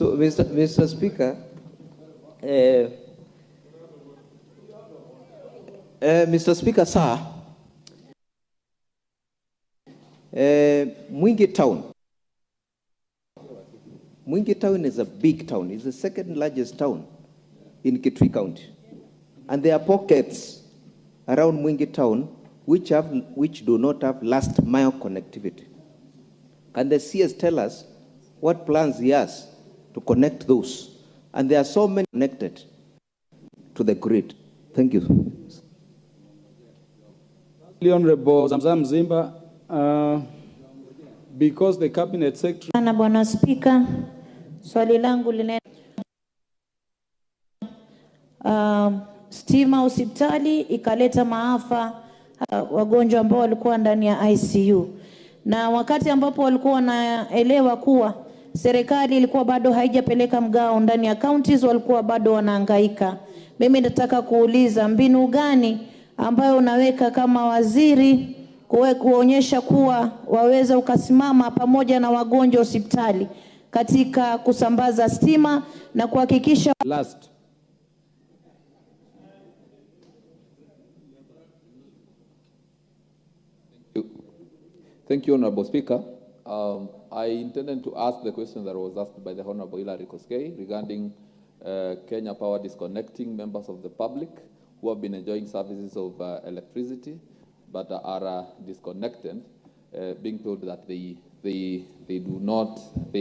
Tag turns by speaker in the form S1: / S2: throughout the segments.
S1: So, Mr. Speaker, Mr. Speaker, sir, Mwingi Town is a big town. It's the second largest town in Kitui County. And there are pockets around Mwingi Town which do not have last mile connectivity. Can the CS tell us what plans he has to connect those? And there are so many connected to the grid. Thank you.
S2: Honorable Zamzam Zimba, because the cabinet secretary.
S3: Bwana Speaker, swali langu lina stima hospitali ikaleta maafa wagonjwa ambao walikuwa ndani ya ICU, na wakati ambapo walikuwa wanaelewa kuwa serikali ilikuwa bado haijapeleka mgao ndani ya counties, walikuwa bado wanahangaika. Mimi nataka kuuliza mbinu gani ambayo unaweka kama waziri kuonyesha kuwa waweza ukasimama pamoja na wagonjwa hospitali katika kusambaza stima na kuhakikisha
S4: Thank you, Honorable Speaker. I intended to ask the question that was asked by the Honorable Hilary Koskei regarding Kenya Power disconnecting members of the public who have been enjoying services of electricity but are disconnected, being told that they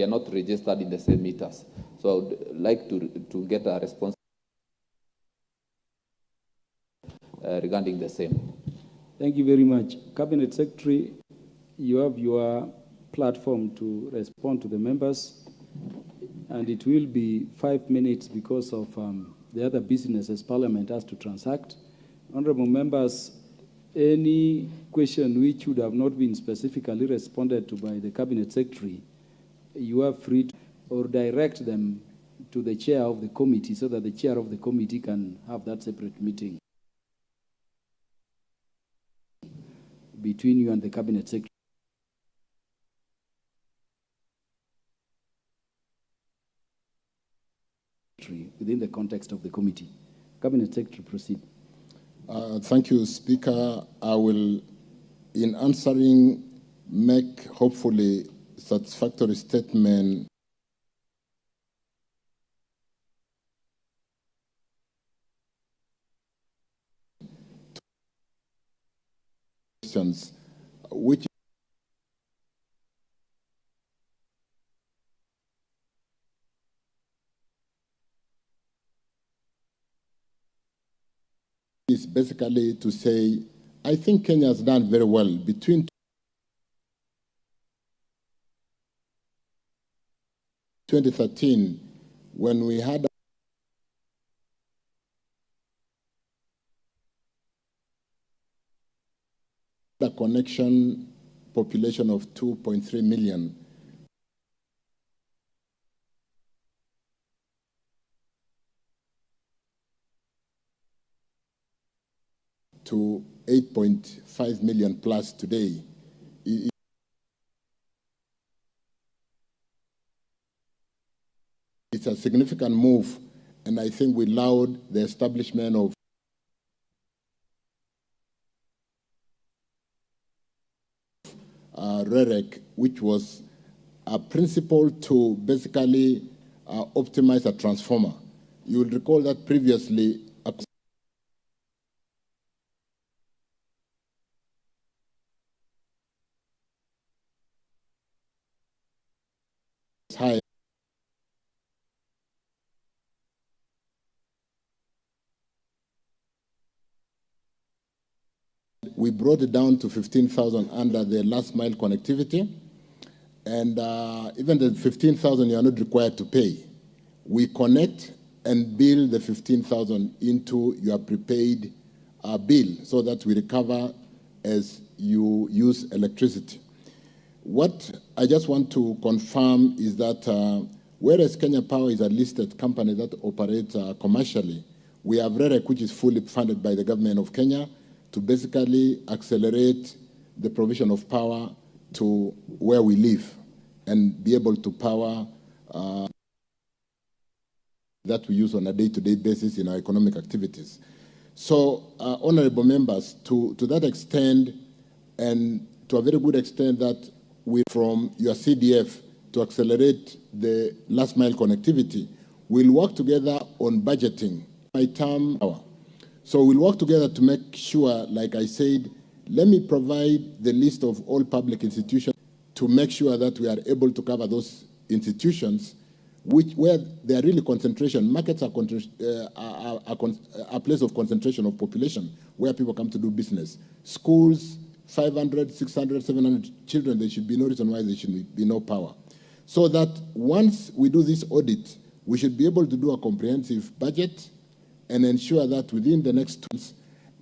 S4: are not registered in the same meters. So I would like to get a response regarding the same.
S2: Thank you very much. Cabinet Secretary, you have your platform to respond to the members, and it will be 5 minutes because of the other businesses Parliament has to transact. Honorable members, any question which would have not been specifically responded to by the Cabinet Secretary, you are free to, or direct them to the chair of the committee so that the chair of the committee can have that separate meeting between you and the Cabinet Secretary within the context of the committee. Cabinet Secretary, proceed.
S5: Thank you, Speaker. I will, in answering, make hopefully satisfactory statement questions, which is basically to say, I think Kenya has done very well between 2013, when we had a connection population of 2.3 million, to 8.5 million plus today. It's a significant move, and I think we allowed the establishment of REREC, which was a principle to basically optimize a transformer. You will recall that previously high. We brought it down to 15,000 under the last mile connectivity, and even the 15,000 you are not required to pay. We connect and bill the 15,000 into your prepaid bill so that we recover as you use electricity. What I just want to confirm is that whereas Kenya Power is a listed company that operates commercially, we have REREC, which is fully funded by the government of Kenya, to basically accelerate the provision of power to where we live and be able to power that we use on a day-to-day basis in our economic activities. So, honorable members, to that extent, and to a very good extent that we, from your CDF, to accelerate the last mile connectivity, we'll work together on budgeting by term hour. So we'll work together to make sure, like I said, let me provide the list of all public institutions to make sure that we are able to cover those institutions where there are really concentration. Markets are a place of concentration of population where people come to do business. Schools, 500, 600, 700 children, there should be no reason why there should be no power. So that once we do this audit, we should be able to do a comprehensive budget and ensure that within the next 2 months,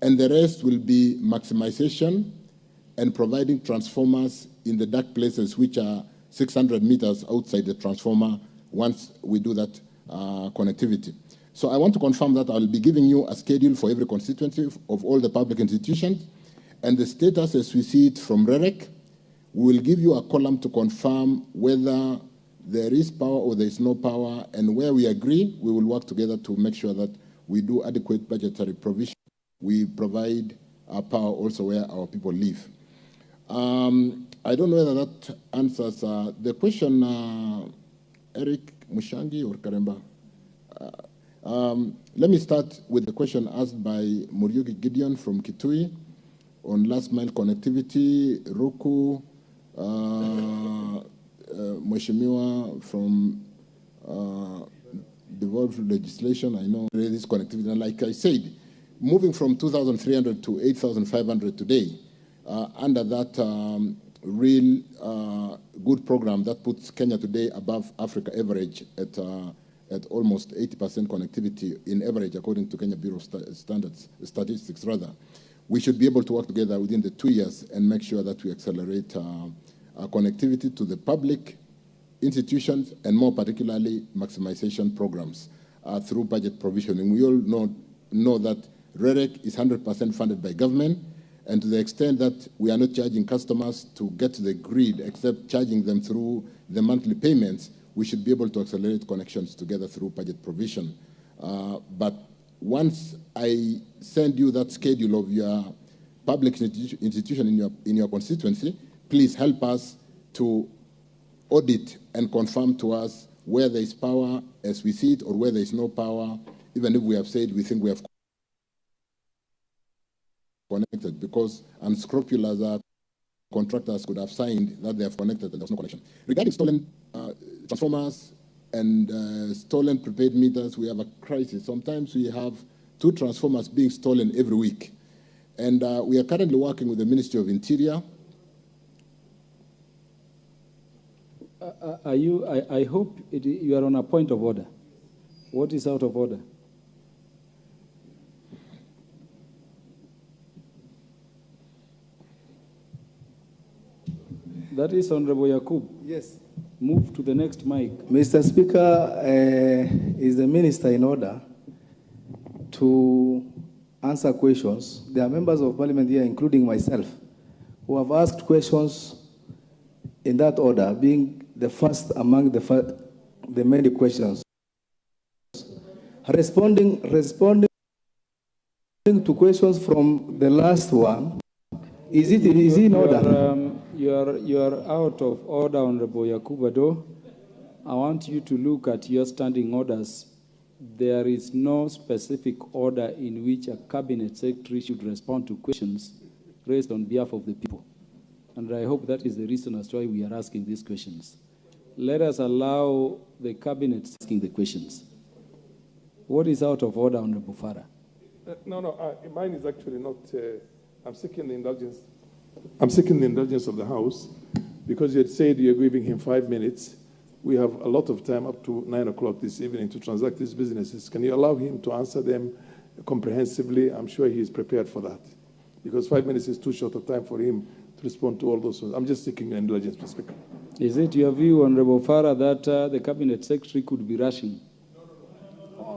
S5: and the rest will be maximization and providing transformers in the dark places, which are 600 meters outside the transformer once we do that connectivity. So I want to confirm that I'll be giving you a schedule for every constituency of all the public institutions, and the status as we see it from REREC. We will give you a column to confirm whether there is power or there is no power, and where we agree, we will work together to make sure that we do adequate budgetary provision. We provide power also where our people live. I don't know whether that answers the question, Eric Mushangi or Karemba. Let me start with the question asked by Muriuki Gideon from Kitui on last mile connectivity, Ruku, Mheshimiwa from devolved legislation. I know this connectivity, and like I said, moving from 2,300 to 8,500 today, under that real good program that puts Kenya today above Africa average at almost 80% connectivity in average, according to Kenya Bureau of Statistics rather. We should be able to work together within the 2 years and make sure that we accelerate connectivity to the public institutions, and more particularly maximization programs through budget provisioning. We all know that REREC is 100% funded by government, and to the extent that we are not charging customers to get to the grid, except charging them through the monthly payments, we should be able to accelerate connections together through budget provision. But once I send you that schedule of your public institution in your constituency, please help us to audit and confirm to us where there is power as we see it, or where there is no power, even if we have said we think we have connected, because unscrupulous contractors could have signed that they have connected and there's no connection. Regarding stolen transformers and stolen prepaid meters, we have a crisis. Sometimes we have 2 transformers being stolen every week. And we are currently working with the Ministry of Interior.
S2: I hope you are on a point of order. What is out of order? That is Honorable Yakub.
S6: Yes.
S2: Move to the next mic.
S6: Mr. Speaker, is the minister in order to answer questions? There are members of parliament here, including myself, who have asked questions in that order, being the first among the many questions. Responding to questions from the last one, is it in order?
S2: You are out of order, Honorable Yakubado. I want you to look at your standing orders. There is no specific order in which a cabinet secretary should respond to questions raised on behalf of the people. And I hope that is the reason as to why we are asking these questions. Let us allow the cabinet asking the questions. What is out of order, Honorable Farah?
S7: No, mine is actually not. I'm seeking the indulgence. I'm seeking the indulgence of the House, because you had said you're giving him 5 minutes. We have a lot of time up to 9 o'clock this evening to transact these businesses. Can you allow him to answer them comprehensively? I'm sure he is prepared for that, because 5 minutes is too short a time for him to respond to all those. I'm just seeking your indulgence, Mr. Speaker.
S2: Is it your view, Honorable Farah, that the cabinet secretary could be rushing?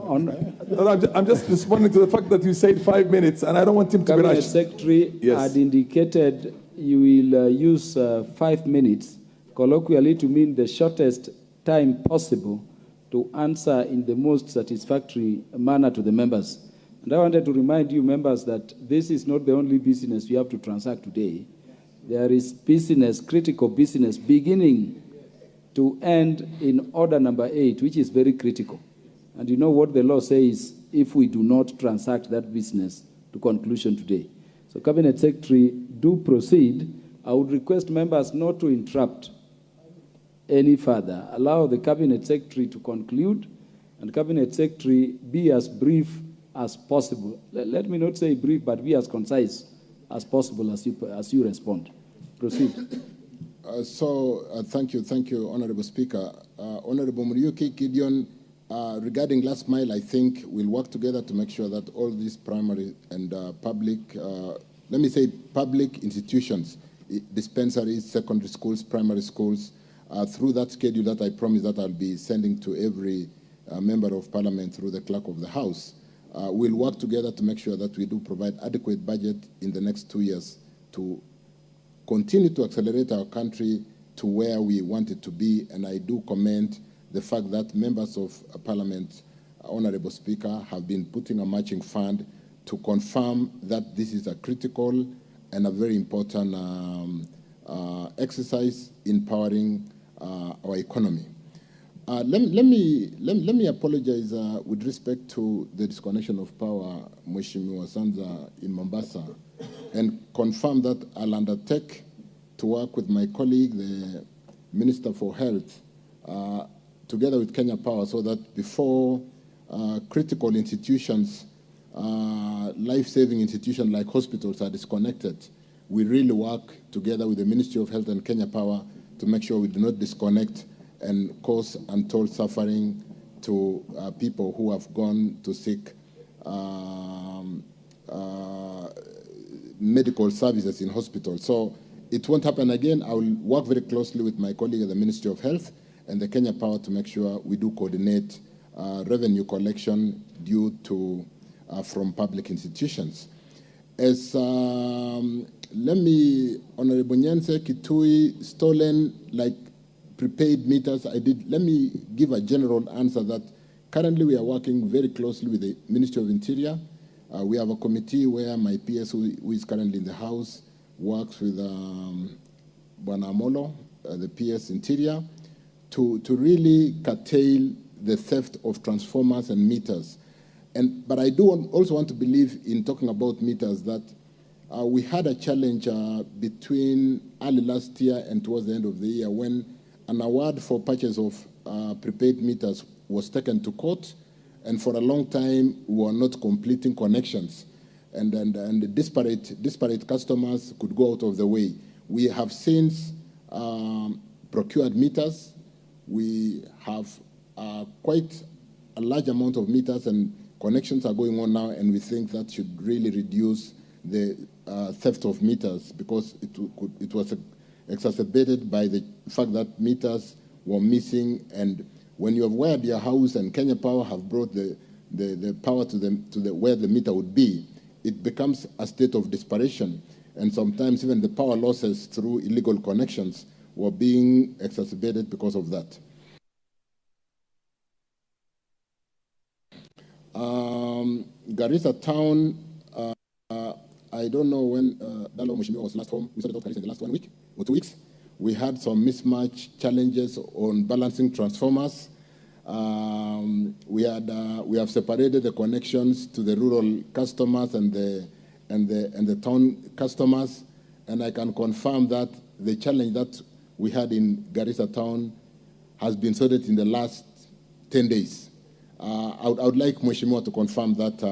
S7: I'm just responding to the fact that you said 5 minutes, and I don't want him to be rushed.
S2: Cabinet secretary had indicated you will use 5 minutes, colloquially to mean the shortest time possible to answer in the most satisfactory manner to the members. And I wanted to remind you, members, that this is not the only business we have to transact today. There is business, critical business, beginning to end in order number 8, which is very critical. And you know what the law says if we do not transact that business to conclusion today. So, Cabinet Secretary, do proceed. I would request members not to interrupt any further. Allow the Cabinet Secretary to conclude, and Cabinet Secretary, be as brief as possible. Let me not say brief, but be as concise as possible as you respond. Proceed.
S5: Thank you, Honorable Speaker. Honorable Muriuki Gideon, regarding last mile, I think we'll work together to make sure that all these primary and public, let me say public institutions, dispensaries, secondary schools, primary schools, through that schedule that I promise that I'll be sending to every member of parliament through the clerk of the House, we'll work together to make sure that we do provide adequate budget in the next 2 years to continue to accelerate our country to where we want it to be. And I do commend the fact that members of parliament, Honorable Speaker, have been putting a matching fund to confirm that this is a critical and a very important exercise in powering our economy. Let me apologize with respect to the disconnection of power, Mheshimiwa Sanza in Mombasa, and confirm that I'll undertake to work with my colleague, the Minister for Health, together with Kenya Power, so that before critical institutions, life-saving institutions like hospitals are disconnected, we really work together with the Ministry of Health and Kenya Power to make sure we do not disconnect and cause untold suffering to people who have gone to seek medical services in hospitals. So it won't happen again. I will work very closely with my colleague at the Ministry of Health and the Kenya Power to make sure we do coordinate revenue collection due to from public institutions. As let me, Honorable Nyanse Kitui, stolen like prepaid meters, let me give a general answer that currently we are working very closely with the Ministry of Interior. We have a committee where my PS, who is currently in the House, works with Bwana Amolo, the PS Interior, to really curtail the theft of transformers and meters. But I do also want to believe in talking about meters that we had a challenge between early last year and towards the end of the year when an award for purchase of prepaid meters was taken to court, and for a long time we were not completing connections, and the disparate customers could go out of the way. We have since procured meters. We have quite a large amount of meters, and connections are going on now, and we think that should really reduce the theft of meters, because it was exacerbated by the fact that meters were missing. And when you have wired your house and Kenya Power have brought the power to where the meter would be, it becomes a state of desperation. And sometimes even the power losses through illegal connections were being exacerbated because of that. Garissa town, I don't know when Dalo Mheshimiwa was last home. We sorted out Garissa in the last 1 week or 2 weeks. We had some mismatch challenges on balancing transformers. We have separated the connections to the rural customers and the town customers, and I can confirm that the challenge that we had in Garissa town has been sorted in the last 10 days. I would like Mheshimiwa to confirm that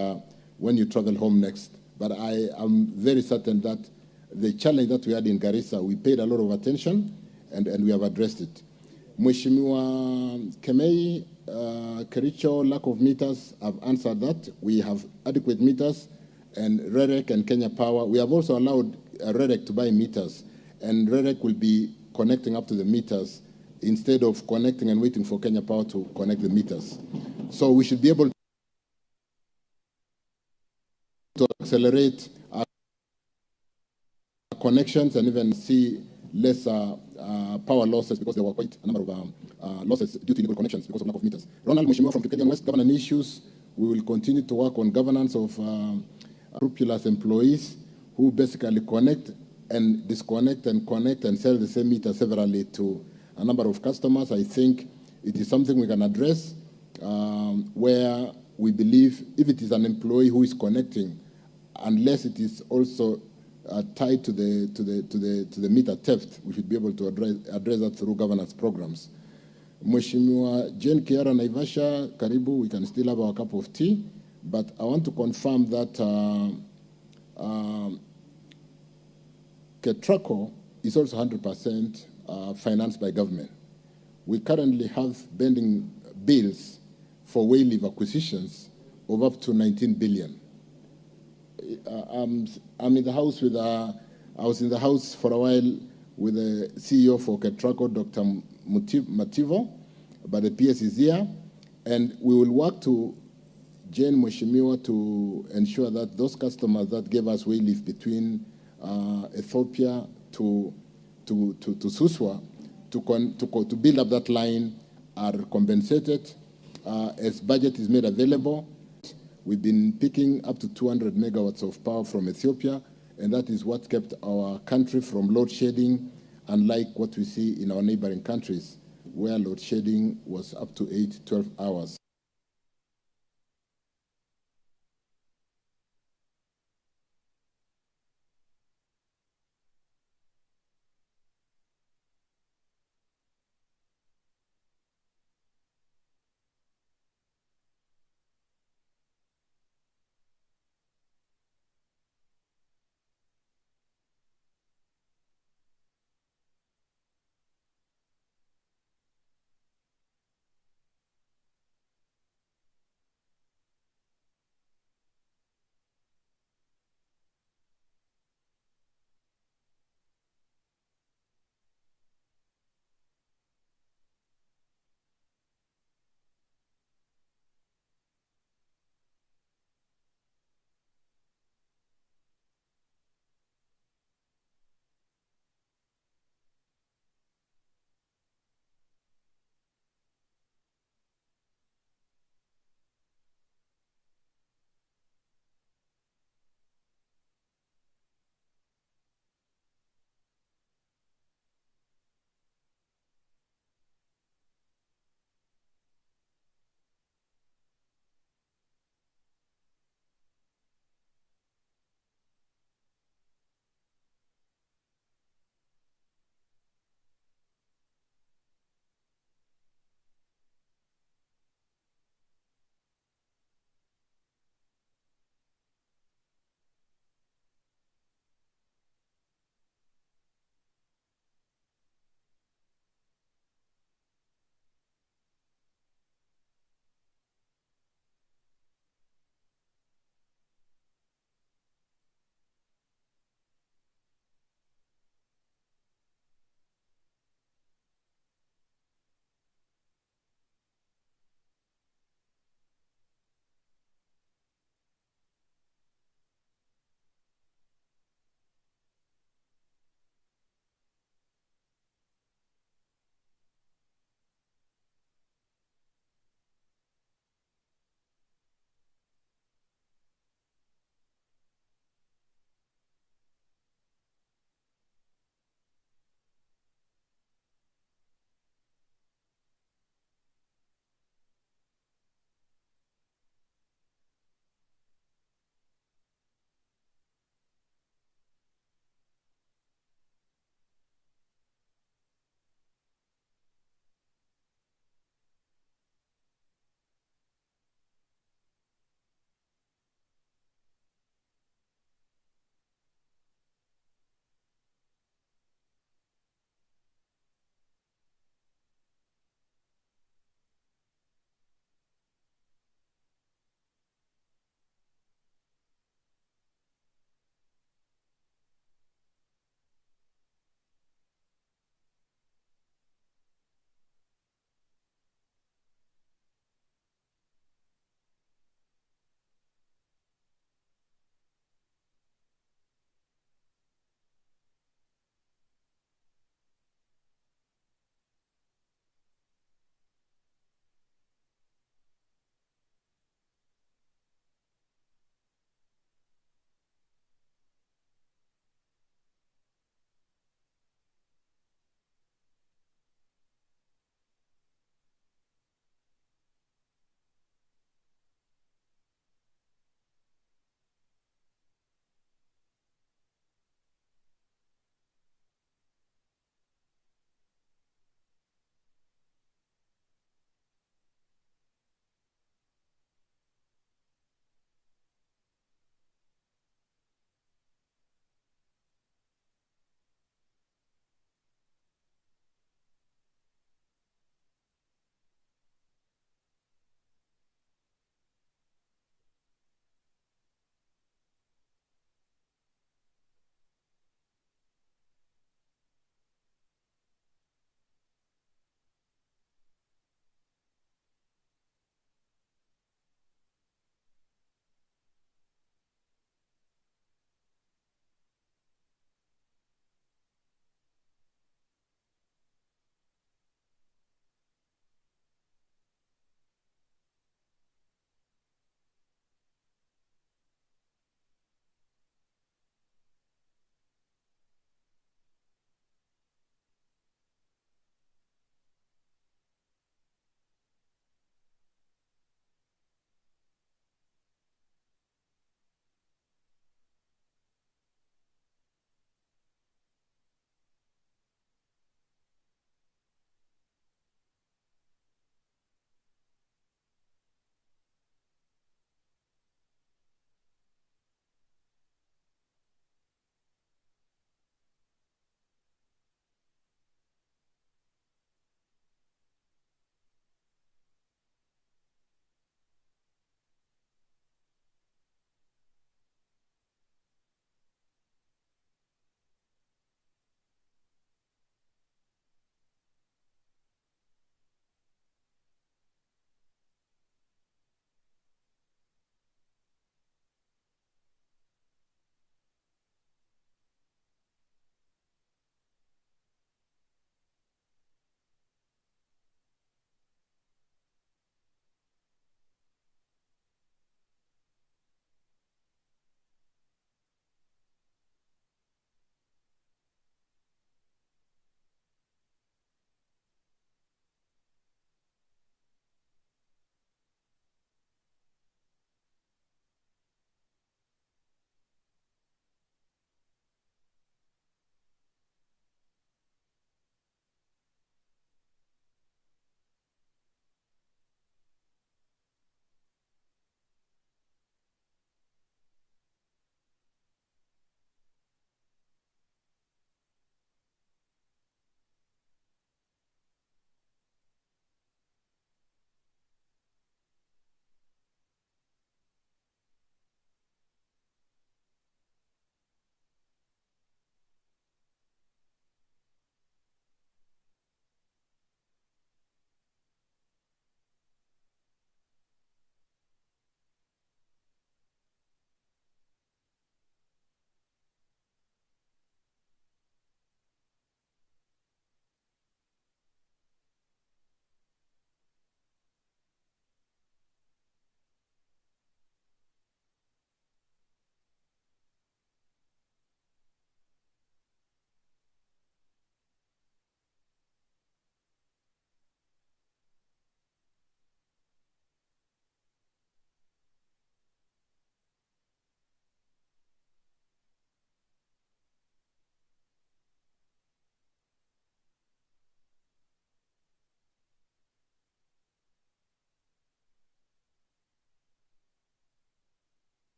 S5: when you travel home next. But I am very certain that the challenge that we had in Garissa, we paid a lot of attention, and we have addressed it. Mheshimiwa Kemei, Kericho, lack of meters, I've answered that. We have adequate meters, and REREC and Kenya Power. We have also allowed REREC to buy meters, and REREC will be connecting up to the meters instead of connecting and waiting for Kenya Power to connect the meters. So we should be able to accelerate our connections and even see less power losses, because there were quite a number of losses due to illegal connections because of lack of meters. Ronald Mushimwa from Kikadian West, governance issues. We will continue to work on governance of scrupulous employees who basically connect and disconnect and connect and sell the same meter severally to a number of customers. I think it is something we can address, where we believe if it is an employee who is connecting, unless it is also tied to the meter theft, we should be able to address that through governance programs. Mheshimiwa Jane Kiara Naivasha, karibu, we can still have our cup of tea, but I want to confirm that KETRACO is also 100% financed by government. We currently have pending bills for wayleave acquisitions of up to 19 billion. I'm in the house with, I was in the house for a while with the CEO for KETRACO, Dr. Mativo, but the PS is here, and we will work to Jane Mheshimiwa to ensure that those customers that gave us wayleave between Ethiopia to Suswa to build up that line are compensated as budget is made available. We've been picking up to 200 megawatts of power from Ethiopia, and that is what kept our country from load shedding, unlike what we see in our neighboring countries, where load shedding was up to 8, 12 hours.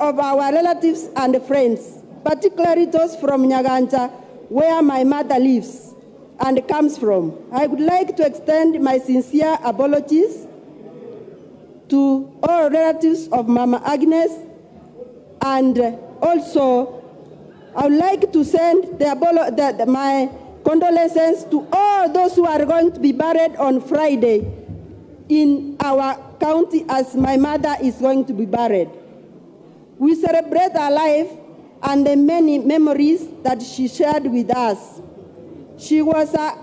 S8: of our relatives and friends, particularly those from Nyaganta, where my mother lives and comes from. I would like to extend my sincere apologies to all relatives of Mama Agnes, and also I would like to send my condolences to all those who are going to be buried on Friday in our county, as my mother is going to be buried. We celebrate her life and the many memories that she shared with us. She was a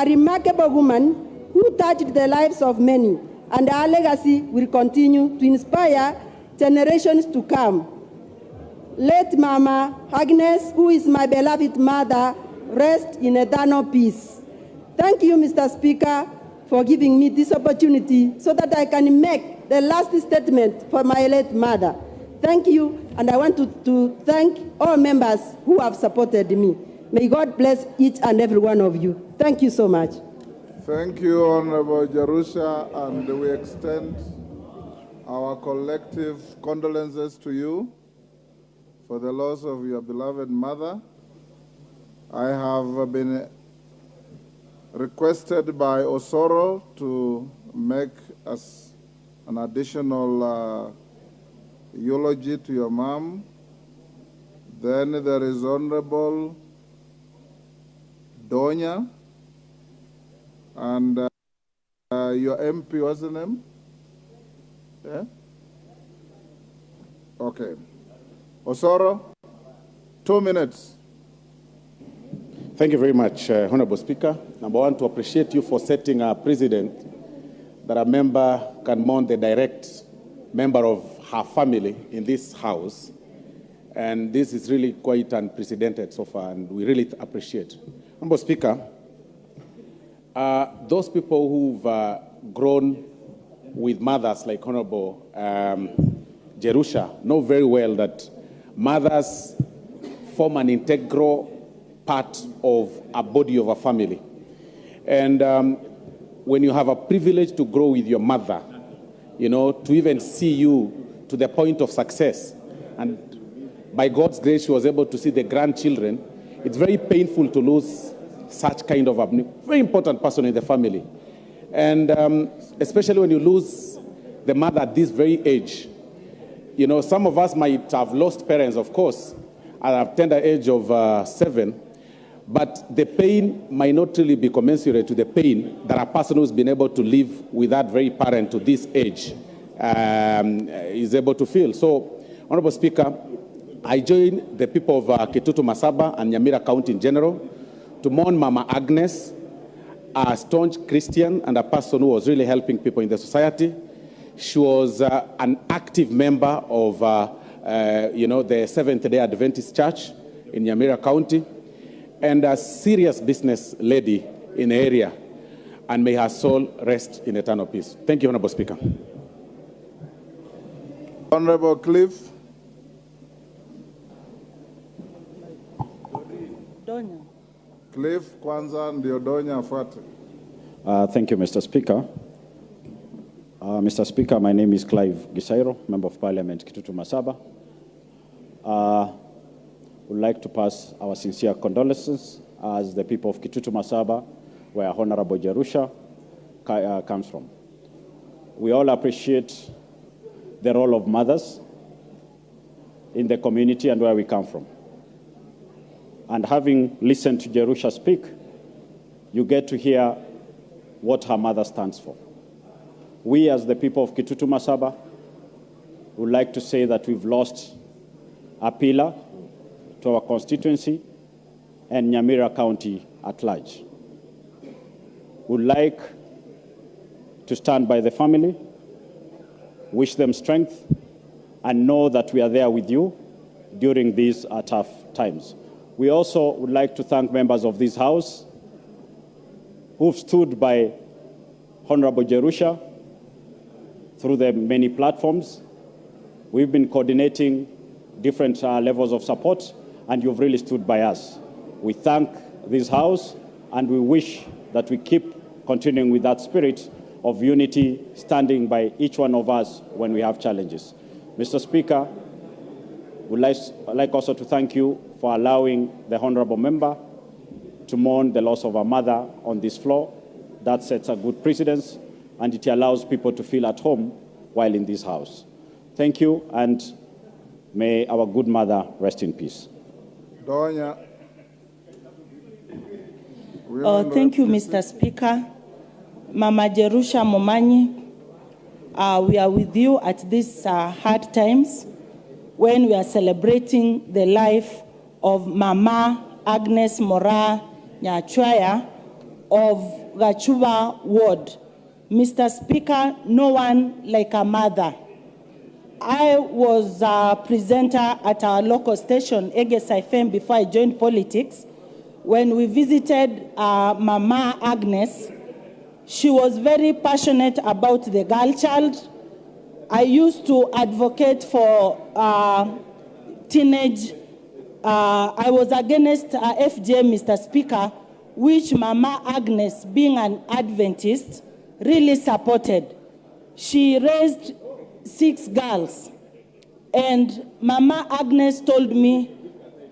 S8: remarkable woman who touched the lives of many, and her legacy will continue to inspire generations to come. Let Mama Agnes, who is my beloved mother, rest in eternal peace. Thank you, Mr. Speaker, for giving me this opportunity so that I can make the last statement for my late mother. Thank you, and I want to thank all members who have supported me. May God bless each and every one of you. Thank you so much.
S9: Thank you, Honorable Jerusha, and we extend our collective condolences to you for the loss of your beloved mother. I have been requested by Osoro to make us an additional eulogy to your mom. Then there is Honorable Donya, and your MP, what's the name? Yeah? Okay. Osoro, 2 minutes.
S10: Thank you very much, Honorable Speaker. Number one, to appreciate you for setting a precedent that a member can mourn the direct member of her family in this House. And this is really quite unprecedented so far, and we really appreciate. Honorable Speaker, those people who've grown with mothers like Honorable Jerusha know very well that mothers form an integral part of a body of a family. And when you have a privilege to grow with your mother, you know, to even see you to the point of success, and by God's grace, she was able to see the grandchildren, it's very painful to lose such kind of a very important person in the family. And especially when you lose the mother at this very age. You know, some of us might have lost parents, of course, at a tender age of 7, but the pain might not really be commensurate to the pain that a person who's been able to live with that very parent to this age is able to feel. So, Honorable Speaker, I join the people of Kitutu Masaba and Nyamira County in general to mourn Mama Agnes, a staunch Christian and a person who was really helping people in the society. She was an active member of, the Seventh-day Adventist Church in Nyamira County, and a serious business lady in the area. And may her soul rest in eternal peace. Thank you, Honorable Speaker.
S9: Honorable Cliff.
S8: Donya.
S9: Cliff Kwanza and Donya afuate.
S11: Thank you, Mr. Speaker. Mr. Speaker, my name is Clive Gisairo, Member of Parliament, Kitutu Masaba. Would like to pass our sincere condolences as the people of Kitutu Masaba, where Honorable Jerusha comes from. We all appreciate the role of mothers in the community and where we come from. And having listened to Jerusha speak, you get to hear what her mother stands for. We, as the people of Kitutu Masaba, would like to say that we've lost a pillar to our constituency and Nyamira County at large. Would like to stand by the family, wish them strength, and know that we are there with you during these tough times. We also would like to thank members of this House who've stood by Honorable Jerusha through the many platforms. We've been coordinating different levels of support, and you've really stood by us. We thank this House, and we wish that we keep continuing with that spirit of unity, standing by each one of us when we have challenges. Mr. Speaker, Would like also to thank you for allowing the honorable member to mourn the loss of our mother on this floor. That sets a good precedence, and it allows people to feel at home while in this house. Thank you, and may our good mother rest in peace.
S9: Donya.
S12: Thank you, Mr. Speaker. Mama Jerusha Momanyi, we are with you at these hard times when we are celebrating the life of Mama Agnes Mora Nyachwaya of Gachuba Ward. Mr. Speaker, no one like a mother. I was a presenter at our local station, Eges FM, before I joined politics. When we visited Mama Agnes, she was very passionate about the girl child. I used to advocate for teenage. I was against FGM, Mr. Speaker, which Mama Agnes, being an Adventist, really supported. She raised 6 girls. And Mama Agnes told me,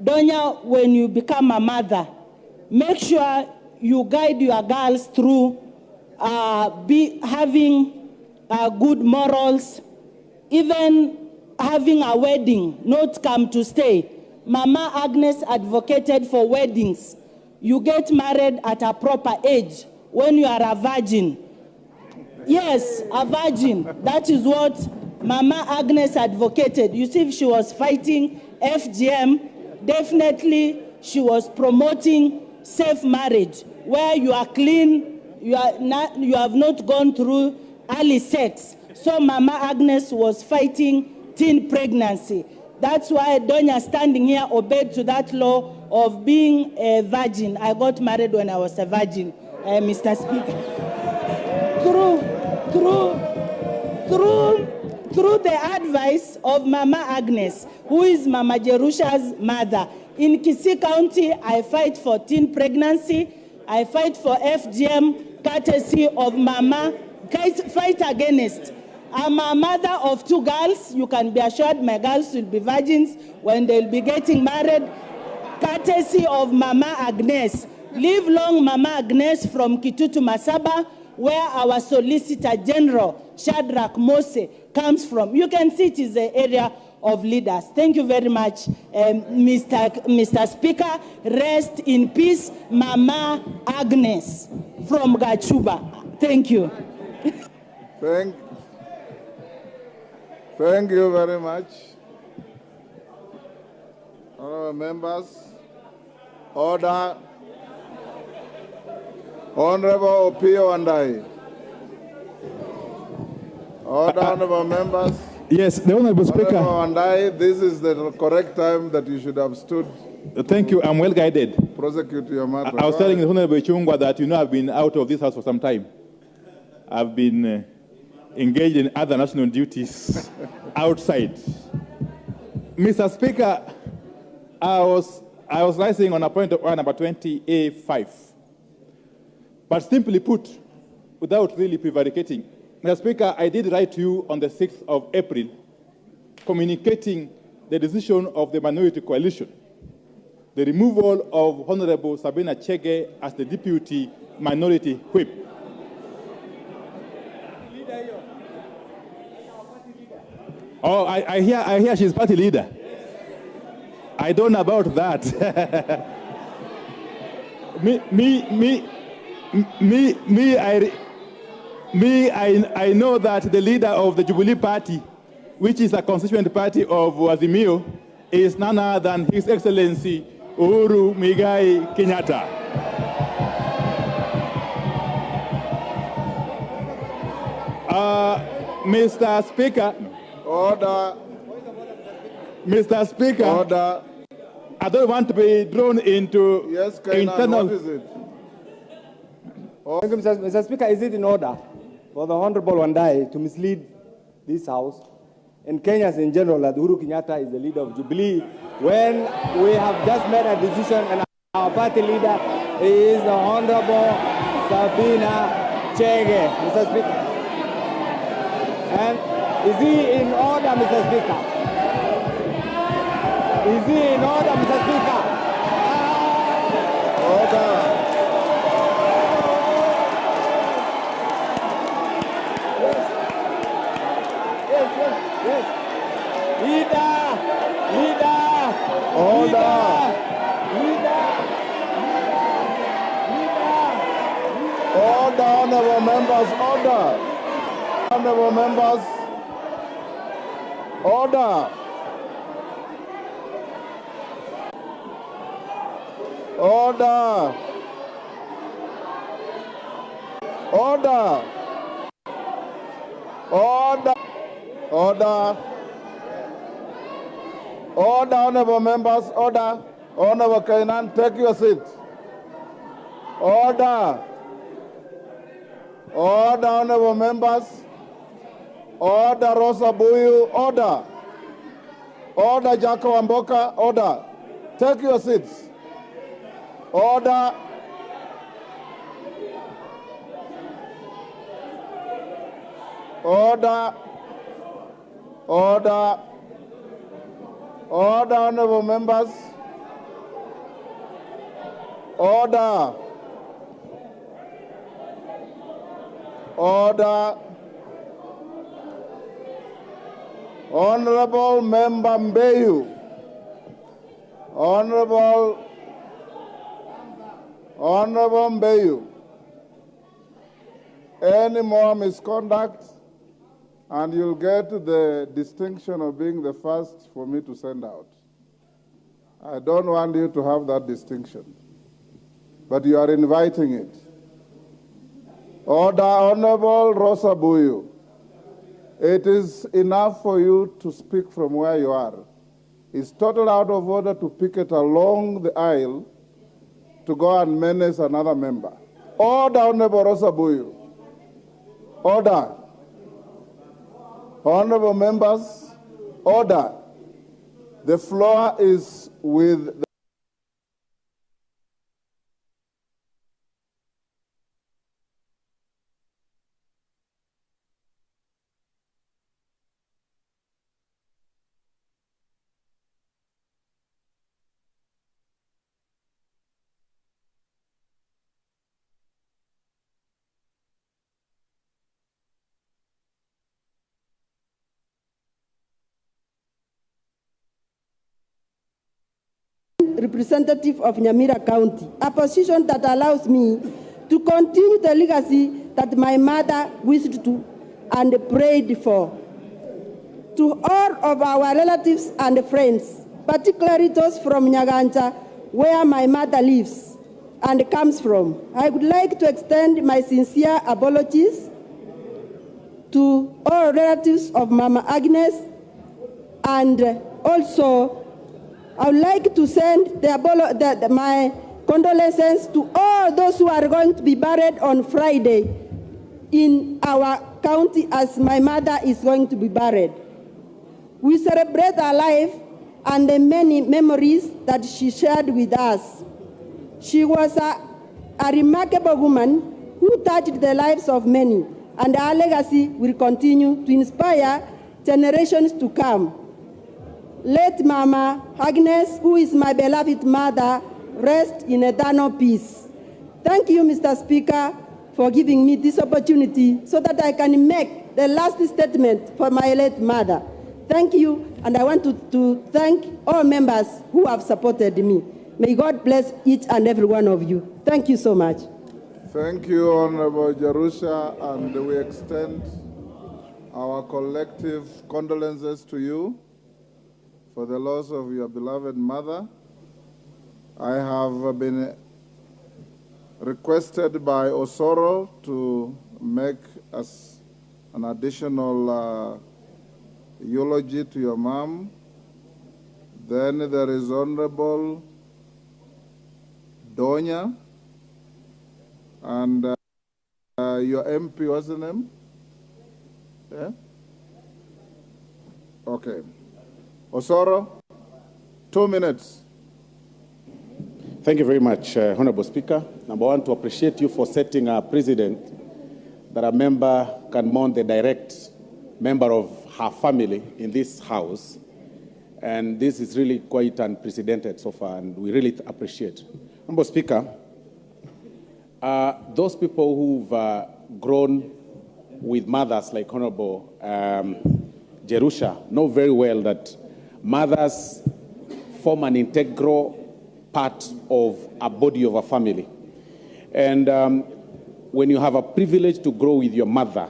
S12: Donya, when you become a mother, make sure you guide your girls through having good morals, even having a wedding, not come to stay. Mama Agnes advocated for weddings. You get married at a proper age when you are a virgin. Yes, a virgin. That is what Mama Agnes advocated. You see, if she was fighting FGM, definitely she was promoting safe marriage, where you are clean, you have not gone through early sex. So Mama Agnes was fighting teen pregnancy. That's why Donya standing here obeyed to that law of being a virgin. I got married when I was a virgin, Mr. Speaker. Through the advice of Mama Agnes, who is Mama Jerusha's mother. In Kisii County, I fight for teen pregnancy. I fight for FGM, courtesy of Mama. Fight against. I'm a mother of 2 girls. You can be assured my girls will be virgins when they'll be getting married. Courtesy of Mama Agnes. Live long Mama Agnes from Kitutu Masaba, where our Solicitor General, Shadrach Mose, comes from. You can see it is the area of leaders. Thank you very much, Mr. Speaker. Rest in peace, Mama Agnes from Gachuba. Thank you.
S9: Thank you very much. Honorable members, order. Honorable Opio and I. Order, honorable members.
S13: Yes, the Honorable Speaker.
S9: Honorable and I, this is the correct time that you should have stood.
S13: Thank you, I'm well guided.
S9: Prosecute your matter.
S13: I was telling the Honorable Chungwa that I've been out of this house for some time. I've been engaged in other national duties outside. Mr. Speaker, I was rising on a point of order number 20A5. But simply put, without really prevaricating, Mr. Speaker, I did write to you on the 6th of April, communicating the decision of the minority coalition, the removal of Honorable Sabina Chege as the deputy minority whip. Oh, I hear she's party leader. I don't know about that. I know that the leader of the Jubilee Party, which is a constituent party of Azimio, is none other than His Excellency Uhuru Muigai Kenyatta. Mr. Speaker.
S9: Order.
S13: Mr. Speaker.
S9: Order.
S13: I don't want to be drawn into internal.
S9: What is it?
S14: Thank you, Mr. Speaker, is it in order for the Honorable Wandai to mislead this House and Kenyans in general that Uhuru Kenyatta is the leader of Jubilee when we have just made a decision and our party leader is the Honorable Sabina Chege, Mr. Speaker? And is he in order, Mr. Speaker? Is he in order, Mr. Speaker?
S9: Order.
S14: Yes. Leader.
S9: Order. Order, honorable members, order. Honorable members, order. Order. Order. Order. Order. Order, honorable members, order. Honorable Kainan, take your seat. Order. Order, honorable members. Order, Rosa Buyu, order. Order, Jacko Wamboka, order. Take your seats. Order. Order. Order. Order, honorable members. Order. Order. Honorable Member Mbeyu. Honorable Mbeyu. Any more misconduct, and you'll get the distinction of being the first for me to send out. I don't want you to have that distinction, but you are inviting it. Order, Honorable Rosa Buyu. It is enough for you to speak from where you are. It's totally out of order to picket along the aisle to go and menace another member. Order, Honorable Rosa Buyu. Order. Honorable members, order. The floor is with the
S8: representative of Nyamira County, a position that allows me to continue the legacy that my mother wished to and prayed for. To all of our relatives and friends, particularly those from Nyaganta, where my mother lives and comes from, I would like to extend my sincere apologies to all relatives of Mama Agnes, and also I would like to send my condolences to all those who are going to be buried on Friday in our county, as my mother is going to be buried. We celebrate her life and the many memories that she shared with us. She was a remarkable woman who touched the lives of many, and her legacy will continue to inspire generations to come. Let Mama Agnes, who is my beloved mother, rest in eternal peace. Thank you, Mr. Speaker, for giving me this opportunity so that I can make the last statement for my late mother. Thank you, and I want to thank all members who have supported me. May God bless each and every one of you. Thank you so much.
S9: Thank you, Honorable Jerusha, and we extend our collective condolences to you for the loss of your beloved mother. I have been requested by Osoro to make us an additional eulogy to your mom. Then there is Honorable Donya, and your MP, what's the name? Yeah? Okay. Osoro, 2 minutes.
S10: Thank you very much, Honorable Speaker. Number one, to appreciate you for setting a precedent that a member can mourn the direct member of her family in this House And this is really quite unprecedented so far, and we really appreciate. Honorable Speaker, those people who've grown with mothers like Honorable Jerusha know very well that mothers form an integral part of a body of a family. And when you have a privilege to grow with your mother,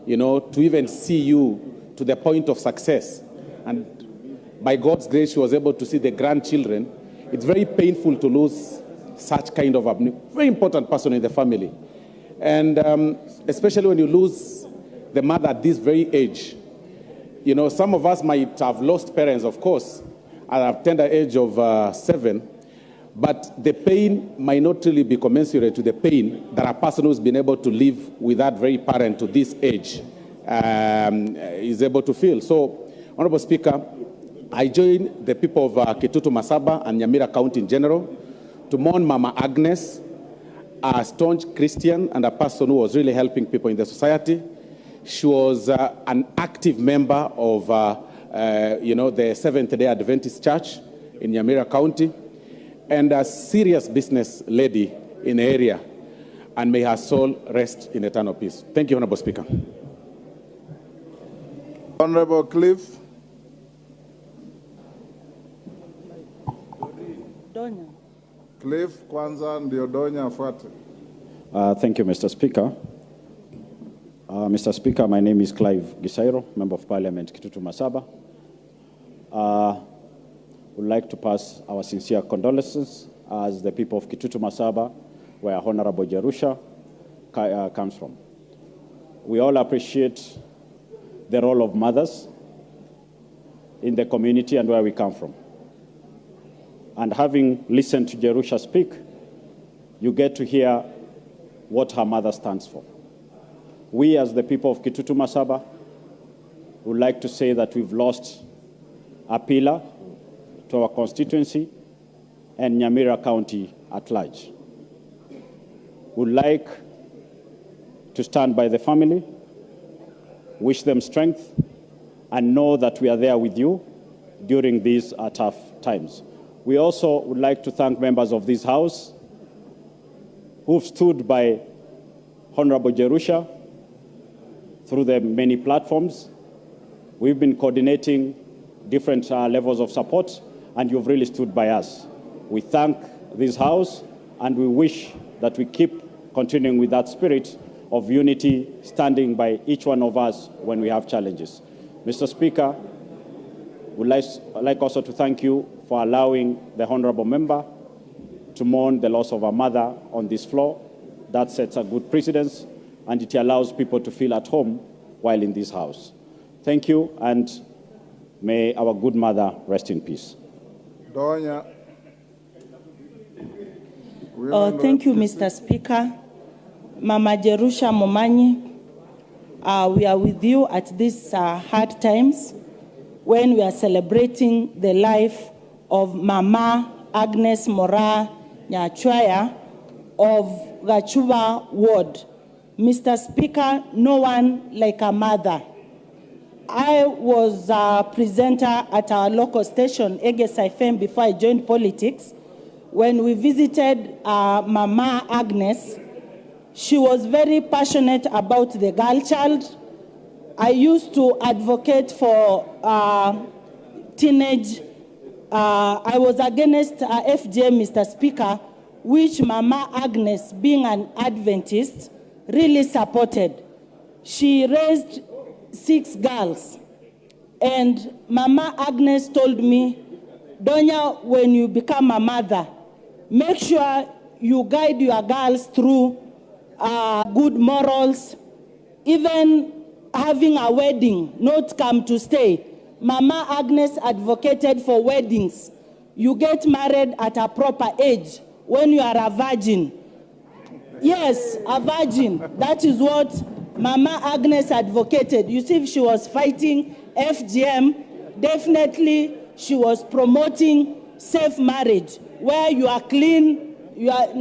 S10: you know, to even see you to the point of success, and by God's grace, she was able to see the grandchildren, it's very painful to lose such kind of a very important person in the family. And especially when you lose the mother at this very age. You know, some of us might have lost parents, of course, at a tender age of 7, but the pain might not really be commensurate to the pain that a person who's been able to live with that very parent to this age is able to feel. So, Honorable Speaker, I join the people of Kitutu Masaba and Nyamira County in general to mourn Mama Agnes, a staunch Christian and a person who was really helping people in the society. She was an active member of, the Seventh-day Adventist Church in Nyamira County, and a serious business lady in the area. And may her soul rest in eternal peace. Thank you, Honorable Speaker.
S9: Honorable Cliff.
S12: Donya.
S9: Cliff Kwanza ndio Donya afuate.
S11: Thank you, Mr. Speaker. Mr. Speaker, my name is Clive Gisairo, Member of Parliament, Kitutu Masaba. Would like to pass our sincere condolences as the people of Kitutu Masaba, where Honorable Jerusha comes from. We all appreciate the role of mothers in the community and where we come from. And having listened to Jerusha speak, you get to hear what her mother stands for. We, as the people of Kitutu Masaba, would like to say that we've lost a pillar to our constituency and Nyamira County at large. Would like to stand by the family, wish them strength, and know that we are there with you during these tough times. We also would like to thank members of this House who've stood by Honorable Jerusha through the many platforms. We've been coordinating different levels of support, and you've really stood by us. We thank this House, and we wish that we keep continuing with that spirit of unity, standing by each one of us when we have challenges. Mr. Speaker, we'd like also to thank you for allowing the honorable member to mourn the loss of a mother on this floor. That sets a good precedence, and it allows people to feel at home while in this House. Thank you, and may our good mother rest in peace.
S9: Donya.
S12: Thank you, Mr. Speaker. Mama Jerusha Momanyi, we are with you at these hard times when we are celebrating the life of Mama Agnes Mora Nyachwaya of Gachuba Ward. Mr. Speaker, no one like a mother. I was a presenter at our local station, Eges FM, before I joined politics. When we visited Mama Agnes, she was very passionate about the girl child. I used to advocate for teenage. I was against FGM, Mr. Speaker, which Mama Agnes, being an Adventist, really supported. She raised 6 girls. And Mama Agnes told me, Donya, when you become a mother, make sure you guide your girls through good morals, even having a wedding, not come to stay. Mama Agnes advocated for weddings. You get married at a proper age when you are a virgin. Yes, a virgin. That is what Mama Agnes advocated. You see, if she was fighting FGM, definitely she was promoting safe marriage, where you are clean, you have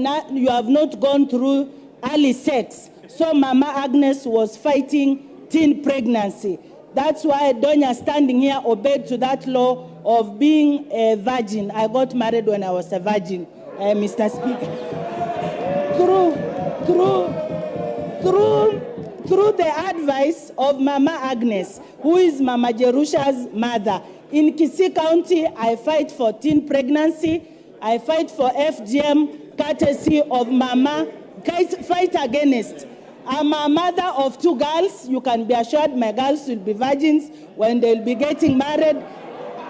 S12: not gone through early sex. So Mama Agnes was fighting teen pregnancy. That's why Donya standing here obeyed to that law of being a virgin. I got married when I was a virgin, Mr. Speaker. Through the advice of Mama Agnes, who is Mama Jerusha's mother. In Kisii County, I fight for teen pregnancy. I fight for FGM, courtesy of Mama. Fight against. I'm a mother of 2 girls. You can be assured my girls will be virgins when they'll be getting married,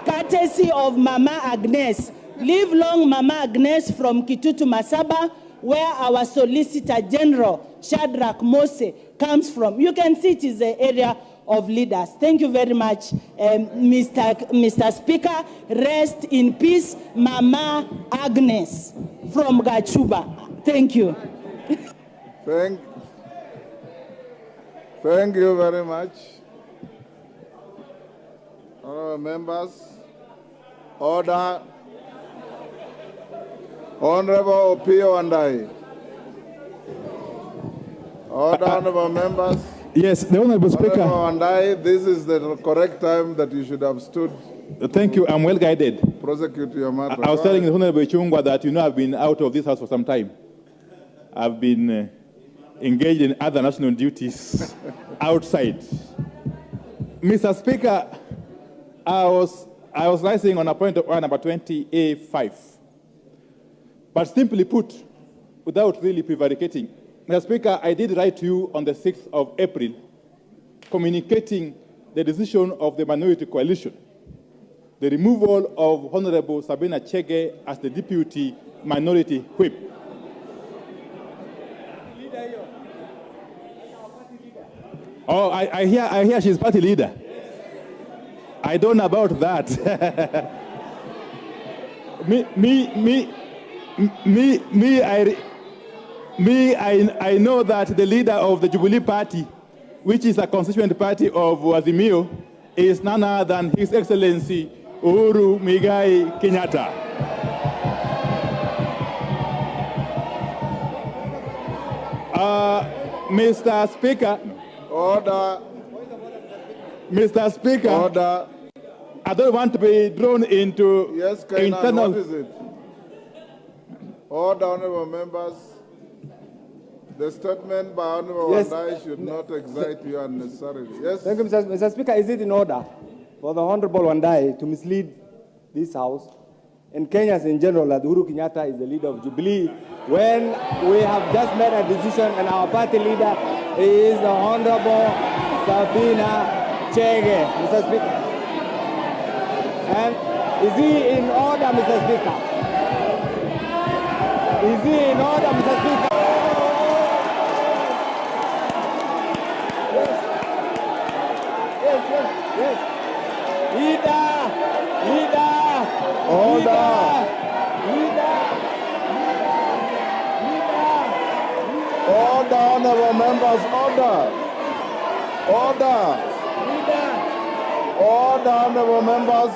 S12: courtesy of Mama Agnes. Live long Mama Agnes from Kitutu Masaba, where our Solicitor General, Shadrach Mose, comes from. You can see it is the area of leaders. Thank you very much, Mr. Speaker. Rest in peace, Mama Agnes from Gachuba. Thank you.
S9: Thank you very much. Honorable members, order. Honorable Opio and I. Order, honorable members.
S13: Yes, the Honorable Speaker.
S9: Honorable and I, this is the correct time that you should have stood.
S13: Thank you, I'm well guided.
S9: Prosecute your matter.
S13: I was telling the Honorable Chungwa that I've been out of this house for some time. I've been engaged in other national duties outside. Mr. Speaker, I was rising on a point of order number 20A5. But simply put, without really prevaricating, Mr. Speaker, I did write to you on the 6th of April, communicating the decision of the minority coalition, the removal of Honorable Sabina Chege as the deputy minority whip. Oh, I hear she's party leader. I don't know about that. I know that the leader of the Jubilee Party, which is a constituent party of Azimio, is none other than His Excellency Uhuru Muigai Kenyatta. Mr. Speaker.
S9: Order.
S13: Mr. Speaker.
S9: Order.
S13: I don't want to be drawn into internal.
S9: What is it? Order, honorable members. The statement by Honorable Wandai should not excite you unnecessarily. Yes.
S14: Thank you, Mr. Speaker. Is it in order for the Honorable Wandai to mislead this House and Kenyans in general that Uhuru Kenyatta is the leader of Jubilee when we have just made a decision and our party leader is the Honorable Sabina Chege, Mr. Speaker? And is he in order, Mr. Speaker? Is he in order, Mr. Speaker? Yes. Leader.
S9: Order. Order, honorable members, order. Order, honorable members.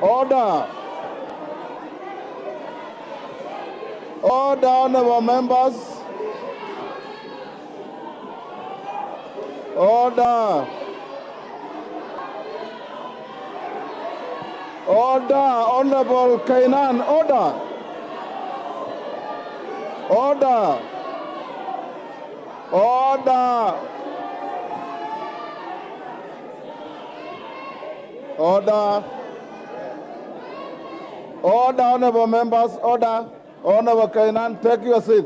S9: Order, honorable members. Order. Honorable Kainan, order. Order. Honorable members, order. Honorable Kainan, take your seat.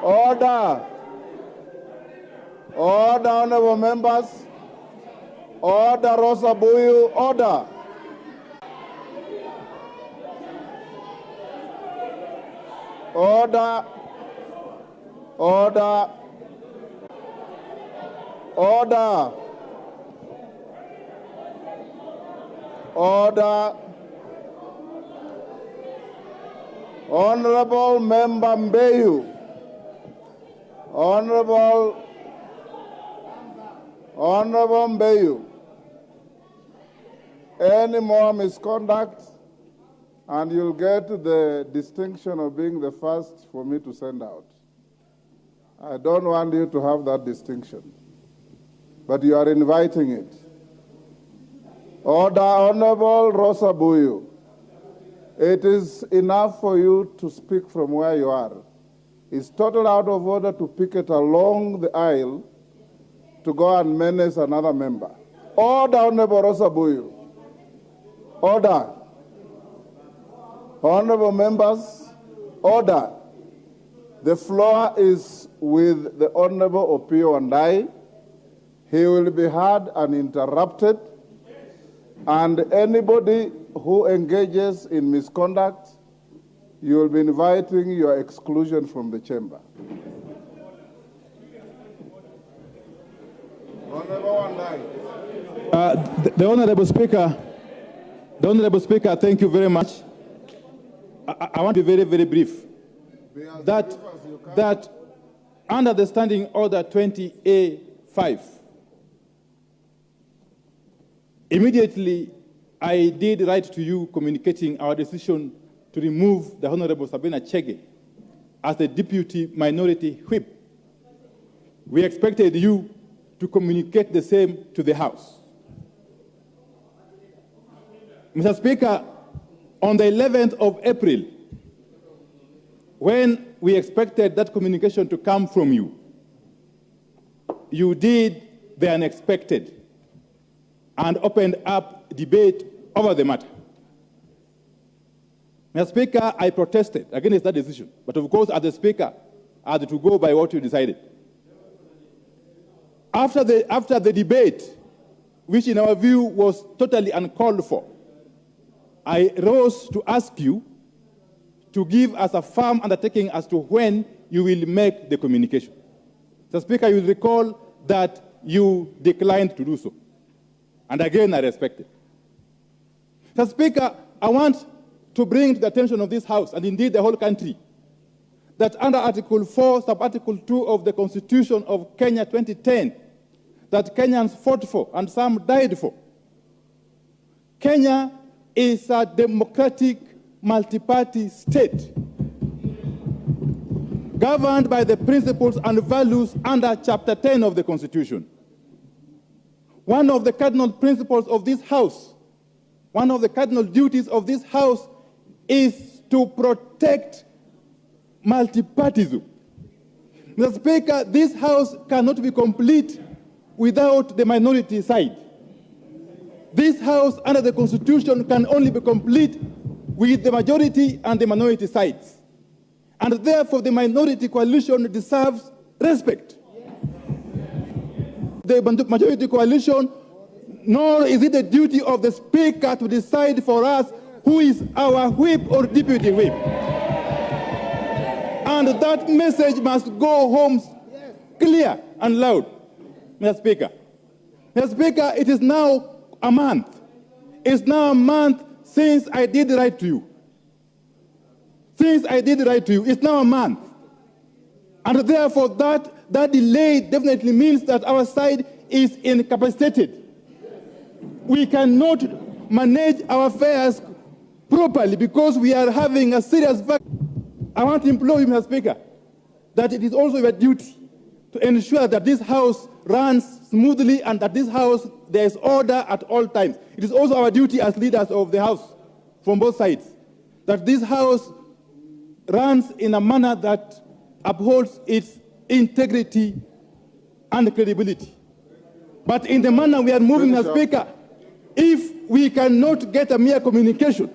S9: Order, honorable members. Order, Rosa Buyu, order. Order. Honorable Member Mbeyu. Honorable Mbeyu. Any more misconduct, and you'll get the distinction of being the first for me to send out. I don't want you to have that distinction, but you are inviting it. Order, Honorable Rosa Buyu. It is enough for you to speak from where you are. It's totally out of order to picket along the aisle to go and menace another member. Order, Honorable Rosa Buyu. Order. Honorable members, order. The floor is with the Honorable Opio Andai. He will be heard uninterrupted, and anybody who engages in misconduct, you will be inviting your exclusion from the chamber. Honorable Andai.
S13: The Honorable Speaker, thank you very much. I want to be very, very brief. That under the Standing Order 20A5, immediately I did write to you communicating our decision to remove the Honorable Sabina Chege as the Deputy Minority Whip. We expected you to communicate the same to the House. Mr. Speaker, on the 11th of April, when we expected that communication to come from you, you did the unexpected and opened up debate over the matter. Mr. Speaker, I protested against that decision, but of course, as the Speaker, I had to go by what you decided. After the debate, which in our view was totally uncalled for, I rose to ask you to give us a firm undertaking as to when you will make the communication. Mr. Speaker, you will recall that you declined to do so. And again, I respect it. Mr. Speaker, I want to bring to the attention of this House, and indeed the whole country, that under Article 4, Sub-Article 2 of the Constitution of Kenya 2010, that Kenyans fought for and some died for, Kenya is a democratic multi-party state governed by the principles and values under Chapter 10 of the Constitution. One of the cardinal principles of this House, one of the cardinal duties of this House is to protect multipartyism. Mr. Speaker, this House cannot be complete without the minority side. This House, under the Constitution, can only be complete with the majority and the minority sides. And therefore, the minority coalition deserves respect. The majority coalition, nor is it the duty of the Speaker to decide for us who is our whip or deputy whip. And that message must go home clear and loud, Mr. Speaker. Mr. Speaker, it is now a month. It's now a month since I did write to you. Since I did write to you, it's now a month. And therefore, that delay definitely means that our side is incapacitated. We cannot manage our affairs properly because we are having a serious vacuum. I want to implore you, Mr. Speaker, that it is also your duty to ensure that this House runs smoothly and that this House, there is order at all times. It is also our duty as leaders of the House, from both sides, that this House runs in a manner that upholds its integrity and credibility. But in the manner we are moving, Mr. Speaker, if we cannot get a mere communication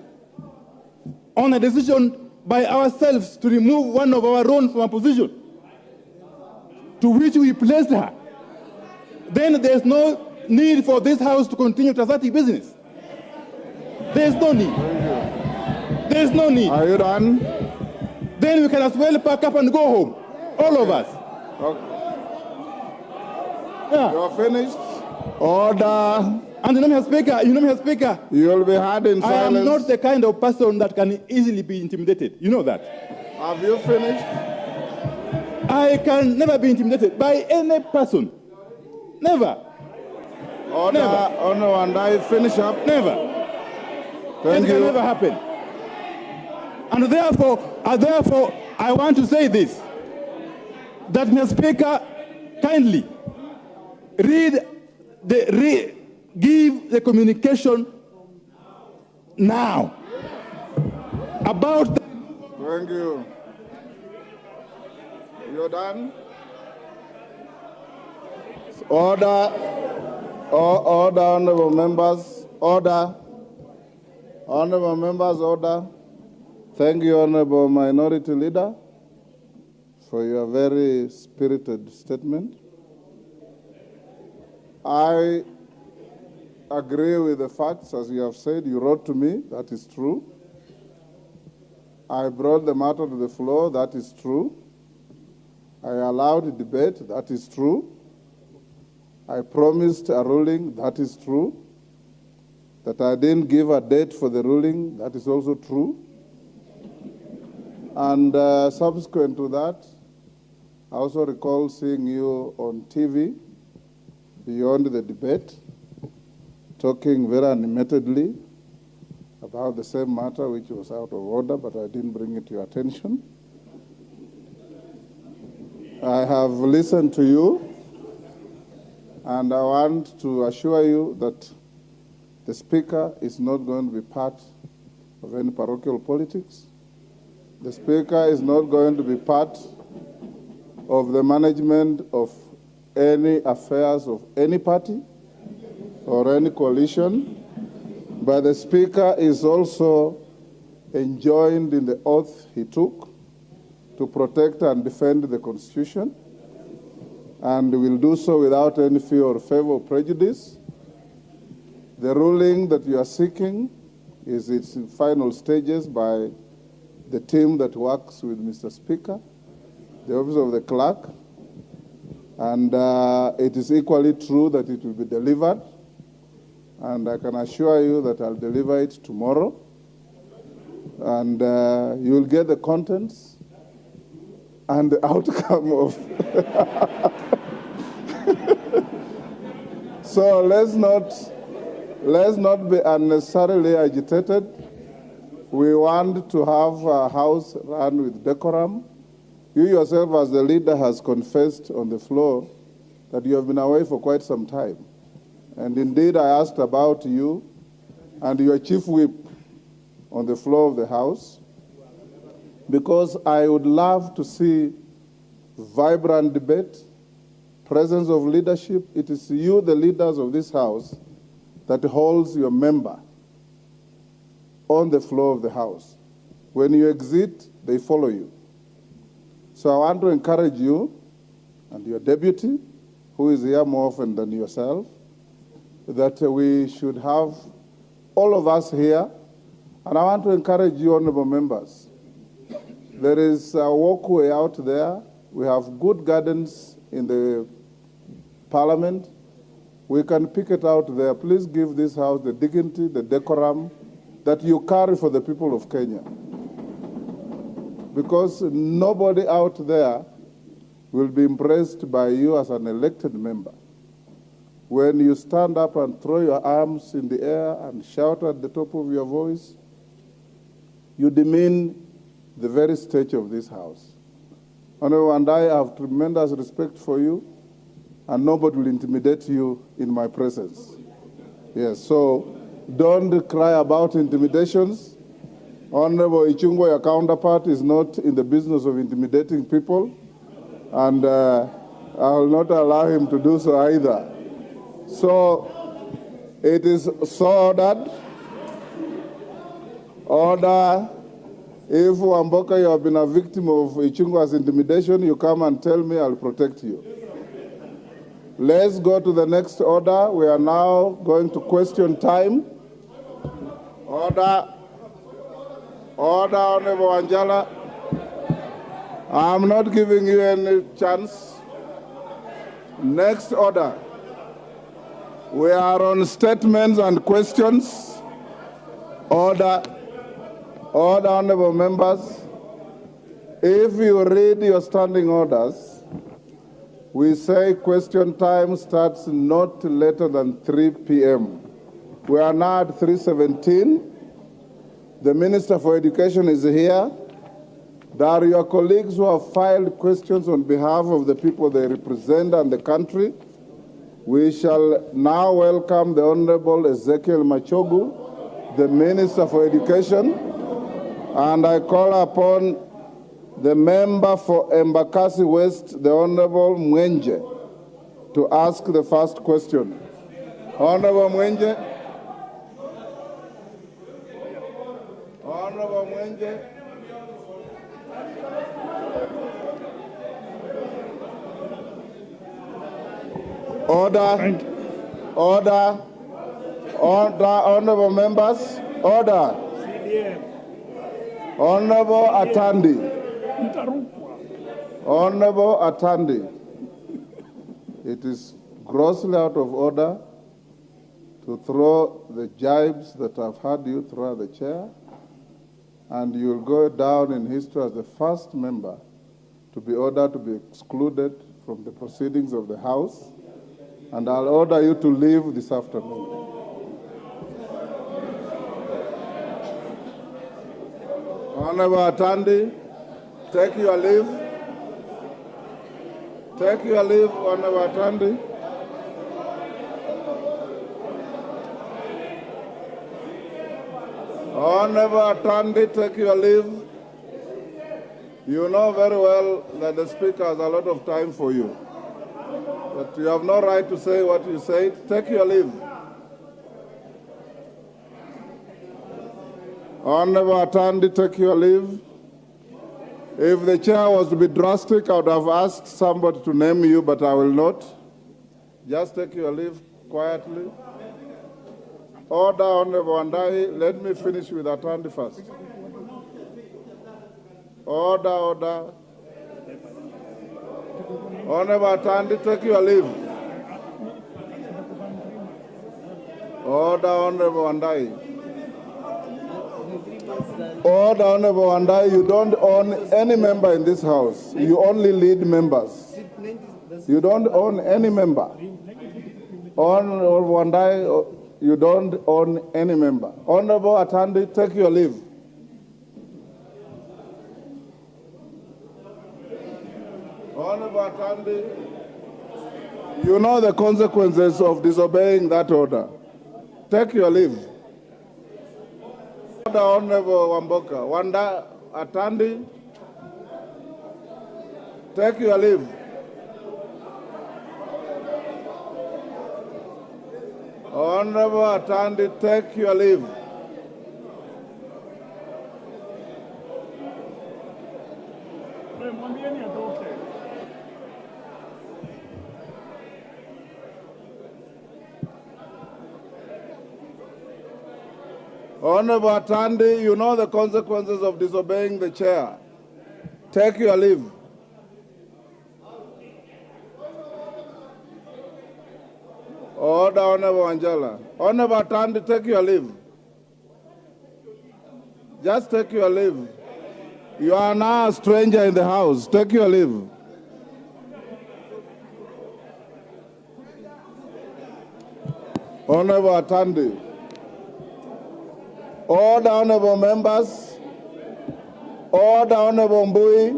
S13: on a decision by ourselves to remove one of our own from a position to which we placed her, then there's no need for this House to continue transacting business. There's no need. There's no need.
S9: Are you done?
S13: Then we can as well pack up and go home, all of us.
S9: Okay.
S13: Yeah.
S9: You're finished. Order.
S13: And Mr. Speaker,
S9: you'll be heard in silence.
S13: I am not the kind of person that can easily be intimidated. You know that.
S9: Have you finished?
S13: I can never be intimidated by any person. Never.
S9: Order.
S13: Never.
S9: Oh no, and I finish up.
S13: Never.
S9: Thank
S13: it
S9: you.
S13: can never happen. And therefore, I want to say this, that Mr. Speaker, kindly read give the communication now about the...
S9: Thank you. You're done? Order, order, honorable members, order. Honorable members, order. Thank you, Honorable Minority Leader, for your very spirited statement. I agree with the facts, as you have said. You wrote to me, that is true. I brought the matter to the floor, that is true. I allowed a debate, that is true. I promised a ruling, that is true. That I didn't give a date for the ruling, that is also true. And subsequent to that, I also recall seeing you on TV, beyond the debate, talking very animatedly about the same matter which was out of order, but I didn't bring it to your attention. I have listened to you, and I want to assure you that the Speaker is not going to be part of any parochial politics. The Speaker is not going to be part of the management of any affairs of any party or any coalition, but the Speaker is also enjoined in the oath he took to protect and defend the Constitution, and will do so without any fear or favor or prejudice. The ruling that you are seeking is its final stages by the team that works with Mr. Speaker, the Office of the Clerk, and it is equally true that it will be delivered, and I can assure you that I'll deliver it tomorrow, and you'll get the contents and the outcome of... So let's not be unnecessarily agitated. We want to have a house run with decorum. You yourself, as the leader, has confessed on the floor that you have been away for quite some time. And indeed, I asked about you and your chief whip on the floor of the House, because I would love to see vibrant debate, presence of leadership. It is you, the leaders of this House, that holds your member on the floor of the House. When you exit, they follow you. So I want to encourage you and your deputy, who is here more often than yourself, that we should have all of us here. And I want to encourage you, honorable members. There is a walkway out there. We have good gardens in the Parliament. We can pick it out there. Please give this House the dignity, the decorum that you carry for the people of Kenya. Because nobody out there will be impressed by you as an elected member. When you stand up and throw your arms in the air and shout at the top of your voice, you demean the very stage of this House. Honorable, and I have tremendous respect for you, and nobody will intimidate you in my presence. Yes, so don't cry about intimidations. Honorable Ichungwa, your counterpart, is not in the business of intimidating people, and I will not allow him to do so either. So it is so ordered. Order. If Wamboka, you have been a victim of Ichungwa's intimidation, you come and tell me, I'll protect you. Let's go to the next order. We are now going to question time. Order. Order, Honorable Anjala. I'm not giving you any chance. Next order. We are on statements and questions. Order. Order, honorable members. If you read your standing orders, we say question time starts not later than 3 p.m. We are now at 3:17. The Minister for Education is here. There are your colleagues who have filed questions on behalf of the people they represent and the country. We shall now welcome the Honorable Ezekiel Machogu, the Minister for Education, and I call upon the member for Embakasi West, the Honorable Mwenje, to ask the first question. Honorable Mwenje. Honorable Mwenje. Order. Order. Order. Honorable members. Order. Honorable Atandi. Honorable Atandi. It is grossly out of order to throw the jibes that I've had you throw at the chair, and you will go down in history as the first member to be ordered to be excluded from the proceedings of the House, and I'll order you to leave this afternoon. Honorable Atandi, take your leave. Take your leave, Honorable Atandi. Honorable Atandi, take your leave. You know very well that the Speaker has a lot of time for you. But you have no right to say what you said. Take your leave. Honorable Atandi, take your leave. If the chair was to be drastic, I would have asked somebody to name you, but I will not. Just take your leave quietly. Order, Honorable Wandai. Let me finish with Atandi first. Order, order. Honorable Atandi, take your leave. Order, Honorable Wandai. Order, Honorable Wandai. You don't own any member in this House. You only lead members. You don't own any member. Honorable Wandai, you don't own any member. Honorable Atandi, take your leave. Honorable Atandi, you know the consequences of disobeying that order. Take your leave. Order, Honorable Wamboka. Wanda Atandi, take your leave. Honorable Atandi, take your leave. Honorable Atandi, you know the consequences of disobeying the chair. Take your leave. Order, Honorable Angela. Honorable Atandi, take your leave. Just take your leave. You are now a stranger in the House. Take your leave. Honorable Atandi. Order, Honorable members. Order, Honorable Mbui.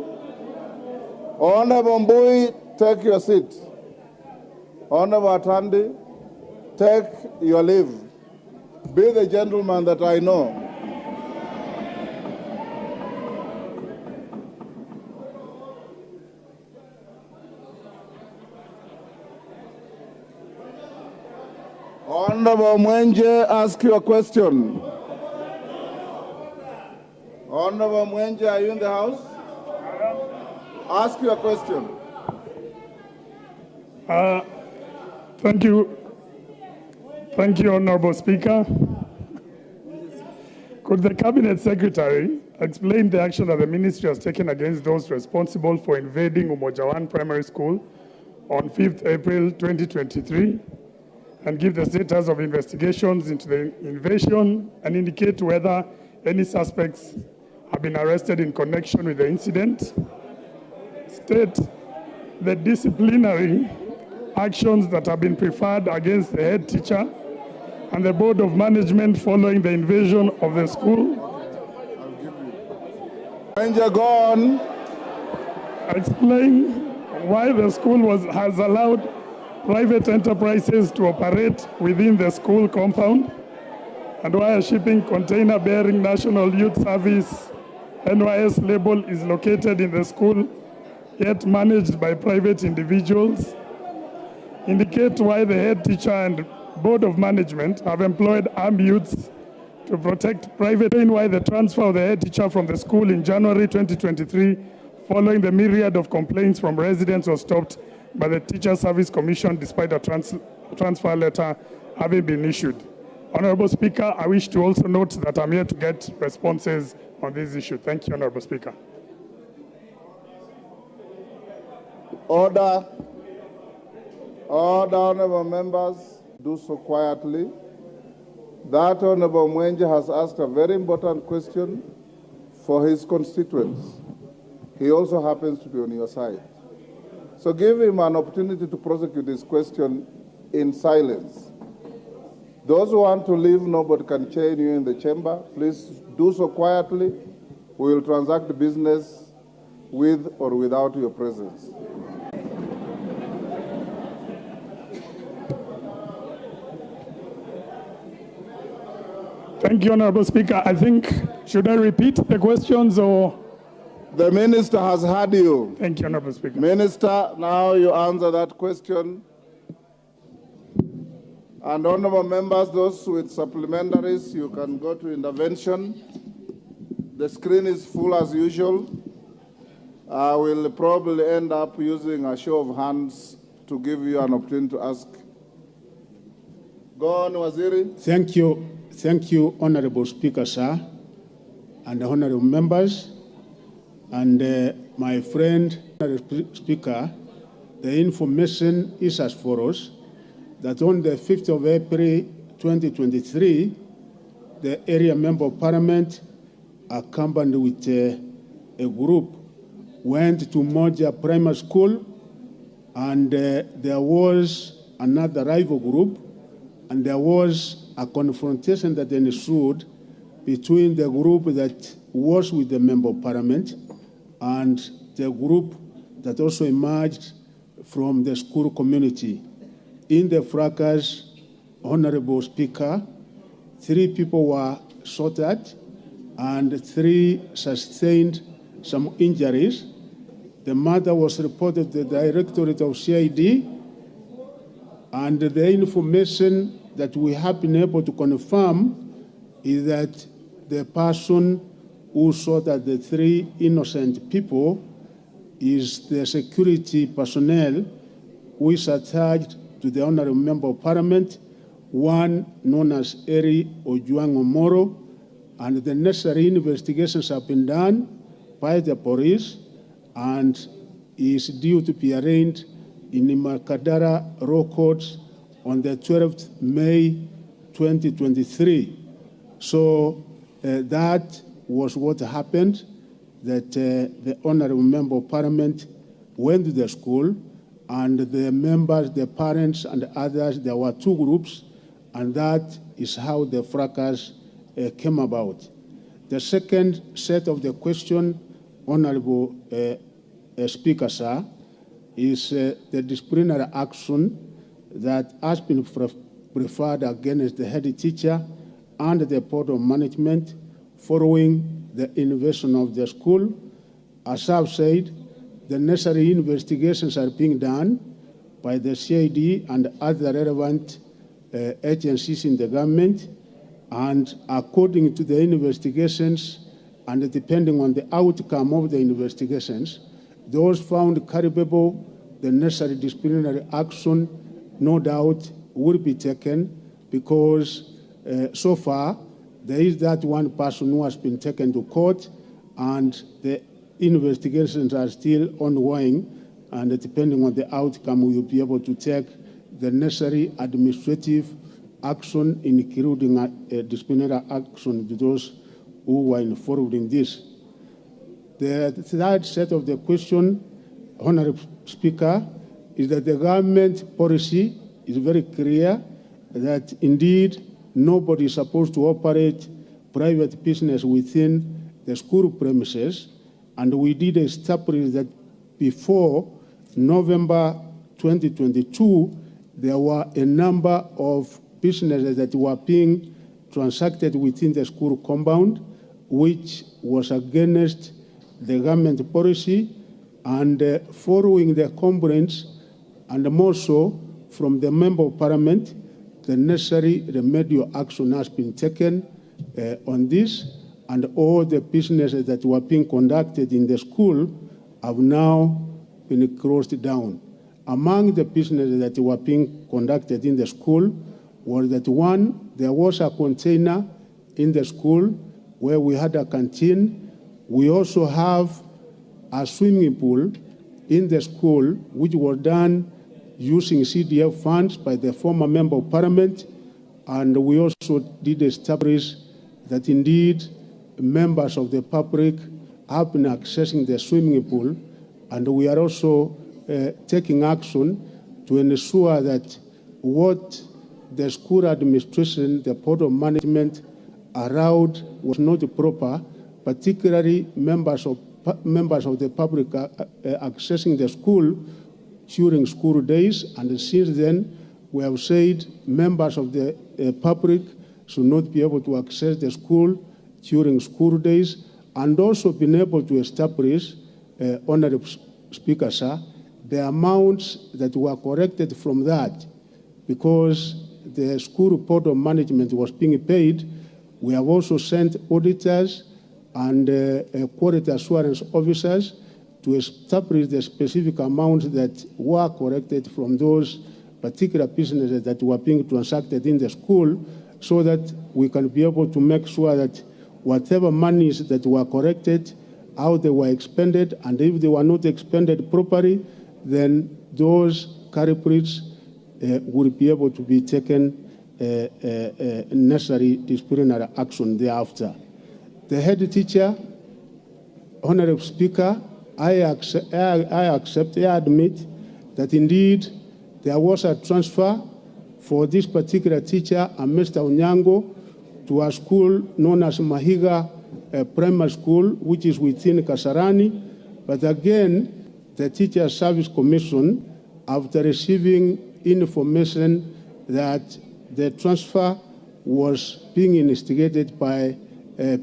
S9: Honorable Mbui, take your seat. Honorable Atandi, take your leave. Be the gentleman that I know. Honorable Mwenje, ask your question. Honorable Mwenje, are you in the House? Ask your question.
S15: Thank you. Thank you, Honorable Speaker. Could the Cabinet Secretary explain the action that the Ministry has taken against those responsible for invading Umojawan Primary School on 5th April 2023 and give the status of investigations into the invasion and indicate whether any suspects have been arrested in connection with the incident? State the disciplinary actions that have been preferred against the head teacher and the Board of Management following the invasion of the school.
S9: Go on.
S15: Explain why the school has allowed private enterprises to operate within the school compound, and where a shipping container bearing National Youth Service NYS label is located in the school, yet managed by private individuals. Indicate why the head teacher and board of management have employed armed youths to protect private, and why the transfer of the head teacher from the school in January 2023, following the myriad of complaints from residents, was stopped by the Teacher Service Commission despite a transfer letter having been issued. Honorable Speaker, I wish to also note that I'm here to get responses on this issue. Thank you, Honorable Speaker.
S9: Order. Order, honorable members, do so quietly. That Honorable Mwenje has asked a very important question for his constituents. He also happens to be on your side. So give him an opportunity to prosecute his question in silence. Those who want to leave, nobody can chain you in the chamber. Please do so quietly. We will transact business with or without your presence.
S15: Thank you, Honorable Speaker. I think, should I repeat the questions or?
S9: The minister has heard you.
S15: Thank you, Honorable Speaker.
S9: Minister, now you answer that question. And honorable members, those with supplementaries, you can go to intervention. The screen is full as usual. I will probably end up using a show of hands to give you an opportunity to ask. Go on, Waziri.
S16: Thank you. Thank you, Honorable Speaker, sir, and honorable members. And my friend, Honorable Speaker, the information is as follows, that on the 5th of April 2023, the area member of parliament, accompanied with a group, went to Moja Primary School, and there was another rival group, and there was a confrontation that ensued between the group that was with the member of parliament and the group that also emerged from the school community. In the fracas, Honorable Speaker, 3 people were shot at and 3 sustained some injuries. The murder was reported to the Directorate of CID, and the information that we have been able to confirm is that the person who shot at the 3 innocent people is the security personnel who is attached to the Honorable Member of Parliament, one known as Eri Ojuang Omoro, and the necessary investigations have been done by the police and is due to be arraigned in the Makadara Raw Courts on the 12th May 2023. So that was what happened, that the Honorable Member of Parliament went to the school, and the members, the parents and others, there were 2 groups, and that is how the fracas came about. The second set of the question, Honorable Speaker, sir, is the disciplinary action that has been preferred against the head teacher and the board of management following the invasion of the school. As I've said, the necessary investigations are being done by the CID and other relevant agencies in the government, and according to the investigations and depending on the outcome of the investigations, those found culpable, the necessary disciplinary action, no doubt, will be taken, because so far there is that one person who has been taken to court, and the investigations are still ongoing, and depending on the outcome, we will be able to take the necessary administrative action, including a disciplinary action to those who were involved in this. The third set of the question, Honorable Speaker, is that the government policy is very clear that indeed nobody is supposed to operate private business within the school premises, and we did establish that before November 2022, there were a number of businesses that were being transacted within the school compound, which was against the government policy, and following the complaints, and more so from the Member of Parliament, the necessary remedial action has been taken on this, and all the businesses that were being conducted in the school have now been closed down. Among the businesses that were being conducted in the school was that one, there was a container in the school where we had a canteen. We also have a swimming pool in the school, which was done using CDF funds by the former Member of Parliament. And we also did establish that indeed members of the public have been accessing the swimming pool. And we are also taking action to ensure that what the school administration, the Board of Management allowed was not proper, particularly members of the public accessing the school during school days. And since then, we have said members of the public should not be able to access the school during school days, and also been able to establish, Honorable Speaker, sir, the amounts that were corrected from that, because the school Board of Management was being paid. We have also sent auditors and quality assurance officers to establish the specific amounts that were corrected from those particular businesses that were being transacted in the school, so that we can be able to make sure that whatever monies that were corrected, how they were expended, and if they were not expended properly, then those culprits will be able to be taken necessary disciplinary action thereafter. The head teacher, Honorable Speaker, I admit that indeed there was a transfer for this particular teacher, Mr. Onyango, to a school known as Mahiga Primary School, which is within Kasarani. But again, the Teacher Service Commission, after receiving information that the transfer was being investigated by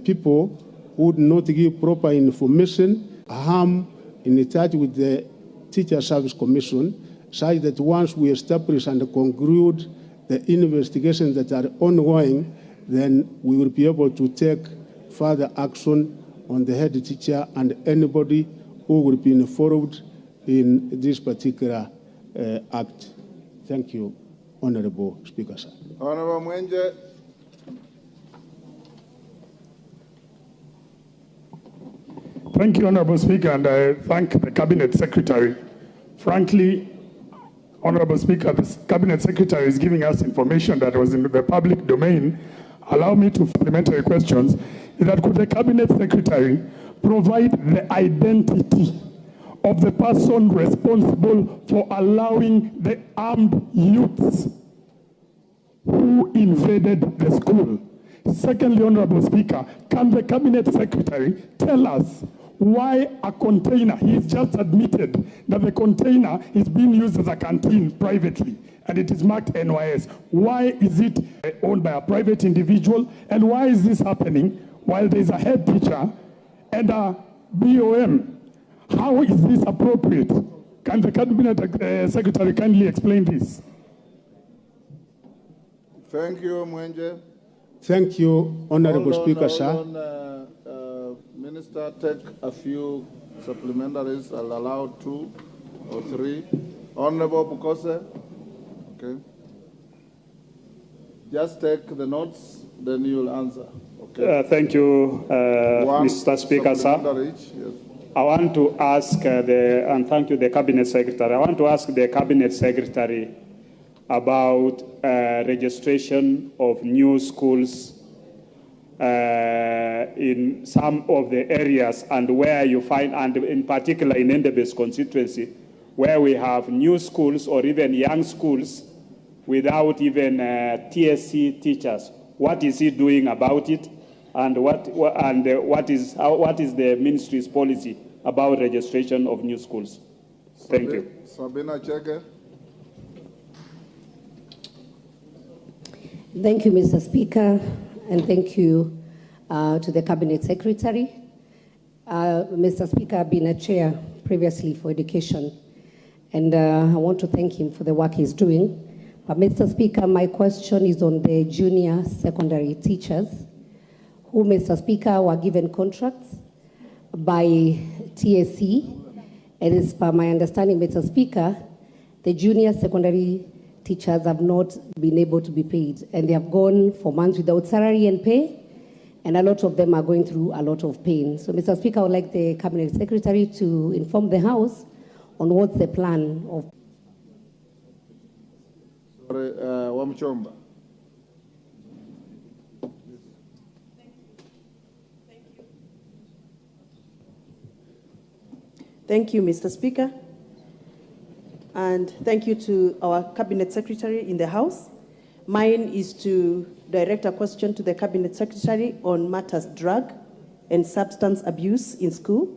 S16: people who would not give proper information, in touch with the Teacher Service Commission, such that once we establish and conclude the investigations that are ongoing, then we will be able to take further action on the head teacher and anybody who will be involved in this particular act. Thank you, Honorable Speaker, sir.
S9: Honorable Mwenje.
S15: Thank you, Honorable Speaker, and I thank the Cabinet Secretary. Frankly, Honorable Speaker, the Cabinet Secretary is giving us information that was in the public domain. Allow me to supplementary questions. Is that could the Cabinet Secretary provide the identity of the person responsible for allowing the armed youths who invaded the school? Secondly, Honorable Speaker, can the Cabinet Secretary tell us why a container, he's just admitted that the container is being used as a canteen privately and it is marked NYS. Why is it owned by a private individual, and why is this happening while there's a head teacher and a BOM? How is this appropriate? Can the Cabinet Secretary kindly explain this?
S9: Thank you, Mwenje.
S16: Thank you, Honorable Speaker, sir.
S9: Minister, take a few supplementaries. I'll allow 2 or 3. Honorable Bukose. Okay. Just take the notes, then you will answer. Okay.
S17: Thank you, Mr. Speaker, sir.
S9: Yes.
S17: I want to ask and thank you, the Cabinet Secretary. I want to ask the Cabinet Secretary about registration of new schools in some of the areas, and where you find, and in particular in Endebe's constituency, where we have new schools or even young schools without even TSC teachers. What is he doing about it, and what is the ministry's policy about registration of new schools? Thank you.
S9: Sabina Chege.
S18: Thank you, Mr. Speaker, and thank you to the Cabinet Secretary. Mr. Speaker, I've been a chair previously for education, and I want to thank him for the work he's doing. But Mr. Speaker, my question is on the junior secondary teachers, who, Mr. Speaker, were given contracts by TSC, and as per my understanding, Mr. Speaker, the junior secondary teachers have not been able to be paid, and they have gone for months without salary and pay, and a lot of them are going through a lot of pain. So, Mr. Speaker, I would like the Cabinet Secretary to inform the House on what's the plan of.
S9: Sorry, Wamchomba.
S19: Thank you, Mr. Speaker. And thank you to our Cabinet Secretary in the House. Mine is to direct a question to the Cabinet Secretary on matters drug and substance abuse in school,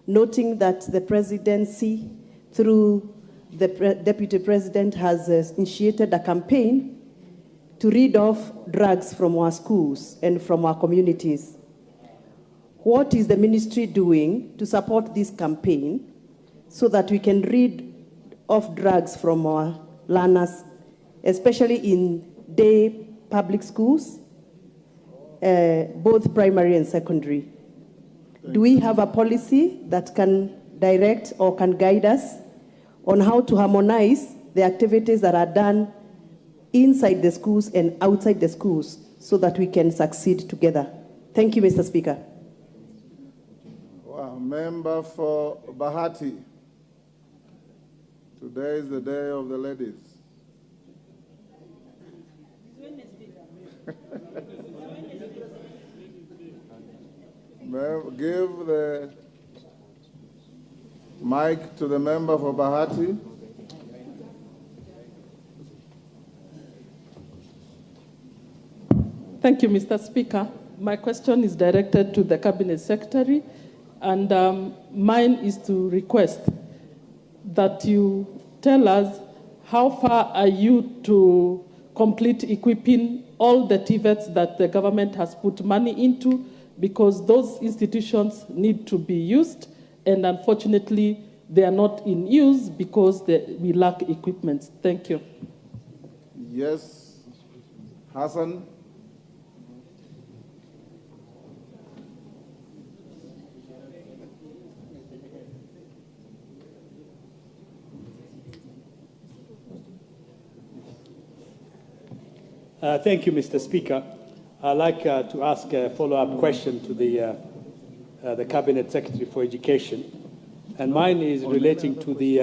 S19: noting that the presidency, through the Deputy President, has initiated a campaign to rid off drugs from our schools and from our communities. What is the ministry doing to support this campaign so that we can rid of drugs from our learners, especially in day public schools, both primary and secondary? Do we have a policy that can direct or can guide us on how to harmonize the activities that are done inside the schools and outside the schools so that we can succeed together? Thank you, Mr. Speaker.
S9: Wow, member for Bahati. Today is the day of the ladies. Give the mic to the member for Bahati.
S20: Thank you, Mr. Speaker. My question is directed to the Cabinet Secretary, and mine is to request that you tell us how far are you to complete equipping all the TVETs that the government has put money into, because those institutions need to be used, and unfortunately, they are not in use because we lack equipment. Thank you.
S9: Yes, Hassan.
S21: Thank you, Mr. Speaker. I'd like to ask a follow-up question to the Cabinet Secretary for Education. And mine is relating to the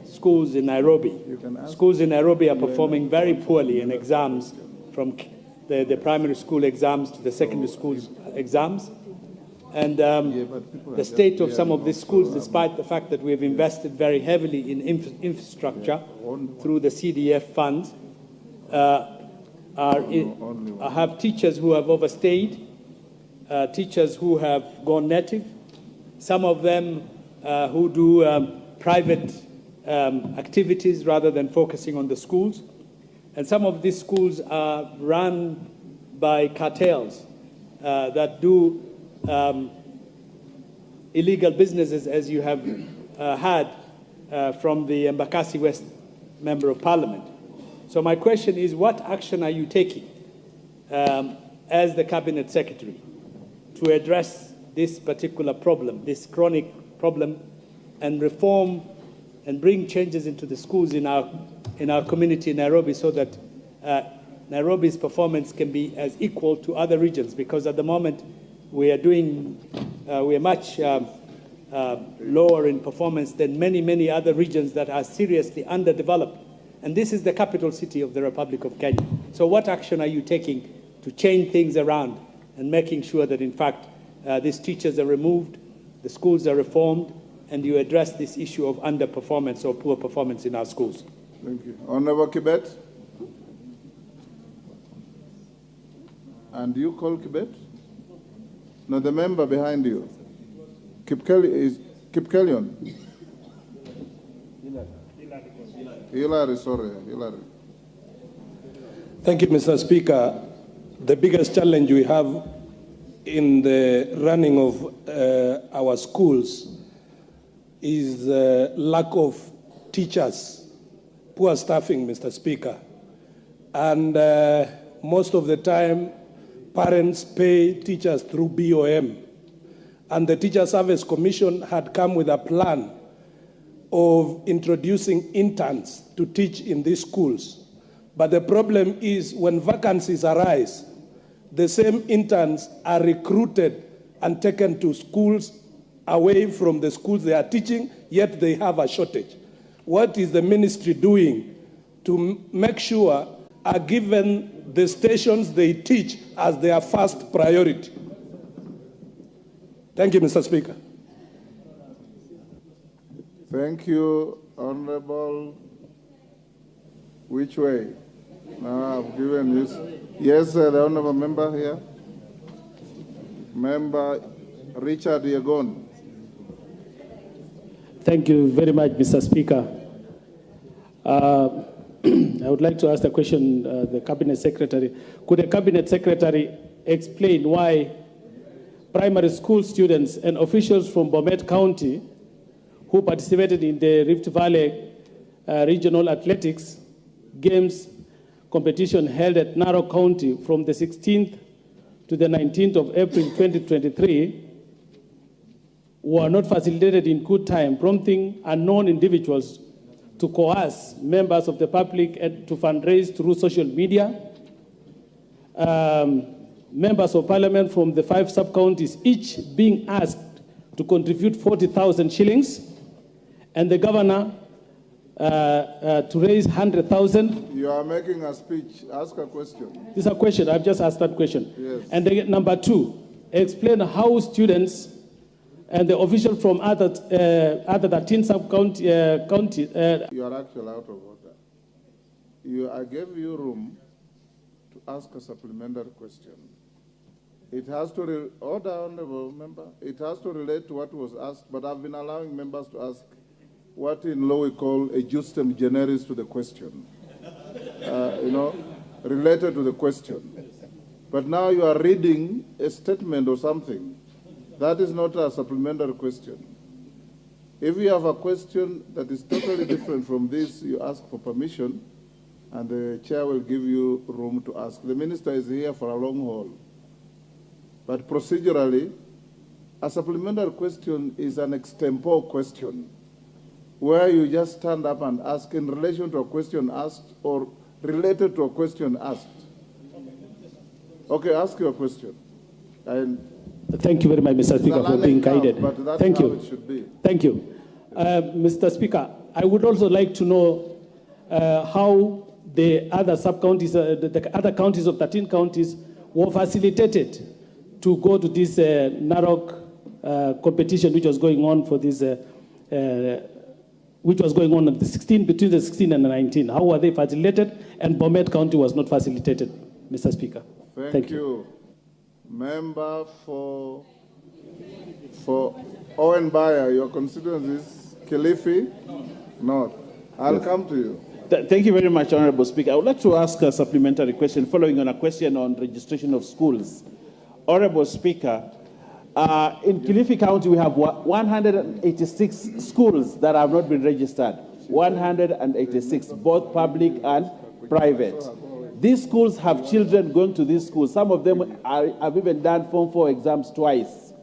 S21: schools in Nairobi. Schools in Nairobi are performing very poorly in exams, from the primary school exams to the secondary school exams. And the state of some of these schools, despite the fact that we have invested very heavily in infrastructure through the CDF funds, have teachers who have overstayed, teachers who have gone native, some of them who do private activities rather than focusing on the schools. And some of these schools are run by cartels that do illegal businesses, as you have had from the Embakasi West Member of Parliament. So my question is, what action are you taking as the Cabinet Secretary to address this particular problem, this chronic problem, and reform and bring changes into the schools in our community in Nairobi, so that Nairobi's performance can be as equal to other regions? Because at the moment we are much lower in performance than many other regions that are seriously underdeveloped. And this is the capital city of the Republic of Kenya. So what action are you taking to change things around and making sure that, in fact, these teachers are removed, the schools are reformed, and you address this issue of underperformance or poor performance in our schools?
S9: Thank you. Honorable Kibet. And do you call Kibet? No, the member behind you. Kipkelion. Hillary, sorry, Hillary.
S1: Thank you, Mr. Speaker. The biggest challenge we have in the running of our schools is the lack of teachers, poor staffing, Mr. Speaker. And most of the time, parents pay teachers through BOM. And the Teacher Service Commission had come with a plan of introducing interns to teach in these schools. But the problem is when vacancies arise, the same interns are recruited and taken to schools away from the schools they are teaching, yet they have a shortage. What is the ministry doing to make sure are given the stations they teach as their first priority? Thank you, Mr. Speaker.
S9: Thank you, Honorable. Which way? Now I've given you. Yes, the Honorable Member here. Member Richard Yegon.
S22: Thank you very much, Mr. Speaker. I would like to ask the question, the Cabinet Secretary. Could the Cabinet Secretary explain why primary school students and officials from Bomet County who participated in the Rift Valley Regional Athletics Games competition held at Narok County from the 16th to the 19th of April 2023 were not facilitated in good time, prompting unknown individuals to coerce members of the public and to fundraise through social media. Members of parliament from the 5 sub-counties, each being asked to contribute 40,000 shillings, and the governor to raise 100,000.
S9: You are making a speech. Ask a question.
S22: This is a question. I've just asked that question.
S9: Yes.
S22: And then, number 2, explain how students and the officials from other 13 sub-counties.
S9: You are actually out of order. I gave you room to ask a supplementary question. It has to order, Honorable Member. It has to relate to what was asked, but I've been allowing members to ask what in law we call a justem generis to the question, related to the question. But now you are reading a statement or something. That is not a supplementary question. If you have a question that is totally different from this, you ask for permission, and the chair will give you room to ask. The minister is here for a long haul. But procedurally, a supplementary question is an extempore question, where you just stand up and ask in relation to a question asked or related to a question asked. Okay, ask your question.
S22: Thank you very much, Mr. Speaker, for being guided.
S9: But that's
S22: Thank
S9: how
S22: you.
S9: it should be.
S22: Thank you. Mr. Speaker, I would also like to know how the other sub-counties, the other counties of 13 counties were facilitated to go to this Narok competition which was going on for this, which was going on at the 16, between the 16 and the 19. How were they facilitated? And Bomet County was not facilitated, Mr. Speaker.
S9: Thank you. Member for Owen Bayer, your constituency is Kilifi North. I'll come to you.
S10: Thank you very much, Honorable Speaker. I would like to ask a supplementary question following on a question on registration of schools. Honorable Speaker, in Kilifi County, we have 186 schools that have not been registered. 186, both public and private. These schools have children going to these schools. Some of them have even done Form 4 exams twice.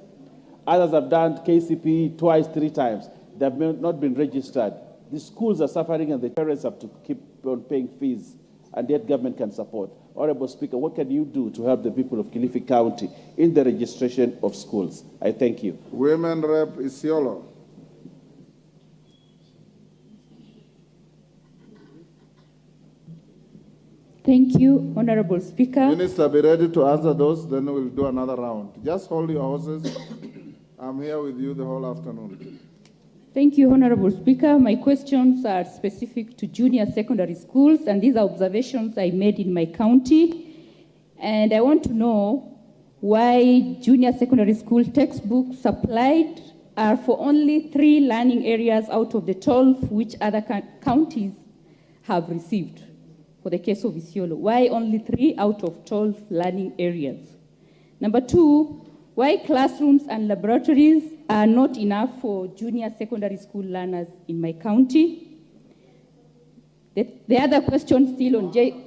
S10: Others have done KCPE twice, 3 times. They have not been registered. The schools are suffering and the parents have to keep on paying fees, and yet government can support. Honorable Speaker, what can you do to help the people of Kilifi County in the registration of schools? I thank you.
S9: Women Rep Isiolo.
S23: Thank you, Honorable Speaker.
S9: Minister, be ready to answer those, then we'll do another round. Just hold your horses. I'm here with you the whole afternoon.
S23: Thank you, Honorable Speaker. My questions are specific to junior secondary schools, and these are observations I made in my county. And I want to know why junior secondary school textbooks supplied are for only 3 learning areas out of the 12 which other counties have received. for the case of Isiolo? Why only 3 out of 12 learning areas? Number 2, why classrooms and laboratories are not enough for junior secondary school learners in my county? The other question still on J.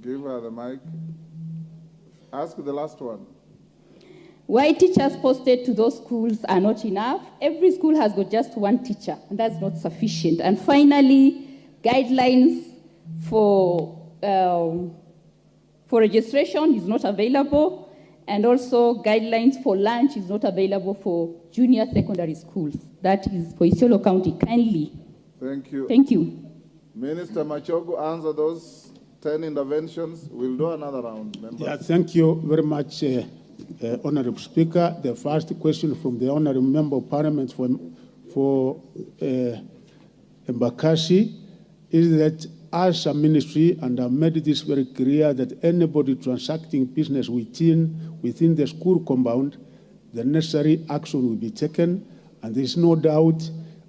S9: Give her the mic. Ask the last one.
S23: Why teachers posted to those schools are not enough? Every school has got just 1 teacher, and that's not sufficient. And finally, guidelines for registration is not available, and also guidelines for lunch is not available for junior secondary schools. That is for Isiolo County. Kindly.
S9: Thank you.
S23: Thank you.
S9: Minister Machogu, answer those 10 interventions. We'll do another round. Members.
S16: Yeah, thank you very much, Honorable Speaker. The first question from the Honorable Member of Parliament for Embakasi is that as a ministry, and I've made this very clear, that anybody transacting business within the school compound, the necessary action will be taken. And there's no doubt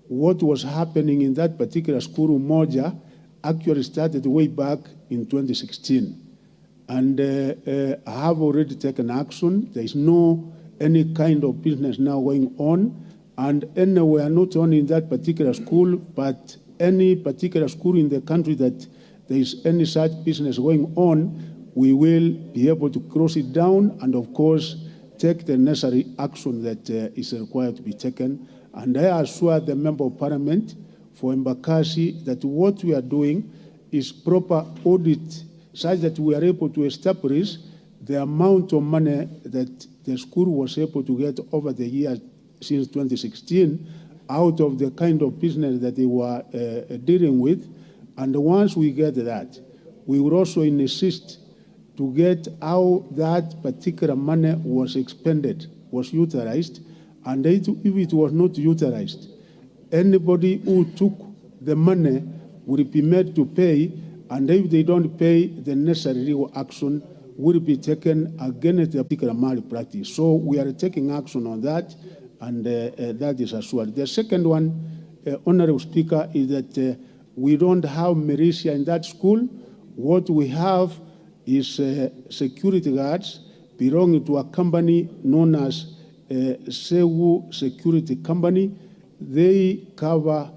S16: what was happening in that particular school, Umoja, actually started way back in 2016. And I have already taken action. There is no any kind of business now going on. And anywhere, not only in that particular school, but any particular school in the country that there is any such business going on, we will be able to close it down and, of course, take the necessary action that is required to be taken. And I assure the Member of Parliament for Embakasi that what we are doing is proper audit such that we are able to establish the amount of money that the school was able to get over the years since 2016 out of the kind of business that they were dealing with. And once we get that, we will also insist to get how that particular money was expended, was utilized, and if it was not utilized, anybody who took the money will be made to pay, and if they don't pay, the necessary legal action will be taken against the particular malpractice. So we are taking action on that, and that is assured. The second one, Honorable Speaker, is that we don't have militia in that school. What we have is security guards belonging to a company known as Sewu Security Company. They cover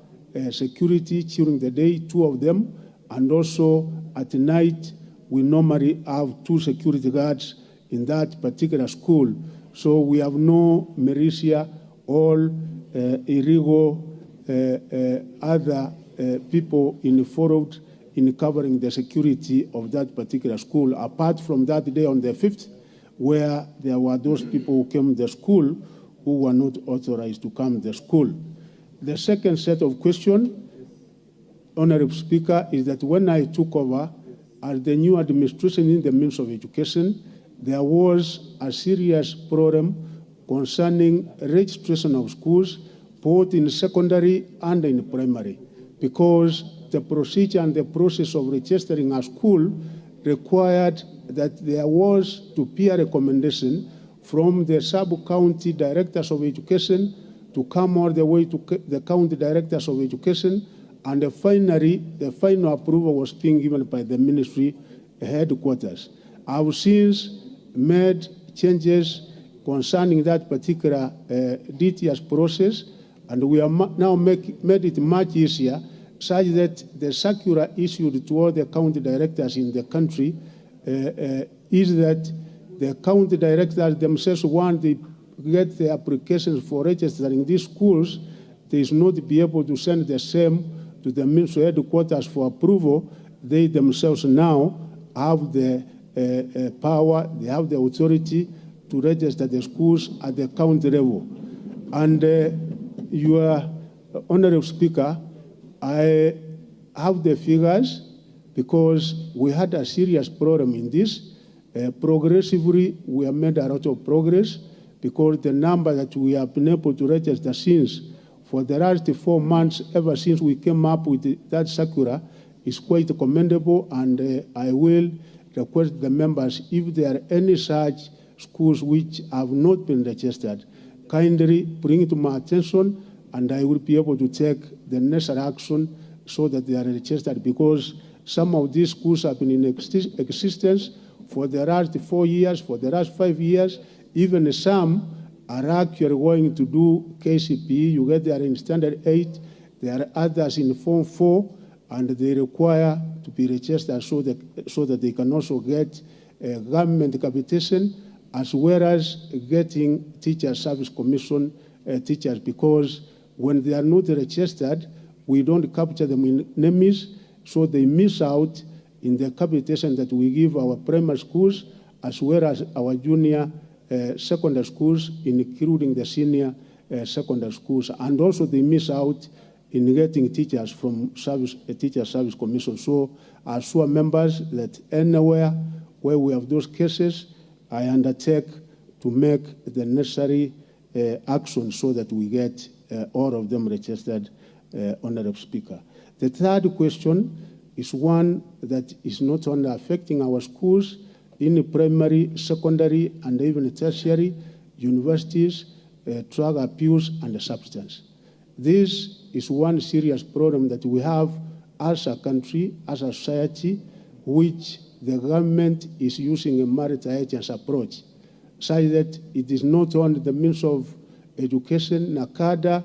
S16: security during the day, 2 of them, and also at night we normally have 2 security guards in that particular school. So we have no militia or illegal other people involved in covering the security of that particular school, apart from that day on the 5th, where there were those people who came to the school who were not authorized to come to the school. The second set of questions, Honorable Speaker, is that when I took over as the new administration in the Ministry of Education, there was a serious problem concerning registration of schools, both in secondary and in primary, because the procedure and the process of registering a school required that there was to be a recommendation from the sub-county directors of education to come all the way to the county directors of education, and finally, the final approval was being given by the ministry headquarters. I've since made changes concerning that particular DTS process, and we have now made it much easier, such that the circular issued to all the county directors in the country is that the county directors themselves want to get the applications for registering these schools. They should not be able to send the same to the ministry headquarters for approval. They themselves now have the power, they have the authority to register the schools at the county level. And your Honorable Speaker, I have the figures because we had a serious problem in this. Progressively, we have made a lot of progress because the number that we have been able to register since for the last 4 months, ever since we came up with that circular, is quite commendable, and I will request the members, if there are any such schools which have not been registered, kindly bring it to my attention, and I will be able to take the necessary action so that they are registered, because some of these schools have been in existence for the last 4 years, for the last 5 years. Even some are actually going to do KCPE. You get there in Standard 8. There are others in Form 4, and they require to be registered so that they can also get government capitation, as well as getting Teacher Service Commission teachers, because when they are not registered, we don't capture them in NEMIS, so they miss out in the capitation that we give our primary schools as well as our junior secondary schools, including the senior secondary schools. And also they miss out in getting teachers from Teacher Service Commission. So I assure members that anywhere where we have those cases, I undertake to make the necessary action so that we get all of them registered, Honorable Speaker. The third question is one that is not only affecting our schools in primary, secondary, and even tertiary, universities, drug abuse and substance. This is one serious problem that we have as a country, as a society, which the government is using a multi-agency approach, such that it is not only the means of education. NACADA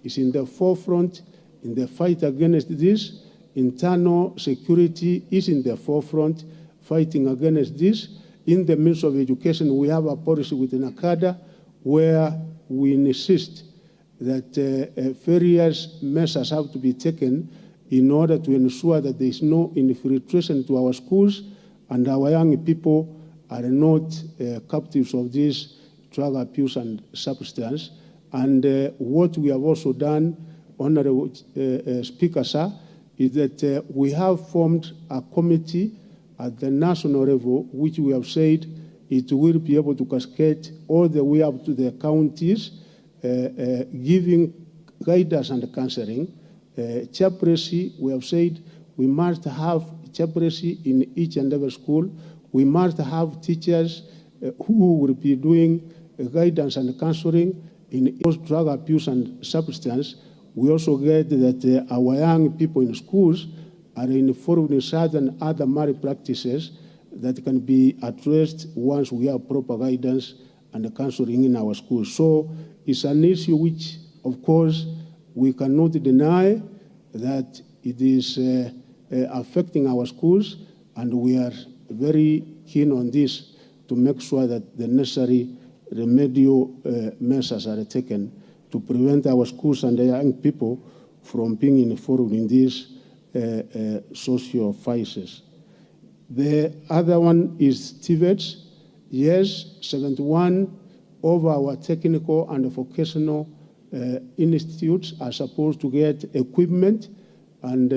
S16: is in the forefront in the fight against this. Internal security is in the forefront fighting against this. In the midst of education, we have a policy with NACADA where we insist that various measures have to be taken in order to ensure that there is no infiltration to our schools and our young people are not captives of this drug abuse and substance. And what we have also done, Honorable Speaker, sir, is that we have formed a committee at the national level, which we have said it will be able to cascade all the way up to the counties, giving guidance and counseling. Chaplaincy, we have said we must have chaplaincy in each and every school. We must have teachers who will be doing guidance and counseling in drug abuse and substance. We also get that our young people in schools are involved in certain other malpractices that can be addressed once we have proper guidance and counseling in our schools. So it's an issue which, of course, we cannot deny that it is affecting our schools, and we are very keen on this to make sure that the necessary remedial measures are taken to prevent our schools and the young people from being involved in these social vices. The other one is TVETs. Yes, 71 of our technical and vocational institutes are supposed to get equipment, and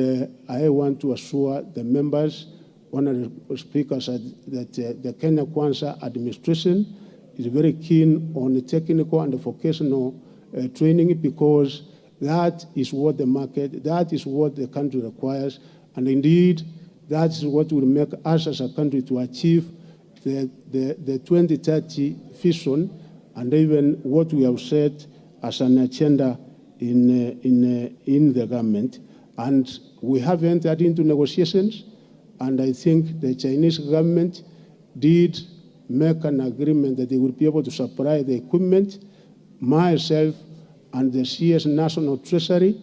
S16: I want to assure the members, Honorable Speakers, that the Kenya Kwanza administration is very keen on the technical and vocational training, because that is what the market, that is what the country requires, and indeed that is what will make us as a country to achieve the 2030 vision and even what we have set as an agenda in the government. And we have entered into negotiations, and I think the Chinese government did make an agreement that they will be able to supply the equipment. Myself and the CS National Treasury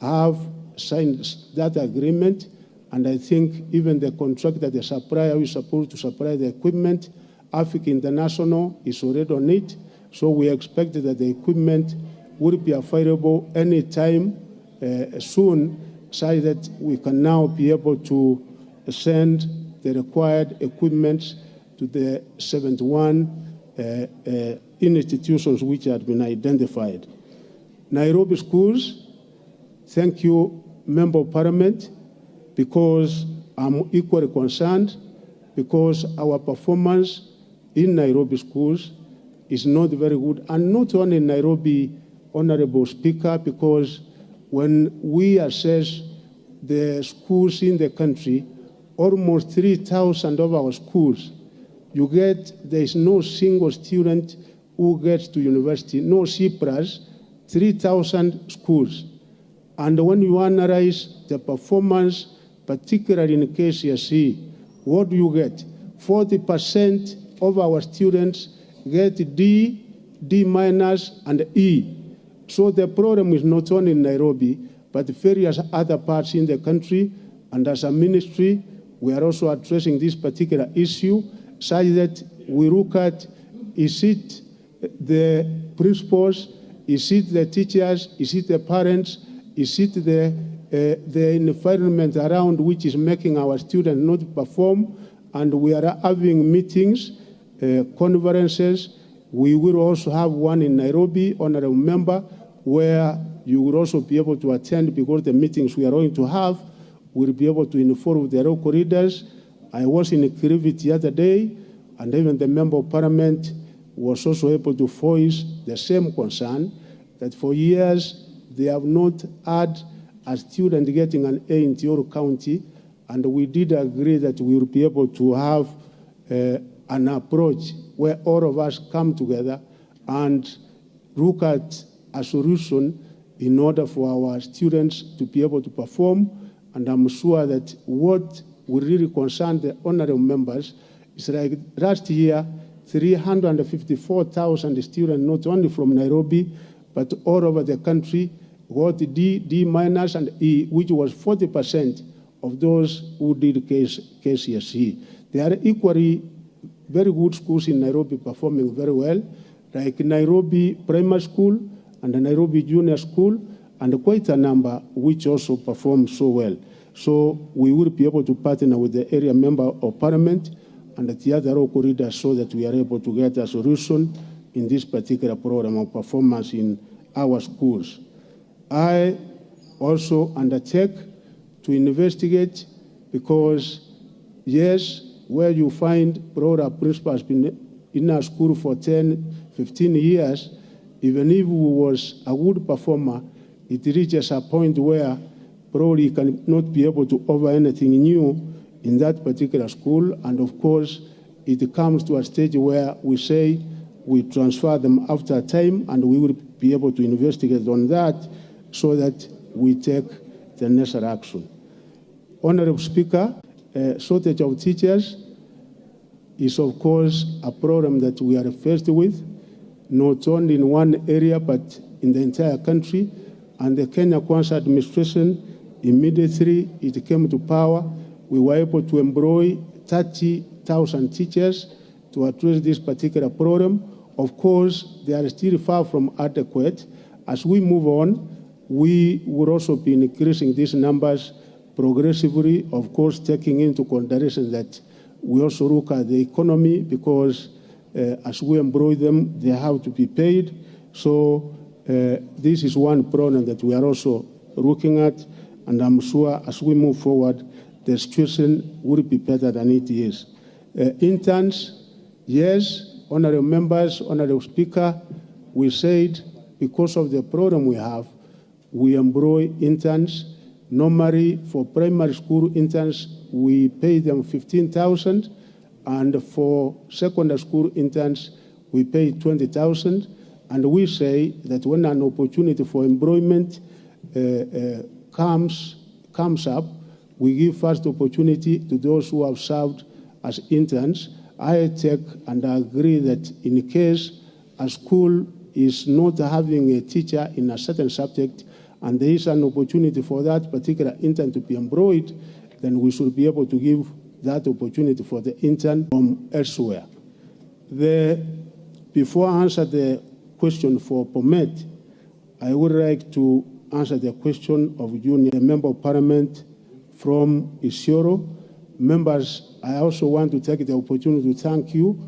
S16: have signed that agreement, and I think even the contract that the supplier is supposed to supply the equipment, Africa International, is already on it. So we expect that the equipment will be available anytime soon, so that we can now be able to send the required equipment to the 71 institutions which have been identified. Nairobi schools, thank you, Member of Parliament, because I'm equally concerned, because our performance in Nairobi schools is not very good, and not only in Nairobi, Honorable Speaker, because when we assess the schools in the country, almost 3,000 of our schools, you get there is no single student who gets to university, no C+, 3,000 schools. And when you analyze the performance, particularly in KCSE, what do you get? 40% of our students get D, D-, and E. So the problem is not only in Nairobi, but various other parts in the country. And as a ministry, we are also addressing this particular issue, such that we look at, is it the principals, is it the teachers, is it the parents, is it the environment around which is making our students not perform? And we are having meetings, conferences. We will also have one in Nairobi, honorable member, where you will also be able to attend, because the meetings we are going to have will be able to inform the local leaders. I was in Kirivit the other day, and even the member of parliament was also able to voice the same concern, that for years they have not had a student getting an A in Tioro County, and we did agree that we will be able to have an approach where all of us come together and look at a solution in order for our students to be able to perform. And I'm sure that what will really concern the honorable members is, like last year, 354,000 students, not only from Nairobi, but all over the country, got D, D-, and E, which was 40% of those who did KCSE. There are equally very good schools in Nairobi performing very well, like Nairobi Primary School and the Nairobi Junior School, and quite a number which also perform so well. So we will be able to partner with the area member of parliament and the other local leaders so that we are able to get a solution in this particular program of performance in our schools. I also undertake to investigate, because yes, where you find broader principals been in our school for 10, 15 years, even if he was a good performer, it reaches a point where probably you cannot be able to offer anything new in that particular school. And of course, it comes to a stage where we say we transfer them after a time, and we will be able to investigate on that so that we take the necessary action. Honorable Speaker, shortage of teachers is of course a problem that we are faced with, not only in one area, but in the entire country. And the Kenya Kwanza administration, immediately it came to power, we were able to employ 30,000 teachers to address this particular problem. Of course, they are still far from adequate. As we move on, we will also be increasing these numbers progressively, of course, taking into consideration that we also look at the economy, because as we employ them, they have to be paid. So this is one problem that we are also looking at, and I'm sure as we move forward, the situation will be better than it is. Interns, yes, honorable members, honorable Speaker, we said because of the problem we have, we employ interns. Normally, for primary school interns, we pay them 15,000, and for secondary school interns, we pay 20,000. And we say that when an opportunity for employment comes up, we give first opportunity to those who have served as interns. I take and agree that in case a school is not having a teacher in a certain subject, and there is an opportunity for that particular intern to be employed, then we should be able to give that opportunity for the intern from elsewhere. Before I answer the question for Pomet, I would like to answer the question of Junior Member of Parliament from Isiolo. Members, I also want to take the opportunity to thank you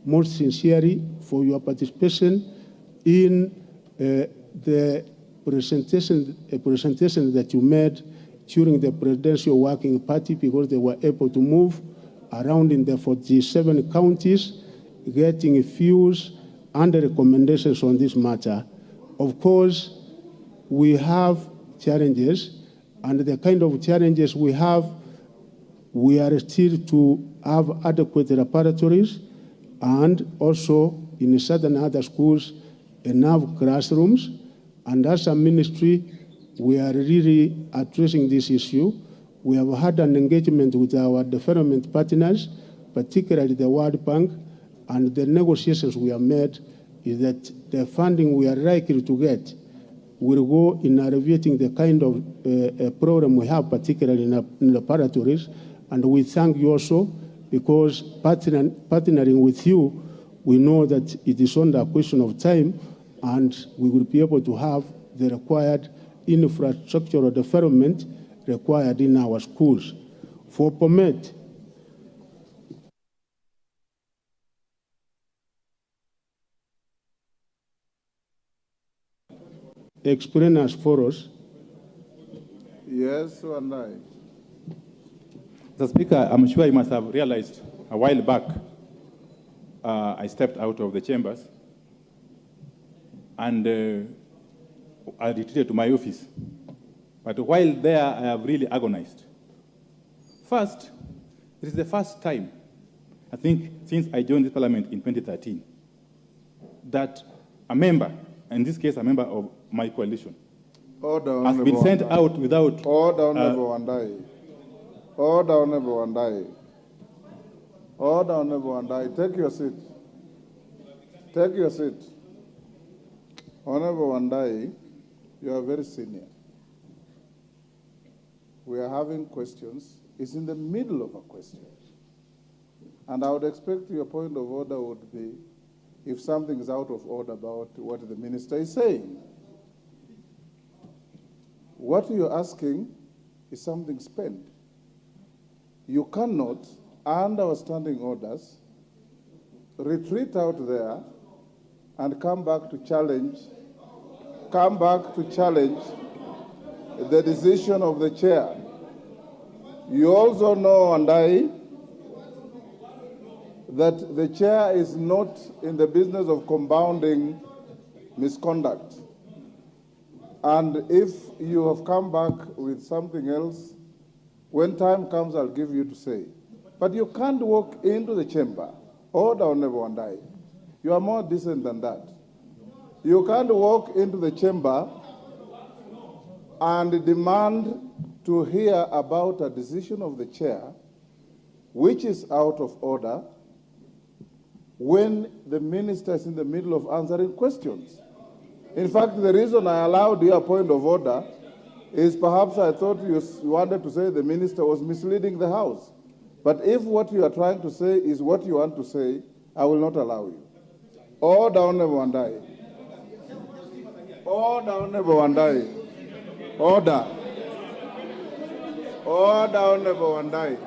S16: most sincerely for your participation in the presentation that you made during the Presidential Working Party, because they were able to move around in the 47 counties, getting views and recommendations on this matter. Of course, we have challenges, and the kind of challenges we have, we are still to have adequate laboratories and also in certain other schools enough classrooms. And as a ministry, we are really addressing this issue. We have had an engagement with our development partners, particularly the World Bank, and the negotiations we have made is that the funding we are likely to get will go in alleviating the kind of program we have, particularly in the laboratories. And we thank you also because partnering with you, we know that it is only a question of time and we will be able to have the required infrastructural development required in our schools. For Bomet, explain as follows.
S9: Yes, and I.
S13: Mr. Speaker, I'm sure you must have realized a while back I stepped out of the chambers and I retreated to my office. But while there, I have really agonized. First, it is the first time, I think, since I joined this parliament in 2013, that a member, in this case a member of my coalition, has been sent out without...
S9: Order, Honorable Wandai. Order, Honorable Wandai. Order, Honorable Wandai. Take your seat. Take your seat. Honorable Wandai, you are very senior. We are having questions. It's in the middle of a question. And I would expect your point of order would be if something is out of order about what the minister is saying. What you're asking is something spent. You cannot, under our standing orders, retreat out there and come back to challenge the decision of the chair. You also know, and I, that the chair is not in the business of compounding misconduct. And if you have come back with something else, when time comes, I'll give you to say. But you can't walk into the chamber. Order, Honorable Wandai. You are more decent than that. You can't walk into the chamber and demand to hear about a decision of the chair, which is out of order, when the minister is in the middle of answering questions. In fact, the reason I allowed you a point of order is perhaps I thought you wanted to say the minister was misleading the House. But if what you are trying to say is what you want to say, I will not allow you. Order, Honorable Wandai. Order, Honorable Wandai. Order. Order, Honorable Wandai.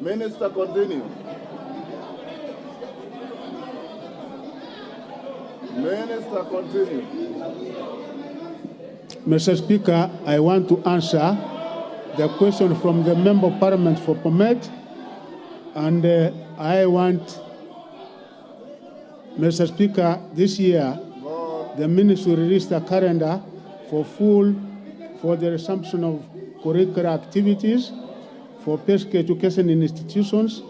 S9: Minister, continue. Minister, continue.
S16: Mr. Speaker, I want to answer the question from the Member of Parliament for Bomet, and I want, Mr. Speaker, this year, the Ministry released a calendar for the resumption of curricular activities for basic education in institutions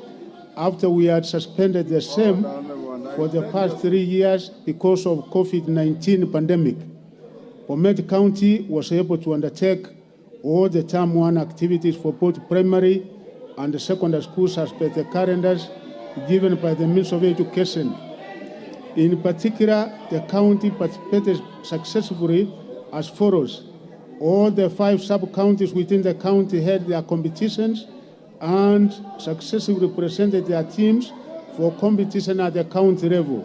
S16: after we had suspended the same for the past 3 years because of COVID-19 pandemic. Bomet County was able to undertake all the Term 1 activities for both primary and secondary schools as per the calendars given by the Ministry of Education. In particular, the county participated successfully as follows. All the 5 sub-counties within the county had their competitions and successfully presented their teams for competition at the county level.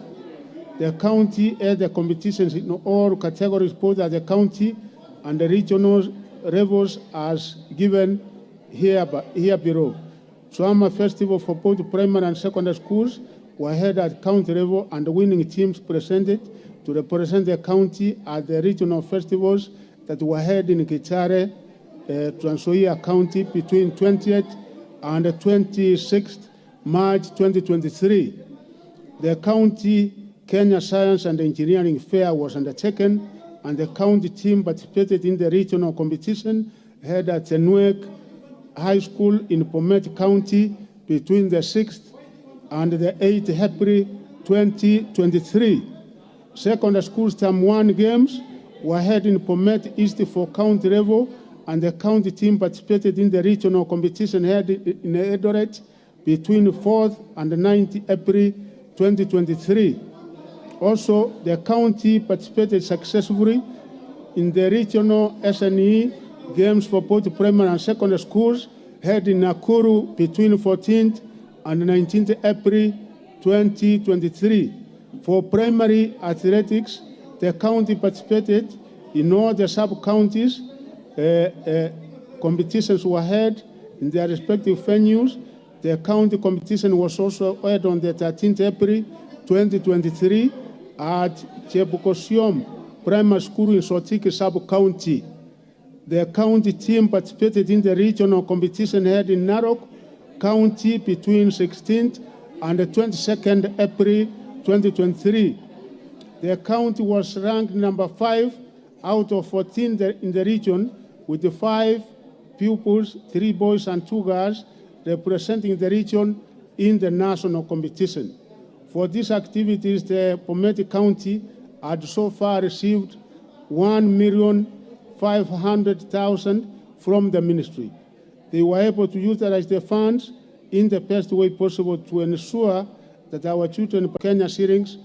S16: The county had the competitions in all categories, both at the county and the regional levels as given here below. Swama Festival for both primary and secondary schools were held at county level, and the winning teams presented to represent the county at the regional festivals that were held in Kitare, Trans Nzoia County between 20th and 26th March 2023. The county Kenya Science and Engineering Fair was undertaken, and the county team participated in the regional competition held at Tenuek High School in Bomet County between the 6th and the 8th April 2023. Secondary school term 1 games were held in Bomet East for county level, and the county team participated in the regional competition held in Eldoret between 4th and 9th April 2023. Also, the county participated successfully in the regional SNE games for both primary and secondary schools held in Nakuru between 14th and 19th April 2023. For primary athletics, the county participated in all the sub-counties. Competitions were held in their respective venues. The county competition was also held on the 13th April 2023 at Chebukosiom Primary School in Sotiki Sub-County. The county team participated in the regional competition held in Narok County between 16th and 22nd April 2023. The county was ranked number 5 out of 14 in the region, with 5 pupils, 3 boys and 2 girls, representing the region in the national competition. For these activities, the Bomet County had so far received $1,500,000 from the ministry. They were able to utilize the funds in the best way possible to ensure that our children in Kenya shillings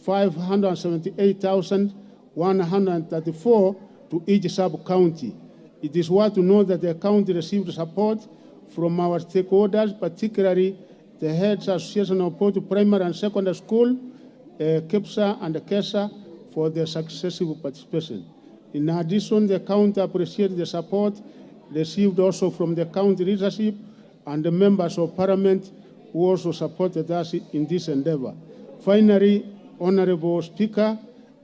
S16: 578,134 to each sub-county. It is worth to know that the county received support from our stakeholders, particularly the Heads Association of both primary and secondary school, KEPSA and KESA, for their successful participation. In addition, the county appreciated the support received also from the county leadership and the members of parliament who also supported us in this endeavor. Finally, Honorable Speaker,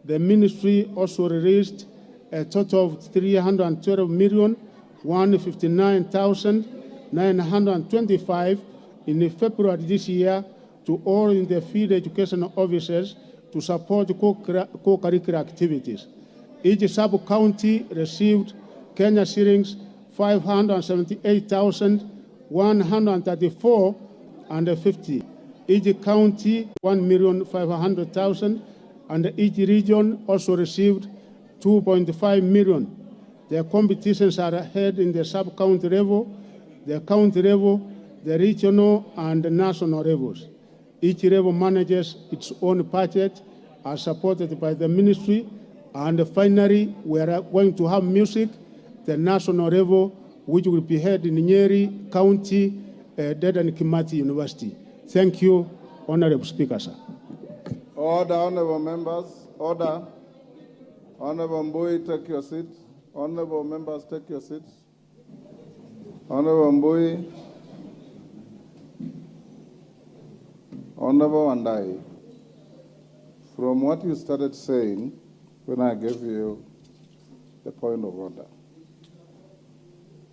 S16: the ministry also released a total of 312,159,925 in February this year to all in the field education officers to support co-curricular activities. Each sub-county received Kenya shillings 578,134.50. Each county 1,500,000, and each region also received 2.5 million. The competitions are held in the sub-county level, the county level, the regional and the national levels. Each level manages its own budget, as supported by the ministry. And finally, we are going to have music, the national level, which will be held in Nyeri County, Dedan Kimathi University. Thank you, Honorable Speaker, sir.
S9: Order, honorable members. Order. Honorable Mbui, take your seat. Honorable members, take your seats. Honorable Mbui. Honorable Andai, from what you started saying when I gave you the point of order,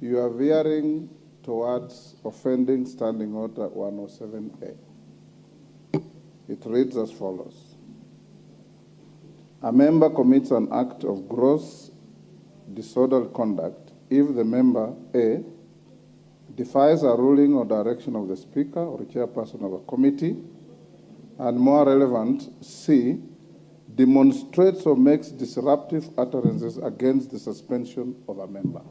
S9: you are veering towards offending Standing Order 107A. It reads as follows. A member commits an act of gross disorderly conduct if the member A defies a ruling or direction of the Speaker or chairperson of a committee, and more relevant, C, demonstrates or makes disruptive utterances against the suspension of a member.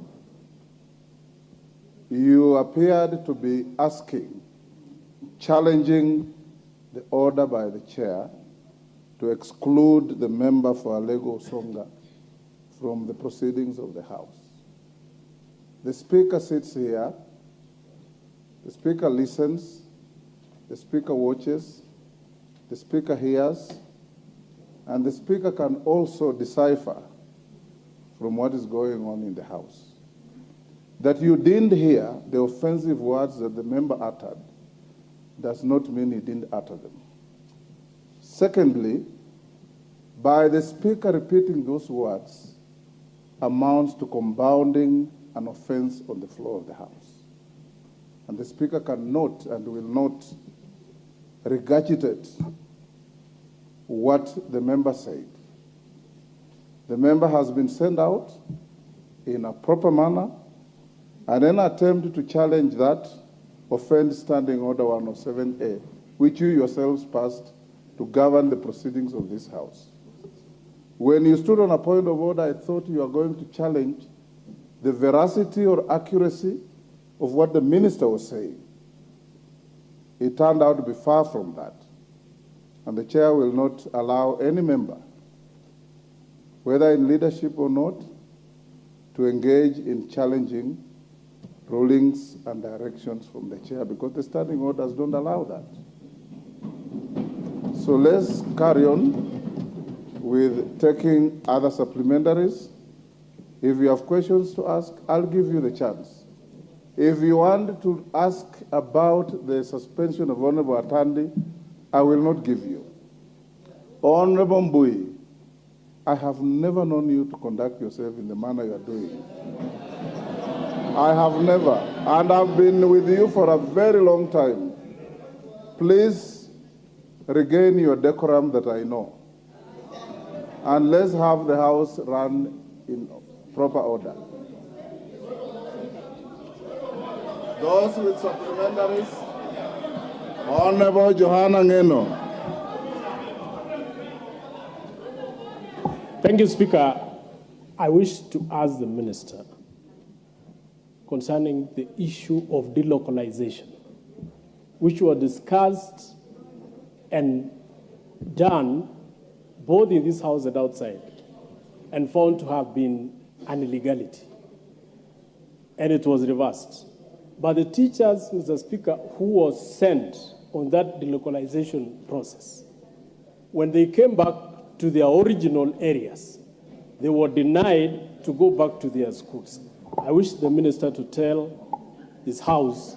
S9: You appeared to be asking, challenging the order by the chair to exclude the member for Alego Songa from the proceedings of the House. The Speaker sits here, the Speaker listens, the Speaker watches, the Speaker hears, and the Speaker can also decipher from what is going on in the House. That you didn't hear the offensive words that the member uttered does not mean he didn't utter them. Secondly, by the Speaker repeating those words amounts to compounding an offense on the floor of the House. And the Speaker cannot and will not regurgitate what the member said. The member has been sent out in a proper manner, and any attempt to challenge that offends Standing Order 107A, which you yourselves passed to govern the proceedings of this House. When you stood on a point of order, I thought you were going to challenge the veracity or accuracy of what the minister was saying. It turned out to be far from that. And the chair will not allow any member, whether in leadership or not, to engage in challenging rulings and directions from the chair, because the standing orders don't allow that. So let's carry on with taking other supplementaries. If you have questions to ask, I'll give you the chance. If you want to ask about the suspension of Honorable Atandi, I will not give you. Honorable Mbui, I have never known you to conduct yourself in the manner you are doing. I have never, and I've been with you for a very long time. Please regain your decorum that I know. And let's have the House run in proper order. Those with supplementaries, Honorable Johanna Ngeno.
S3: Thank you, Speaker. I wish to ask the Minister concerning the issue of delocalization, which was discussed and done both in this House and outside, and found to have been an illegality. And it was reversed. But the teachers, Mr. Speaker, who was sent on that delocalization process, when they came back to their original areas, they were denied to go back to their schools. I wish the minister to tell this House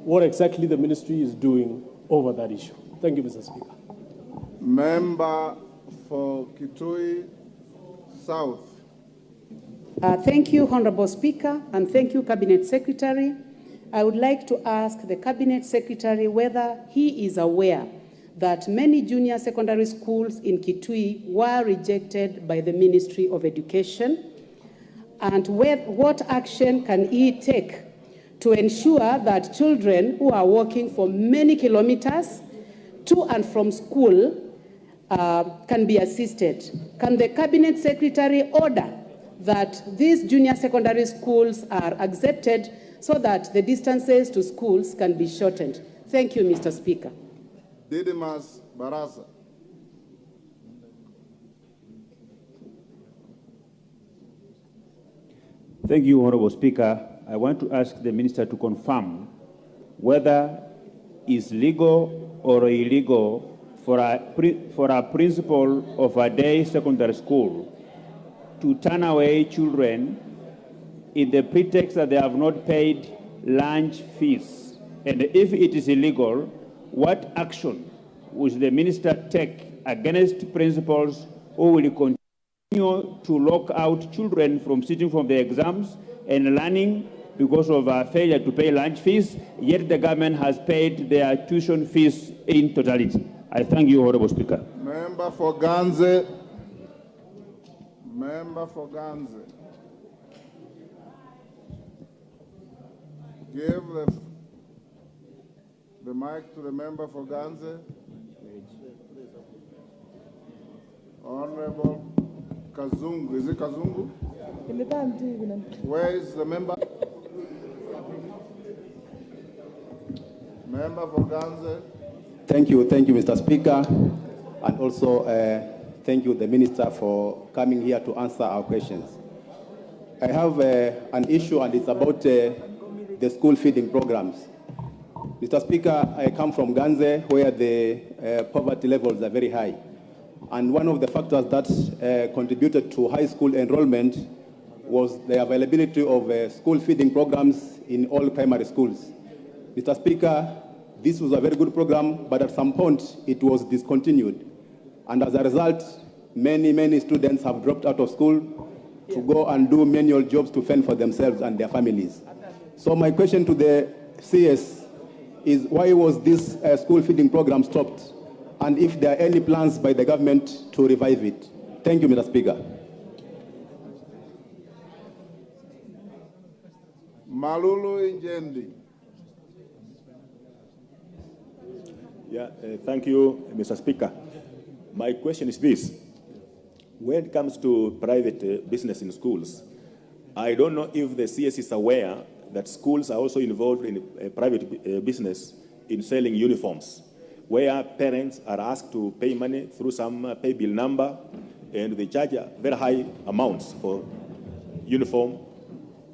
S3: what exactly the ministry is doing over that issue. Thank you, Mr. Speaker.
S9: Member for Kitui South.
S4: Thank you, Honorable Speaker, and thank you, Cabinet Secretary. I would like to ask the Cabinet Secretary whether he is aware that many junior secondary schools in Kitui were rejected by the Ministry of Education, and what action can he take to ensure that children who are walking for many kilometers to and from school can be assisted? Can the Cabinet Secretary order that these junior secondary schools are accepted so that the distances to schools can be shortened? Thank you, Mr. Speaker.
S9: Didimas Barasa.
S6: Thank you, Honorable Speaker. I want to ask the Minister to confirm whether it's legal or illegal for a principal of a day secondary school to turn away children in the pretext that they have not paid lunch fees. And if it is illegal, what action will the minister take against principals who will continue to lock out children from sitting from the exams and learning because of a failure to pay lunch fees, yet the government has paid their tuition fees in totality? I thank you, Honorable Speaker.
S9: Member for Ganze. Member for Ganze. Give the mic to the member for Ganze. Honorable Kazungu. Is it Kazungu? Where is the member? Member for Ganze.
S24: Thank you, Mr. Speaker. And also thank you, the Minister, for coming here to answer our questions. I have an issue, and it's about the school feeding programs. Mr. Speaker, I come from Ganze, where the poverty levels are very high. And one of the factors that contributed to high school enrollment was the availability of school feeding programs in all primary schools. Mr. Speaker, this was a very good program, but at some point it was discontinued. And as a result, many students have dropped out of school to go and do manual jobs to fend for themselves and their families. So my question to the CS is, why was this school feeding program stopped? And if there are any plans by the government to revive it? Thank you, Mr. Speaker.
S9: Malulu Injendi.
S2: Thank you, Mr. Speaker. My question is this. When it comes to private business in schools, I don't know if the CS is aware that schools are also involved in private business in selling uniforms, where parents are asked to pay money through some pay bill number, and they charge very high amounts for uniform,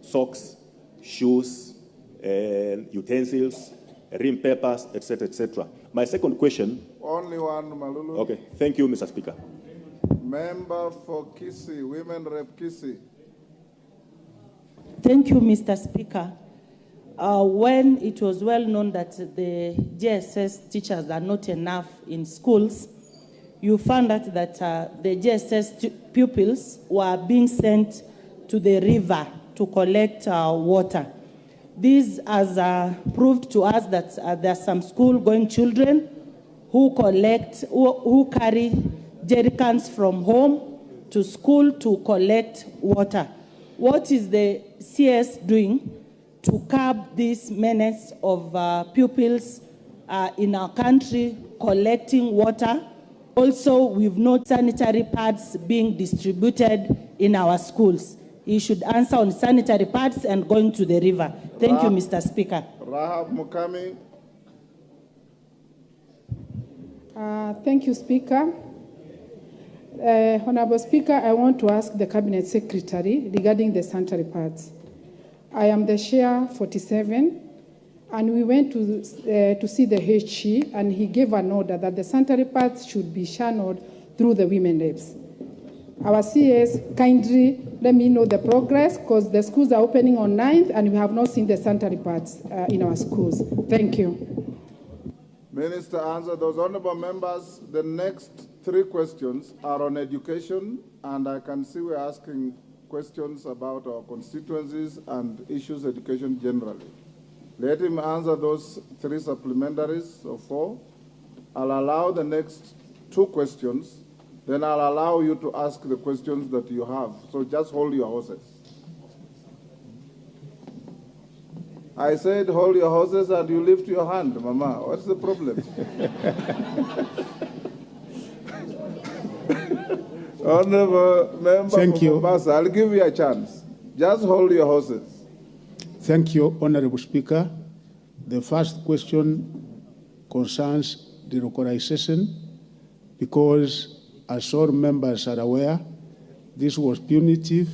S2: socks, shoes, utensils, rim papers, etc., etc. My second question.
S9: Only one, Malulu.
S2: Okay, thank you, Mr. Speaker.
S9: Member for Kisii, Women Rep Kisii.
S12: Thank you, Mr. Speaker. When it was well known that the GSS teachers are not enough in schools, you found out that the GSS pupils were being sent to the river to collect water. This has proved to us that there are some school-going children who carry jerrycans from home to school to collect water. What is the CS doing to curb this menace of pupils in our country collecting water? Also, we've no sanitary pads being distributed in our schools. He should answer on sanitary pads and going to the river. Thank you, Mr. Speaker.
S9: Rahab Mukami.
S5: Thank you, Speaker. Honorable Speaker, I want to ask the Cabinet Secretary regarding the sanitary pads. I am the Chair 47, and we went to see the HE, and he gave an order that the sanitary pads should be channeled through the women reps. Our CS kindly let me know the progress, because the schools are opening on 9th, and we have not seen the sanitary pads in our schools. Thank you.
S9: Minister, answer those. Honorable members, the next 3 questions are on education, and I can see we're asking questions about our constituencies and issues education generally. Let him answer those 3 supplementaries or 4. I'll allow the next 2 questions, then I'll allow you to ask the questions that you have. So just hold your horses. I said hold your horses and you lift your hand, Mama. What's the problem? Honorable member
S16: Thank you.
S9: Mombasa, I'll give you a chance. Just hold your horses.
S16: Thank you, Honorable Speaker. The first question concerns the localization, because as all members are aware, this was punitive.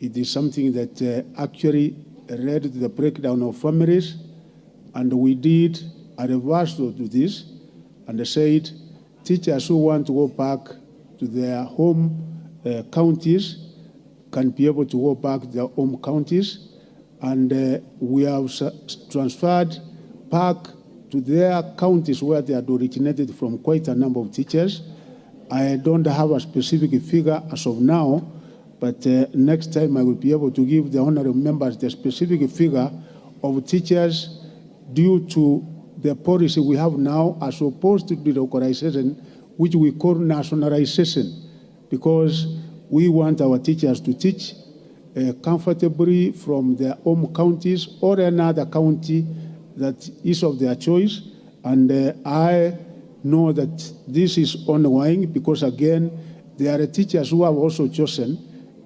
S16: It is something that actually led to the breakdown of families, and we did a reversal to this and said teachers who want to go back to their home counties can be able to go back to their home counties, and we have transferred back to their counties where they had originated from quite a number of teachers. I don't have a specific figure as of now, but next time I will be able to give the honorable members the specific figure of teachers due to the policy we have now, as opposed to the localization, which we call nationalization, because we want our teachers to teach comfortably from their home counties or another county that is of their choice. And I know that this is ongoing, because again, there are teachers who have also chosen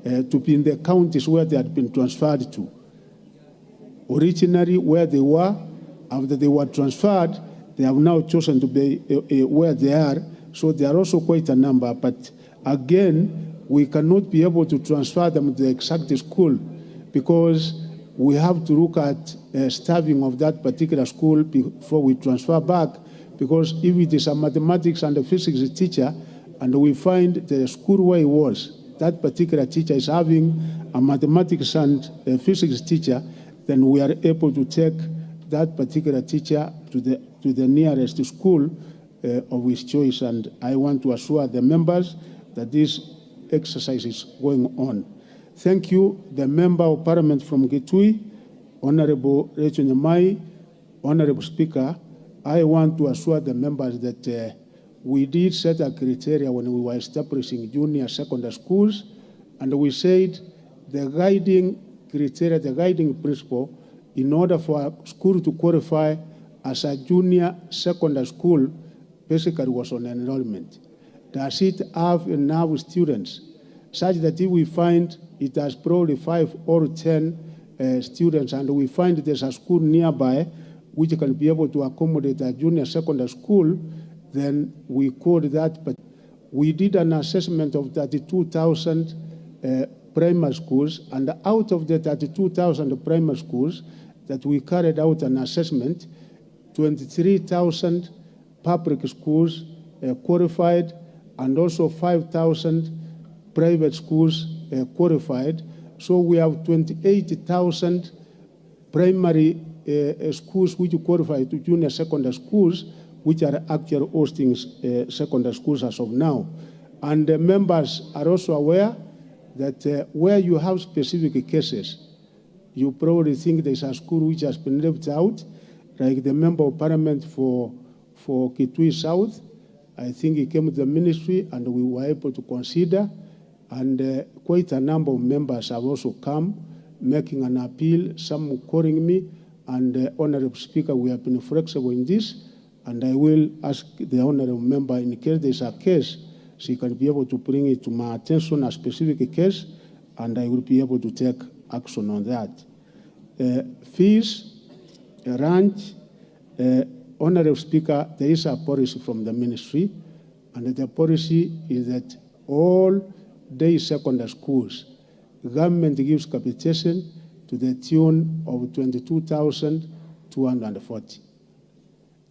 S16: to be in the counties where they had been transferred to. Originally, where they were, after they were transferred, they have now chosen to be where they are. So there are also quite a number. But again, we cannot be able to transfer them to the exact school, because we have to look at staffing of that particular school before we transfer back. Because if it is a mathematics and a physics teacher, and we find the school where he was, that particular teacher is having a mathematics and a physics teacher, then we are able to take that particular teacher to the nearest school of his choice. And I want to assure the members that this exercise is going on. Thank you, the Member of Parliament from Gitui, Honorable Rachel Nyamai. Honorable Speaker, I want to assure the members that we did set a criteria when we were establishing junior secondary schools, and we said the guiding criteria, the guiding principle, in order for a school to qualify as a junior secondary school basically was on enrollment? Does it have enough students such that if we find it has probably 5 or 10 students and we find there's a school nearby which can be able to accommodate a junior secondary school, then we code that. But we did an assessment of 32,000 primary schools, and out of the 32,000 primary schools that we carried out an assessment, 23,000 public schools qualified, and also 5,000 private schools qualified. So we have 28,000 primary schools which qualify to junior secondary schools, which are actually hosting secondary schools as of now. And the members are also aware that where you have specific cases, you probably think there's a school which has been left out, like the member of parliament for Kitui South. I think he came to the ministry and we were able to consider, and quite a number of members have also come making an appeal, some calling me, and Honourable Speaker, we have been flexible in this, and I will ask the Honourable Member, in case there's a case, she can be able to bring it to my attention, a specific case, and I will be able to take action on that. Fees, ranch, Honourable Speaker, there is a policy from the ministry, and the policy is that all day secondary schools, government gives capitation to the tune of 22,240.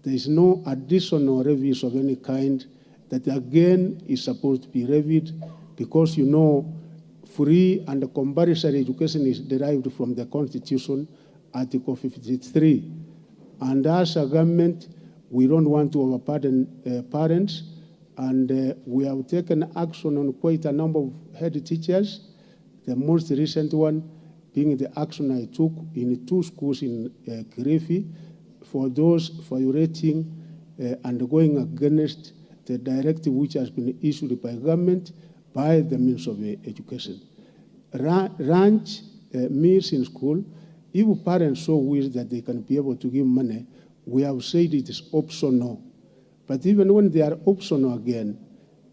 S16: There is no additional revenues of any kind that again is supposed to be levied, because you know free and compulsory education is derived from the Constitution, Article 53. And as a government, we don't want to overburden parents, and we have taken action on quite a number of head teachers. The most recent one being the action I took in 2 schools in Kirifi for those violating and going against the directive which has been issued by government by the Ministry of Education. Ranch meals in school, if parents so wish that they can be able to give money, we have said it is optional. But even when they are optional again,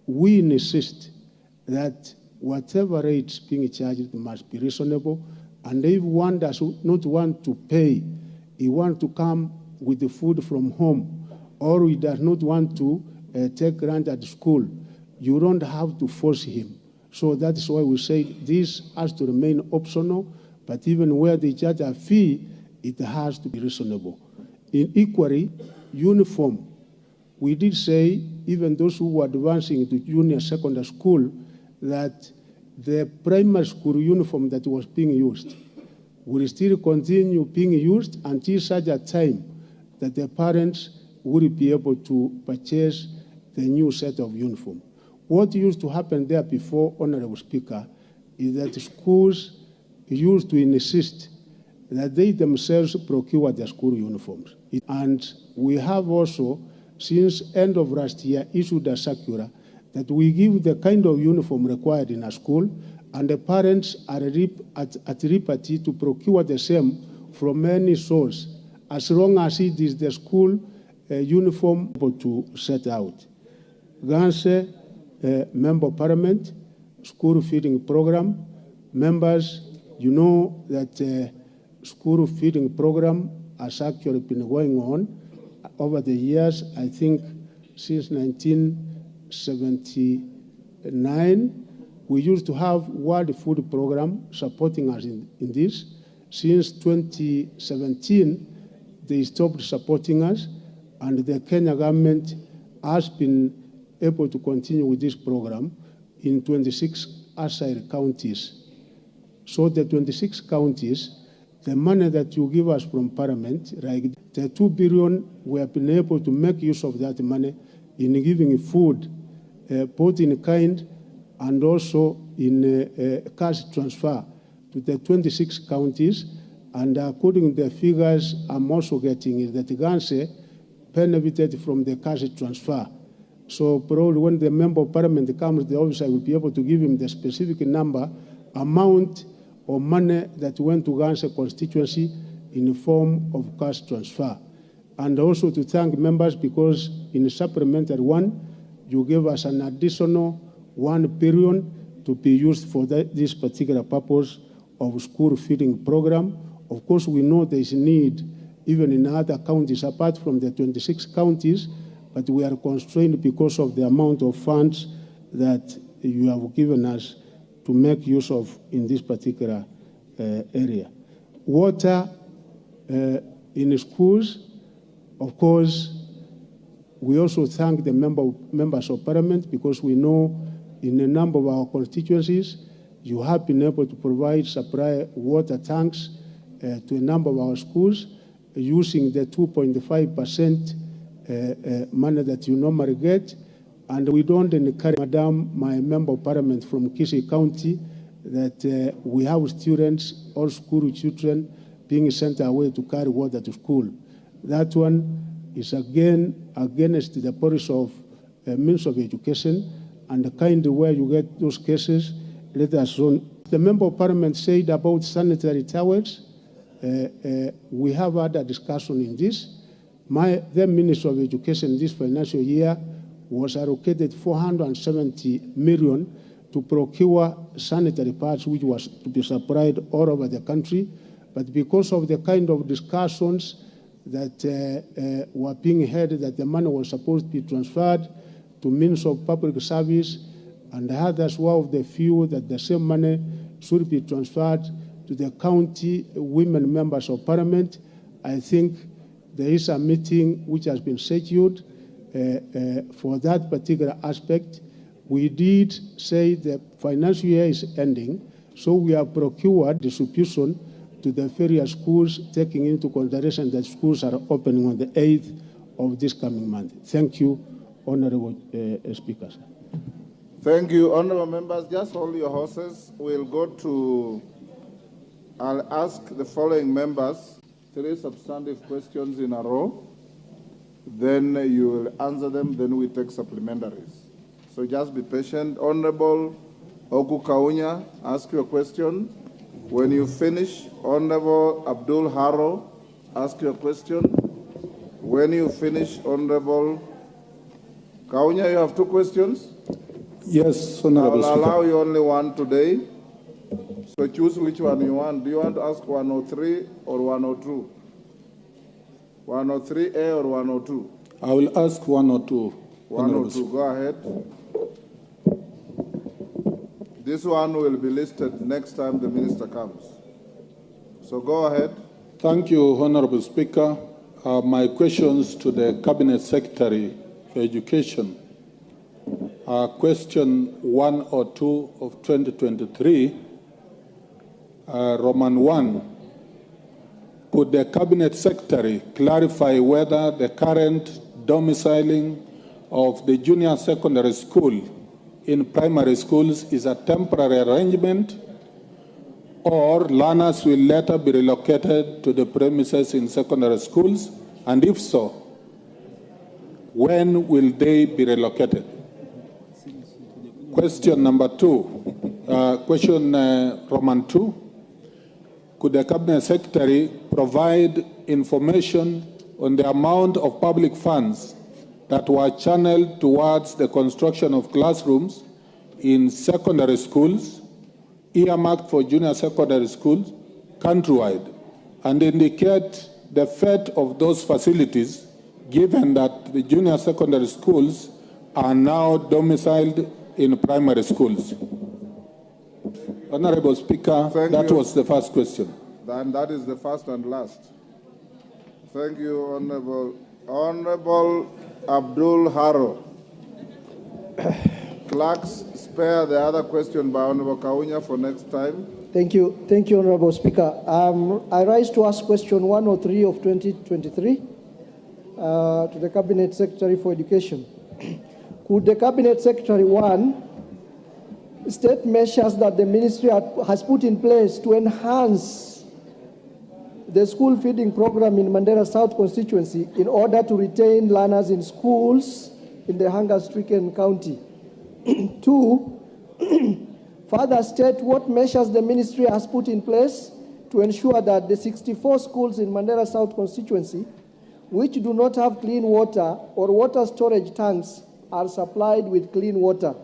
S16: we insist that whatever rates being charged must be reasonable. And if one does not want to pay, he wants to come with the food from home, or he does not want to take lunch at school, you don't have to force him. So that is why we say this has to remain optional, but even where they charge a fee, it has to be reasonable. In equally, uniform, we did say, even those who were advancing to junior secondary school, that the primary school uniform that was being used will still continue being used until such a time that the parents will be able to purchase the new set of uniform. What used to happen there before, Honourable Speaker, is that schools used to insist that they themselves procure their school uniforms. And we have also, since end of last year, issued a circular that we give the kind of uniform required in a school, and the parents are at liberty to procure the same from any source, as long as it is the school uniform to set out. Ganse, Member of Parliament, school feeding program. Members, you know that school feeding program has actually been going on over the years, I think since 1979. We used to have World Food Program supporting us in this. Since 2017, they stopped supporting us, and the Kenya government has been able to continue with this program in 26 Asile counties. So the 26 counties, the money that you give us from Parliament, like the 2 billion, we have been able to make use of that money in giving food, both in kind and also in cash transfer to the 26 counties. And according to the figures I'm also getting, is that Ganse benefited from the cash transfer. So probably when the Member of Parliament comes to the office, I will be able to give him the specific number, amount of money that went to Ganse constituency in the form of cash transfer. and also to thank members because in supplementary one, you gave us an additional 1 billion to be used for this particular purpose of school feeding program. Of course, we know there is need even in other counties apart from the 26 counties, but we are constrained because of the amount of funds that you have given us to make use of in this particular area. Water in schools, of course, we also thank the members of parliament because we know in a number of our constituencies, you have been able to provide supply water tanks to a number of our schools using the 2.5% money that you normally get. And we don't encourage, Madam, my member of parliament from Kisii County, that we have students, all school children, being sent away to carry water to school. That one is again against the policy of Ministry of Education, and the kind of where you get those cases, let us know. The member of parliament said about sanitary towels. We have had a discussion in this. The Minister of Education this financial year was allocated 470 million to procure sanitary pads, which was to be supplied all over the country. But because of the kind of discussions that were being held, that the money was supposed to be transferred to Minister of Public Service, and others were of the few that the same money should be transferred to the county women members of parliament. I think there is a meeting which has been scheduled for that particular aspect. We did say the financial year is ending, so we have procured distribution to the various schools, taking into consideration that schools are opening on the 8th of this coming month. Thank you, Honorable Speaker.
S9: Thank you, honorable members. Just hold your horses. I'll ask the following members 3 substantive questions in a row. Then you will answer them, then we take supplementaries. So just be patient. Honorable Ogu Kaunya, ask your question. When you finish, Honorable Abdul Haro, ask your question. When you finish, Honorable Kaunya, you have 2 questions?
S1: Yes, Honorable
S9: I'll
S1: Speaker.
S9: allow you only one today. So choose which one you want. Do you want to ask 103 or 102? 103A or 102?
S1: I will ask 102.
S9: 102, go ahead. This one will be listed next time the minister comes. So go ahead.
S1: Thank you, Honorable Speaker. My questions to the Cabinet Secretary for Education. Question 102 of 2023, Roman 1. Could the Cabinet Secretary clarify whether the current domiciling of the junior secondary school in primary schools is a temporary arrangement, or learners will later be relocated to the premises in secondary schools? And if so, when will they be relocated? Question number 2, Roman 2. Could the Cabinet Secretary provide information on the amount of public funds that were channeled towards the construction of classrooms in secondary schools, earmarked for junior secondary schools, countrywide, and indicate the fate of those facilities, given that the junior secondary schools are now domiciled in primary schools? Honorable Speaker, that was the first question.
S9: Then that is the first and last. Thank you, Honorable Abdul Haro. Clerks, spare the other question by Honorable Kaunya for next time.
S7: Thank you, Honorable Speaker. I rise to ask question 103 of 2023 to the Cabinet Secretary for Education. Could the Cabinet Secretary, 1, state measures that the ministry has put in place to enhance the school feeding program in Mandera South constituency in order to retain learners in schools in the hunger-stricken county? 2, further state what measures the ministry has put in place to ensure that the 64 schools in Mandera South constituency which do not have clean water or water storage tanks are supplied with clean water?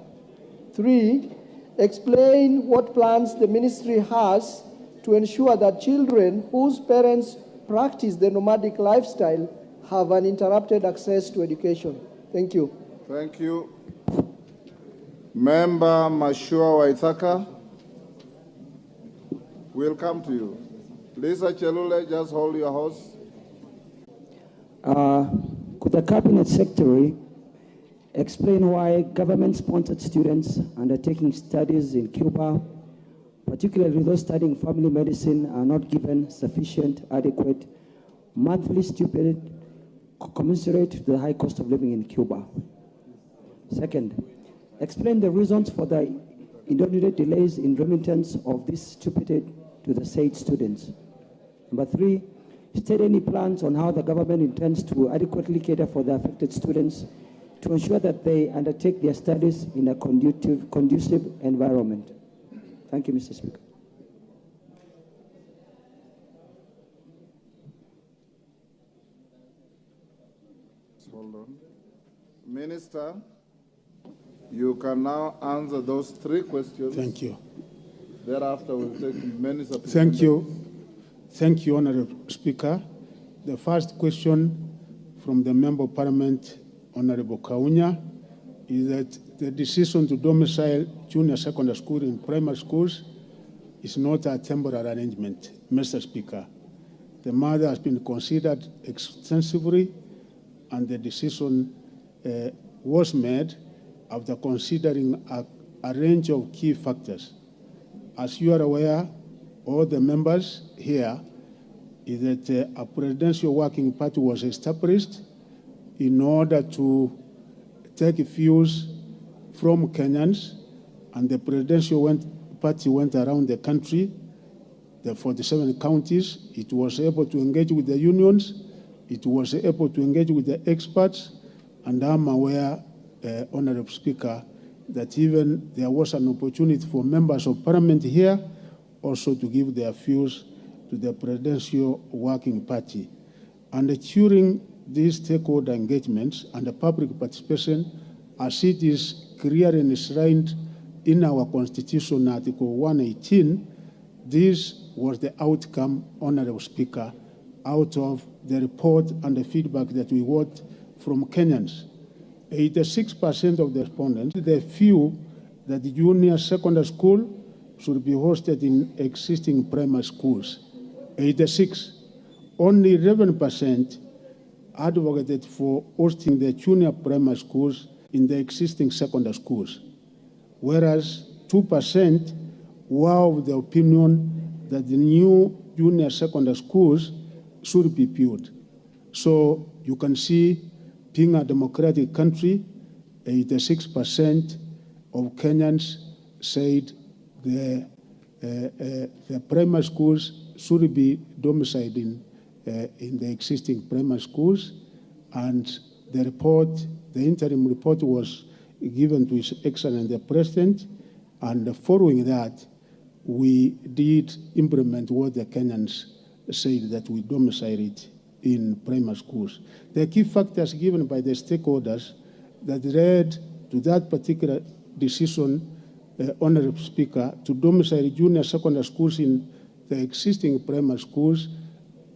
S7: 3, explain what plans the ministry has to ensure that children whose parents practice the nomadic lifestyle have uninterrupted access to education. Thank you.
S9: Thank you. Member Mashua Waithaka, we'll come to you. Lisa Chelule, just hold your horse.
S8: Could the Cabinet Secretary explain why government-sponsored students undertaking studies in Cuba, particularly those studying family medicine, are not given sufficient, adequate monthly stipend commensurate to the high cost of living in Cuba? Second, explain the reasons for the inordinate delays in remittance of this stipend to the said students. Number 3, state any plans on how the government intends to adequately cater for the affected students to ensure that they undertake their studies in a conducive environment. Thank you, Mr. Speaker.
S9: Hold on. Minister, you can now answer those 3 questions.
S16: Thank you.
S9: Thereafter, we'll take many supplementary.
S16: Thank you. Thank you, Honorable Speaker. The first question from the Member of Parliament, Honorable Kaunya, is that the decision to domicile junior secondary school in primary schools is not a temporary arrangement, Mr. Speaker. The matter has been considered extensively, and the decision was made after considering a range of key factors. As you are aware, all the members here, is that a presidential working party was established in order to take views from Kenyans, and the presidential party went around the country, the 47 counties. It was able to engage with the unions, it was able to engage with the experts, and I'm aware, Honorable Speaker, that even there was an opportunity for members of parliament here also to give their views to the presidential working party. And during these stakeholder engagements and the public participation, as it is clearly enshrined in our Constitution, Article 118, this was the outcome, Honorable Speaker, out of the report and the feedback that we got from Kenyans. 86% of the respondents, they feel that the junior secondary school should be hosted in existing primary schools. 86. Only 11% advocated for hosting the junior primary schools in the existing secondary schools, whereas 2% were of the opinion that the new junior secondary schools should be built. So you can see, being a democratic country, 86% of Kenyans said the primary schools should be domiciled in the existing primary schools, and the report, the interim report, was given to His Excellency the President, and following that, we did implement what the Kenyans said, that we domicile it in primary schools. The key factors given by the stakeholders that led to that particular decision, Honorable Speaker, to domicile junior secondary schools in the existing primary schools,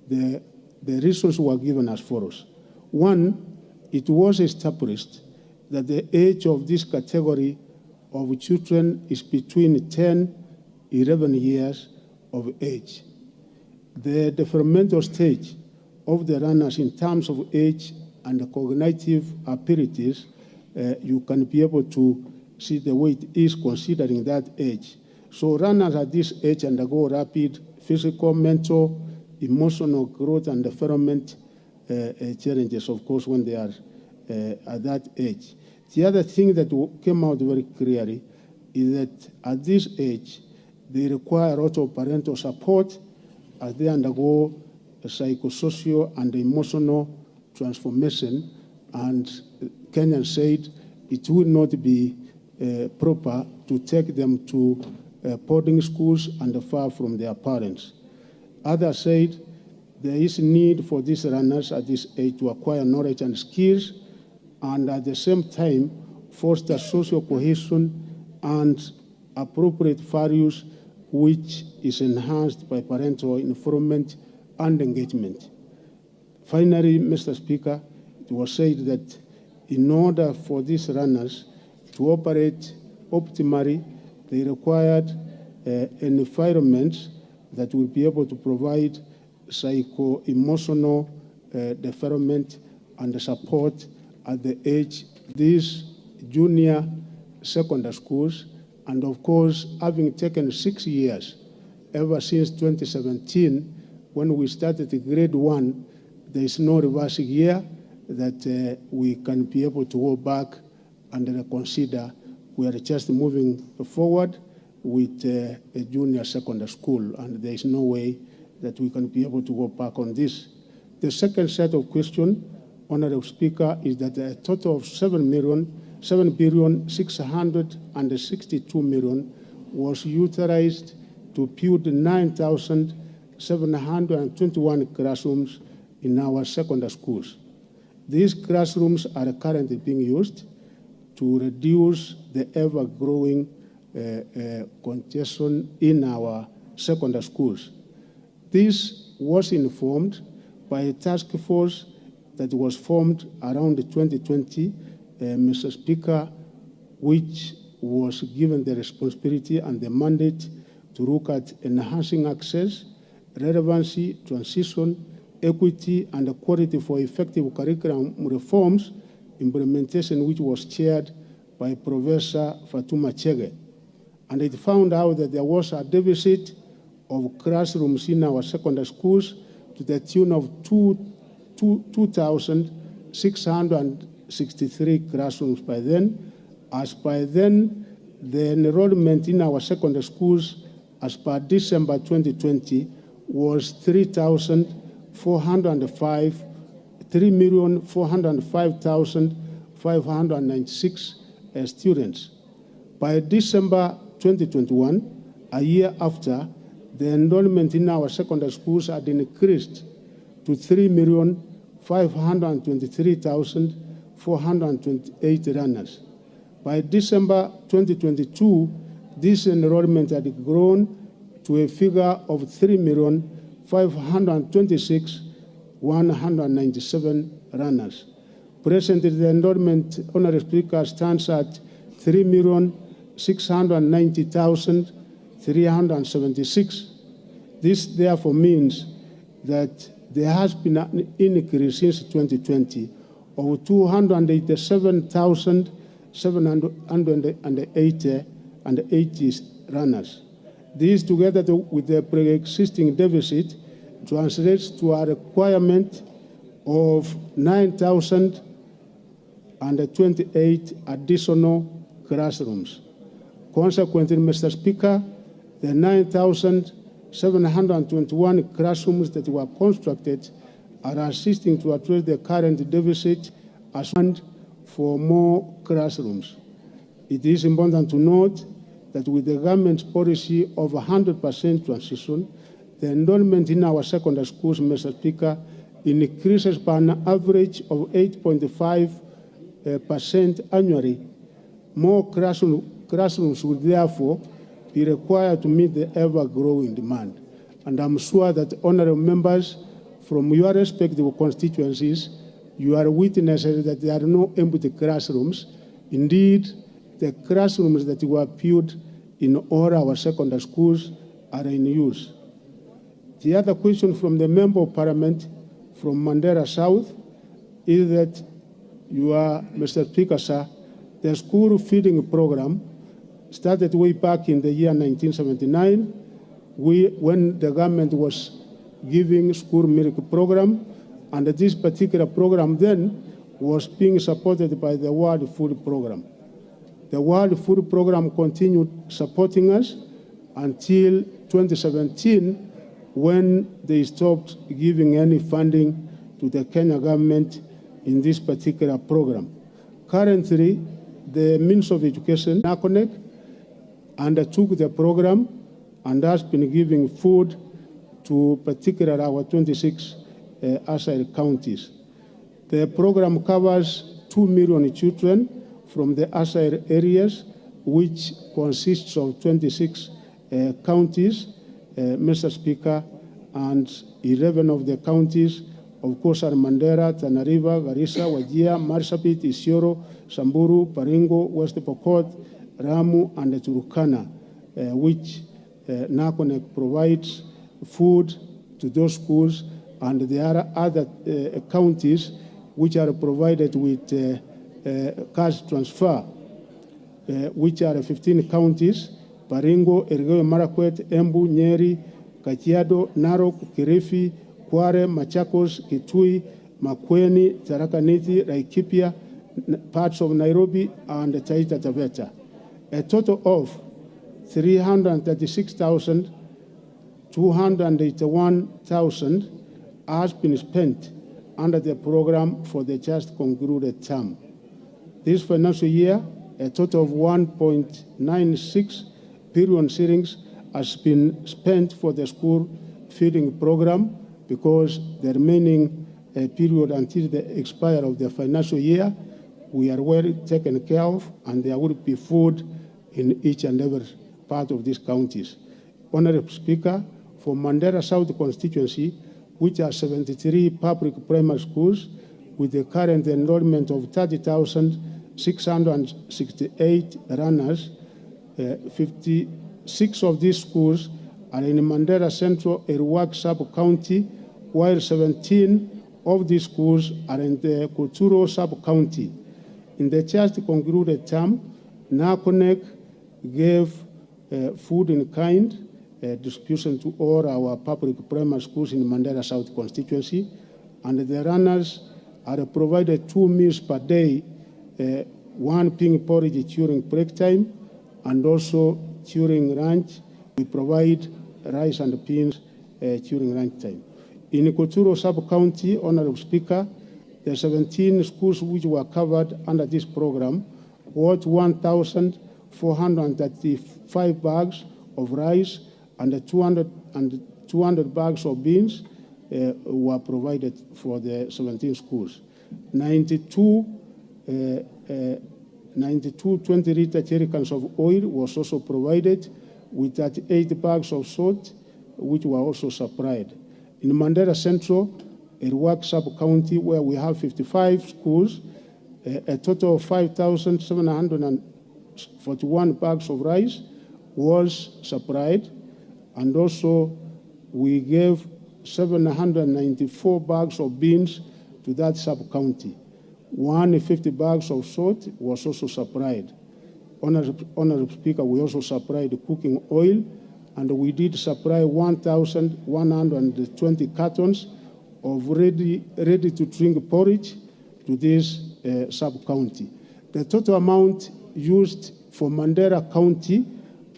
S16: the reasons were given as follows. One, it was established that the age of this category of children is between 10, 11 years of age. The developmental stage of the runners in terms of age and the cognitive abilities, you can be able to see the way it is considering that age. So runners at this age undergo rapid physical, mental, emotional growth and development challenges, of course, when they are at that age. The other thing that came out very clearly is that at this age, they require a lot of parental support as they undergo a psychosocial and emotional transformation. And Kenyan said it would not be proper to take them to boarding schools and far from their parents. Others said there is need for these runners at this age to acquire knowledge and skills, and at the same time foster social cohesion and appropriate values, which is enhanced by parental involvement and engagement. Finally, Mr. Speaker, it was said that in order for these runners to operate optimally, they required an environment that will be able to provide psycho-emotional development and support at the age these junior secondary schools. And of course, having taken 6 years, ever since 2017, when we started grade 1, there is no reverse year that we can be able to go back and reconsider. We are just moving forward with a junior secondary school, and there is no way that we can be able to go back on this. The second set of questions, Honourable Speaker, is that a total of 7,662 million was utilized to build 9,721 classrooms in our secondary schools. These classrooms are currently being used to reduce the ever-growing congestion in our secondary schools. This was informed by a task force that was formed around 2020, Mr. Speaker, which was given the responsibility and the mandate to look at enhancing access, relevancy, transition, equity, and quality for effective curriculum reforms implementation, which was chaired by Professor Fatuma Chege. And it found out that there was a deficit of classrooms in our secondary schools to the tune of 2,663 classrooms by then. As by then, the enrollment in our secondary schools as per December 2020 was 3,405,596 students. By December 2021, a year after, the enrollment in our secondary schools had increased to 3,523,428 runners. By December 2022, this enrollment had grown to a figure of 3,526,197 runners. Presently, the enrollment, Honourable Speaker, stands at 3,690,376. This therefore means that there has been an increase since 2020 of 287,780 runners. This, together with the pre-existing deficit, translates to a requirement of 9,028 additional classrooms. Consequently, Mr. Speaker, the 9,721 classrooms that were constructed are assisting to address the current deficit as and for more classrooms. It is important to note that with the government's policy of 100% transition, the enrollment in our secondary schools, Mr. Speaker, increases by an average of 8.5% annually. More classrooms will therefore be required to meet the ever-growing demand. And I'm sure that, honourable members, from your respective constituencies, you are witnesses that there are no empty classrooms. Indeed, the classrooms that were built in all our secondary schools are in use. The other question from the Member of Parliament from Mandera South is that you are, Mr. Speaker, sir, the school feeding program started way back in the year 1979, when the government was giving school milk program, and this particular program then was being supported by the World Food Program. The World Food Program continued supporting us until 2017, when they stopped giving any funding to the Kenya government in this particular program. Currently, the Ministry of Education, NACONEC, undertook the program and has been giving food to particularly our 26 Asaid counties. The program covers 2 million children from the Asaid areas, which consists of 26 counties, Mr. Speaker, and 11 of the counties, of course, are Mandera, Tana River, Garissa, Wajir, Marsabit, Isiolo, Samburu, Baringo, West Pokot, Ramu, and Turkana, which NACONEC provides food to those schools, and there are other counties which are provided with cash transfer, which are 15 counties: Baringo, Elgeyo Marakwet, Embu, Nyeri, Kajiado, Narok, Kilifi, Kware, Machakos, Kitui, Makueni, Tharaka Nithi, Laikipia, parts of Nairobi, and Taita Taveta. A total of 336,281,000 has been spent under the program for the just concluded term. This financial year, a total of 1.96 billion shillings has been spent for the school feeding program, because the remaining period until the expire of the financial year, we are well taken care of, and there will be food in each and every part of these counties. Honorable Speaker, for Mandera South constituency, which are 73 public primary schools with the current enrollment of 30,668 runners, 56 of these schools are in Mandera Central Erwak sub-county, while 17 of these schools are in the Kuturo sub-county. In the just concluded term, NACONEC gave food in kind distribution to all our public primary schools in Mandera South constituency, and the runners are provided 2 meals per day, one being porridge during break time, and also during lunch, we provide rice and beans during lunch time. In Kuturo sub-county, Honorable Speaker, the 17 schools which were covered under this program worth 1,435 bags of rice and 200 bags of beans were provided for the 17 schools. 92 20-liter jerrycans of oil was also provided, with 38 bags of salt, which were also supplied. In Mandera Central, Erwak sub-county, where we have 55 schools, a total of 5,741 bags of rice was supplied, and also we gave 794 bags of beans to that sub-county. 150 bags of salt was also supplied. Honorable Speaker, we also supplied cooking oil, and we did supply 1,120 cartons of ready-to-drink porridge to this sub-county. The total amount used for Mandera County,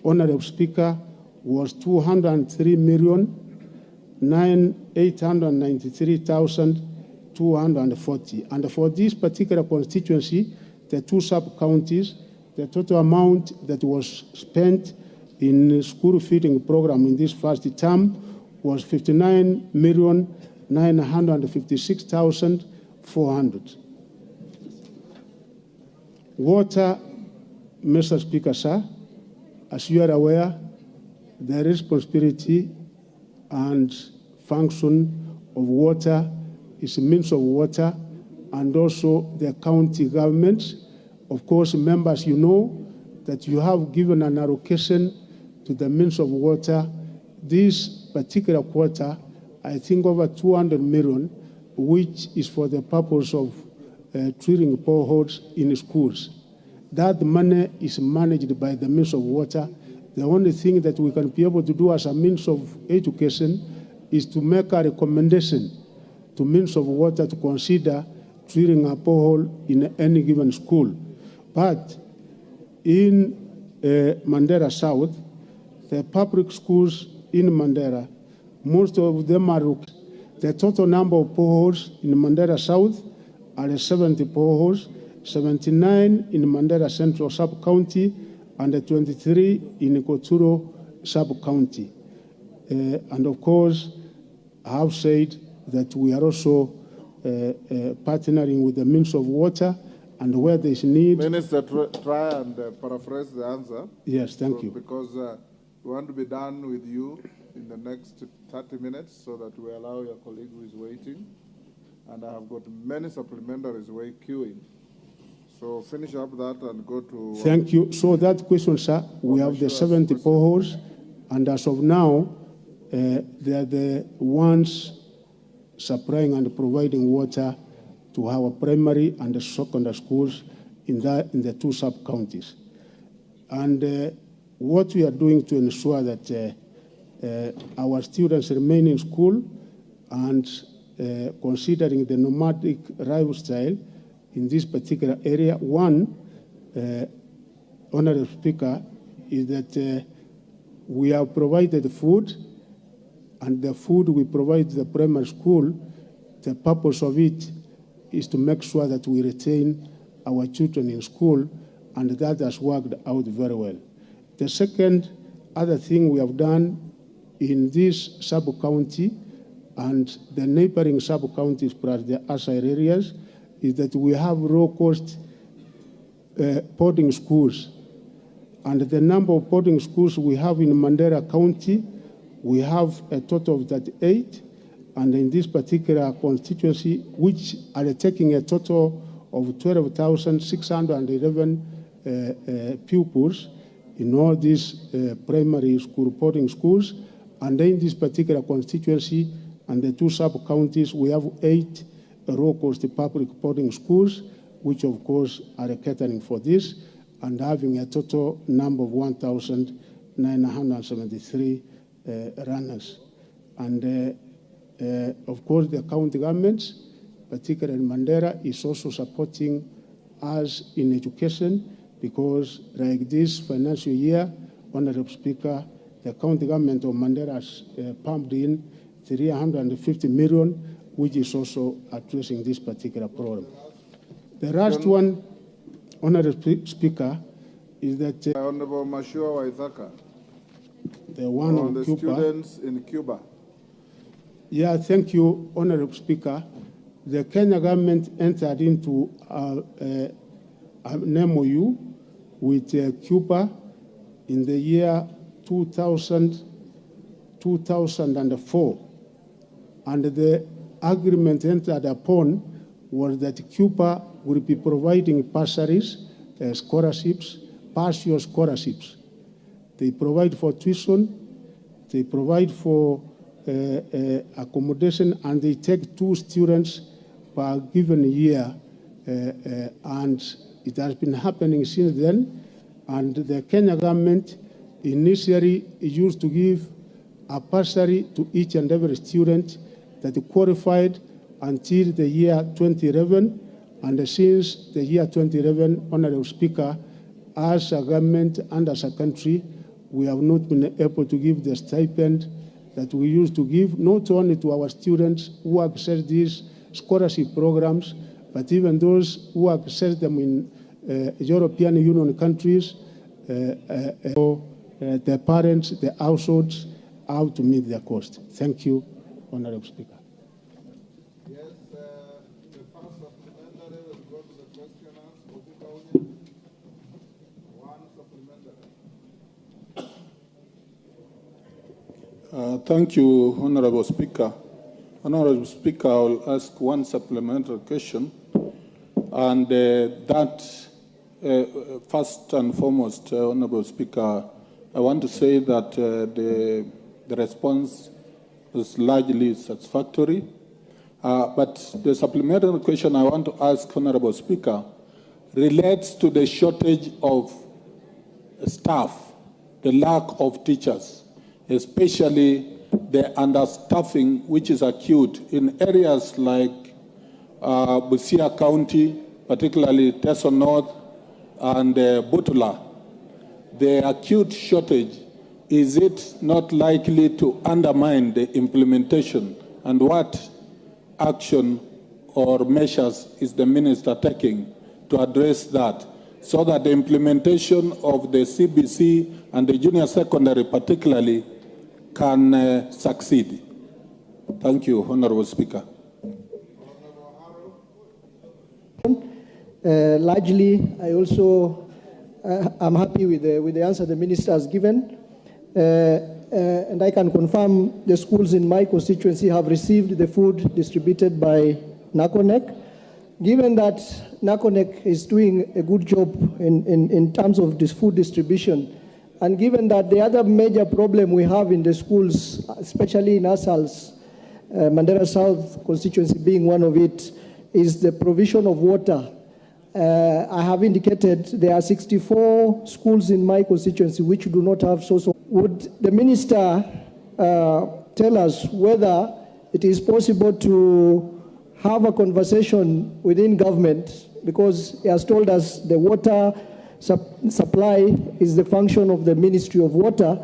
S16: Honorable Speaker, was 203,893,240. And for this particular constituency, the two sub-counties, the total amount that was spent in school feeding program in this first term was 59,956,400. Water, Mr. Speaker, sir, as you are aware, the responsibility and function of water is a means of water, and also the county governments. Of course, members, you know that you have given an allocation to the means of water. This particular quarter, I think over 200 million, which is for the purpose of drilling boreholes in schools. That money is managed by the means of water. The only thing that we can be able to do as a means of education is to make a recommendation to means of water to consider drilling a borehole in any given school. But in Mandera South, the public schools in Mandera, most of them are the total number of boreholes in Mandera South are 70 boreholes, 79 in Mandera Central Sub-County, and 23 in Koturo Sub-County. And of course, I have said that we are also partnering with the Ministry of Water, and where there is need.
S9: Minister, try and paraphrase the answer.
S16: Yes, thank you.
S9: Because we want to be done with you in the next 30 minutes so that we allow your colleague who is waiting. And I have got many supplementaries queuing. So finish up that and go to...
S16: Thank you. So that question, sir, we have the 70 boreholes, and as of now, they are the ones supplying and providing water to our primary and the secondary schools in the two sub-counties. And what we are doing to ensure that our students remain in school, and considering the nomadic lifestyle in this particular area, one, Honorable Speaker, is that we have provided food, and the food we provide to the primary school, the purpose of it is to make sure that we retain our children in school, and that has worked out very well. The second other thing we have done in this sub-county and the neighboring sub-counties plus the outside areas is that we have low-cost boarding schools. And the number of boarding schools we have in Mandera County, we have a total of 38. And in this particular constituency, which are taking a total of 12,611 pupils in all these primary school boarding schools. And in this particular constituency and the two sub-counties, we have 8 low-cost public boarding schools, which of course are catering for this, and having a total number of 1,973 runners. And of course, the county governments, particularly in Mandera, is also supporting us in education, because like this financial year, Honorable Speaker, the county government of Mandera has pumped in 350 million, which is also addressing this particular problem. The last one, Honorable Speaker, is that
S9: Honorable Mashua Waithaka,
S16: the one
S9: on
S16: on
S9: the
S16: Cuba.
S9: students in Cuba.
S16: Yeah, thank you, Honorable Speaker. The Kenya government entered into an MOU with Cuba in the year 2004. And the agreement entered upon was that Cuba will be providing bursaries, scholarships, partial scholarships. They provide for tuition, they provide for accommodation, and they take 2 students per given year. And it has been happening since then. And the Kenya government initially used to give a bursary to each and every student that qualified until the year 2011. And since the year 2011, Honorable Speaker, as a government and as a country, we have not been able to give the stipend that we used to give, not only to our students who access these scholarship programs, but even those who access them in European Union countries, the parents, the households, how to meet their cost. Thank you, Honorable Speaker.
S9: Yes, the first supplementary will go to the questioners. One supplementary.
S11: Thank you, Honorable Speaker. Honorable Speaker, I will ask one supplementary question. And that, first and foremost, Honorable Speaker, I want to say that the response is largely satisfactory. But the supplementary question I want to ask, Honorable Speaker, relates to the shortage of staff, the lack of teachers, especially the understaffing, which is acute in areas like Busia County, particularly Teso North and Butula. The acute shortage, is it not likely to undermine the implementation? And what action or measures is the minister taking to address that, so that the implementation of the CBC and the junior secondary particularly can succeed. Thank you, Honorable Speaker.
S7: Largely, I also am happy with the answer the minister has given. And I can confirm the schools in my constituency have received the food distributed by NACONEC. Given that NACONEC is doing a good job in terms of this food distribution, and given that the other major problem we have in the schools, especially in ASAL's, Mandera South constituency being one of it, is the provision of water. I have indicated there are 64 schools in my constituency which do not have source of. Would the minister tell us whether it is possible to have a conversation within government, because he has told us the water supply is the function of the Ministry of Water,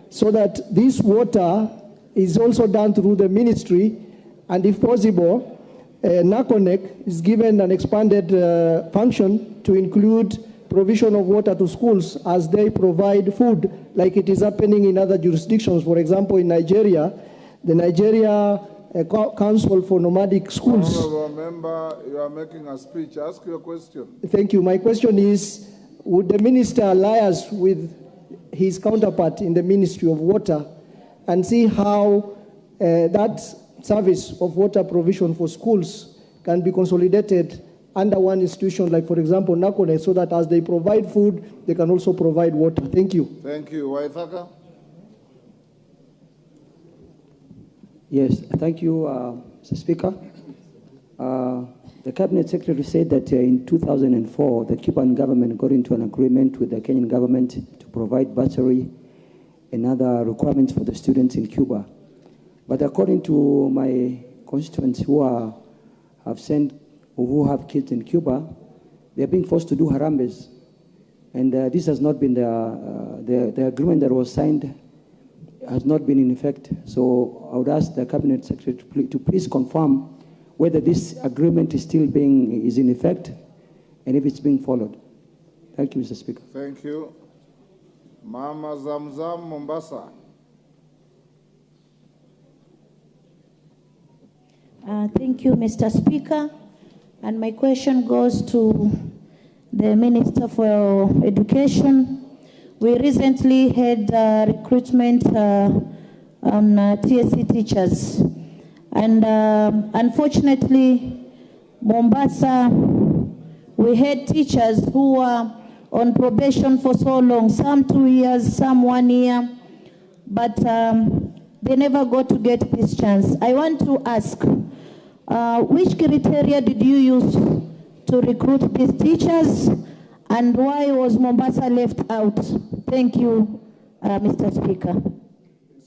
S7: so that this water is also done through the ministry, and if possible, NACONEC is given an expanded function to include provision of water to schools as they provide food, like it is happening in other jurisdictions. For example, in Nigeria, the Nigeria Council for Nomadic Schools.
S9: Honorable member, you are making a speech. Ask your question.
S7: Thank you. My question is, would the minister liaise with his counterpart in the Ministry of Water and see how that service of water provision for schools can be consolidated under one institution, like, for example, NACONEC, so that as they provide food, they can also provide water? Thank you.
S9: Thank you. Waithaka?
S8: Yes, thank you, Mr. Speaker. The Cabinet Secretary said that in 2004, the Cuban government got into an agreement with the Kenyan government to provide bursary and other requirements for the students in Cuba. But according to my constituents who have kids in Cuba, they're being forced to do harambes. And this has not been the agreement that was signed has not been in effect. So I would ask the Cabinet Secretary to please confirm whether this agreement is still is in effect and if it's being followed. Thank you, Mr. Speaker.
S9: Thank you. Mama Zamzam, Mombasa.
S14: Thank you, Mr. Speaker. And my question goes to the Minister for Education. We recently had recruitment on TSC teachers. And unfortunately, Mombasa, we had teachers who were on probation for so long, some 2 years, some 1 year, but they never got to get this chance. I want to ask, which criteria did you use to recruit these teachers, and why was Mombasa left out? Thank you, Mr. Speaker.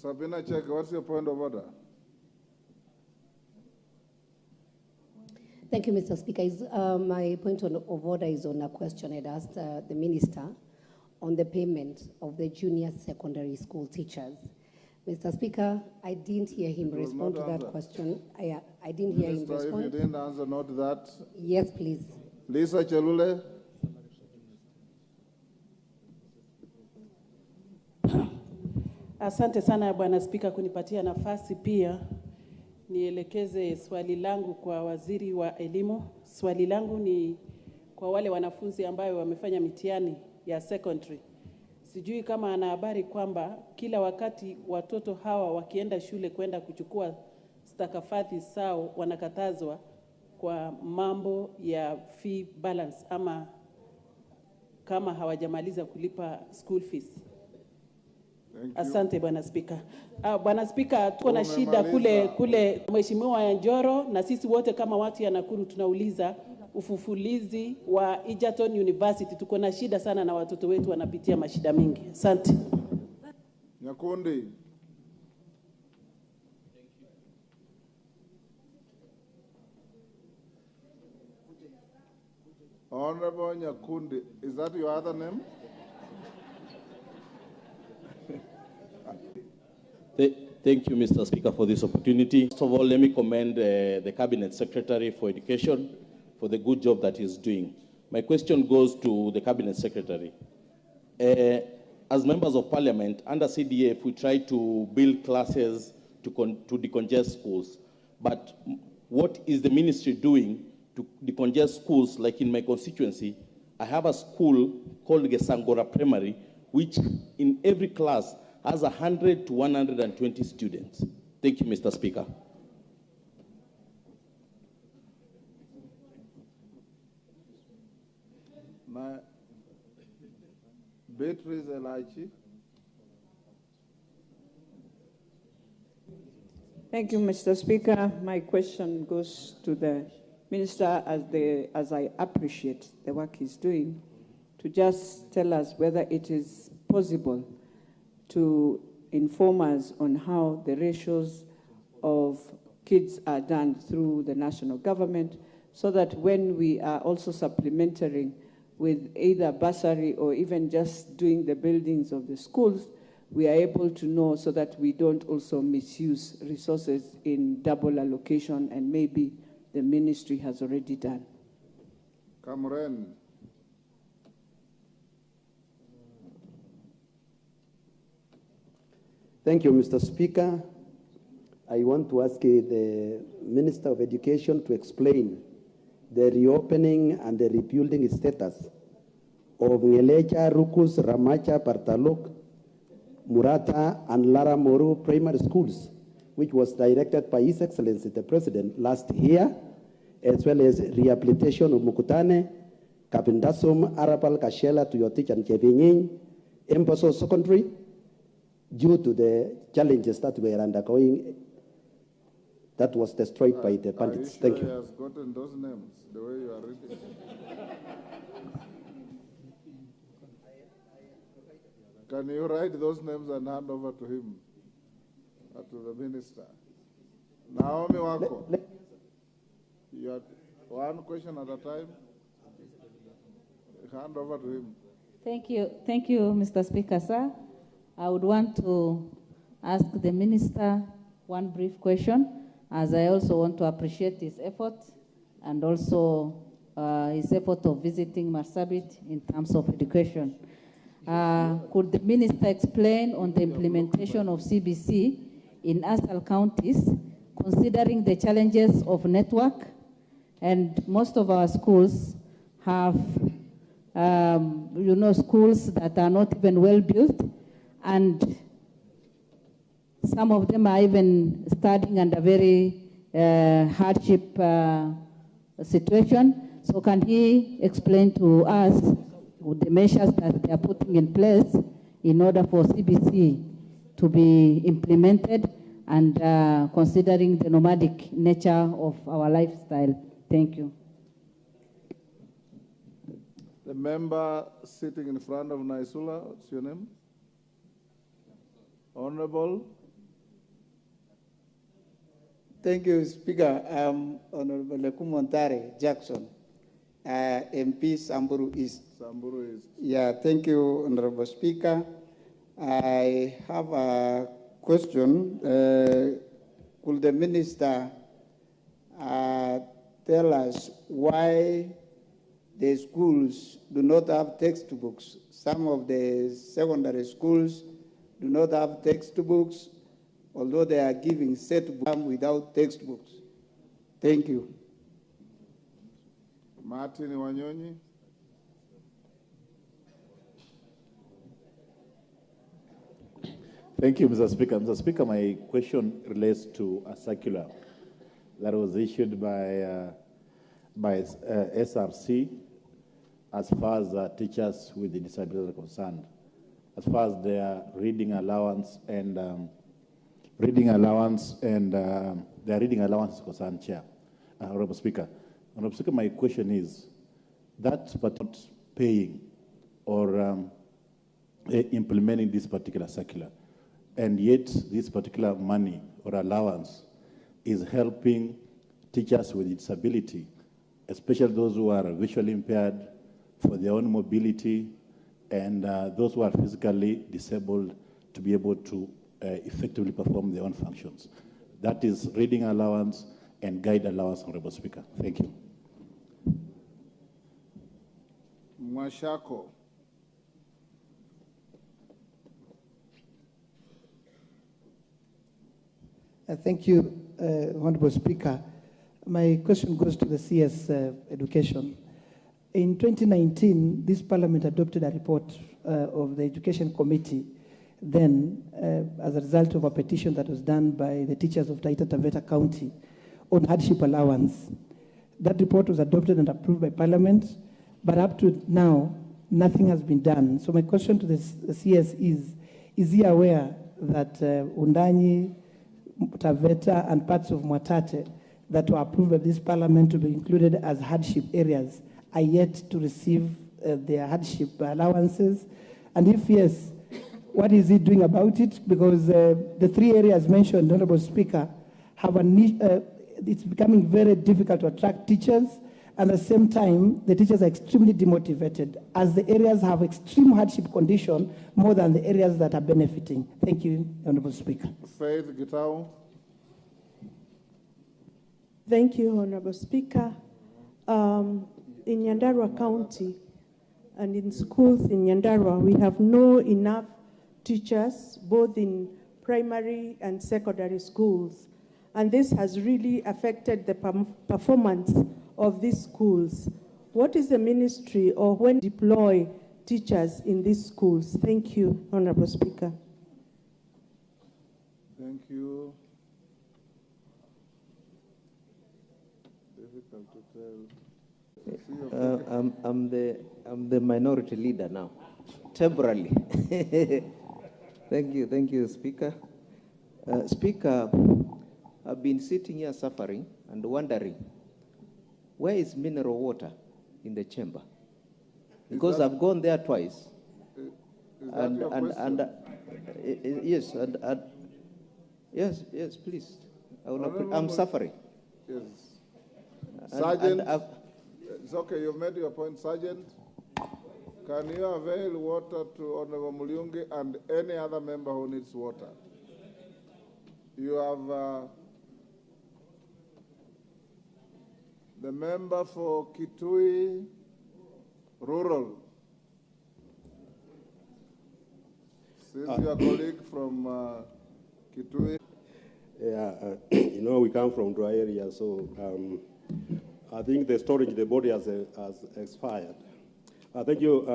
S9: Sabina Cheke, what's your point of order?
S15: Thank you, Mr. Speaker. My point of order is on a question I'd asked the minister on the payment of the junior secondary school teachers. Mr. Speaker, I didn't hear him respond to that question. I didn't hear him respond.
S9: If you didn't answer, not that.
S15: Yes, please.
S9: Lisa Chelule.
S17: Asante sana Bwana Spika kunipatia nafasi pia nielekeze swali langu kwa waziri wa elimu. Swali langu ni kwa wale wanafunzi ambao wamefanya mitihani ya secondary. Sijui kama ana habari kwamba kila wakati watoto hawa wakienda shule kwenda kuchukua stakafadhi sao wanakatazwa kwa mambo ya fee balance ama kama hawajamaliza kulipa school fees. Asante Bwana Spika. Bwana Spika, tuko na shida kule Mheshimiwa Njoro na sisi wote kama watu ya Nakuru tunauliza ufufulizi wa Egerton University. Tuko na shida sana na watoto wetu wanapitia mashida mingi. Asante.
S9: Nyakundi. Honorable Nyakundi, is that your other name?
S18: Thank you, Mr. Speaker, for this opportunity. First of all, let me commend the Cabinet Secretary for Education for the good job that he's doing. My question goes to the Cabinet Secretary. as members of parliament, under CDF, we try to build classes to decongest schools. But what is the ministry doing to decongest schools? Like in my constituency, I have a school called Gesangora Primary, which in every class has 100 to 120 students. Thank you, Mr. Speaker.
S9: Beatrice Elachi.
S19: Thank you, Mr. Speaker. My question goes to the Minister, as I appreciate the work he's doing, to just tell us whether it is possible to inform us on how the ratios of kids are done through the national government, so that when we are also supplementing with either bursary or even just doing the buildings of the schools, we are able to know so that we don't also misuse resources in double allocation, and maybe the ministry has already done.
S9: Cameron.
S20: Thank you, Mr. Speaker. I want to ask the Minister of Education to explain the reopening and the rebuilding status of Ngelecha, Rukus, Ramacha, Partalok, Murata, and Lara Moru primary schools, which was directed by His Excellency the President last year, as well as rehabilitation of Mukutane, Kapindasum, Arapal, Kashela, Tuyotich, and Chevinyin, Embasso Secondary, due to the challenges that were undergoing, that was destroyed by the bandits.
S9: Are you sure
S20: Thank you.
S9: he has gotten those names, the way you are reading? Can you write those names and hand over to him, to the minister? Naomi Wako, you have one question at a time. Hand over to him.
S21: Thank you, Mr. Speaker, sir. I would want to ask the minister one brief question, as I also want to appreciate his effort and also his effort of visiting Marsabit in terms of education. Could the minister explain on the implementation of CBC in Asal counties, considering the challenges of network? And most of our schools have, schools that are not even well built, and some of them are even studying under very hardship situation. So can he explain to us the measures that they are putting in place in order for CBC to be implemented, and considering the nomadic nature of our lifestyle? Thank you.
S9: The member sitting in front of Naisula, what's your name? Honorable.
S22: Thank you, Speaker. Honorable Lekumontare Jackson, MP Samburu East.
S9: Samburu East.
S22: Yeah, thank you, Honorable Speaker. I have a question. Could the minister tell us why the schools do not have textbooks? Some of the secondary schools do not have textbooks, although they are giving set books without textbooks. Thank you.
S9: Martin Wanyonyi.
S13: Thank you, Mr. Speaker. Mr. Speaker, my question relates to a circular that was issued by SRC as far as teachers with disabilities are concerned, as far as their reading allowance and their reading allowance is concerned, Chair. Honorable Speaker. Honorable Speaker, my question is that but not paying or implementing this particular circular, and yet this particular money or allowance is helping teachers with disability, especially those who are visually impaired, for their own mobility, and those who are physically disabled to be able to effectively perform their own functions. That is reading allowance and guide allowance, Honorable Speaker. Thank you.
S9: Mwashako.
S3: Thank you, Honorable Speaker. My question goes to the CS Education. In 2019, this Parliament adopted a report of the Education Committee, then as a result of a petition that was done by the teachers of Taita Taveta County on hardship allowance. That report was adopted and approved by Parliament, but up to now, nothing has been done. So my question to the CS is he aware that Undanyi, Taveta, and parts of Mwatate that were approved by this Parliament to be included as hardship areas are yet to receive their hardship allowances? And if yes, what is he doing about it? Because the three areas mentioned, Honorable Speaker, have a need, it's becoming very difficult to attract teachers, and at the same time, the teachers are extremely demotivated as the areas have extreme hardship condition more than the areas that are benefiting. Thank you, Honorable Speaker.
S9: Faith Gitau.
S4: Thank you, Honorable Speaker. In Nyandarua County and in schools in Nyandarua, we have no enough teachers, both in primary and secondary schools. And this has really affected the performance of these schools. What is the ministry or when deploy teachers in these schools? Thank you, Honorable Speaker.
S9: Thank you. Difficult to tell.
S10: I'm the minority leader now, temporarily. Thank you, Speaker. Speaker, I've been sitting here suffering and wondering, where is mineral water in the chamber? Because I've gone there twice. Yes, please. I'm suffering.
S9: Yes. Sergeant, it's okay, you've made your point. Sergeant, can you avail water to Honorable Mulyungi and any other member who needs water? You have the member for Kitui Rural. Since your colleague from Kitui.
S23: Yeah, we come from dry areas, so I think the storage in the body has expired. Thank you,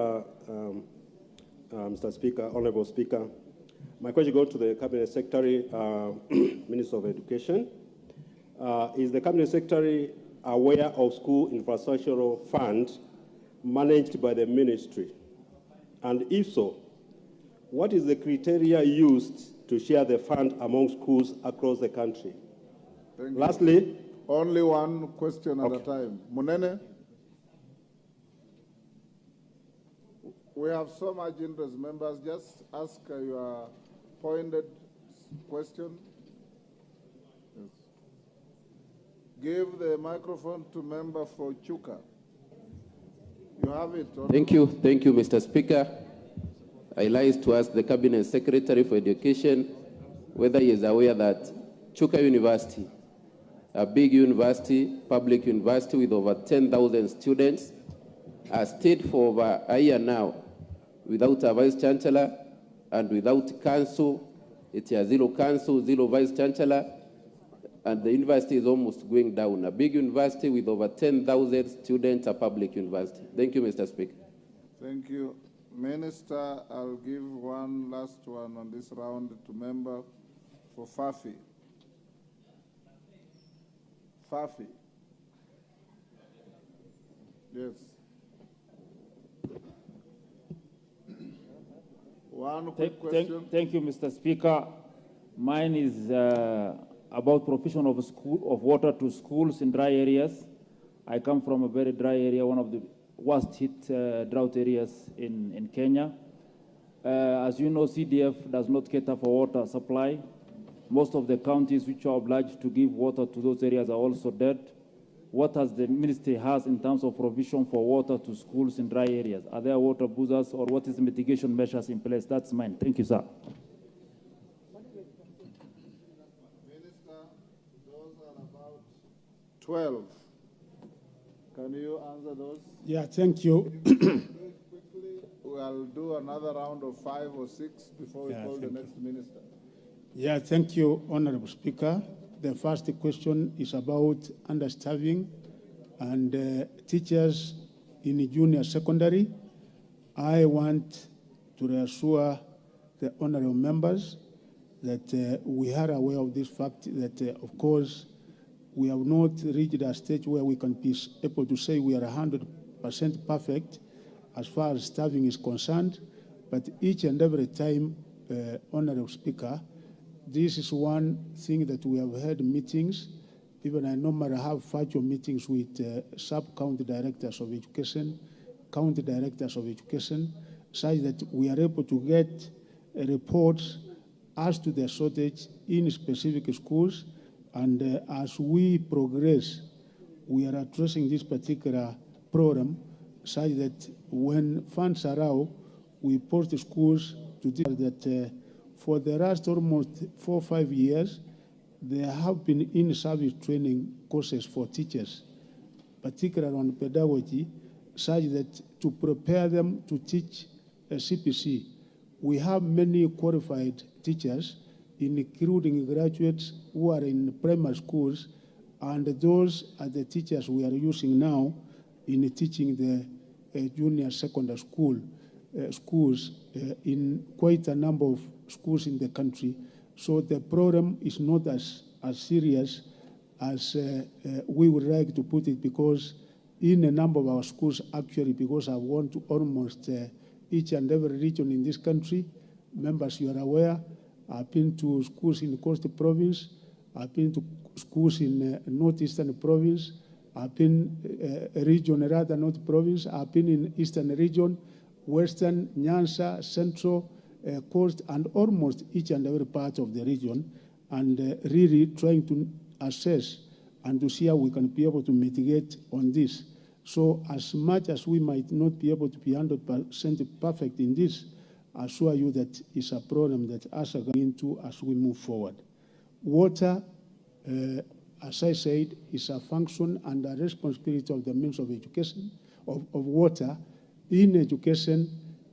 S23: Mr. Speaker, Honorable Speaker. My question goes to the Cabinet Secretary, Minister of Education. Is the Cabinet Secretary aware of school infrastructural fund managed by the ministry? And if so, what is the criteria used to share the fund among schools across the country? Lastly,
S9: only one question at a time. Munene? We have so much interest, members. Just ask your pointed question. Yes. Give the microphone to member for Chuka. You have it.
S25: Thank you, Mr. Speaker. I like to ask the Cabinet Secretary for Education whether he is aware that Chuka University, a big university, public university with over 10,000 students, has stayed for over a year now without a vice-chancellor and without council. It's a zero council, zero vice-chancellor, and the university is almost going down. A big university with over 10,000 students, a public university. Thank you, Mr. Speaker.
S9: Thank you. Minister, I'll give one last one on this round to member for Fafi. Fafi. Yes. One quick question.
S6: Thank you, Mr. Speaker. Mine is about provision of water to schools in dry areas. I come from a very dry area, one of the worst hit drought areas in Kenya. As you know, CDF does not cater for water supply. Most of the counties which are obliged to give water to those areas are also dead. What has the ministry has in terms of provision for water to schools in dry areas? Are there water boozers, or what is the mitigation measures in place? That's mine. Thank you, sir.
S9: Minister, those are about 12. Can you answer those?
S16: Yeah, thank you.
S9: We'll do another round of 5 or 6 before we call the next minister.
S16: Yeah, thank you, Honorable Speaker. The first question is about understaffing and teachers in junior secondary. I want to reassure the honorable members that we are aware of this fact that, of course, we have not reached a stage where we can be able to say we are 100% perfect as far as staffing is concerned, but each and every time, Honorable Speaker, this is one thing that we have had meetings. Even I normally have virtual meetings with sub-county directors of education, county directors of education, such that we are able to get reports as to the shortage in specific schools. And as we progress, we are addressing this particular program such that when funds are out, we post schools to tell that for the last almost 4 or 5 years, there have been in-service training courses for teachers, particularly on pedagogy, such that to prepare them to teach CPC. We have many qualified teachers, including graduates who are in primary schools, and those are the teachers we are using now in teaching the junior secondary schools in quite a number of schools in the country. So the problem is not as serious as we would like to put it, because in a number of our schools, actually, because I've gone to almost each and every region in this country, members, you are aware, I've been to schools in the Coast Province, I've been to schools in Northeastern Province, I've been region rather North Province, I've been in Eastern Region, Western, Nyanza, Central, Coast, and almost each and every part of the region, and really trying to assess and to see how we can be able to mitigate on this. So as much as we might not be able to be 100% perfect in this, I assure you that it's a problem that us are going into as we move forward. Water, as I said, is a function and a responsibility of the Ministry of Education, of water. In education,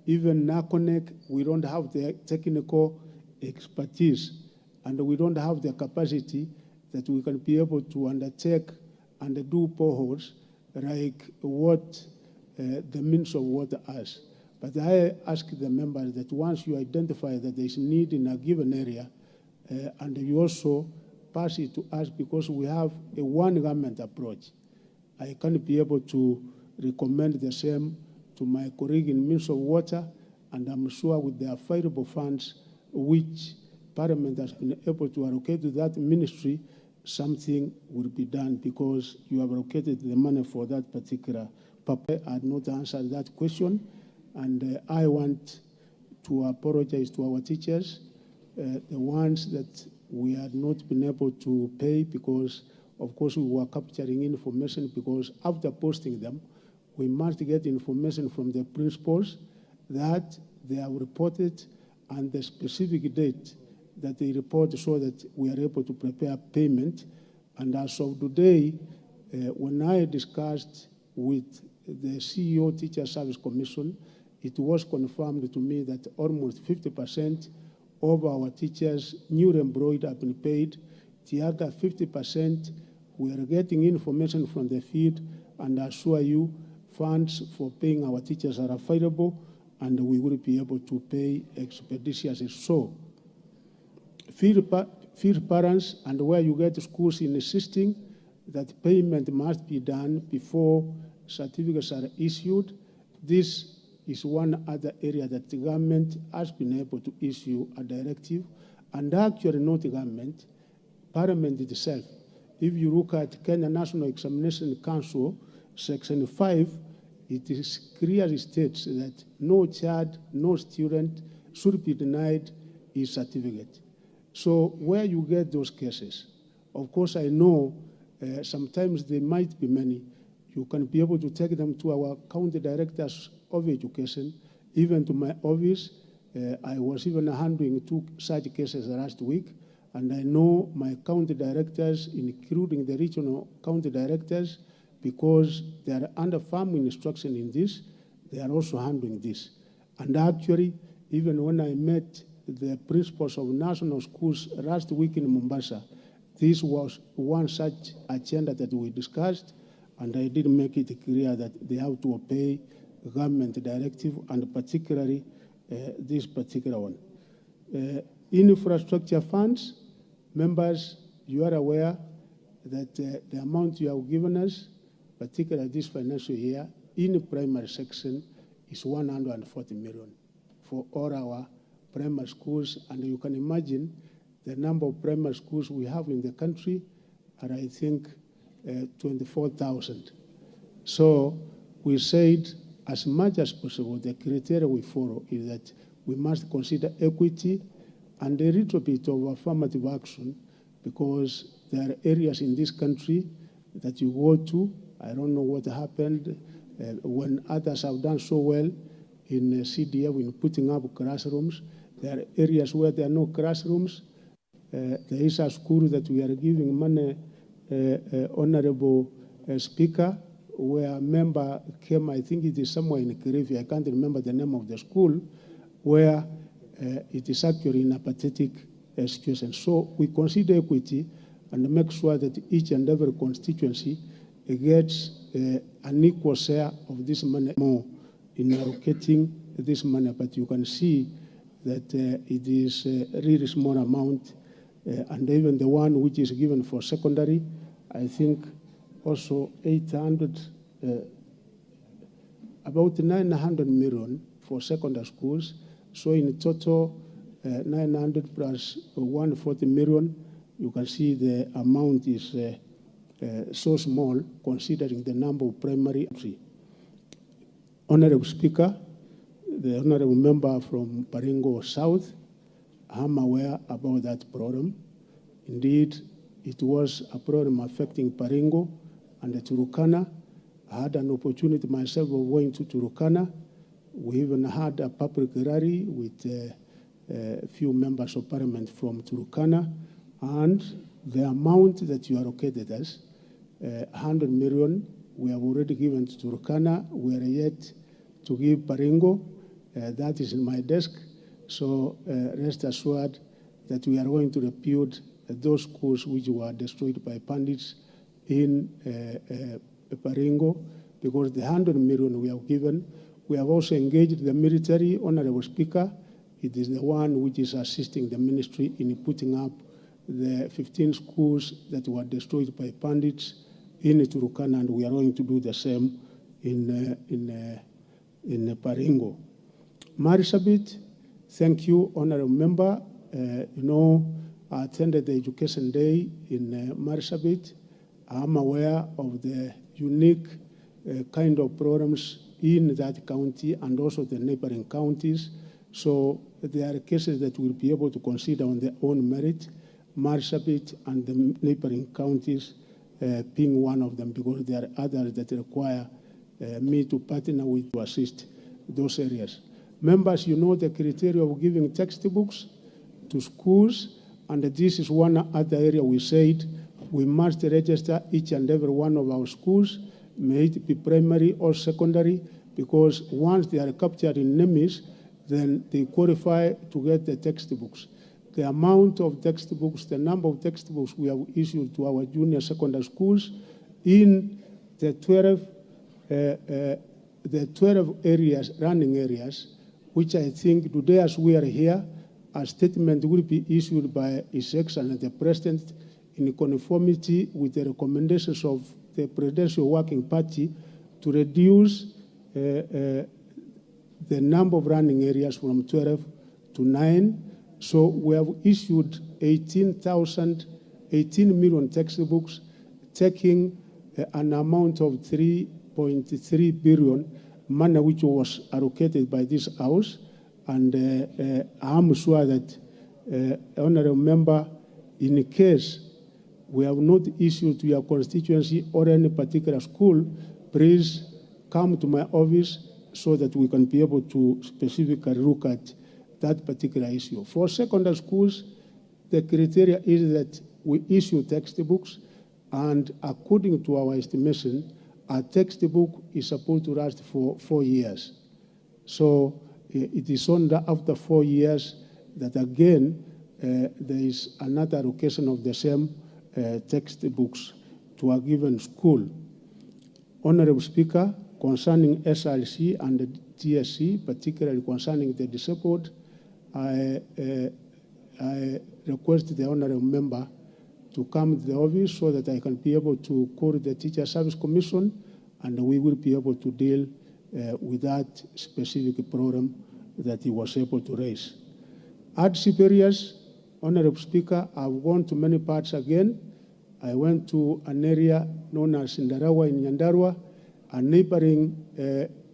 S16: even NACONEC, we don't have the technical expertise and we don't have the capacity that we can be able to undertake and do boreholes like what the Ministry of Water has. But I ask the members that once you identify that there is need in a given area, and you also pass it to us, because we have a one government approach. I can be able to recommend the same to my colleague in Ministry of Water, and I'm sure with the available funds which Parliament has been able to allocate to that ministry, something will be done, because you have allocated the money for that particular purpose. I had not answered that question, and I want to apologize to our teachers, the ones that we had not been able to pay, because, of course, we were capturing information, because after posting them, we must get information from the principals that they have reported and the specific date that they report, so that we are able to prepare payment. And as of today, when I discussed with the CEO Teacher Service Commission, it was confirmed to me that almost 50% of our teachers, newly employed, have been paid. The other 50%, we are getting information from the field, and I assure you, funds for paying our teachers are available, and we will be able to pay expeditiously. So, field parents, and where you get schools insisting that payment must be done before certificates are issued, this is one other area that the government has been able to issue a directive, and actually not the government, Parliament itself. If you look at Kenya National Examination Council, Section 5, it is clearly states that no child, no student should be denied his certificate. So where you get those cases, of course I know sometimes there might be many. You can be able to take them to our county directors of education, even to my office. I was even handling 2 such cases last week, and I know my county directors, including the regional county directors, because they are under firm instruction in this, they are also handling this. And actually, even when I met the principals of national schools last week in Mombasa. This was one such agenda that we discussed, and I did make it clear that they have to obey government directive, and particularly this particular one. Infrastructure funds, members, you are aware that the amount you have given us, particularly this financial year, in the primary section is 140 million for all our primary schools, and you can imagine the number of primary schools we have in the country are, I think, 24,000. So we said, as much as possible, the criteria we follow is that we must consider equity and a little bit of affirmative action, because there are areas in this country that you go to, I don't know what happened when others have done so well in CDF in putting up classrooms. There are areas where there are no classrooms. There is a school that we are giving money, Honorable Speaker, where a member came, I think it is somewhere in Kirifi, I can't remember the name of the school, where it is actually in a pathetic situation. So we consider equity and make sure that each and every constituency gets an equal share of this money, more in allocating this money. But you can see that it is a really small amount, and even the one which is given for secondary, I think also 800, about 900 million for secondary schools. So in total, 900 plus 140 million, you can see the amount is so small considering the number of primary. Honorable Speaker, the honorable member from Baringo South, I'm aware about that problem. Indeed, it was a problem affecting Baringo and Turukana. I had an opportunity myself of going to Turukana. We even had a public rally with a few members of parliament from Turukana, and the amount that you allocated us, 100 million, we have already given to Turukana. We are yet to give Baringo. That is in my desk. So rest assured that we are going to rebuild those schools which were destroyed by bandits in Baringo, because the 100 million we have given, we have also engaged the military. Honorable Speaker, it is the one which is assisting the ministry in putting up the 15 schools that were destroyed by bandits in Turukana, and we are going to do the same in Baringo. Marsabit, thank you, honorable member. I attended the Education Day in Marsabit. I'm aware of the unique kind of programs in that county and also the neighboring counties. So there are cases that we'll be able to consider on their own merit, Marsabit and the neighboring counties being one of them, because there are others that require me to partner with to assist those areas. Members, you know the criteria of giving textbooks to schools, and this is one other area we said we must register each and every one of our schools, may it be primary or secondary, because once they are captured in NEMIS, then they qualify to get the textbooks. The amount of textbooks, the number of textbooks we have issued to our junior secondary schools in the 12 areas, running areas, which I think today as we are here, a statement will be issued by His Excellency the President in conformity with the recommendations of the Presidential Working Party to reduce the number of running areas from 12 to 9. So we have issued 18 million textbooks, taking an amount of 3.3 billion, money which was allocated by this House. And I'm sure that, honorable member, in case we have not issued to your constituency or any particular school, please come to my office so that we can be able to specifically look at that particular issue. For secondary schools, the criteria is that we issue textbooks, and according to our estimation, a textbook is supposed to last for 4 years. So it is only after 4 years that again, there is another allocation of the same textbooks to a given school. Honorable Speaker, concerning SRC and the TSC, particularly concerning the disabled, I request the honorable member to come to the office so that I can be able to call the Teacher Service Commission, and we will be able to deal with that specific problem that he was able to raise. Hardship areas, Honorable Speaker, I've gone to many parts again. I went to an area known as Ndarawa in Nyandarua, a neighboring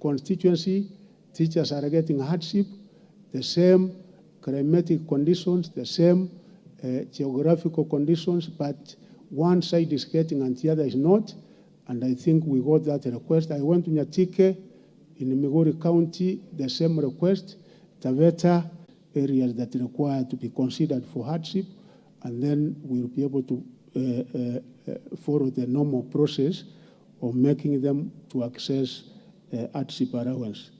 S16: constituency. Teachers are getting hardship, the same climatic conditions, the same geographical conditions, but one side is getting and the other is not. And I think we got that request. I went to Nyatike in Migori County, the same request. Taveta, areas that require to be considered for hardship, and then we'll be able to follow the normal process of making them to access hardship allowance.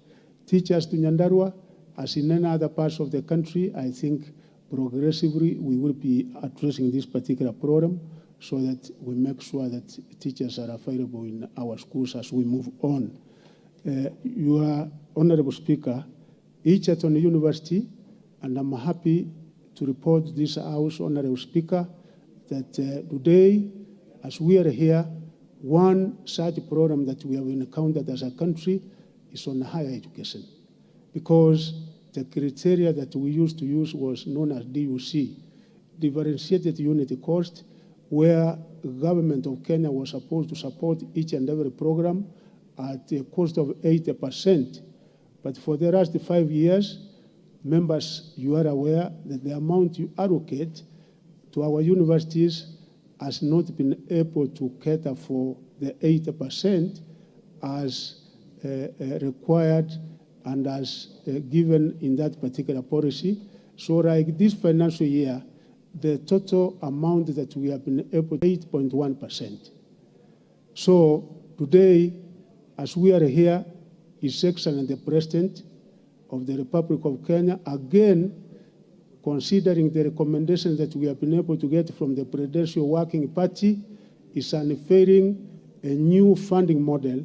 S16: Teachers to Nyandarua, as in any other parts of the country, I think progressively we will be addressing this particular problem so that we make sure that teachers are available in our schools as we move on. Your Honorable Speaker, Egerton University, and I'm happy to report this House, Honorable Speaker, that today, as we are here, one such program that we have encountered as a country is on higher education. Because the criteria that we used to use was known as DUC, differentiated unit cost, where the government of Kenya was supposed to support each and every program at a cost of 80%. But for the last 5 years, members, you are aware that the amount you allocate to our universities has not been able to cater for the 80% as required and as given in that particular policy. So like this financial year, the total amount that we have been able to 8.1%. So today, as we are here, His Excellency the President of the Republic of Kenya, again, considering the recommendations that we have been able to get from the Presidential Working Party, is unveiling a new funding model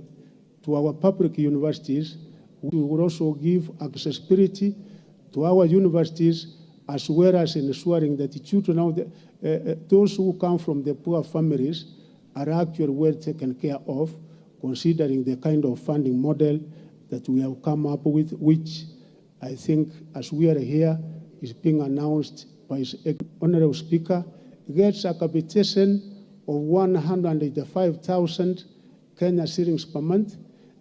S16: to our public universities. We will also give accessibility to our universities, as well as ensuring that the children of those who come from the poor families are actually well taken care of, considering the kind of funding model that we have come up with, which I think, as we are here, is being announced by His Honorable Speaker, gets a capitation of 185,000 Kenya shillings per month.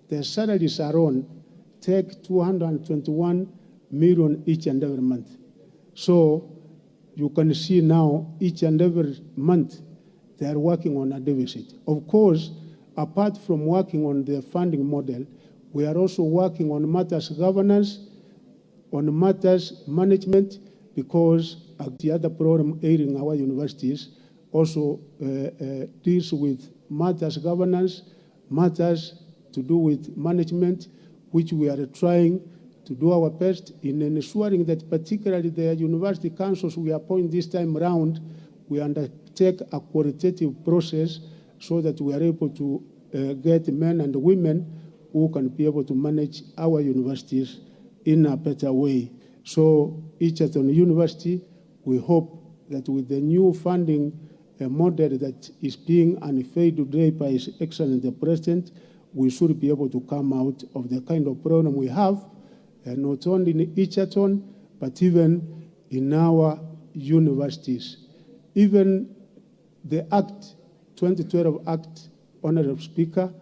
S16: The salaries are on take 221 million each and every month. So you can see now each and every month they are working on a deficit. Of course, apart from working on the funding model, we are also working on matters governance, on matters management, because the other program airing our universities also deals with matters governance, matters to do with management, which we are trying to do our best in ensuring that particularly the university councils we appoint this time around, we undertake a qualitative process so that we are able to get men and women who can be able to manage our universities in a better way. So Egerton University, we hope that with the new funding model that is being unveiled today by His Excellency the President, we should be able to come out of the kind of program we have, not only in Egerton, but even in our universities. Even the Act, 2012 Act, Honorable Speaker,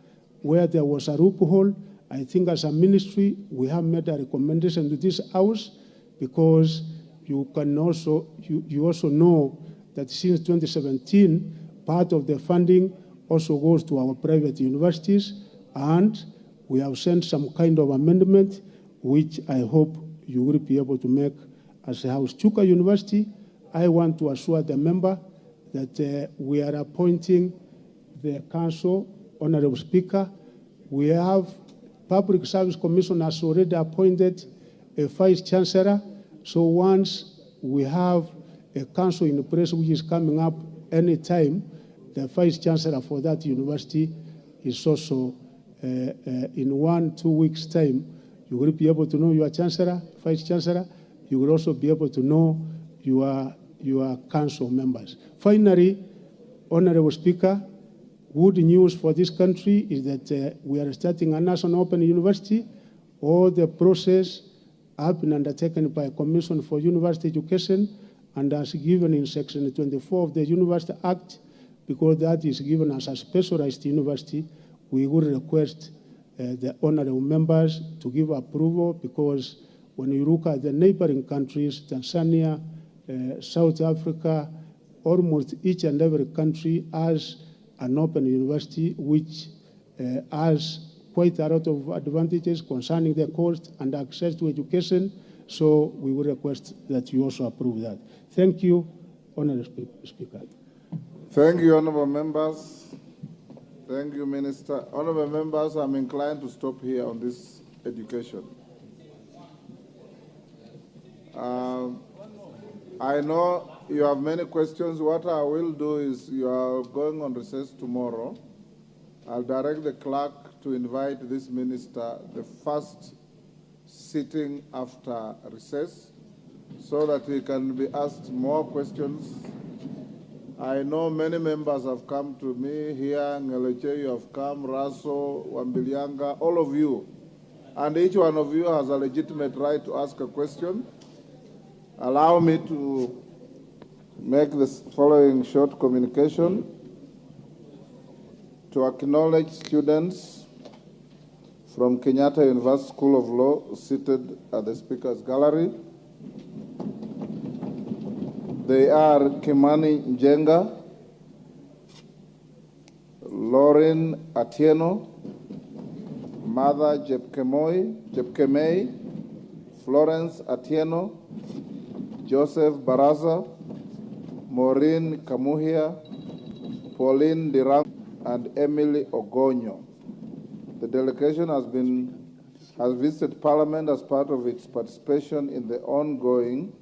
S16: where there was a loophole, I think as a ministry, we have made a recommendation to this House, because you can also, you also know that since 2017, part of the funding also goes to our private universities, and we have sent some kind of amendment, which I hope you will be able to make as a House. Chuka University, I want to assure the member that we are appointing the council, Honorable Speaker. We have Public Service Commission has already appointed a Vice Chancellor. So once we have a council in place which is coming up any time. The vice chancellor for that university is also in 1-2 weeks' time. You will be able to know your chancellor, vice chancellor. You will also be able to know your council members. Finally, Honorable Speaker, good news for this country is that we are starting a national open university. All the process have been undertaken by a Commission for University Education and as given in Section 24 of the University Act, because that is given as a specialized university, we would request the honorable members to give approval, because when you look at the neighboring countries, Tanzania, South Africa, almost each and every country has an open university which has quite a lot of advantages concerning the cost and access to education. So we would request that you also approve that. Thank you, Honorable Speaker.
S9: Thank you, honorable members. Thank you, Minister. Honorable members, I'm inclined to stop here on this education. I know you have many questions. What I will do is, you are going on recess tomorrow. I'll direct the clerk to invite this minister the first sitting after recess, so that he can be asked more questions. I know many members have come to me here. Ngeleche, you have come, Raso, Wambilianga, all of you. And each one of you has a legitimate right to ask a question. Allow me to make the following short communication. To acknowledge students from Kenyatta University School of Law seated at the Speaker's Gallery. They are Kimani Njenga, Lauren Atieno, Mother Jepkemei, Florence Atieno, Joseph Baraza, Maureen Kamuhia, Pauline Dirang, and Emily Ogonyo. The delegation has visited Parliament as part of its participation in the ongoing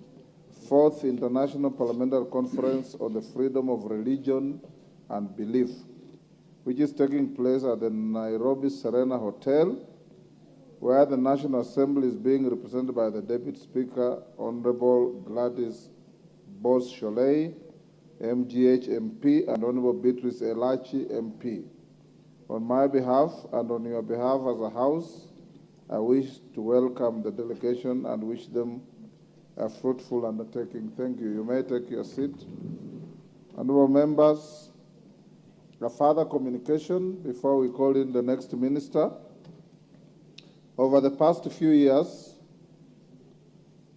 S9: 4th International Parliamentary Conference on the Freedom of Religion and Belief, which is taking place at the Nairobi Serena Hotel, where the National Assembly is being represented by the Deputy Speaker, Honorable Gladys Bose-Sholei, MGH MP, and Honorable Beatrice Elachi MP. On my behalf and on your behalf as a House, I wish to welcome the delegation and wish them a fruitful undertaking. Thank you. You may take your seat. Honorable members, a further communication before we call in the next minister. Over the past few years,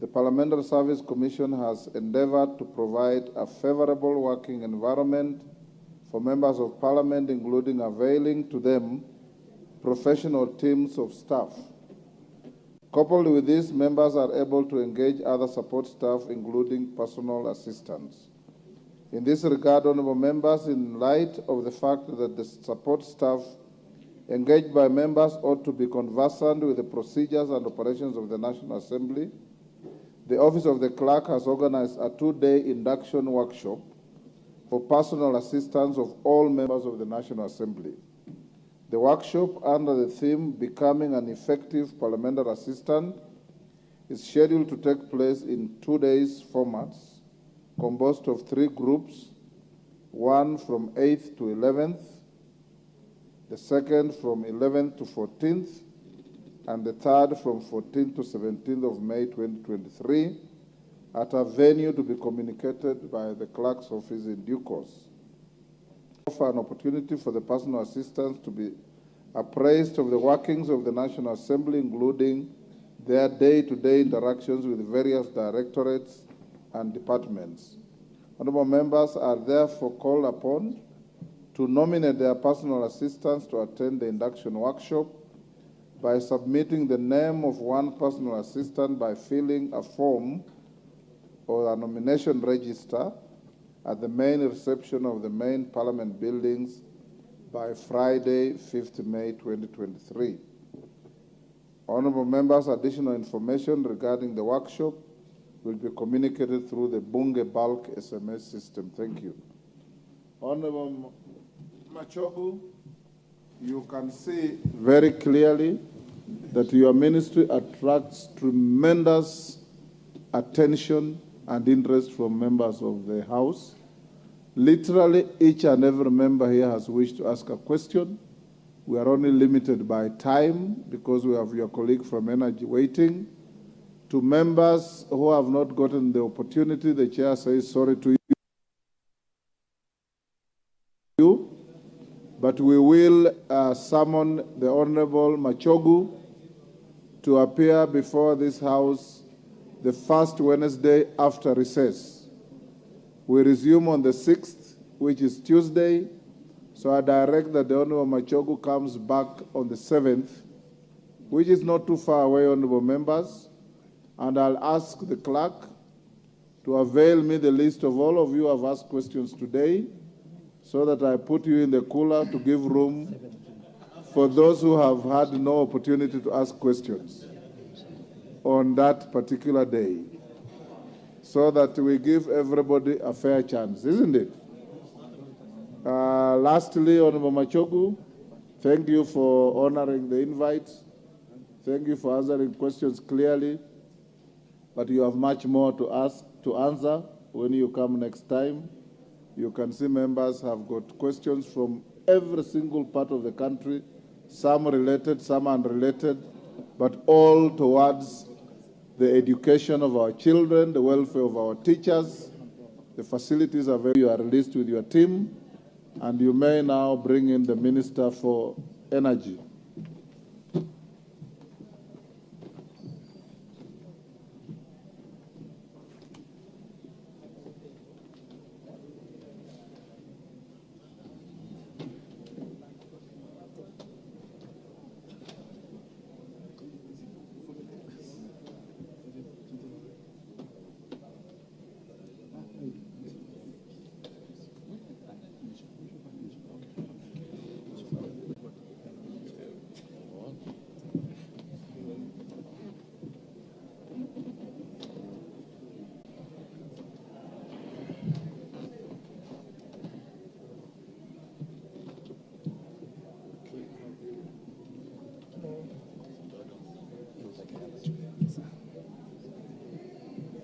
S9: the Parliamentary Service Commission has endeavored to provide a favorable working environment for members of Parliament, including availing to them professional teams of staff. Coupled with this, members are able to engage other support staff, including personal assistants. In this regard, honorable members, in light of the fact that the support staff engaged by members ought to be conversant with the procedures and operations of the National Assembly, the Office of the Clerk has organized a 2-day induction workshop for personal assistance of all members of the National Assembly. The workshop, under the theme Becoming an Effective Parliamentary Assistant, is scheduled to take place in 2 days formats, composed of 3 groups, one from 8th to 11th, the second from 11th to 14th, and the third from 14th to 17th of May 2023, at a venue to be communicated by the clerk's office in due course. Offer an opportunity for the personal assistants to be appraised of the workings of the National Assembly, including their day-to-day interactions with various directorates and departments. Honorable members are therefore called upon to nominate their personal assistants to attend the induction workshop by submitting the name of one personal assistant by filling a form or a nomination register at the main reception of the main Parliament buildings by Friday, 5th May 2023. Honorable members, additional information regarding the workshop will be communicated through the Bunge bulk SMS system. Thank you. Honorable Machogu, you can see very clearly that your ministry attracts tremendous attention and interest from members of the House. Literally, each and every member here has wished to ask a question. We are only limited by time because we have your colleague from Energy waiting. To members who have not gotten the opportunity, the chair says sorry to you, but we will summon the Honorable Machogu to appear before this House the first Wednesday after recess. We resume on the 6th, which is Tuesday, so I direct that the Honorable Machogu comes back on the 7th, which is not too far away, Honorable members, and I'll ask the clerk to avail me the list of all of you who have asked questions today, so that I put you in the cooler to give room for those who have had no opportunity to ask questions on that particular day, so that we give everybody a fair chance, isn't it? Lastly, Honorable Machogu, thank you for honoring the invite. Thank you for answering questions clearly, but you have much more to answer when you come next time. You can see members have got questions from every single part of the country, some related, some unrelated, but all towards the education of our children, the welfare of our teachers. The facilities are very, you are released with your team, and you may now bring in the Minister for Energy.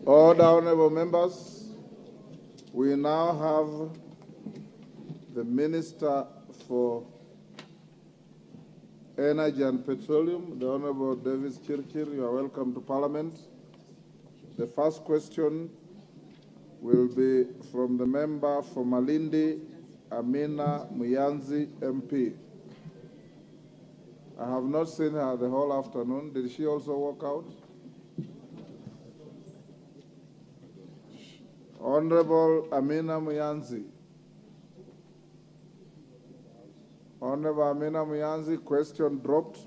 S9: Order, honorable members. We now have the Minister for Energy and Petroleum, the Honorable Davis Chirchir. You are welcome to Parliament. The first question will be from the member for Malindi, Amina Muyanzi, MP. I have not seen her the whole afternoon. Did she also walk out? Honorable Amina Muyanzi. Honorable Amina Muyanzi, question dropped.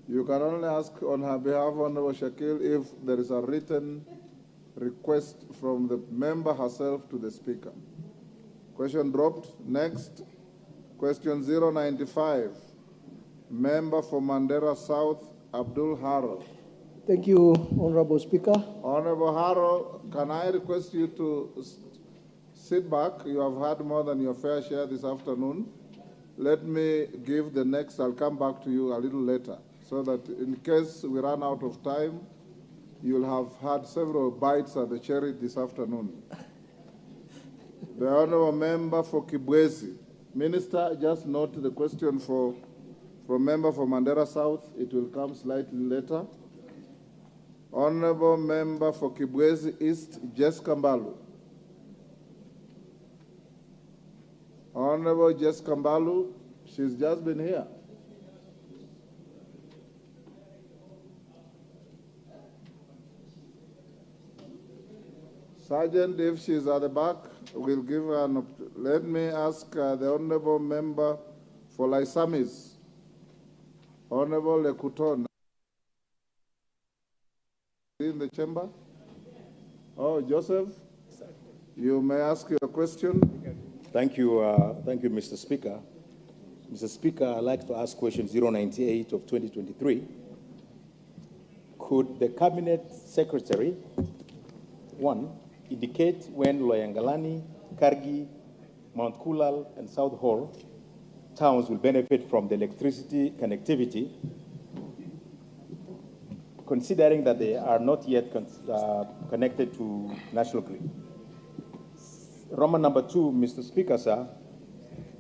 S9: You can only ask on her behalf, Honorable Shakil, if there is a written request from the member herself to the Speaker. Question dropped. Next, question 095. Member for Mandera South, Abdul Haro.
S7: Thank you, Honorable Speaker.
S9: Honorable Haro, can I request you to sit back? You have had more than your fair share this afternoon. Let me give the next, I'll come back to you a little later, so that in case we run out of time, you'll have had several bites at the cherry this afternoon. The Honorable Member for Kibwezi. Minister, just note the question from Member for Mandera South. It will come slightly later. Honorable Member for Kibwezi East, Jess Kambalu. Honorable Jess Kambalu, she's just been here. Sergeant, if she's at the back, we'll give her an opportunity. Let me ask the Honorable Member for Laisamis, Honorable Lekuton. In the chamber? Oh, Joseph, you may ask your question.
S1: Thank you, Mr. Speaker. Mr. Speaker, I'd like to ask question 098 of 2023 could the Cabinet Secretary, one, indicate when Loyangalani, Kargi, Mount Kulal, and South Hall towns will benefit from the electricity connectivity, considering that they are not yet connected to national grid? Roman number 2, Mr. Speaker, sir,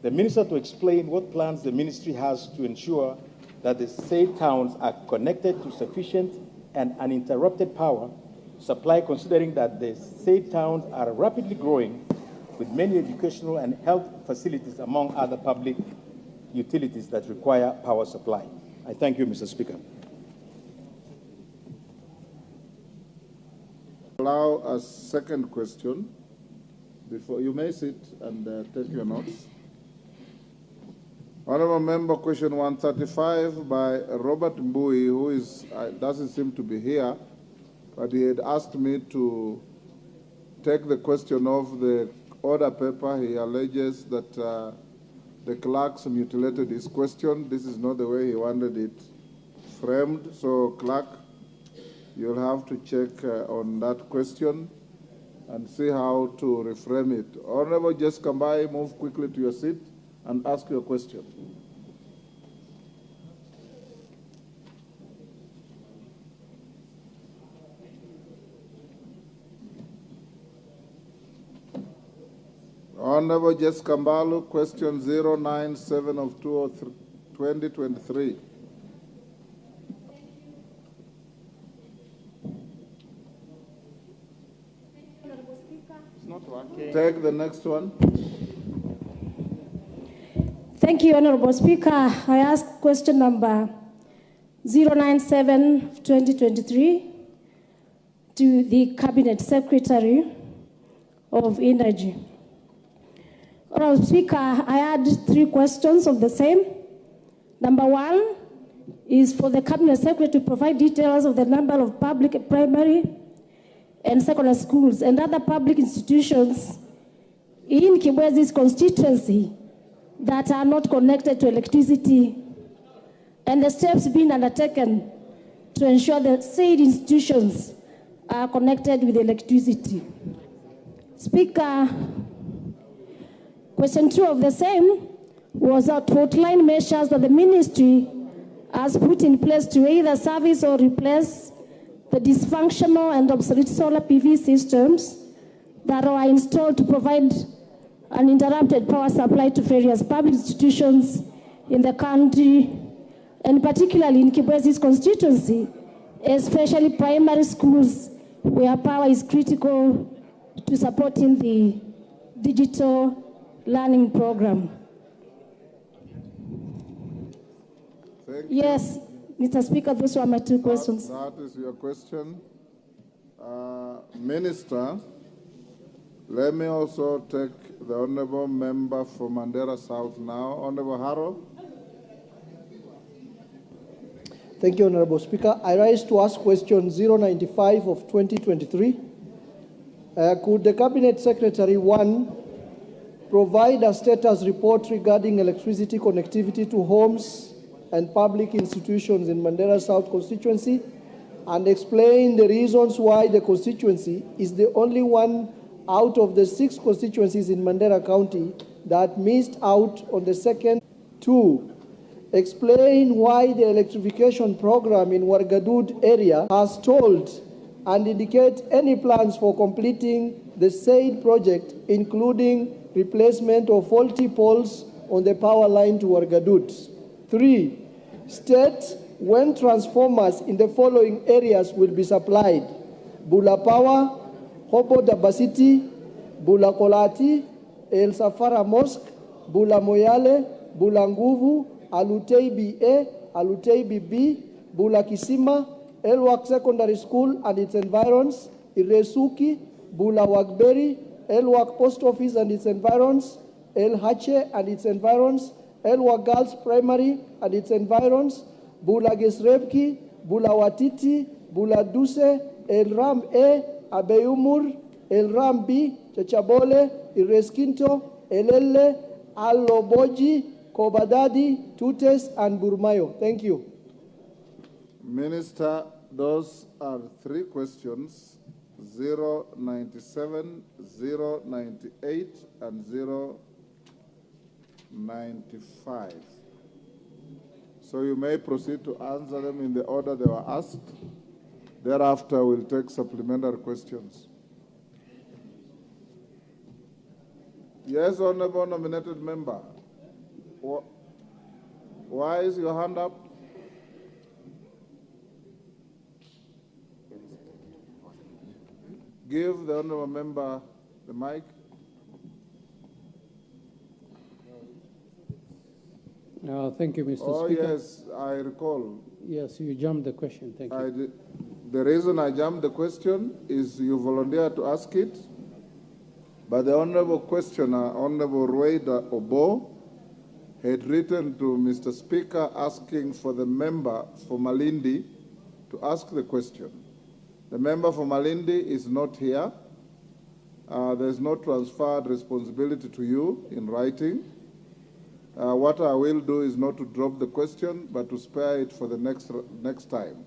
S1: the minister to explain what plans the ministry has to ensure that the said towns are connected to sufficient and uninterrupted power supply, considering that the said towns are rapidly growing with many educational and health facilities among other public utilities that require power supply. I thank you, Mr. Speaker.
S9: Allow a second question before you may sit and take your notes. Honourable Member, question 135 by Robert Mbui, who doesn't seem to be here, but he had asked me to take the question off the order paper. He alleges that the clerks mutilated his question. This is not the way he wanted it framed. So, clerk, you'll have to check on that question and see how to reframe it. Honourable Jess Kambai, move quickly to your seat and ask your question. Honourable Jess Kambalu, question 097 of 2023. It's not working. Take the next one.
S2: Thank you, Honorable Speaker. I ask question number 097 of 2023 to the Cabinet Secretary of Energy. Honorable Speaker, I had 3 questions of the same. Number 1 is for the Cabinet Secretary to provide details of the number of public primary and secondary schools and other public institutions in Kibwezi's constituency that are not connected to electricity, and the steps being undertaken to ensure that said institutions are connected with electricity. Speaker, question 2 of the same was to outline measures that the ministry has put in place to either service or replace the dysfunctional and obsolete solar PV systems that are installed to provide uninterrupted power supply to various public institutions in the country, and particularly in Kibwezi's constituency, especially primary schools where power is critical to supporting the digital learning program. Yes, Mr. Speaker, those were my 2 questions.
S9: That is your question. Minister, let me also take the Honourable Member for Mandera South now. Honourable Harrow.
S7: Thank you, Honourable Speaker. I rise to ask question 095 of 2023. Could the Cabinet Secretary, 1, provide a status report regarding electricity connectivity to homes and public institutions in Mandera South constituency, and explain the reasons why the constituency is the only one out of the 6 constituencies in Mandera County that missed out on the second. 2, explain why the electrification program in Wargadud area has stalled and indicate any plans for completing the said project, including replacement of faulty poles on the power line to Wargadud. 3, state when transformers in the following areas will be supplied: Bula Power, Hobo Dabasiti, Bula Kolati, El Safara Mosque, Bula Moyale, Bula Nguvu, Alutei BA, Alutei BB, Bula Kisima, Elwak Secondary School and its environs, Iresuki, Bula Wagberi, Elwak Post Office and its environs, El Hache and its environs, Elwak Girls Primary and its environs, Bula Gesrebki, Bula Watiti, Bula Duse, El Ram A, Abeyumur, El Ram B, Chachabole, Ireskinto, Elele, Aloboji, Kobadadi, Tutes, and Burmayo. Thank you.
S9: Minister, Those are three questions, 097, 098, and 095. So you may proceed to answer them in the order they were asked. Thereafter, we'll take supplementary questions. Yes, Honorable Nominated Member. Why is your hand up? Give the Honorable Member the mic.
S5: Thank you, Mr.
S9: Oh,
S5: Speaker.
S9: yes, I recall.
S5: Yes, you jumped the question. Thank you.
S9: The reason I jumped the question is you volunteered to ask it, but the Honorable Questioner, Honorable Rueda Obo, had written to Mr. Speaker asking for the member for Malindi to ask the question. The member for Malindi is not here. There's no transferred responsibility to you in writing. What I will do is not to drop the question, but to spare it for the next time.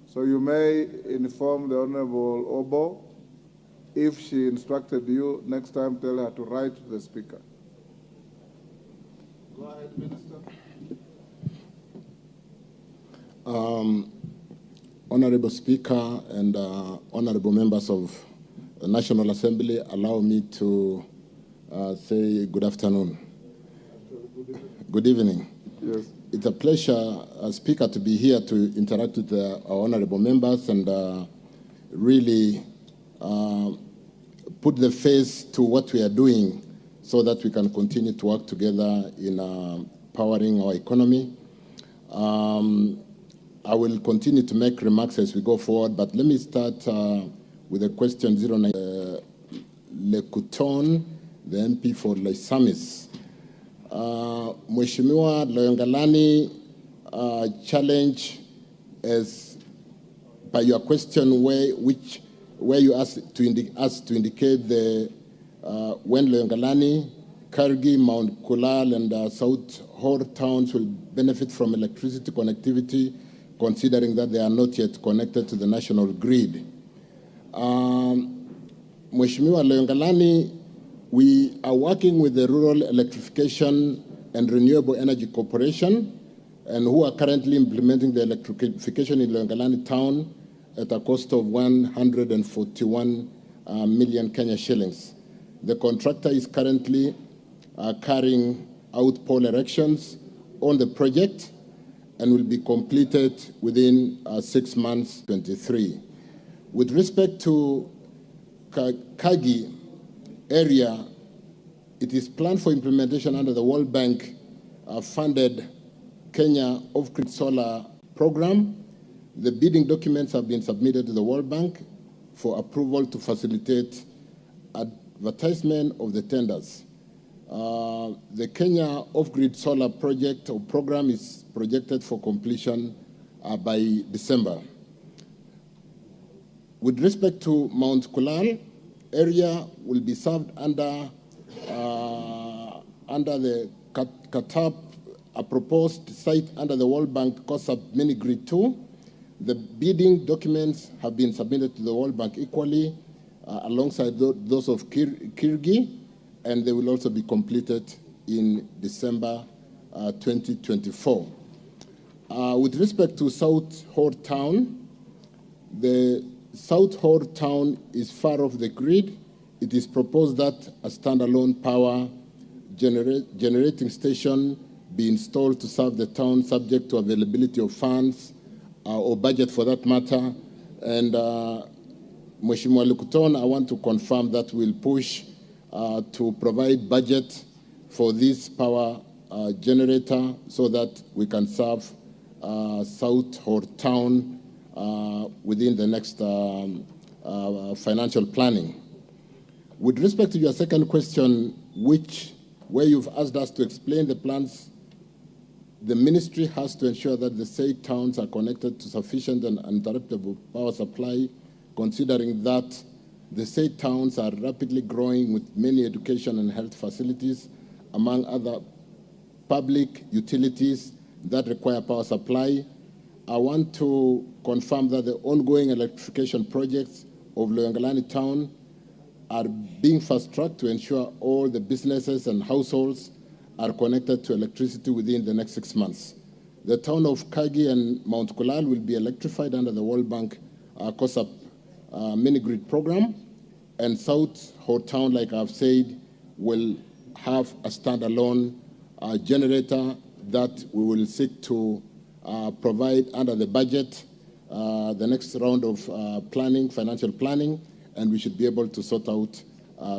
S9: So you may inform the Honorable Obo. If she instructed you, next time tell her to write to the Speaker. Go ahead, Minister.
S8: Honorable Speaker and honorable members of the National Assembly, allow me to say good afternoon. Good evening.
S9: Yes.
S8: It's a pleasure, Speaker, to be here to interact with our honorable members and really put the face to what we are doing so that we can continue to work together in powering our economy. I will continue to make remarks as we go forward, but let me start with a question 09. Lekuton, the MP for Laisamis. Mheshimiwa Loyangalani challenge as by your question where you asked to indicate the when Loyangalani, Kargi, Mount Kulal, and South Hor towns will benefit from electricity connectivity, considering that they are not yet connected to the national grid. Mheshimiwa Loyangalani, we are working with the Rural Electrification and Renewable Energy Corporation, and who are currently implementing the electrification in Loyangalani town at a cost of 141 million Kenya shillings. The contractor is currently carrying out pole erections on the project and will be completed within 6 months, 23. With respect to Kagi area, it is planned for implementation under the World Bank funded Kenya Off-Grid Solar Program. The bidding documents have been submitted to the World Bank for approval to facilitate advertisement of the tenders. The Kenya Off-Grid Solar Project or program is projected for completion by December. With respect to Mount Kulal, area will be served under the Katap, a proposed site under the World Bank COSAP Mini Grid 2. The bidding documents have been submitted to the World Bank equally alongside those of Kirgi, and they will also be completed in December 2024. With respect to South Hor Town, the South Hor Town is far off the grid. It is proposed that a standalone power generating station be installed to serve the town, subject to availability of funds or budget for that matter. And Mheshimiwa Lukuton, I want to confirm that we'll push to provide budget for this power generator so that we can serve South Hor Town within the next financial planning. With respect to your second question, where you've asked us to explain the plans, the ministry has to ensure that the said towns are connected to sufficient and uninterruptible power supply, considering that the said towns are rapidly growing with many education and health facilities, among other public utilities that require power supply. I want to confirm that the ongoing electrification projects of Loyangalani town are being fast-tracked to ensure all the businesses and households are connected to electricity within the next 6 months. The town of Kagi and Mount Kulal will be electrified under the World Bank COSAP mini-grid program, and South Ho Town, like I've said, will have a standalone generator that we will seek to provide under the budget, the next round of planning, financial planning, and we should be able to sort out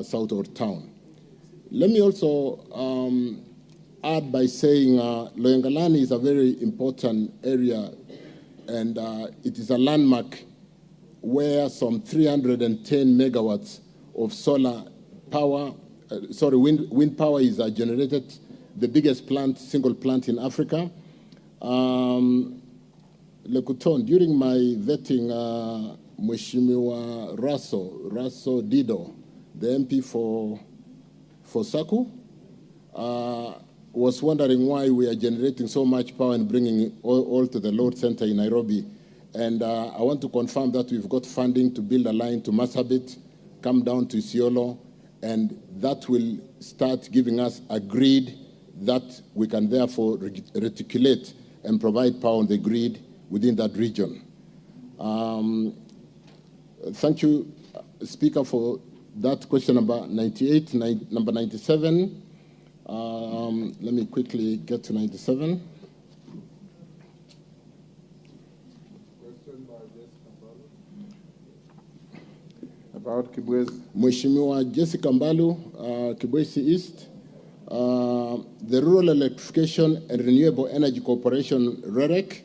S8: South Ho Town. Let me also add by saying Loyangalani is a very important area, and it is a landmark where some 310 megawatts of solar power, wind power is generated, the biggest plant, single plant in Africa. Lekuton, during my vetting, Mheshimiwa Raso Dido, the MP for Saku, was wondering why we are generating so much power and bringing it all to the load center in Nairobi. And I want to confirm that we've got funding to build a line to Marsabit, come down to Isiolo, and that will start giving us a grid that we can therefore reticulate and provide power on the grid within that region. Thank you, Speaker, for that question number 98. Number 97, let me quickly get to 97.
S9: About Kibwezi.
S8: Mheshimiwa Jessica Mbalu, Kibwezi East, the Rural Electrification and Renewable Energy Corporation, REREC,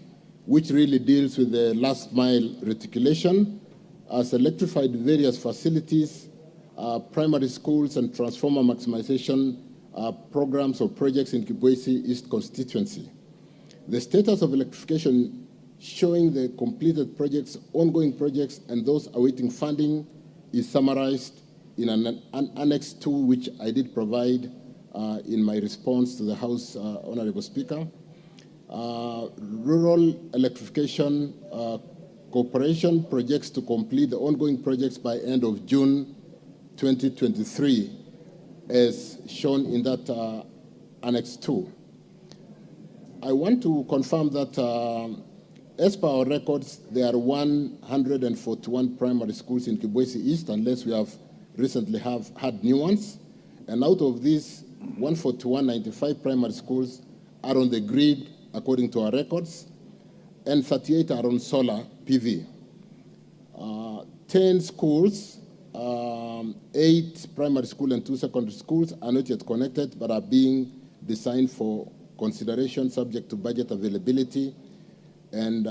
S8: which really deals with the last mile reticulation, has electrified various facilities, primary schools, and transformer maximization programs or projects in Kibwezi East constituency. The status of electrification showing the completed projects, ongoing projects, and those awaiting funding is summarized in an Annex 2, which I did provide in my response to the House, Honorable Speaker. Rural Electrification Corporation projects to complete the ongoing projects by end of June 2023, as shown in that Annex 2. I want to confirm that as per our records, there are 141 primary schools in Kibwezi East, unless we have recently had new ones. And out of these 141, 95 primary schools are on the grid according to our records, and 38 are on solar PV. 10 schools, 8 primary schools and 2 secondary schools are not yet connected, but are being designed for consideration subject to budget availability. And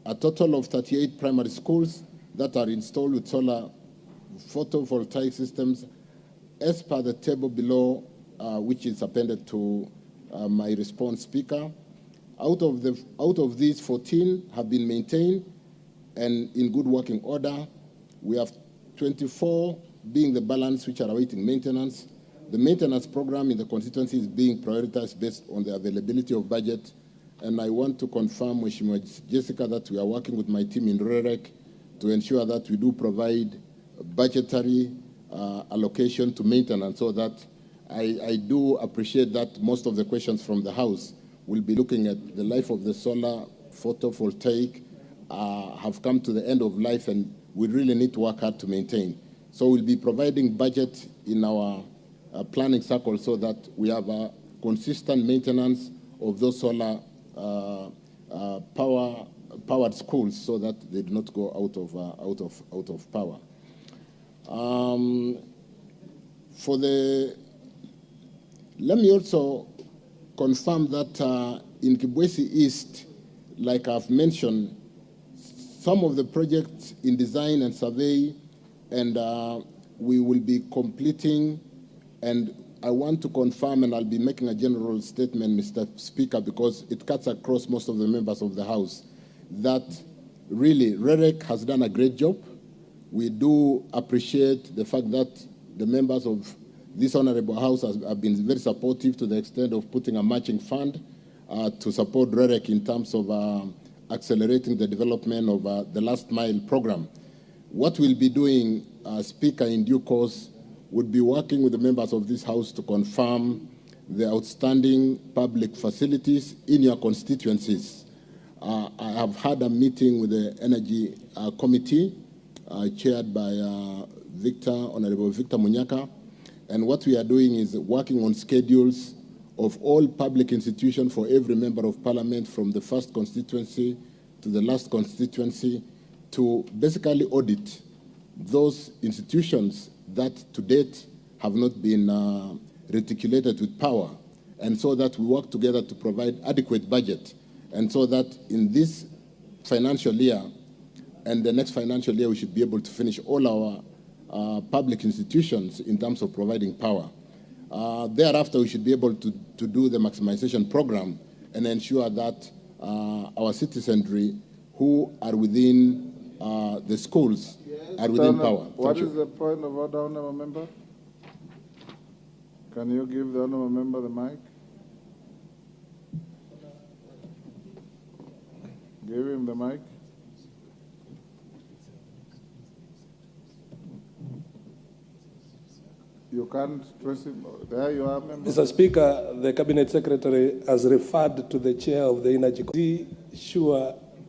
S8: a total of 38 primary schools that are installed with solar photovoltaic systems as per the table below, which is appended to my response, Speaker. Out of these, 14 have been maintained and in good working order. We have 24 being the balance which are awaiting maintenance. The maintenance program in the constituency is being prioritized based on the availability of budget. And I want to confirm, Mheshimiwa Jessica, that we are working with my team in REREC to ensure that we do provide budgetary allocation to maintenance, so that I do appreciate that most of the questions from the House will be looking at the life of the solar photovoltaic have come to the end of life, and we really need to work hard to maintain. So we'll be providing budget in our planning cycle so that we have a consistent maintenance of those solar powered schools, so that they do not go out of power. Let me also confirm that in Kibwezi East, like I've mentioned, some of the projects in design and survey, and we will be completing, and I want to confirm, and I'll be making a general statement, Mr. Speaker, because it cuts across most of the members of the House, that really REREC has done a great job. We do appreciate the fact that the members of this Honorable House have been very supportive to the extent of putting a matching fund to support REREC in terms of accelerating the development of the last mile program. What we'll be doing, Speaker, in due course, would be working with the members of this House to confirm the outstanding public facilities in your constituencies. I have had a meeting with the Energy Committee, chaired by Honorable Victor Munyaka, and what we are doing is working on schedules of all public institutions for every member of parliament from the first constituency to the last constituency to basically audit those institutions that to date have not been reticulated with power, and so that we work together to provide adequate budget, and so that in this financial year and the next financial year we should be able to finish all our public institutions in terms of providing power. Thereafter, we should be able to do the maximization program and ensure that our citizenry who are within the schools are within power.
S9: What is the point of order, Honourable Member? Can you give the Honourable Member the mic? Give him the mic. You can't press him. There you are, Member.
S11: Mr. Speaker, the Cabinet Secretary has referred to the Chair of the Energy Committee.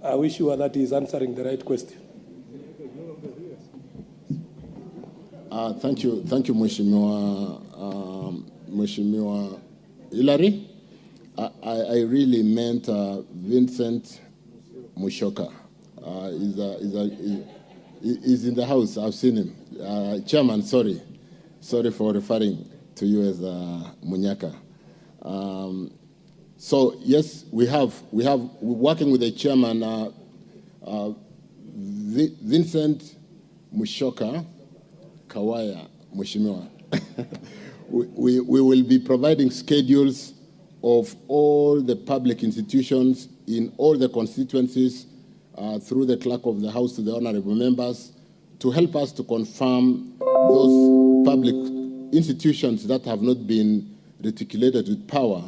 S11: Are we sure that he is answering the right question?
S8: Thank you, Mheshimiwa Hilary. I really meant Vincent Mushoka. He's in the House. I've seen him. Chairman, sorry for referring to you as Munyaka. So yes, we're working with the chairman, Vincent Mushoka Kawaya Mheshimiwa. we will be providing schedules of all the public institutions in all the constituencies through the clerk of the House to the honorable members to help us to confirm those public institutions that have not been reticulated with power.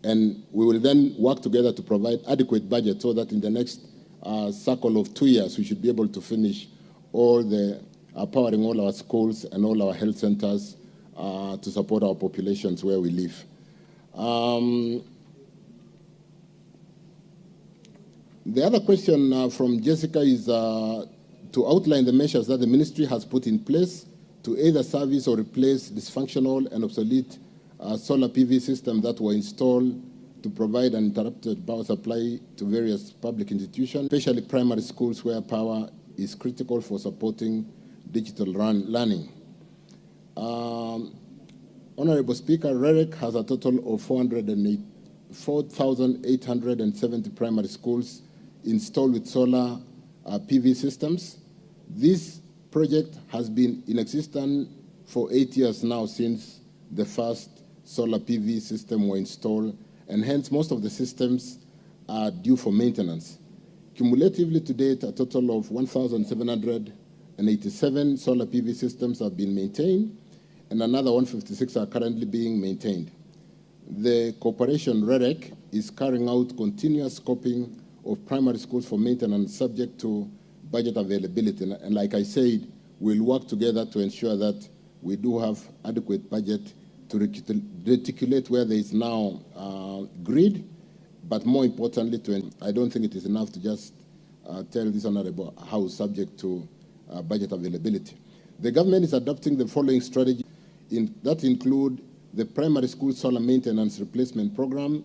S8: And we will then work together to provide adequate budget so that in the next cycle of 2 years, we should be able to finish all the powering all our schools and all our health centers to support our populations where we live. The other question from Jessica is to outline the measures that the ministry has put in place to either service or replace dysfunctional and obsolete solar PV systems that were installed to provide uninterrupted power supply to various public institutions, especially primary schools where power is critical for supporting digital learning. Honorable Speaker, REREC has a total of 4,870 primary schools installed with solar PV systems. This project has been in existence for 8 years now since the first solar PV system were installed, and hence most of the systems are due for maintenance. Cumulatively to date, a total of 1,787 solar PV systems have been maintained, and another 156 are currently being maintained. The corporation REREC is carrying out continuous scoping of primary schools for maintenance subject to budget availability. And like I said, we'll work together to ensure that we do have adequate budget to reticulate where there is now grid, but more importantly, I don't think it is enough to just tell this honorable House subject to budget availability. The government is adopting the following strategy that include the primary school solar maintenance replacement program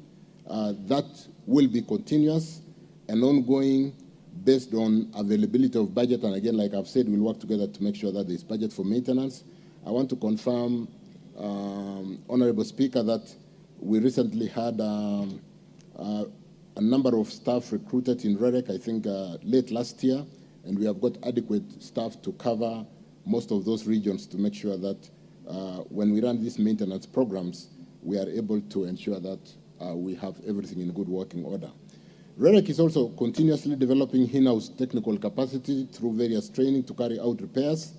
S8: that will be continuous and ongoing based on availability of budget. And again, like I've said, we'll work together to make sure that there's budget for maintenance. I want to confirm, Honorable Speaker, that we recently had a number of staff recruited in REREC, I think late last year, and we have got adequate staff to cover most of those regions to make sure that when we run these maintenance programs, we are able to ensure that we have everything in good working order. REREC is also continuously developing in-house technical capacity through various training to carry out repairs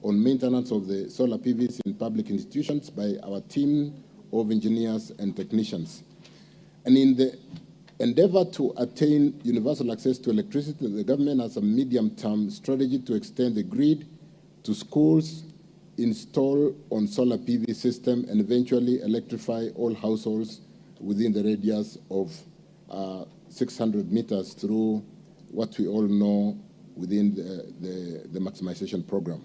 S8: on maintenance of the solar PVs in public institutions by our team of engineers and technicians. And in the endeavor to attain universal access to electricity, the government has a medium-term strategy to extend the grid to schools, install on solar PV system, and eventually electrify all households within the radius of 600 meters through what we all know within the maximization program.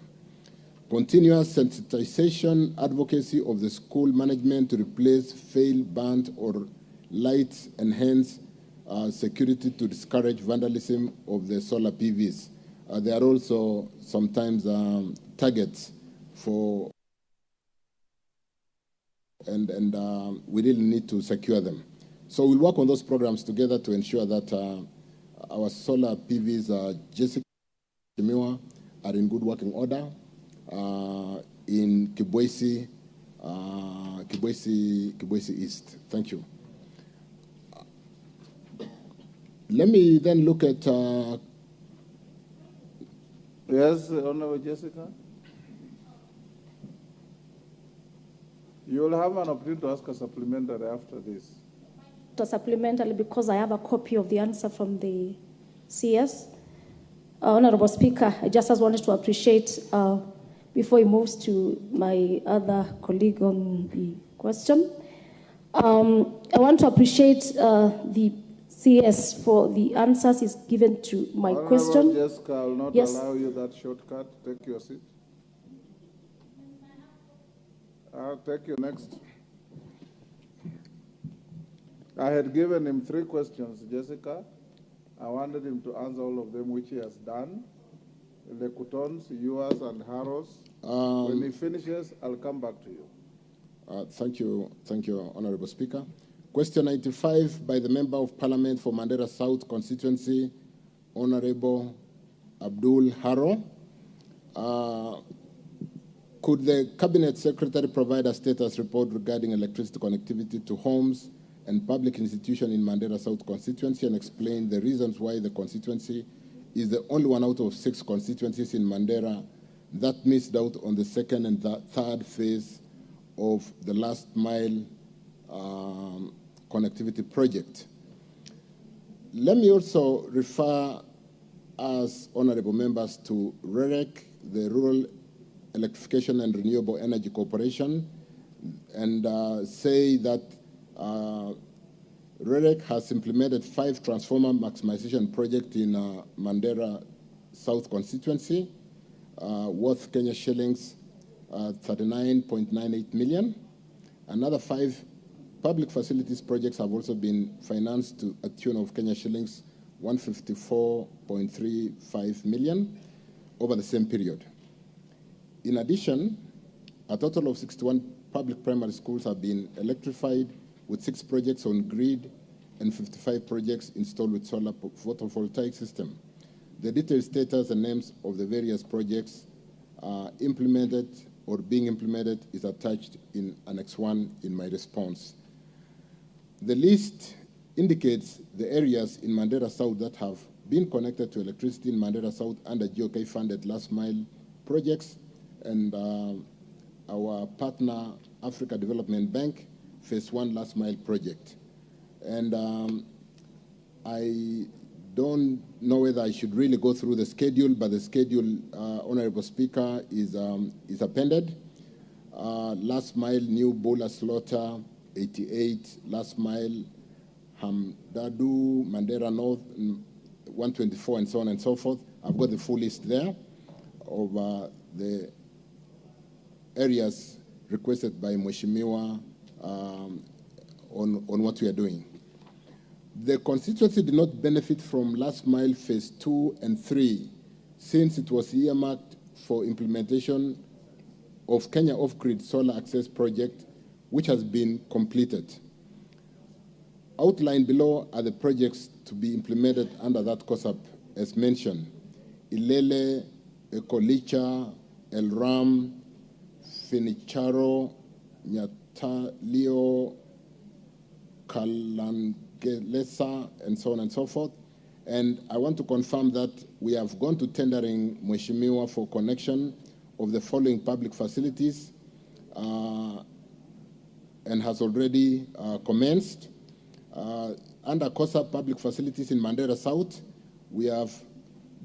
S8: Continuous sensitization advocacy of the school management to replace failed, burnt, or lights, enhance security to discourage vandalism of the solar PVs. There are also sometimes targets for, and we really need to secure them. So we'll work on those programs together to ensure that our solar PVs, Jessica, are in good working order in Kibwezi East. Thank you. Let me then look at...
S9: Yes, Honorable Jessica? You will have an opportunity to ask a supplementary after this.
S2: Supplementary because I have a copy of the answer from the CS. Honorable Speaker, I just wanted to appreciate, before he moves to my other colleague on the question, I want to appreciate the CS for the answers he's given to my
S9: Honorable
S2: question.
S9: Jessica, I will not
S2: Yes.
S9: allow you that shortcut. Take your seat. I'll take you next. I had given him 3 questions, Jessica. I wanted him to answer all of them, which he has done. Lekuton's, yours, and Harrow's. When he finishes, I'll come back to you.
S8: Thank you, Honorable Speaker. Question 95 by the Member of Parliament for Mandera South constituency, Honorable Abdul Harrow. Could the Cabinet Secretary provide a status report regarding electricity connectivity to homes and public institutions in Mandera South constituency and explain the reasons why the constituency is the only one out of 6 constituencies in Mandera that missed out on the second and third phase of the last mile connectivity project? Let me also refer as honorable members to REREC, the Rural Electrification and Renewable Energy Corporation, and say that REREC has implemented 5 transformer maximization projects in Mandera South constituency, worth Kenya shillings 39.98 million. Another 5 public facilities projects have also been financed to a tune of Kenya shillings 154.35 million over the same period. In addition, a total of 61 public primary schools have been electrified with 6 projects on grid and 55 projects installed with solar photovoltaic system. The detailed status and names of the various projects implemented or being implemented is attached in Annex 1 in my response. The list indicates the areas in Mandera South that have been connected to electricity in Mandera South under GOK-funded last mile projects and our partner Africa Development Bank Phase 1 last mile project. And I don't know whether I should really go through the schedule, but the schedule, Honorable Speaker, is appended. Last mile, New Bola Slaughter, 88, last mile, Hamdadu, Mandera North, 124, and so on and so forth. I've got the full list there of the areas requested by Mheshimiwa on what we are doing. The constituency did not benefit from last mile phase 2 and 3 since it was earmarked for implementation of Kenya Off-Grid Solar Access Project, which has been completed. Outlined below are the projects to be implemented under that COSAP as mentioned. Ilele, Ekolicha, El Ram, Finicharo, Nyatalio, Kalangelesa, and so on and so forth. And I want to confirm that we have gone to tendering Mheshimiwa for connection of the following public facilities and has already commenced. under COSA public facilities in Mandera South, we have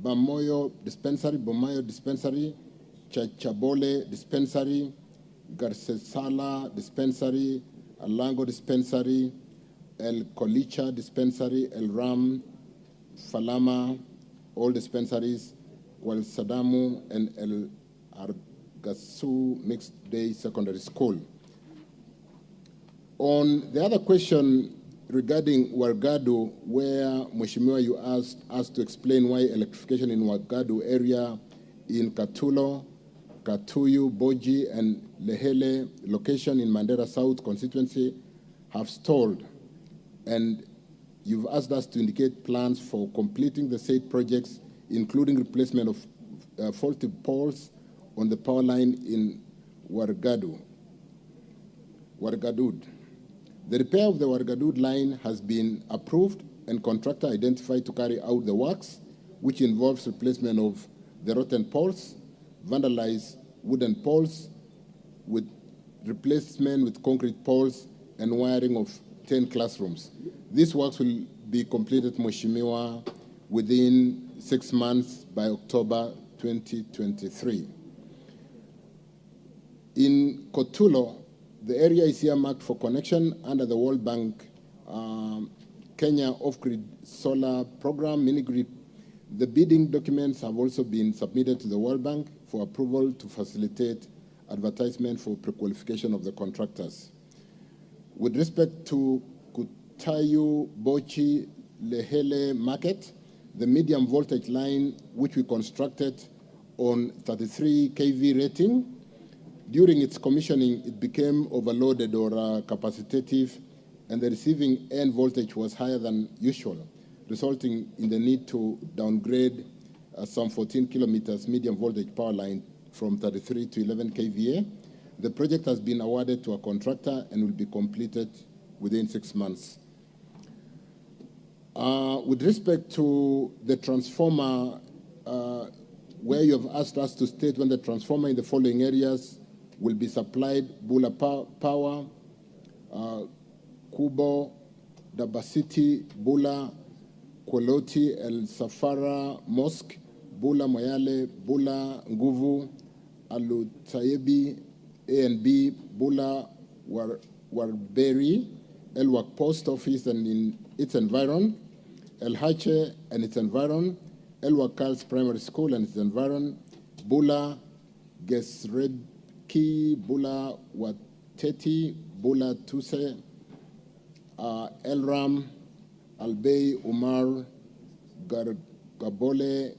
S8: Bomayo Dispensary, Chachabole Dispensary, Garcesala Dispensary, Alango Dispensary, El Colicha Dispensary, El Ram, Falama, all dispensaries, Kual Sadamu, and El Argasu Mixed Day Secondary School. On the other question regarding Wargadu, where Mheshimiwa, you asked us to explain why electrification in Wargadu area in Katulo, Katuyu, Boji, and Lehele location in Mandera South constituency have stalled. And you've asked us to indicate plans for completing the said projects, including replacement of faulty poles on the power line in Wargadud. The repair of the Wargadud line has been approved and contractor identified to carry out the works, which involves replacement of the rotten poles, vandalized wooden poles, with replacement with concrete poles, and wiring of 10 classrooms. These works will be completed, Mheshimiwa, within 6 months by October 2023. In Kotulo, the area is earmarked for connection under the World Bank Kenya Off-Grid Solar Program, mini-grid. The bidding documents have also been submitted to the World Bank for approval to facilitate advertisement for pre-qualification of the contractors. With respect to Kutayu Bochi Lehele Market, the medium voltage line which we constructed on 33 kV rating, during its commissioning, it became overloaded or capacitative, and the receiving end voltage was higher than usual, resulting in the need to downgrade some 14 kilometers medium voltage power line from 33 to 11 kVA. The project has been awarded to a contractor and will be completed within 6 months. With respect to the transformer, where you have asked us to state when the transformer in the following areas will be supplied: Bula Power, Kubo, Dabasiti, Bula, Koloti, El Safara Mosque, Bula Moyale, Bula Nguvu, Alutayebi, A and B, Bula Warberi, Elwak Post Office and in its environ, El Hache and its environ, Elwak Girls Primary School and its environ, Bula Gesredki, Bula Wateti, Bula Tuse, Elram, Albay, Umar, Gabole.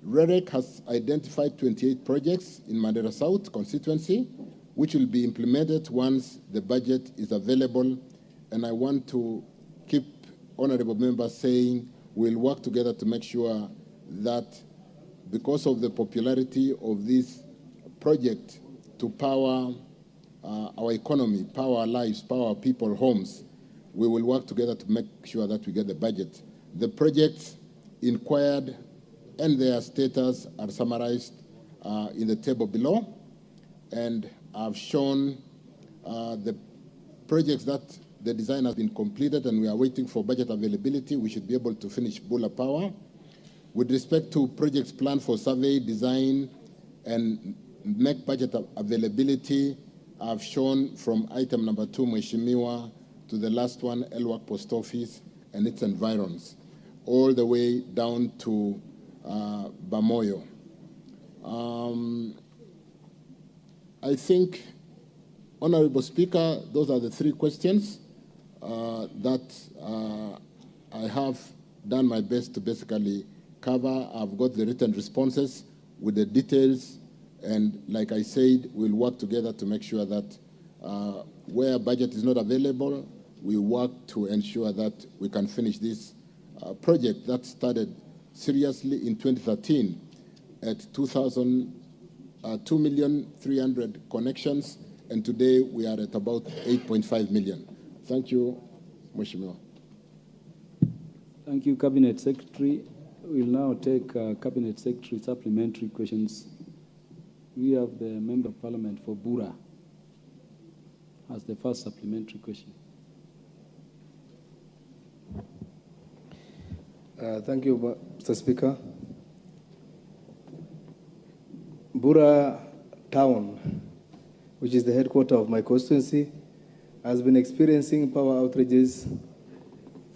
S8: REREC has identified 28 projects in Mandera South constituency, which will be implemented once the budget is available. And I want to keep honorable members saying we'll work together to make sure that because of the popularity of this project to power our economy, power our lives, power our people, homes, we will work together to make sure that we get the budget. The projects inquired and their status are summarized in the table below, and I've shown the projects that the design has been completed and we are waiting for budget availability. We should be able to finish Bula Power. With respect to projects planned for survey, design, and make budget availability, I've shown from item number 2, Mheshimiwa, to the last one, Elwak Post Office and its environs, all the way down to Bamoyo. I think, Honorable Speaker, those are the 3 questions that I have done my best to basically cover. I've got the written responses with the details, and like I said, we'll work together to make sure that where budget is not available, we work to ensure that we can finish this project that started seriously in 2013 at 2,300,000 connections, and today we are at about 8.5 million. Thank you, Mheshimiwa.
S12: Thank you, Cabinet Secretary. We'll now take Cabinet Secretary supplementary questions. We have the Member of Parliament for Bura as the first supplementary question.
S11: Thank you, Mr. Speaker. Bura town, which is the headquarters of my constituency, has been experiencing power outages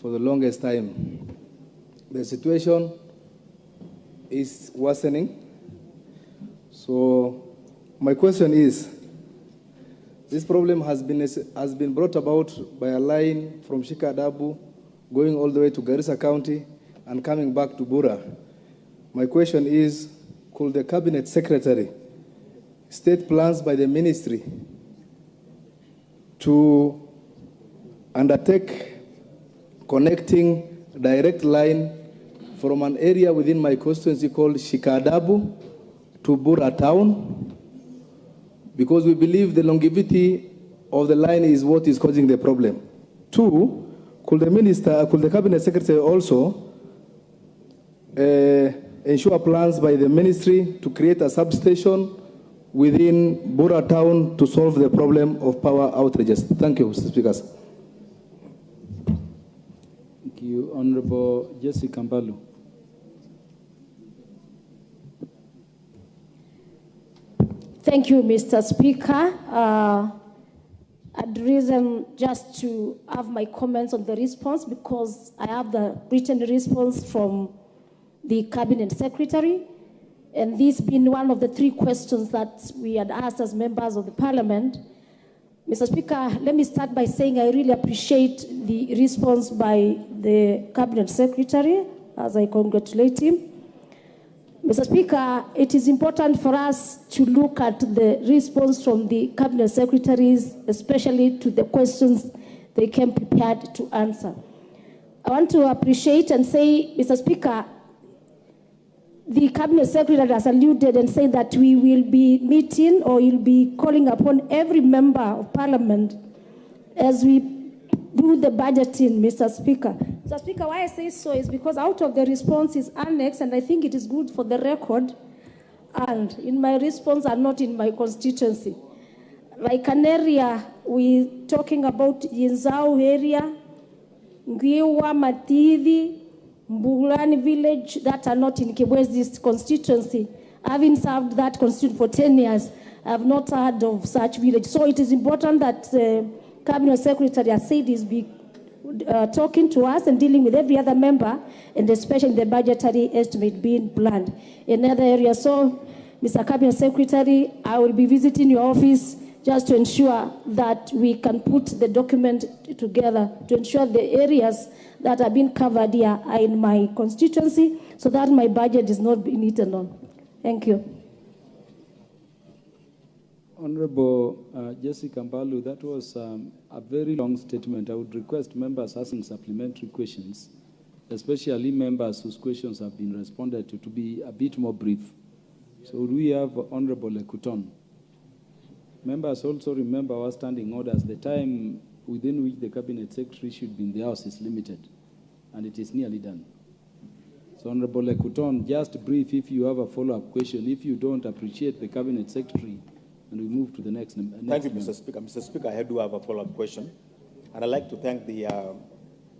S11: for the longest time. The situation is worsening. So my question is, this problem has been brought about by a line from Shikadabu going all the way to Garissa County and coming back to Bura. My question is, could the Cabinet Secretary state plans by the ministry to undertake connecting direct line from an area within my constituency called Shikadabu to Bura town? Because we believe the longevity of the line is what is causing the problem. Two, could the Cabinet Secretary also ensure plans by the ministry to create a substation within Bura town to solve the problem of power outages? Thank you, Mr. Speaker.
S12: Thank you. Honorable Jesse Kambalu.
S2: Thank you, Mr. Speaker. I'd reason just to have my comments on the response because I have the written response from the Cabinet Secretary, and this being one of the three questions that we had asked as members of the Parliament. Mr. Speaker, let me start by saying I really appreciate the response by the Cabinet Secretary, as I congratulate him. Mr. Speaker, it is important for us to look at the response from the Cabinet Secretaries, especially to the questions they came prepared to answer. I want to appreciate and say, Mr. Speaker, the Cabinet Secretary has alluded and said that we will be meeting or will be calling upon every member of Parliament as we do the budgeting, Mr. Speaker. Mr. Speaker, why I say so is because out of the response is annexed, and I think it is good for the record, and in my response are not in my constituency. Like an area, we're talking about Yinzao area, Ngiwa, Matidi, Mbulani village that are not in Kibwezi's constituency. Having served that constituency for 10 years, I have not heard of such village. So it is important that the Cabinet Secretary has said is talking to us and dealing with every other member, and especially the budgetary estimate being planned in other areas. So, Mr. Cabinet Secretary, I will be visiting your office just to ensure that we can put the document together to ensure the areas that are being covered here are in my constituency so that my budget is not being eaten on. Thank you.
S12: Honorable Jesse Kambalu, that was a very long statement. I would request members asking supplementary questions, especially members whose questions have been responded to be a bit more brief. So we have Honorable Lekuton. Members also remember our standing orders. The time within which the Cabinet Secretary should be in the House is limited, and it is nearly done. So Honorable Lekuton, just brief if you have a follow-up question. If you don't, appreciate the Cabinet Secretary, and we move to the next.
S1: Thank you, Mr. Speaker. Mr. Speaker, I do have a follow-up question, and I'd like to thank the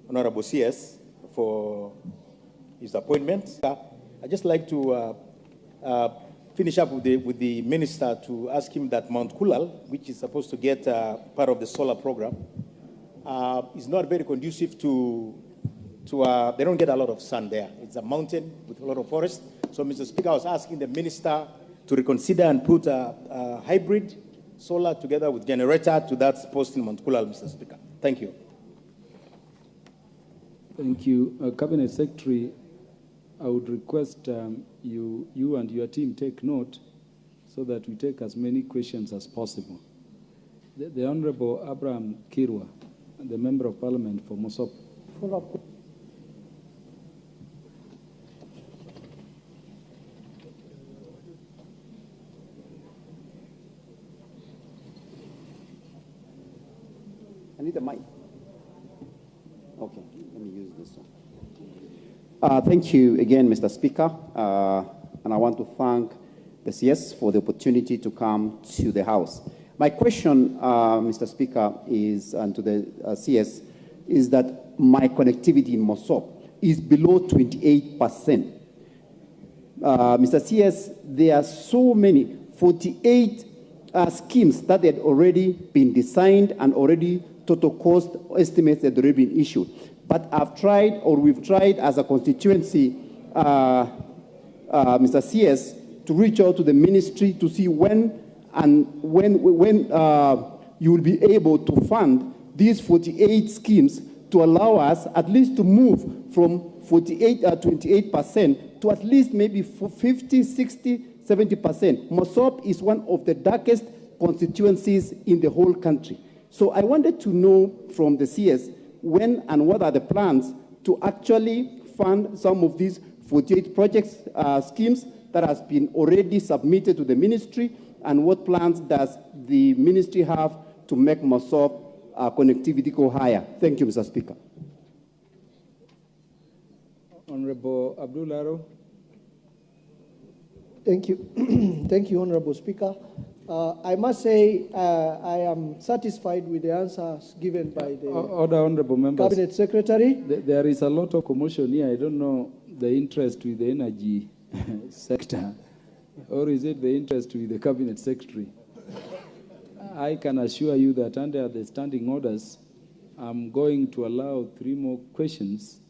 S1: Honorable CS for his appointment. I'd just like to finish up with the minister to ask him that Mount Kulal, which is supposed to get part of the solar program, is not very conducive to they don't get a lot of sun there. It's a mountain with a lot of forest. So, Mr. Speaker, I was asking the minister to reconsider and put a hybrid solar together with generator to that post in Mount Kulal, Mr. Speaker. Thank you.
S12: Thank you. Cabinet Secretary, I would request you and your team take note so that we take as many questions as possible. The Honorable Abraham Kirwa, the Member of Parliament for Mosop.
S3: Follow-up.
S14: I need a mic. Okay, let me use this one. Thank you again, Mr. Speaker, and I want to thank the CS for the opportunity to come to the House. My question, Mr. Speaker, is, and to the CS, is that my connectivity in Mosop, is below 28%. Mr. CS, there are so many, 48 schemes that had already been designed and already total cost estimates had already been issued. But we've tried as a constituency, Mr. CS, to reach out to the ministry to see when you will be able to fund these 48 schemes to allow us at least to move from 28% to at least maybe 50, 60, 70%. Mosop is one of the darkest constituencies in the whole country. So I wanted to know from the CS when and what are the plans to actually fund some of these 48 projects, schemes that has been already submitted to the ministry, and what plans does the ministry have to make Mosop connectivity go higher? Thank you, Mr. Speaker.
S12: Honorable Abdularo.
S7: Thank you. Thank you, Honorable Speaker. I must say I am satisfied with the answers given by the
S12: Honorable members,
S7: Cabinet Secretary.
S12: There is a lot of commotion here. I don't know the interest with the energy sector, or is it the interest with the Cabinet Secretary? I can assure you that under the standing orders, I'm going to allow 3 more questions,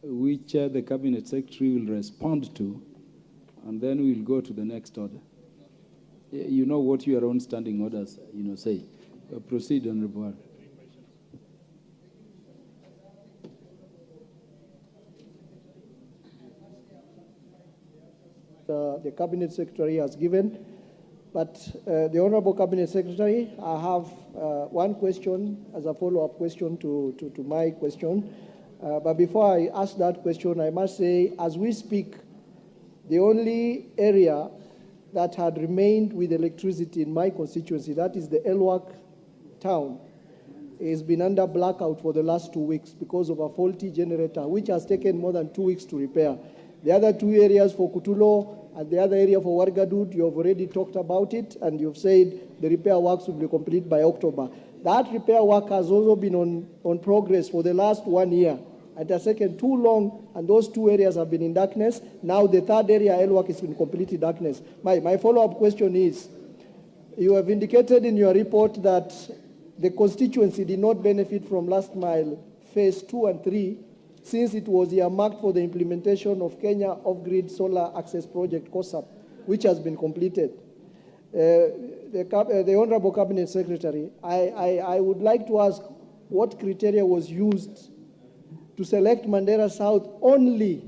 S12: which the Cabinet Secretary will respond to, and then we'll go to the next order. You know what your own standing orders, say. Proceed, Honorable.
S7: The Cabinet Secretary has given. But the Honorable Cabinet Secretary, I have one question as a follow-up question to my question. But before I ask that question, I must say, as we speak, the only area that had remained with electricity in my constituency, that is the Elwak town, has been under blackout for the last 2 weeks because of a faulty generator, which has taken more than 2 weeks to repair. The other 2 areas for Kutulo and the other area for Wargadud, you have already talked about it, and you've said the repair works will be complete by October. That repair work has also been on progress for the last 1 year. It has taken too long, and those 2 areas have been in darkness. Now the third area, Elwak, is in complete darkness. My follow-up question is, you have indicated in your report that the constituency did not benefit from last mile phase 2 and 3, since it was earmarked for the implementation of Kenya Off-Grid Solar Access Project, COSAP, which has been completed. The Honorable Cabinet Secretary, I would like to ask what criteria was used to select Mandera South only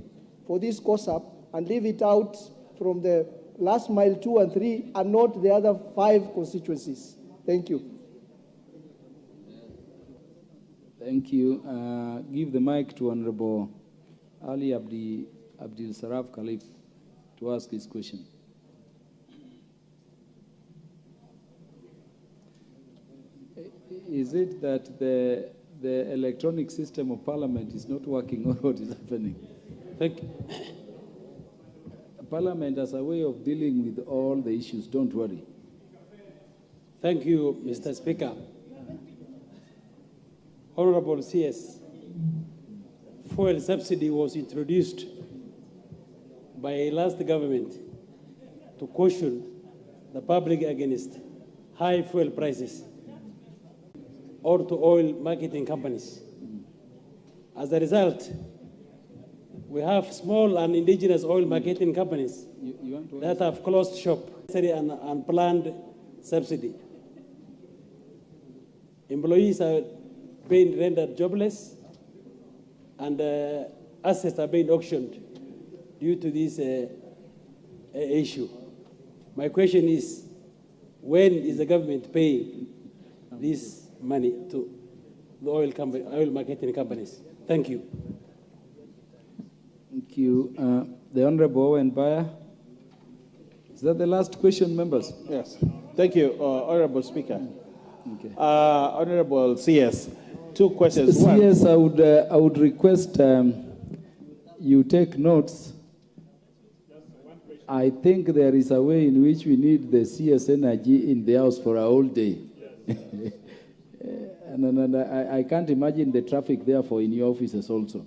S7: for this COSAP and leave it out from the last mile 2 and 3 and not the other 5 constituencies. Thank you.
S12: Thank you. Give the mic to Honorable Ali Abdul Saraf Khalif to ask his question. Is it that the electronic system of Parliament is not working, or what is happening?
S5: Thank you.
S12: Parliament has a way of dealing with all the issues. Don't worry.
S5: Thank you, Mr. Speaker. Honorable CS, fuel subsidy was introduced by last government to caution the public against high fuel prices or to oil marketing companies. As a result, we have small and indigenous oil marketing companies that have closed shop and unplanned subsidy. Employees are being rendered jobless, and assets are being auctioned due to this issue. My question is, when is the government paying this money to the oil marketing companies? Thank you.
S12: Thank you. The Honorable Owen Bayer. Is that the last question, members?
S1: Yes. Thank you, Honorable Speaker.
S12: Okay.
S1: Honorable CS, 2 questions.
S12: CS, I would request you take notes. I think there is a way in which we need the CS energy in the house for a whole day. and I can't imagine the traffic therefore in your offices also.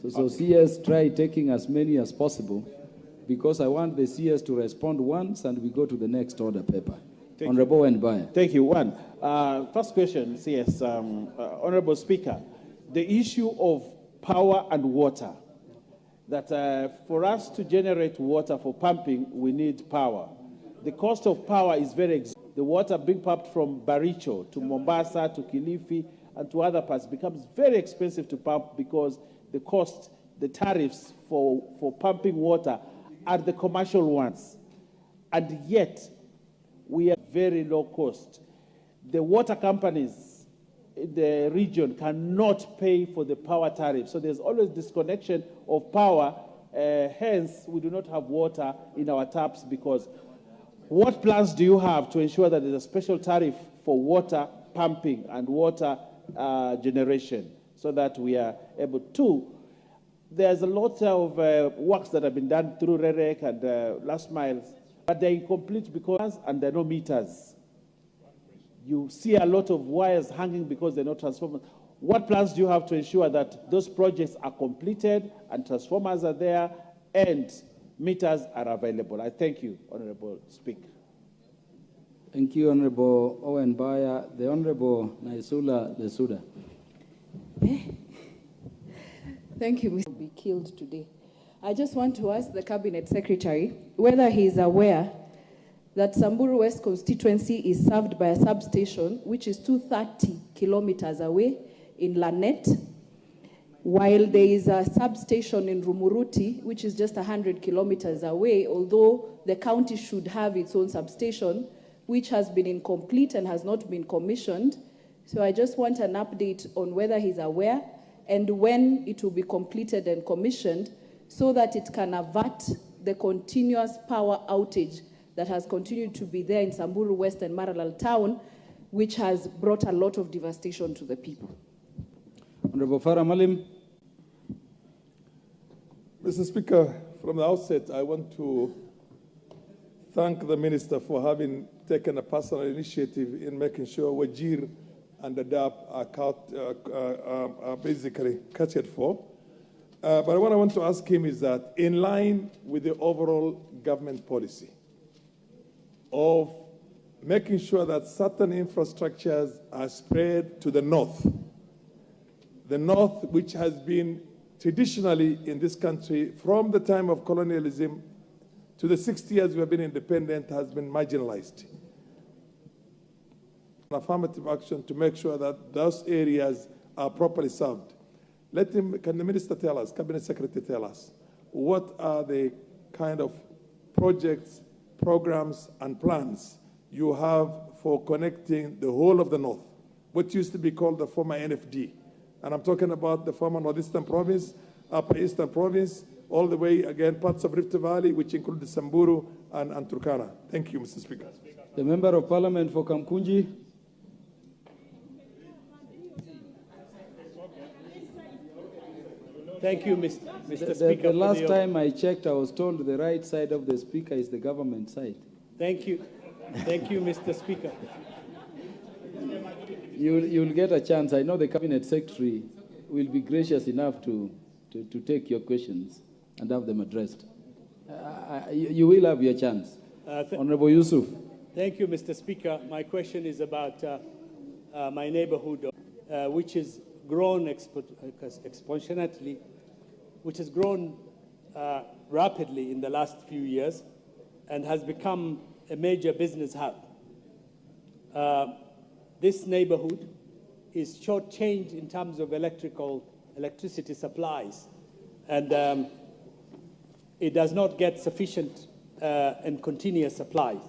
S12: So CS, try taking as many as possible, because I want the CS to respond once and we go to the next order paper. Honorable Nbaya.
S1: Thank you. First question, CS, Honorable Speaker, the issue of power and water, that for us to generate water for pumping, we need power. The cost of power is very expensive. The water being pumped from Baricho to Mombasa to Kilifi and to other parts becomes very expensive to pump because the cost, the tariffs for pumping water are the commercial ones. And yet, we are very low cost. The water companies in the region cannot pay for the power tariff. So there's always disconnection of power. Hence, we do not have water in our taps because what plans do you have to ensure that there's a special tariff for water pumping and water generation so that we are able to? There's a lot of works that have been done through REREC and last miles, but they're incomplete because and there are no meters. You see a lot of wires hanging because they're not transformers. What plans do you have to ensure that those projects are completed and transformers are there and meters are available? I thank you, Honorable Speaker.
S12: Thank you, Honorable Owen Baya. The Honorable Naisula Lesuda.
S15: Thank you, Mr. Will be killed today. I just want to ask the Cabinet Secretary whether he is aware that Samburu West constituency is served by a substation which is 230 kilometers away in Lanet, while there is a substation in Rumuruti which is just 100 kilometers away, although the county should have its own substation, which has been incomplete and has not been commissioned. So I just want an update on whether he's aware and when it will be completed and commissioned so that it can avert the continuous power outage that has continued to be there in Samburu West and Maralal Town, which has brought a lot of devastation to the people.
S12: Honorable Farah Malim.
S17: Mr. Speaker, from the outset, I want to thank the Minister for having taken a personal initiative in making sure Wajir and Dadaab are basically catered for. But what I want to ask him is that in line with the overall government policy of making sure that certain infrastructures are spread to the north which has been traditionally in this country from the time of colonialism to the 60 years we have been independent has been marginalized. Affirmative action to make sure that those areas are properly served. Can the Minister tell us, Cabinet Secretary tell us, what are the kind of projects, programs, and plans you have for connecting the whole of the North, what used to be called the former NFD? And I'm talking about the former Northeastern Province, Upper Eastern Province, all the way, again, parts of Rift Valley, which include the Samburu and Turkana. Thank you, Mr. Speaker.
S12: The Member of Parliament for Kamkunji.
S5: Thank you, Mr. Speaker.
S12: The last time I checked, I was told the right side of the Speaker is the government side.
S5: Thank you. Thank you, Mr. Speaker.
S12: You'll get a chance. I know the Cabinet Secretary will be gracious enough to take your questions and have them addressed. You will have your chance. Honorable Yusuf.
S5: Thank you, Mr. Speaker. My question is about my neighborhood, which has grown exponentially, which has grown rapidly in the last few years and has become a major business hub. This neighborhood is shortchanged in terms of electricity supplies, and it does not get sufficient and continuous supplies.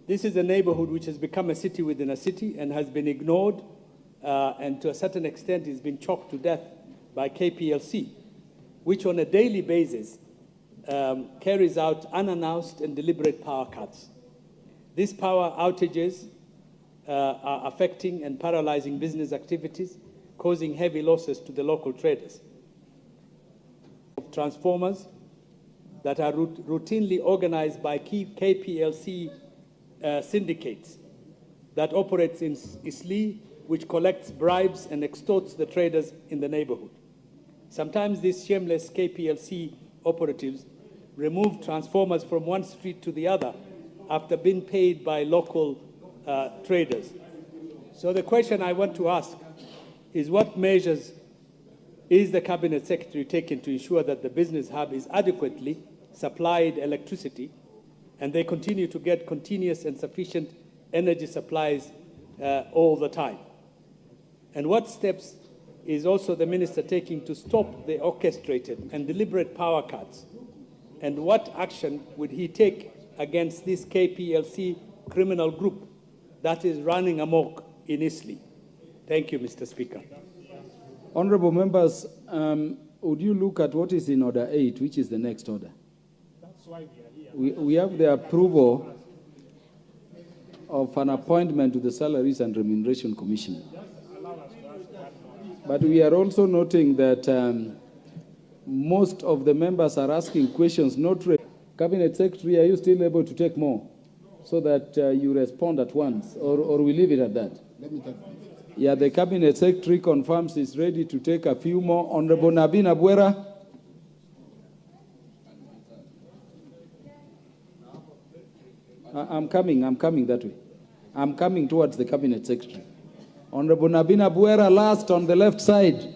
S5: This is a neighborhood which has become a city within a city and has been ignored and to a certain extent has been choked to death by KPLC, which on a daily basis carries out unannounced and deliberate power cuts. These power outages are affecting and paralyzing business activities, causing heavy losses to the local traders. Transformers that are routinely organized by key KPLC syndicates that operates in Isli, which collects bribes and extorts the traders in the neighborhood. Sometimes these shameless KPLC operatives remove transformers from one street to the other after being paid by local traders. So the question I want to ask is, what measures is the Cabinet Secretary taking to ensure that the business hub is adequately supplied electricity and they continue to get continuous and sufficient energy supplies all the time? And what steps is also the minister taking to stop the orchestrated and deliberate power cuts? And what action would he take against this KPLC criminal group that is running amok in Eastleigh? Thank you, Mr. Speaker.
S12: Honorable members, would you look at what is in Order 8, which is the next order?
S18: That's why we are here.
S12: We have the approval of an appointment to the Salaries and Remuneration Commission. But we are also noting that most of the members are asking questions not ready. Cabinet Secretary, are you still able to take more so that you respond at once, or we leave it at that?
S8: Let me take.
S12: Yeah, the Cabinet Secretary confirms he's ready to take a few more. Honorable Nabin Abuera. I'm coming that way. I'm coming towards the Cabinet Secretary. Honorable Nabin Abuera, last on the left side.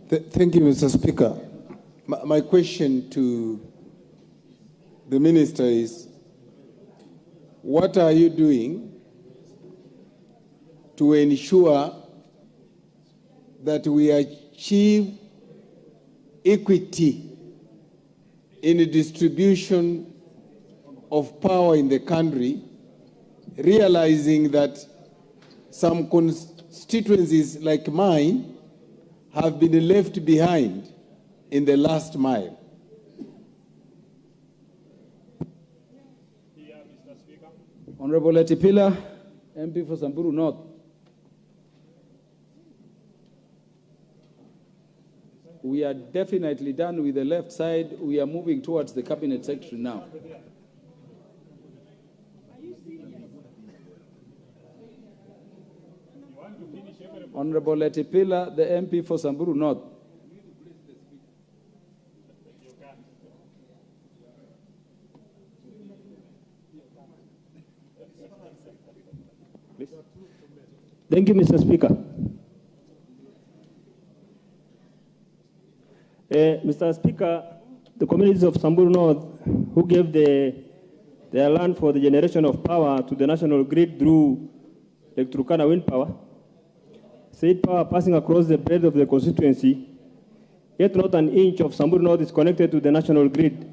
S19: Thank you, Mr. Speaker. My question to the minister is, what are you doing to ensure that we achieve equity in the distribution of power in the country, realizing that some constituencies like mine have been left behind in the last mile?
S12: Honorable Etipila, MP for Samburu North. We are definitely done with the left side. We are moving towards the Cabinet Secretary now. Honorable Etipila, the MP for Samburu North.
S20: Thank you, Mr. Speaker. Mr. Speaker, the communities of Samburu North, who gave their land for the generation of power to the national grid through Lake Turkana wind power, said power passing across the breadth of the constituency, yet not an inch of Samburu North is connected to the national grid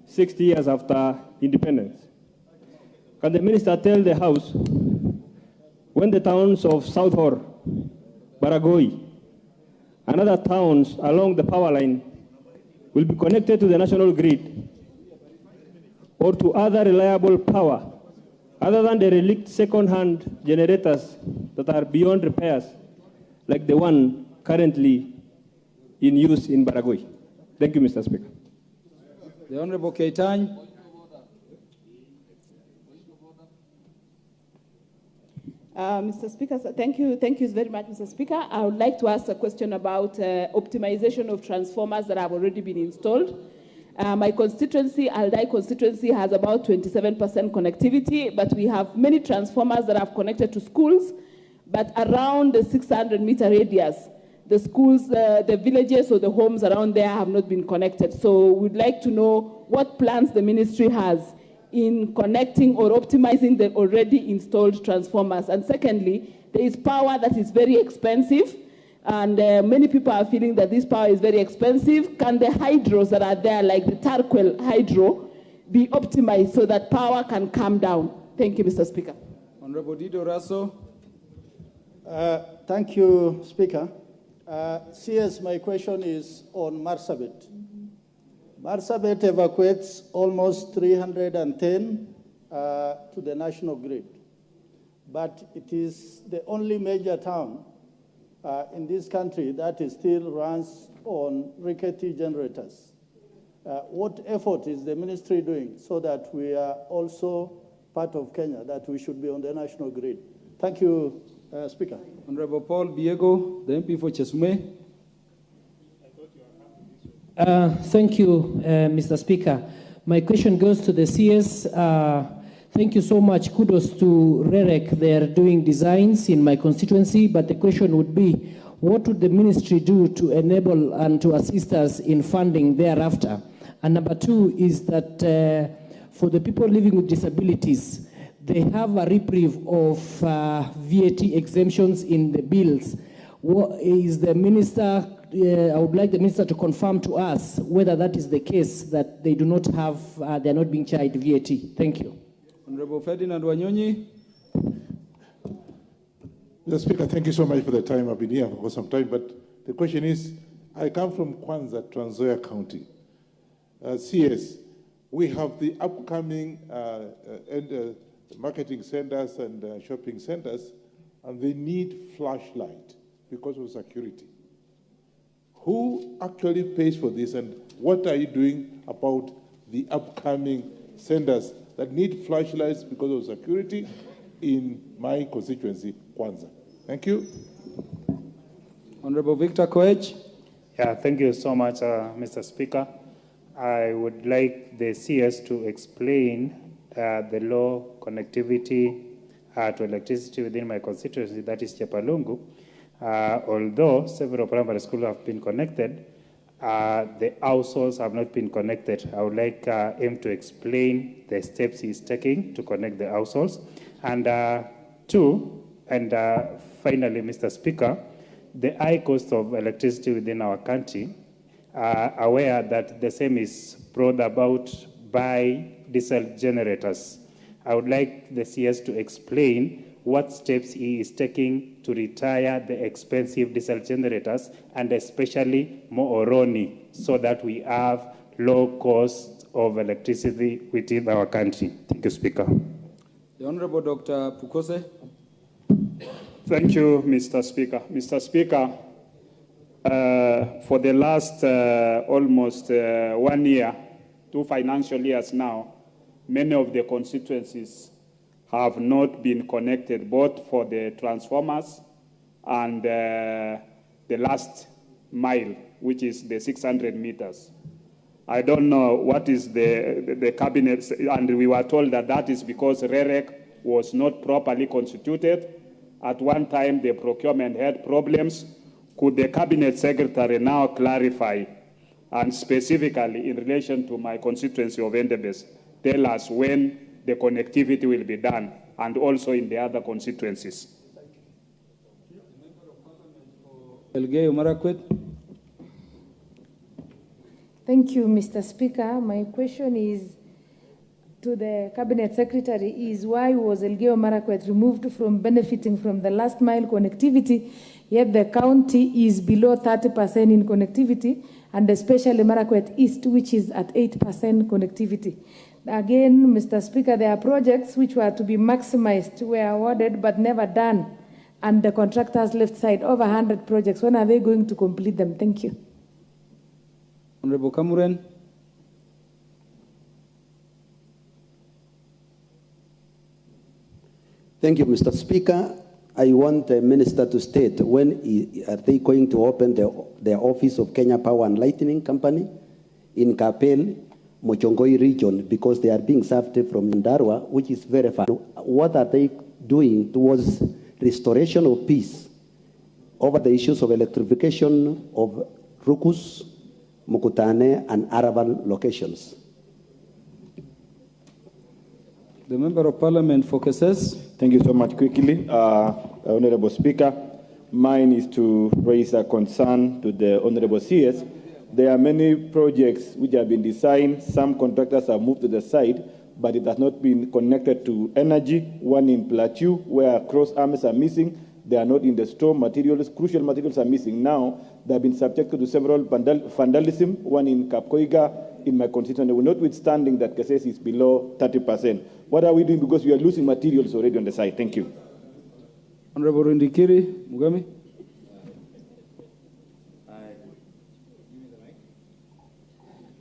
S20: 60 years after independence. Can the minister tell the House when the towns of South Hor, Baragoi, and other towns along the power line will be connected to the national grid or to other reliable power other than the relict second-hand generators that are beyond repairs, like the one currently in use in Baragoi? Thank you, Mr. Speaker.
S12: The Honorable Keitany.
S15: Mr. Speaker, thank you very much, Mr. Speaker. I would like to ask a question about optimization of transformers that have already been installed. My constituency, Aldai constituency, has about 27% connectivity, but we have many transformers that have connected to schools, but around the 600-meter radius, the schools, the villages or the homes around there have not been connected. So we'd like to know what plans the ministry has in connecting or optimizing the already installed transformers. And secondly, there is power that is very expensive, and many people are feeling that this power is very expensive. Can the hydros that are there, like the Tarkwell hydro, be optimized so that power can come down? Thank you, Mr. Speaker.
S12: Honorable Dido Raso.
S21: Thank you, Speaker. CS, my question is on Marsabit. Marsabit evacuates almost 310 to the national grid, but it is the only major town in this country that still runs on rickety generators. What effort is the ministry doing so that we are also part of Kenya that we should be on the national grid. Thank you, Speaker.
S12: Honorable Paul Biego, the MP for Chesume.
S4: Thank you, Mr. Speaker. My question goes to the CS. Thank you so much. Kudos to REREC. They are doing designs in my constituency, but the question would be, what would the ministry do to enable and to assist us in funding thereafter? And number two is that for the people living with disabilities, they have a reprieve of VAT exemptions in the bills. What is the minister, I would like the minister to confirm to us whether that is the case, that they do not have, they are not being charged VAT. Thank you.
S12: Honorable Ferdinand Wanyonyi.
S17: Mr. Speaker, thank you so much for the time. I've been here for some time, but the question is, I come from Kwanza, Trans Nzoia County. CS, we have the upcoming marketing centers and shopping centers, and they need flashlight because of security. Who actually pays for this, and what are you doing about the upcoming centers that need flashlights because of security in my constituency, Kwanza? Thank you.
S12: Honorable Victor Koech.
S10: Yeah, thank you so much, Mr. Speaker. I would like the CS to explain the low connectivity to electricity within my constituency, that is Chepalungu. Although several primary schools have been connected, the households have not been connected. I would like him to explain the steps he's taking to connect the households. And finally, Mr. Speaker, the high cost of electricity within our country, aware that the same is brought about by diesel generators. I would like the CS to explain what steps he is taking to retire the expensive diesel generators, and especially Mooroni, so that we have low cost of electricity within our country. Thank you, Speaker.
S12: The Honorable Dr. Pukose.
S23: Thank you, Mr. Speaker. Mr. Speaker, for the last almost 1 year, 2 financial years now, many of the constituencies have not been connected, both for the transformers and the last mile, which is the 600 meters. I don't know what is the cabinet, and we were told that that is because REREC was not properly constituted. At one time, the procurement had problems. Could the cabinet secretary now clarify, and specifically in relation to my constituency of Endebess, tell us when the connectivity will be done, and also in the other constituencies?
S12: Elgeyo Marakwet.
S2: Thank you, Mr. Speaker. My question is to the Cabinet Secretary is, why was Elgeyo Marakwet removed from benefiting from the last mile connectivity, yet the county is below 30% in connectivity, and especially Marakwet East, which is at 8% connectivity? Again, Mr. Speaker, there are projects which were to be maximized, were awarded but never done, and the contractors left side over 100 projects. When are they going to complete them? Thank you.
S12: Honorable Kamuren.
S13: Thank you, Mr. Speaker. I want the minister to state when are they going to open their office of Kenya Power and Lighting Company in Kapel, Mochongoi region, because they are being served from Ndarua, which is very far. What are they doing towards restoration of peace over the issues of electrification of Rukus, Mukutane, and Araval locations?
S12: The Member of Parliament focuses.
S6: Thank you so much. Quickly, Honorable Speaker, mine is to raise a concern to the Honorable CS. There are many projects which have been designed. Some contractors have moved to the side, but it has not been connected to energy. One in Plateau, where cross arms are missing. They are not in the store. Materials, crucial materials are missing. Now, they have been subjected to several vandalism. One in Kapkoiga, in my constituency, notwithstanding that Kasese is below 30%. What are we doing? Because we are losing materials already on the site. Thank you.
S12: Honorable Rindikiri Mugami.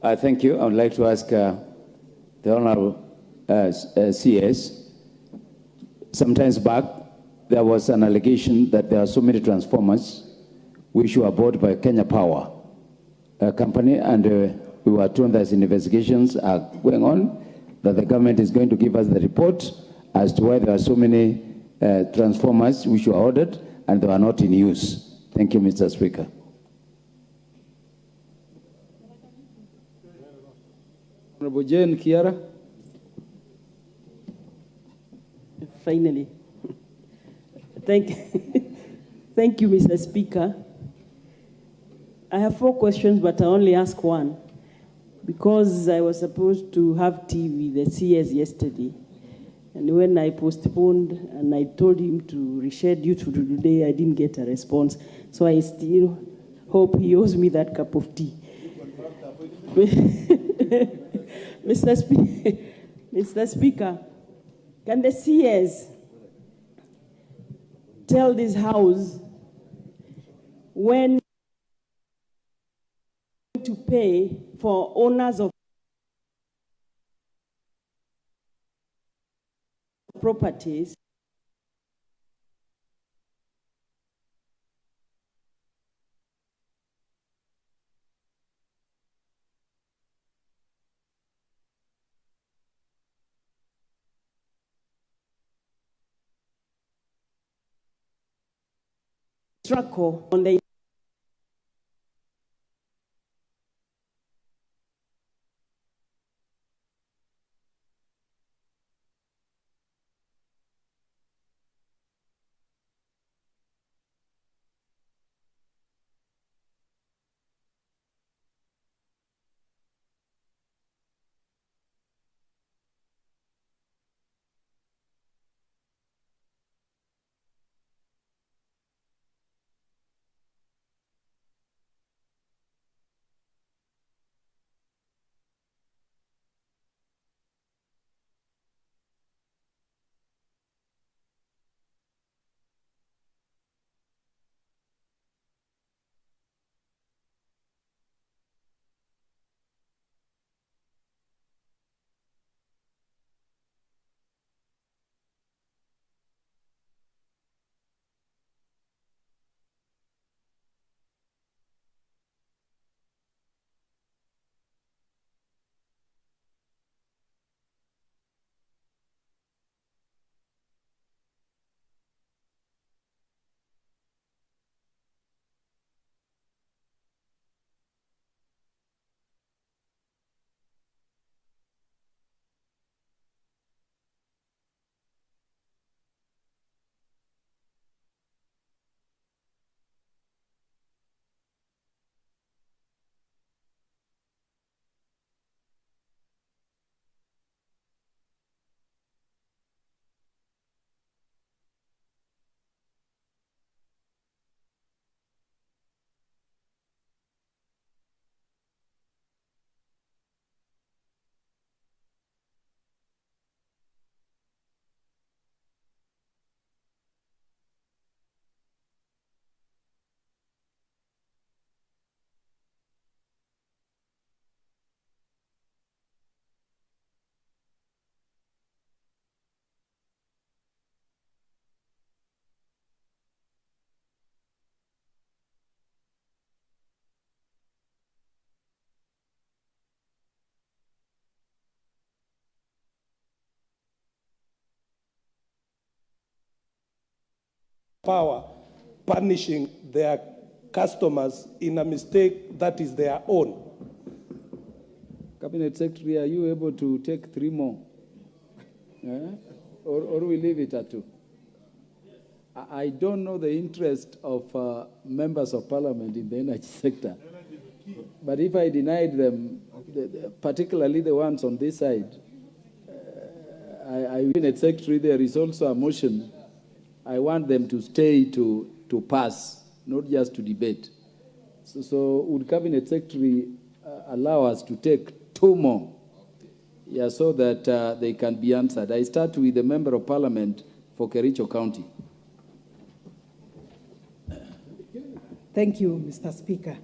S22: Thank you. I would like to ask the Honorable
S9: CS. Sometimes back, there was an allegation that there are so many transformers which were bought by Kenya Power company, and we were told that investigations are going on, that the government is going to give us the report as to why there are so many transformers which were ordered and they were not in use. Thank you, Mr. Speaker.
S12: Honorable Jane Kiara.
S16: Finally. Thank you, Mr. Speaker. I have 4 questions, but I only ask one, because I was supposed to have tea with the CS yesterday. And when I postponed and I told him to reschedule to today, I didn't get a response. So I still hope he owes me that cup of tea. Mr. Speaker, can the CS tell this House when to pay for owners of properties struggle on the
S17: Power punishing their customers in a mistake that is their own.
S12: Cabinet Secretary, are you able to take 3 more? Or we leave it at 2? I don't know the interest of members of parliament in the energy sector. But if I denied them, particularly the ones on this side, Cabinet Secretary, there is also a motion. I want them to stay to pass, not just to debate. So would Cabinet Secretary allow us to take 2 more, so that they can be answered? I start with the Member of Parliament for Kericho County.
S22: Thank you, Mr. Speaker.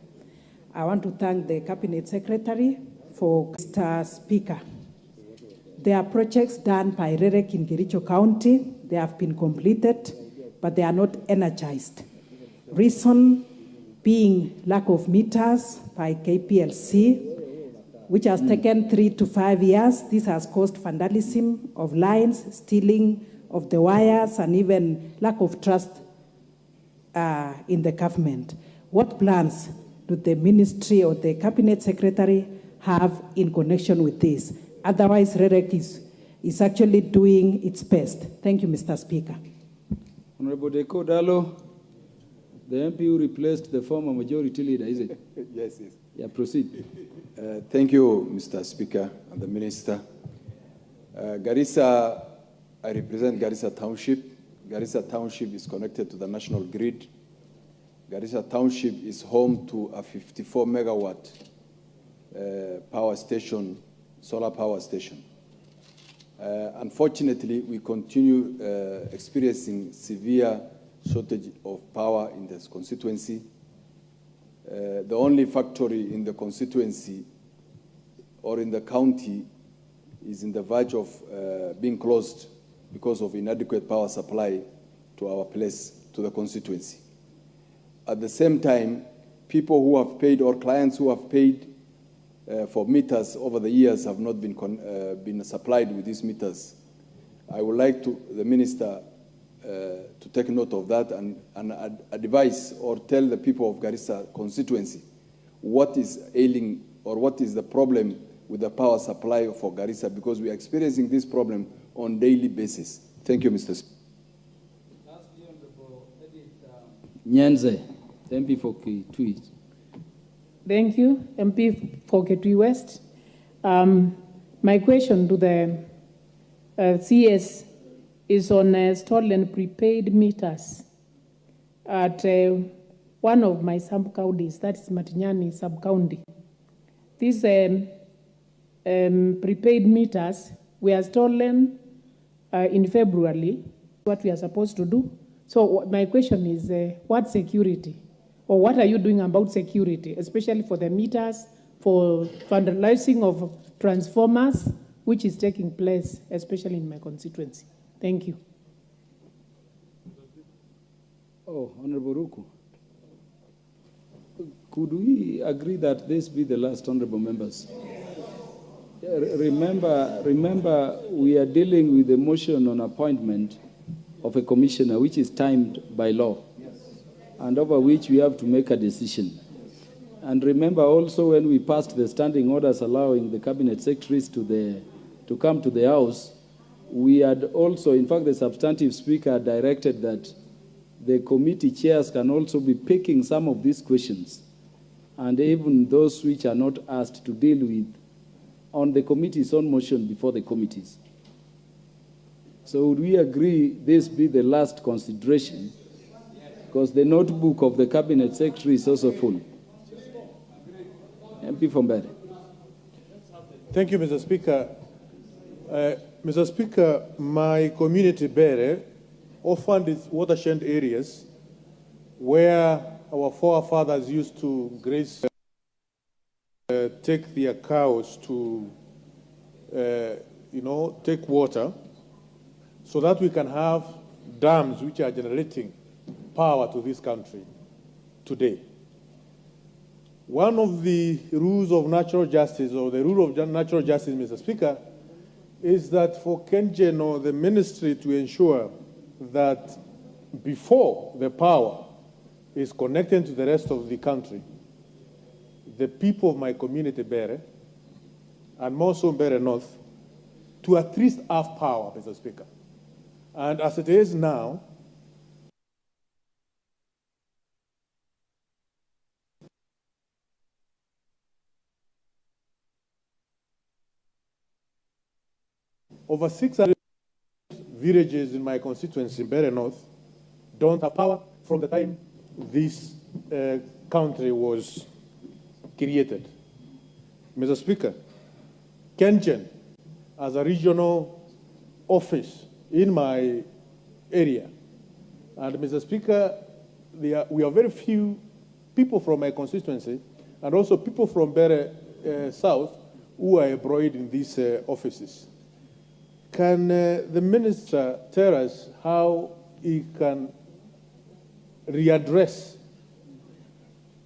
S22: I want to thank the Cabinet Secretary for Mr. Speaker. there are projects done by REREC in Kericho County. They have been completed, but they are not energized. Reason being lack of meters by KPLC, which has taken 3 to 5 years. This has caused vandalism of lines, stealing of the wires, and even lack of trust in the government. What plans do the ministry or the cabinet secretary have in connection with this? Otherwise, REREC is actually doing its best. Thank you, Mr. Speaker.
S12: Honorable Deko Dalo, the MP who replaced the former majority leader, is it?
S3: Yes, yes.
S12: Yeah, proceed.
S3: Thank you, Mr. Speaker and the Minister. Garissa, I represent Garissa Township. Garissa Township is connected to the national grid. Garissa Township is home to a 54 megawatt power station, solar power station. Unfortunately, we continue experiencing severe shortage of power in this constituency. The only factory in the constituency or in the county is in the verge of being closed because of inadequate power supply to our place, to the constituency. At the same time, people who have paid or clients who have paid for meters over the years have not been supplied with these meters. I would like the Minister to take note of that and advise or tell the people of Garissa constituency what is ailing or what is the problem with the power supply for Garissa, because we are experiencing this problem on a daily basis. Thank you, Mr. Speaker.
S12: Nyanze, MP for Kitui.
S11: Thank you, MP for Kitui West. My question to the CS is on stolen prepaid meters at one of my sub-counties, that is Matinyani sub-county. These prepaid meters were stolen in February, what we are supposed to do. So my question is, what security, or what are you doing about security, especially for the meters, for vandalizing of transformers, which is taking place, especially in my constituency? Thank you.
S12: Oh, Honorable Ruku. Could we agree that this be the last, honorable members? Remember, we are dealing with a motion on appointment of a commissioner, which is timed by law, and over which we have to make a decision. And remember also when we passed the standing orders allowing the cabinet secretaries to come to the House, we had also, in fact, the substantive speaker directed that the committee chairs can also be picking some of these questions, and even those which are not asked to deal with on the committee's own motion before the committees. So would we agree this be the last consideration? Because the notebook of the cabinet secretary is also full. MP from Bere.
S17: Thank you, Mr. Speaker. Mr. Speaker, my community, Bere, often is watershed areas where our forefathers used to graze, take their cows to, take water so that we can have dams which are generating power to this country today. One of the rules of natural justice, or the rule of natural justice, Mr. Speaker, is that for Kengen or the ministry to ensure that before the power is connected to the rest of the country, the people of my community, Bere, and more so Bere North, to at least have power, Mr. Speaker. And as it is now, over 600 villages in my constituency, Bere North, don't have power from the time this country was created. Mr. Speaker, Kengen, as a regional office in my area, and Mr. Speaker, we are very few people from my constituency and also people from Bere South who are employed in these offices. Can the minister tell us how he can readdress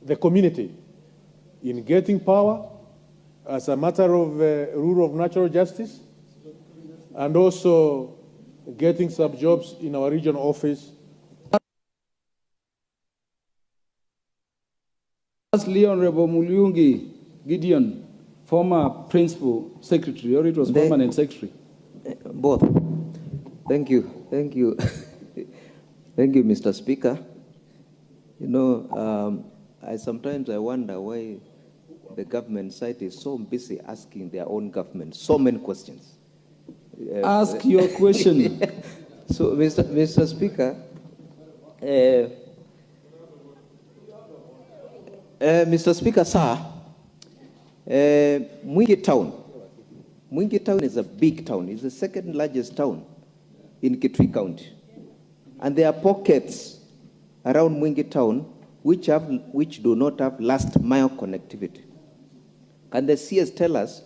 S17: the community in getting power as a matter of rule of natural justice, and also getting some jobs in our regional office?
S12: Lastly, Honorable Mulyungi Gideon, former principal secretary, or it was permanent secretary.
S1: Both. Thank you. Thank you. Thank you, Mr. Speaker. You know, I sometimes wonder why the government side is so busy asking their own government so many questions.
S12: Ask your question.
S1: So, Mr. Speaker, Mr. Speaker, sir, Mwingi Town is a big town. It's the second largest town in Kitui County. And there are pockets around Mwingi Town which do not have last mile connectivity. Can the CS tell us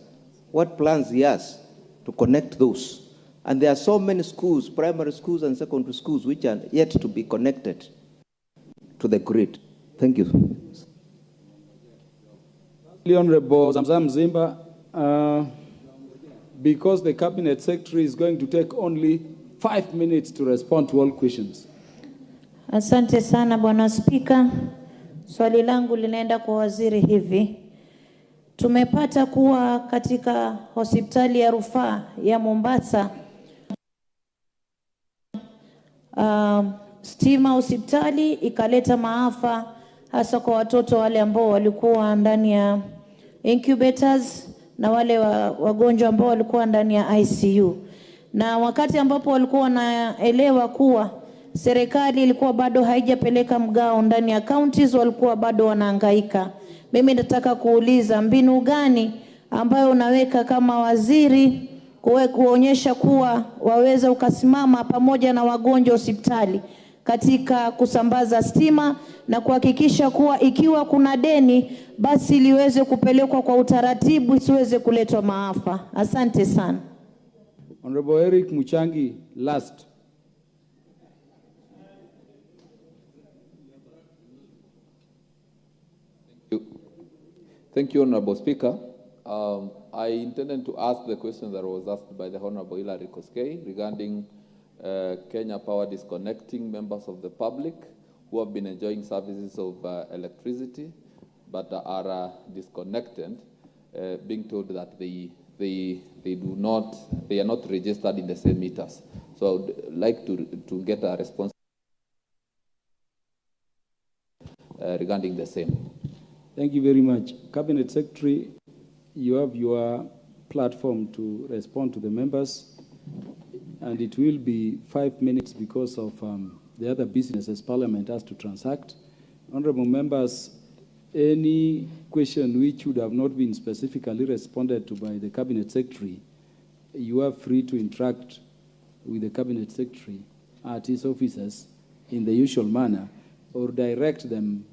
S1: what plans he has to connect those? And there are so many schools, primary schools and secondary schools, which are yet to be connected to the grid. Thank you.
S12: Honorable Zamzam Zimba, because the cabinet secretary is going to take only 5 minutes to respond to all questions.
S7: Asante sana Bwana Spika. Swali langu linaenda kwa waziri hivi. Tumepata kuwa katika hospitali ya rufaa ya Mombasa, stima hospitali ikaleta maafa hasa kwa watoto wale ambao walikuwa ndani ya incubators na wale wagonjwa ambao walikuwa ndani ya ICU. Na wakati ambapo walikuwa wanaelewa kuwa serikali ilikuwa bado haijapeleka mgao ndani ya counties, walikuwa bado wanahangaika. Mimi nataka kuuliza mbinu gani ambayo unaweka kama waziri kuonyesha kuwa waweza ukasimama pamoja na wagonjwa hospitali katika kusambaza stima na kuhakikisha kuwa ikiwa kuna deni basi liweze kupelekwa kwa utaratibu, isiweze kuletwa maafa. Asante sana.
S12: Honorable Eric Muchangi, last.
S14: Thank you, Honorable Speaker. I intended to ask the question that was asked by the Honorable Hilary Koskei regarding Kenya Power disconnecting members of the public who have been enjoying services of electricity but are disconnected, being told that they are not registered in the same meters. So I would like to get a response regarding the same.
S12: Thank you very much. Cabinet Secretary, you have your platform to respond to the members, and it will be 5 minutes because of the other businesses Parliament has to transact. Honorable members, any question which would have not been specifically responded to by the Cabinet Secretary, you are free to interact with the Cabinet Secretary at his offices in the usual manner, or direct them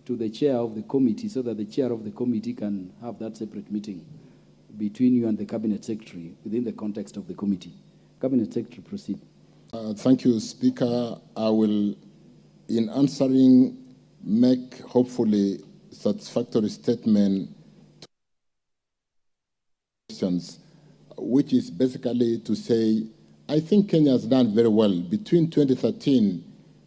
S12: to the chair of the committee so that the chair of the committee can have that separate meeting between you and the Cabinet Secretary within the context of the committee. Cabinet Secretary, proceed.
S8: Thank you, Speaker. I will, in answering, make hopefully satisfactory statement to questions, which is basically to say, I think Kenya has done very well. Between 2013,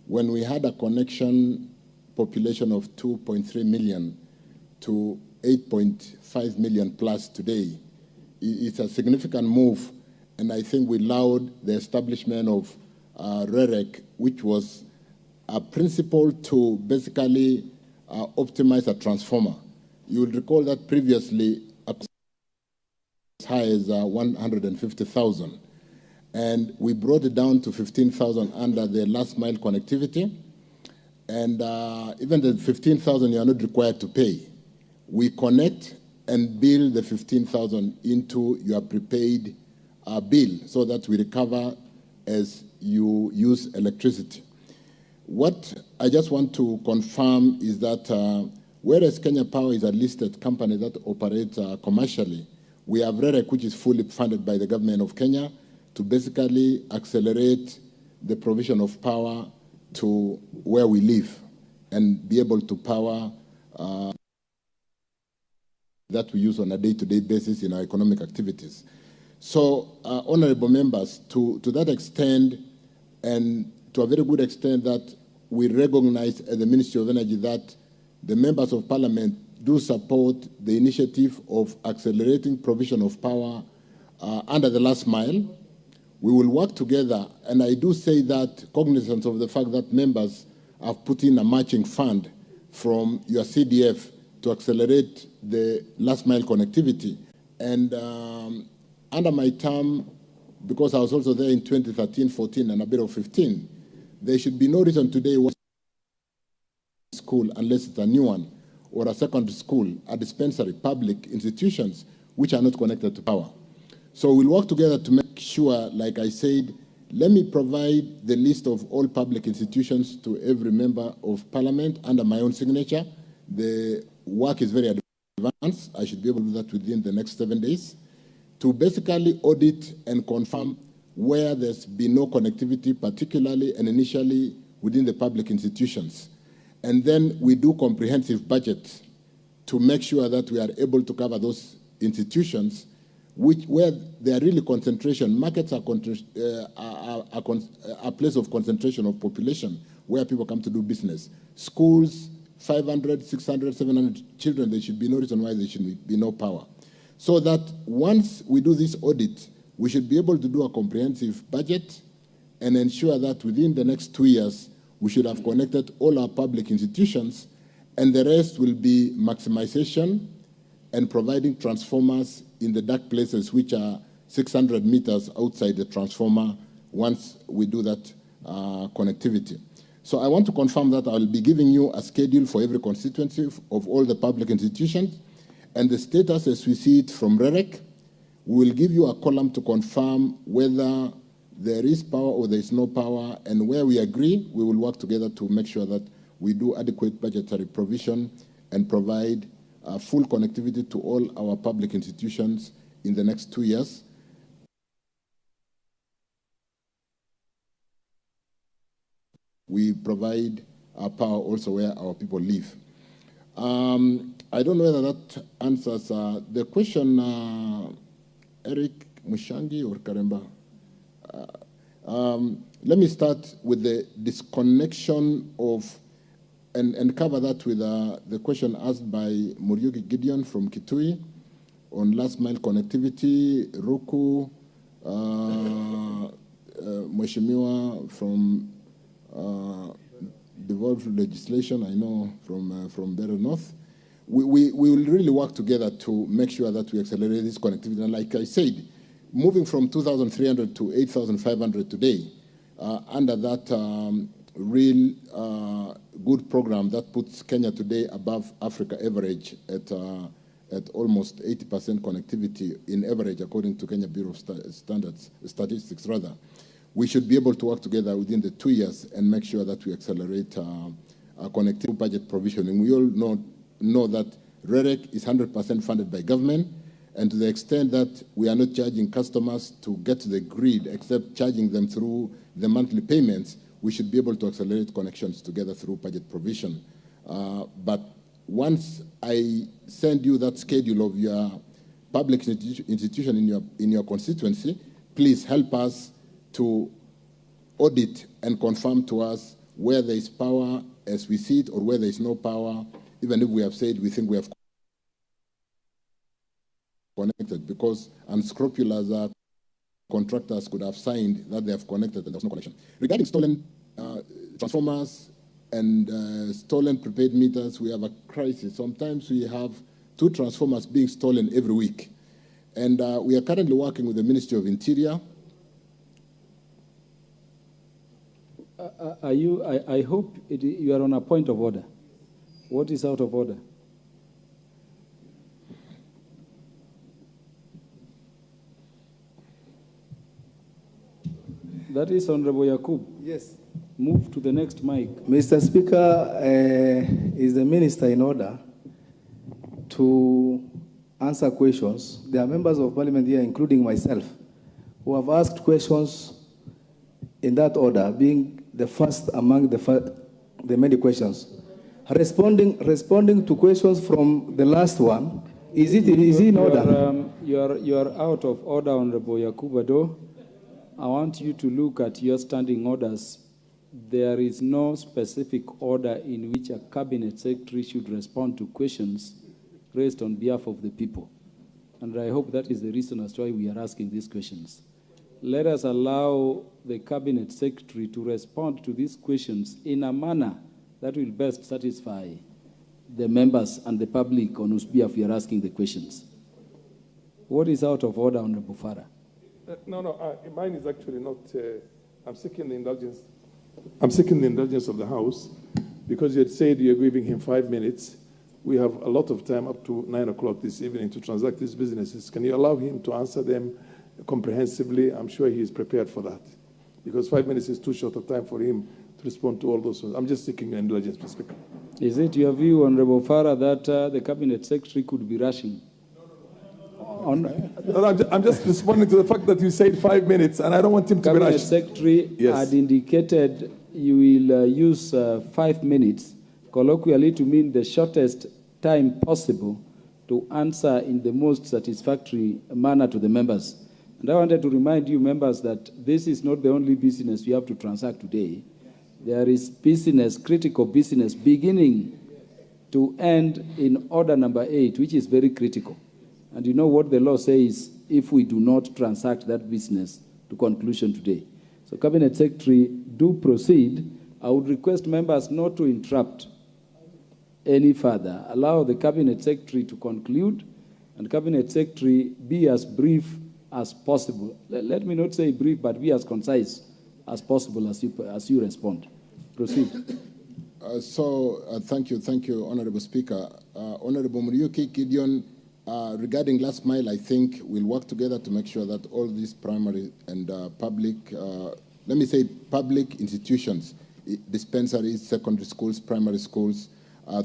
S8: when we had a connection population of 2.3 million to 8.5 million plus today, it's a significant move, and I think we allowed the establishment of REREC, which was a principle to basically optimize a transformer. You will recall that previously as high as 150,000, and we brought it down to 15,000 under the last mile connectivity. And even the 15,000 you are not required to pay. We connect and bill the 15,000 into your prepaid bill so that we recover as you use electricity. What I just want to confirm is that whereas Kenya Power is a listed company that operates commercially, we have REREC, which is fully funded by the government of Kenya to basically accelerate the provision of power to where we live and be able to power that we use on a day-to-day basis in our economic activities. So, honorable members, to that extent, and to a very good extent that we recognize at the Ministry of Energy that the members of parliament do support the initiative of accelerating provision of power under the last mile. We will work together, and I do say that cognizant of the fact that members have put in a matching fund from your CDF to accelerate the last mile connectivity. And under my term, because I was also there in 2013, 14, and a bit of 15, there should be no reason today why school, unless it's a new one, or a secondary school, a dispensary, public institutions, which are not connected to power. So we'll work together to make sure, like I said, let me provide the list of all public institutions to every member of parliament under my own signature. The work is very advanced. I should be able to do that within the next 7 days, to basically audit and confirm where there's been no connectivity, particularly and initially within the public institutions. And then we do comprehensive budgets to make sure that we are able to cover those institutions where there are really concentration. Markets are a place of concentration of population where people come to do business. Schools, 500, 600, 700 children, there should be no reason why there should be no power. So that once we do this audit, we should be able to do a comprehensive budget and ensure that within the next 2 years, we should have connected all our public institutions, and the rest will be maximization and providing transformers in the dark places, which are 600 meters outside the transformer once we do that connectivity. So I want to confirm that I'll be giving you a schedule for every constituency of all the public institutions, and the status as we see it from REREC. We will give you a column to confirm whether there is power or there is no power, and where we agree, we will work together to make sure that we do adequate budgetary provision and provide full connectivity to all our public institutions in the next 2 years. We provide power also where our people live. I don't know whether that answers the question, Eric Mushangi or Karemba. Let me start with the disconnection of, and cover that with the question asked by Muriuki Gideon from Kitui on last mile connectivity, Ruku, Mheshimiwa from devolved legislation, I know from Better North. We will really work together to make sure that we accelerate this connectivity. And like I said, moving from 2,300 to 8,500 today, under that real good program that puts Kenya today above Africa average at almost 80% connectivity in average, according to Kenya Bureau of Statistics, rather. We should be able to work together within the 2 years and make sure that we accelerate connectivity budget provisioning. We all know that REREC is 100% funded by government, and to the extent that we are not charging customers to get to the grid, except charging them through the monthly payments, we should be able to accelerate connections together through budget provision. But once I send you that schedule of your public institution in your constituency, please help us to audit and confirm to us where there is power as we see it, or where there is no power, even if we have said we think we have connected, because unscrupulous contractors could have signed that they have connected and there was no connection. Regarding stolen transformers and stolen prepaid meters, we have a crisis. Sometimes we have 2 transformers being stolen every week. And we are currently working with the Ministry of Interior.
S12: I hope you are on a point of order. What is out of order? That is Honorable Yakub.
S5: Yes.
S12: Move to the next mic.
S5: Mr. Speaker, is the minister in order to answer questions? There are members of parliament here, including myself, who have asked questions in that order, being the first among the many questions. Responding to questions from the last one, is it in order?
S12: You are out of order, Honorable Yakubado. I want you to look at your standing orders. There is no specific order in which a cabinet secretary should respond to questions raised on behalf of the people. And I hope that is the reason as to why we are asking these questions. Let us allow the cabinet secretary to respond to these questions in a manner that will best satisfy the members and the public on whose behalf we are asking the questions. What is out of order, Honorable Farah?
S17: No, mine is actually not. I'm seeking the indulgence. I'm seeking the indulgence of the House because you had said you're giving him 5 minutes. We have a lot of time up to 9 o'clock this evening to transact these businesses. Can you allow him to answer them comprehensively? I'm sure he is prepared for that because 5 minutes is too short of time for him to respond to all those ones. I'm just seeking your indulgence, Mr. Speaker.
S12: Is it your view, Honorable Farah, that the cabinet secretary could be rushing?
S17: I'm just responding to the fact that you said 5 minutes, and I don't want him to be
S12: Cabinet
S17: rushed.
S12: Secretary had indicated you will use 5 minutes, colloquially to mean the shortest time possible to answer in the most satisfactory manner to the members. And I wanted to remind you, members, that this is not the only business we have to transact today. There is business, critical business, beginning to end in order number 8, which is very critical. And you know what the law says if we do not transact that business to conclusion today. So, Cabinet Secretary, do proceed. I would request members not to interrupt any further. Allow the Cabinet Secretary to conclude, and Cabinet Secretary, be as brief as possible. Let me not say brief, but be as concise as possible as you respond. Proceed.
S8: Thank you, Honorable Speaker. Honorable Muriuki Gideon, regarding last mile, I think we'll work together to make sure that all these primary and public, let me say public institutions, dispensaries, secondary schools, primary schools,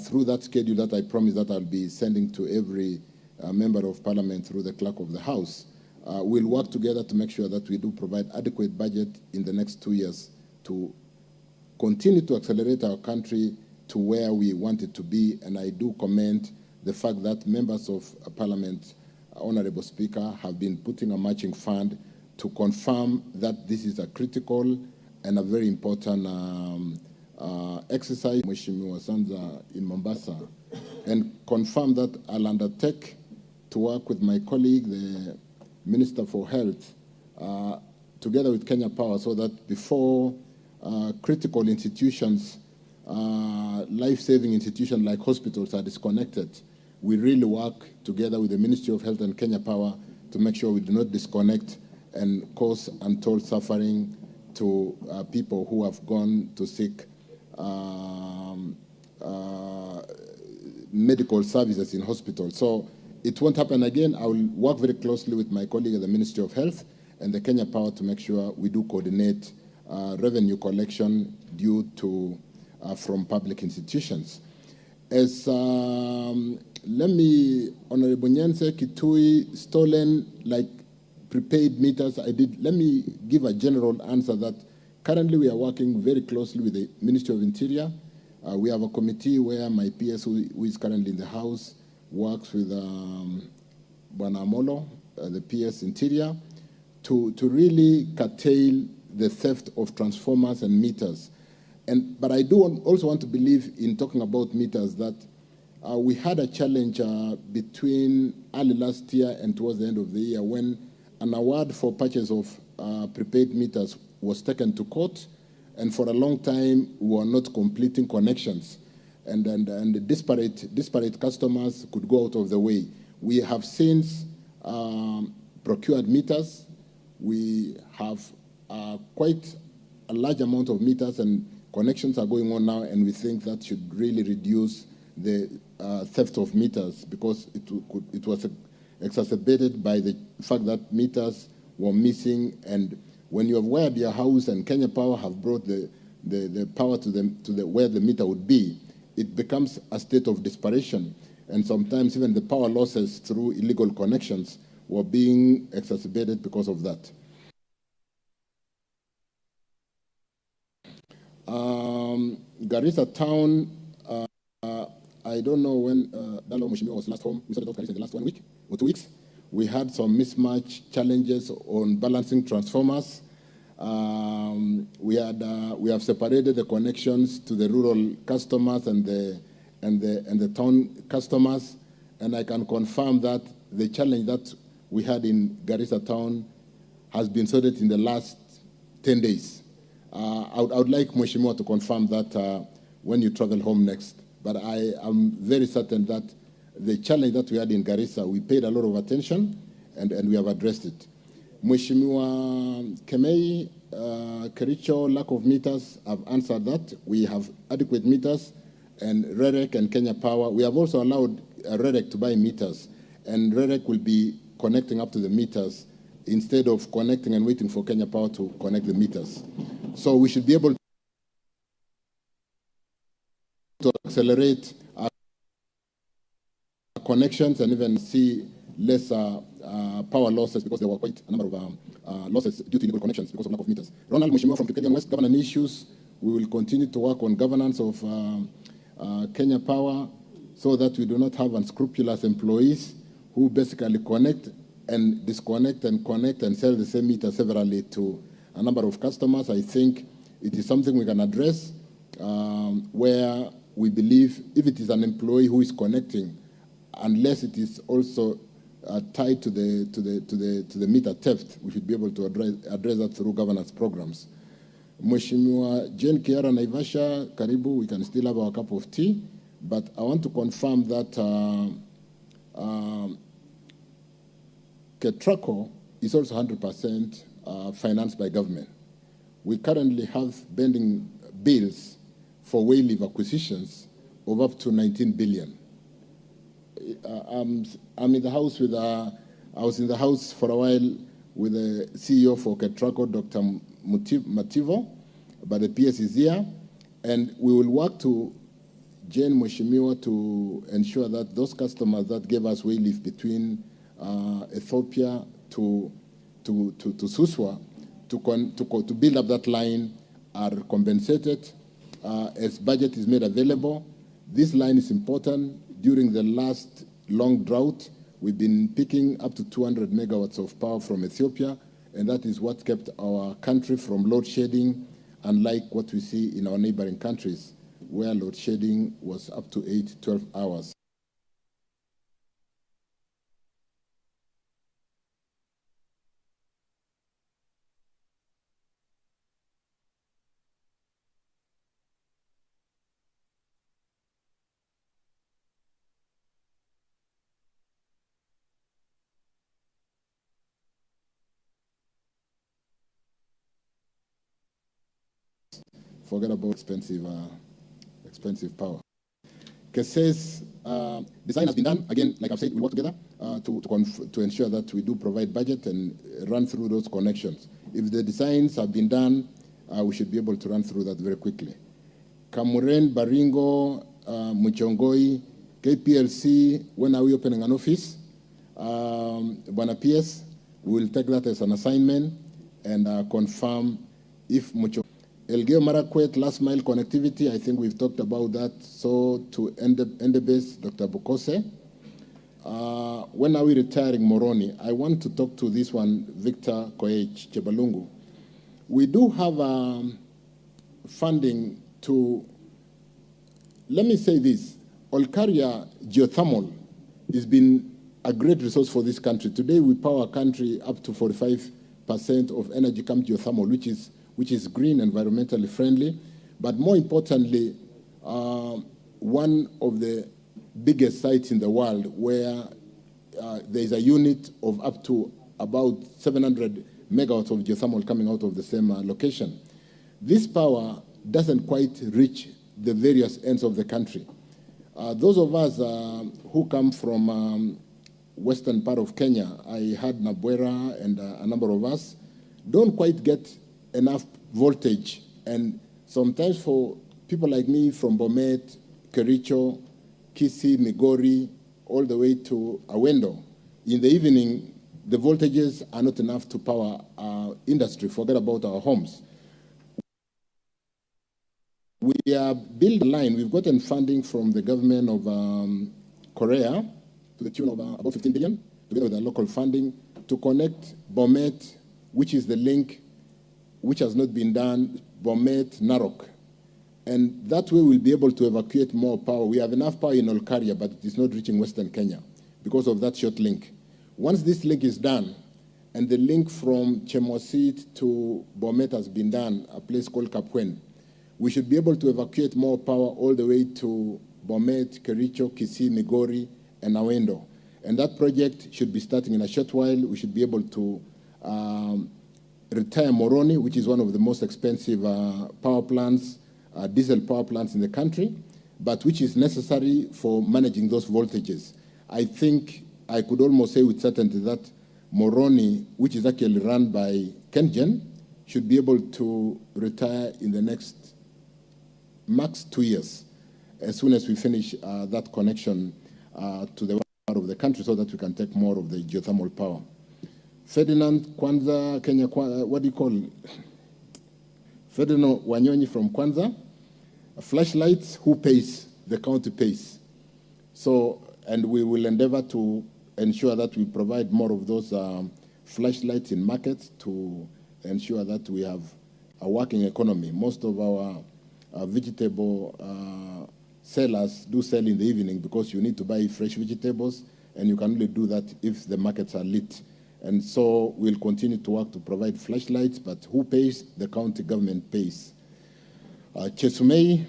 S8: through that schedule that I promise that I'll be sending to every member of parliament through the clerk of the House, we'll work together to make sure that we do provide adequate budget in the next 2 years to continue to accelerate our country to where we want it to be. And I do commend the fact that members of parliament, Honorable Speaker, have been putting a matching fund to confirm that this is a critical and a very important exercise, Mheshimiwa Sanza in Mombasa, and confirm that I'll undertake to work with my colleague, the Minister for Health, together with Kenya Power, so that before critical institutions, life-saving institutions like hospitals are disconnected, we really work together with the Ministry of Health and Kenya Power to make sure we do not disconnect and cause untold suffering to people who have gone to seek medical services in hospitals. So it won't happen again. I will work very closely with my colleague at the Ministry of Health and the Kenya Power to make sure we do coordinate revenue collection due to from public institutions. As Honorable Nyanse Kitui, stolen like prepaid meters, let me give a general answer that currently we are working very closely with the Ministry of Interior. We have a committee where my PS, who is currently in the House, works with Bwana Amolo, the PS Interior, to really curtail the theft of transformers and meters. But I do also want to believe in talking about meters that we had a challenge between early last year and towards the end of the year when an award for purchase of prepaid meters was taken to court, and for a long time we were not completing connections, and the disparate customers could go out of the way. We have since procured meters. We have quite a large amount of meters, and connections are going on now, and we think that should really reduce the theft of meters, because it was exacerbated by the fact that meters were missing. And when you have wired your house and Kenya Power have brought the power to where the meter would be, it becomes a state of desperation. And sometimes even the power losses through illegal connections were being exacerbated because of that. Garissa town, I don't know when Dalo Mheshimiwa was last home. We started off Garissa in the last 1 week or 2 weeks. We had some mismatch challenges on balancing transformers. We have separated the connections to the rural customers and the town customers, and I can confirm that the challenge that we had in Garissa town has been sorted in the last 10 days. I would like Mheshimiwa to confirm that when you travel home next. But I am very certain that the challenge that we had in Garissa, we paid a lot of attention and we have addressed it. Mheshimiwa Kemei, Kericho, lack of meters, I've answered that. We have adequate meters, and REREC and Kenya Power. We have also allowed REREC to buy meters, and REREC will be connecting up to the meters instead of connecting and waiting for Kenya Power to connect the meters. So we should be able to accelerate our connections and even see less power losses, because there were quite a number of losses due to illegal connections because of lack of meters. Ronald Mheshimiwa from Kikadian West, governance issues. We will continue to work on governance of Kenya Power so that we do not have unscrupulous employees who basically connect and disconnect and connect and sell the same meter severally to a number of customers. I think it is something we can address where we believe if it is an employee who is connecting, unless it is also tied to the meter theft, we should be able to address that through governance programs. Mheshimiwa Jane Kiara Naivasha, Karibu, we can still have our cup of tea, but I want to confirm that Ketraco is also 100% financed by government. We currently have pending bills for way leave acquisitions of up to 19 billion. I'm in the house with, I was in the house for a while with the CEO for Ketraco, Dr. Mativo, but the PS is here, and we will work to Jane Mheshimiwa to ensure that those customers that gave us way leave between Ethiopia to Suswa to build up that line are compensated as budget is made available. This line is important. During the last long drought, we've been picking up to 200 megawatts of power from Ethiopia, and that is what kept our country from load shedding, unlike what we see in our neighboring countries, where load shedding was up to 8-12 hours. Forget about expensive power. Keses, design has been done. Again, like I've said, we work together to ensure that we do provide budget and run through those connections. If the designs have been done, we should be able to run through that very quickly. Kamuren, Baringo, Muchongoi, KPLC, when are we opening an office? Bwana PS, we will take that as an assignment and confirm if Muchongoi. Elgeyo Marakwet, last mile connectivity, I think we've talked about that. So to Endebase, Dr. Bukose. When are we retiring Moroni? I want to talk to this one, Victor Koech Chebalungu. We do have funding to, let me say this, Olkaria geothermal has been a great resource for this country. Today we power our country up to 45% of energy comes geothermal, which is green, environmentally friendly. But more importantly, one of the biggest sites in the world where there is a unit of up to about 700 megawatts of geothermal coming out of the same location. This power doesn't quite reach the various ends of the country. Those of us who come from western part of Kenya, I had Nabwera and a number of us, don't quite get enough voltage, and sometimes for people like me from Bomet, Kericho, Kisii, Migori, all the way to Awendo, in the evening, the voltages are not enough to power our industry, forget about our homes. We We are building a line. We've gotten funding from the government of Korea to the tune of about 15 billion, together with our local funding, to connect Bomet, which is the link which has not been done, Bomet, Narok. And that way we'll be able to evacuate more power. We have enough power in Olkaria, but it is not reaching Western Kenya because of that short link. Once this link is done, and the link from Chemosit to Bomet has been done, a place called Kapwen, we should be able to evacuate more power all the way to Bomet, Kericho, Kisii, Migori, and Awendo. And that project should be starting in a short while. We should be able to retire Moroni, which is one of the most expensive power plants, diesel power plants in the country, but which is necessary for managing those voltages. I think I could almost say with certainty that Moroni, which is actually run by KenGen, should be able to retire in the next max 2 years, as soon as we finish that connection to the part of the country, so that we can take more of the geothermal power. Ferdinand Kwanza, Kenya, what do you call it? Ferdinand Wanyonyi from Kwanza. Flashlights, who pays? The county pays. So, and we will endeavor to ensure that we provide more of those flashlights in markets to ensure that we have a working economy. Most of our vegetable sellers do sell in the evening because you need to buy fresh vegetables, and you can only do that if the markets are lit. And so we'll continue to work to provide flashlights, but who pays? The county government pays. Chesumei,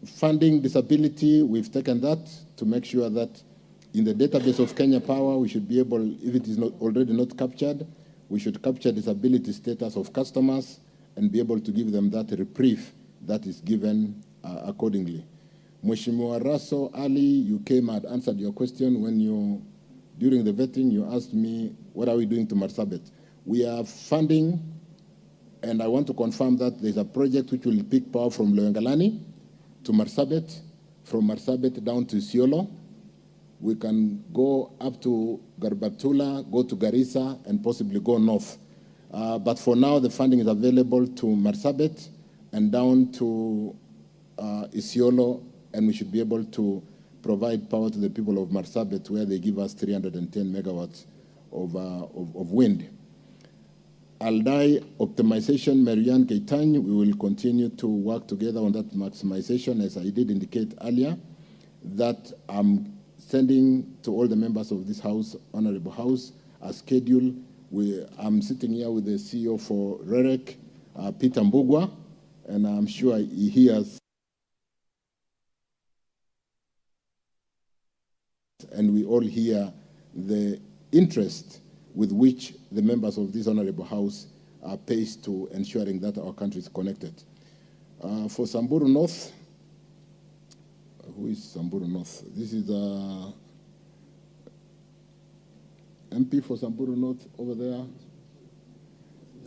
S8: funding disability, we've taken that to make sure that in the database of Kenya Power, we should be able, if it is not already not captured, we should capture disability status of customers and be able to give them that reprieve that is given accordingly. Mheshimiwa Raso Ali, you came and answered your question when you, during the vetting, you asked me, what are we doing to Marsabit? We are funding, and I want to confirm that there's a project which will pick power from Loyangalani to Marsabit, from Marsabit down to Isiolo. We can go up to Garbatula, go to Garissa, and possibly go north. But for now, the funding is available to Marsabit and down to Isiolo, and we should be able to provide power to the people of Marsabit, where they give us 310 megawatts of wind. Aldai optimization, Marianne Keitany, we will continue to work together on that maximization, as I did indicate earlier, that I'm sending to all the members of this House, Honorable House, a schedule. I'm sitting here with the CEO for REREC, Peter Mbugwa, and I'm sure he hears. And we all hear the interest with which the members of this Honorable House are pays to ensuring that our country is connected. For Samburu North, who is Samburu North? This is the MP for Samburu North over there.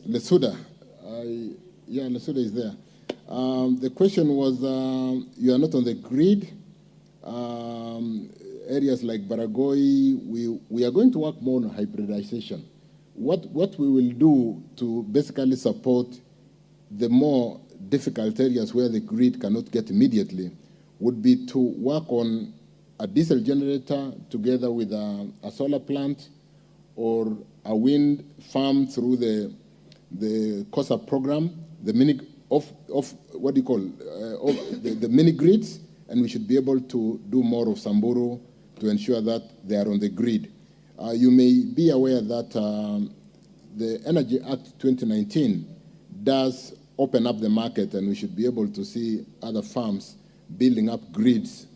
S8: Lesuda. Yeah, Lesuda is there. The question was, you are not on the grid. Areas like Baragoi, we are going to work more on hybridization. What we will do to basically support the more difficult areas where the grid cannot get immediately would be to work on a diesel generator together with a solar plant or a wind farm through the COSA program, the mini the mini grids, and we should be able to do more of Samburu to ensure that they are on the grid. You may be aware that the Energy Act 2019 does open up the market, and we should be able to see other farms building up grids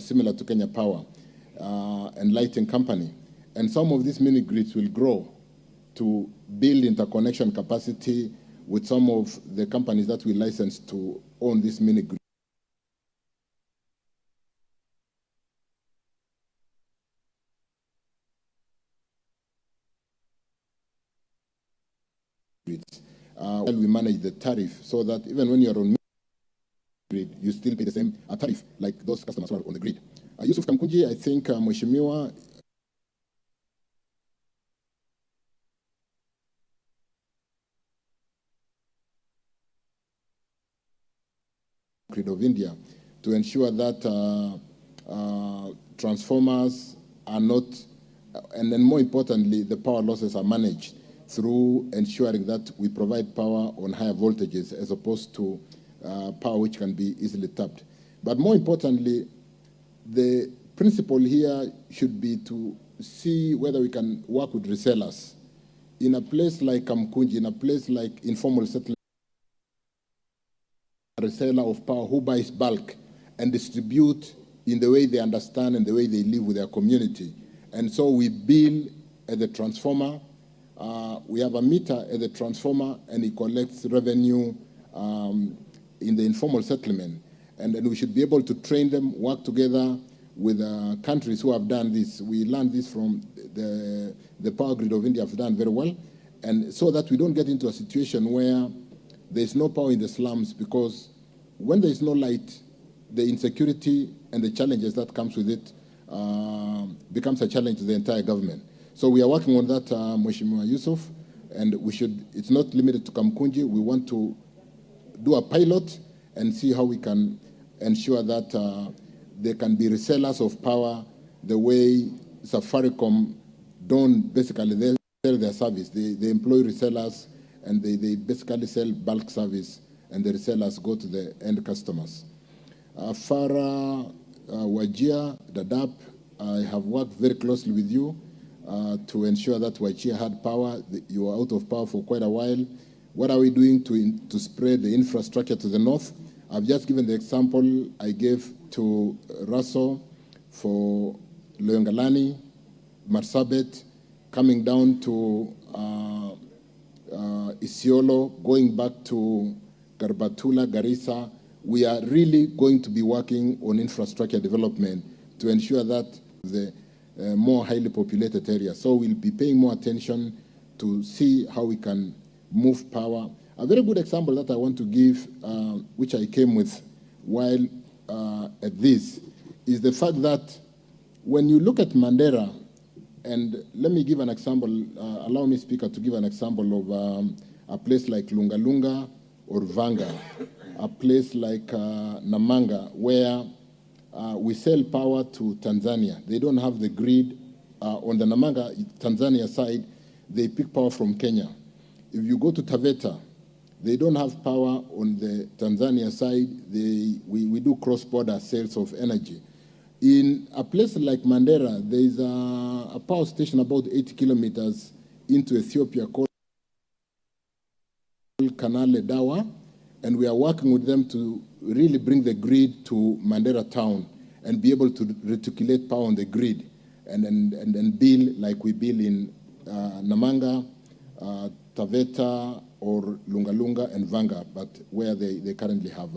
S8: similar to Kenya Power and Lighting Company. And some of these mini grids will grow to build interconnection capacity with some of the companies that we license to own this mini grids. While we manage the tariff, so that even when you're on grid, you still pay the same tariff like those customers who are on the grid. Yusuf Kamkunji, I think Mheshimiwa. grid of India to ensure that transformers are not, and then more importantly, the power losses are managed through ensuring that we provide power on higher voltages as opposed to power which can be easily tapped. But more importantly, the principle here should be to see whether we can work with resellers. In a place like Kamkunji, in a place like informal settlement, a reseller of power who buys bulk and distribute in the way they understand and the way they live with their community. And so we bill at the transformer. We have a meter at the transformer, and it collects revenue in the informal settlement. And then we should be able to train them, work together with countries who have done this. We learned this from the Power Grid of India have done very well. And so that we don't get into a situation where there's no power in the slums, because when there's no light, the insecurity and the challenges that comes with it becomes a challenge to the entire government. So we are working on that, Mheshimiwa Yusuf, and it's not limited to Kamkunji. We want to do a pilot and see how we can ensure that there can be resellers of power the way Safaricom don't basically sell their service. They employ resellers, and they basically sell bulk service, and the resellers go to the end customers. Farah, Wajir, Dadaab, I have worked very closely with you to ensure that Wajir had power. You were out of power for quite a while. What are we doing to spread the infrastructure to the north? I've just given the example I gave to Raso for Loyangalani, Marsabit, coming down to Isiolo, going back to Garbatula, Garissa. We are really going to be working on infrastructure development to ensure that the more highly populated areas. So we'll be paying more attention to see how we can move power. A very good example that I want to give, which I came with while at this, is the fact that when you look at Mandera, and let me give an example, allow me, Speaker, to give an example of a place like Lungalunga or Vanga, a place like Namanga, where we sell power to Tanzania. They don't have the grid. On the Namanga, Tanzania side, they pick power from Kenya. If you go to Taveta, they don't have power on the Tanzania side. We do cross-border sales of energy. In a place like Mandera, there is a power station about 80 kilometers into Ethiopia called Kanale Dawa, and we are working with them to really bring the grid to Mandera town and be able to reticulate power on the grid and bill like we bill in Namanga, Taveta, or Lungalunga and Vanga, but where they currently have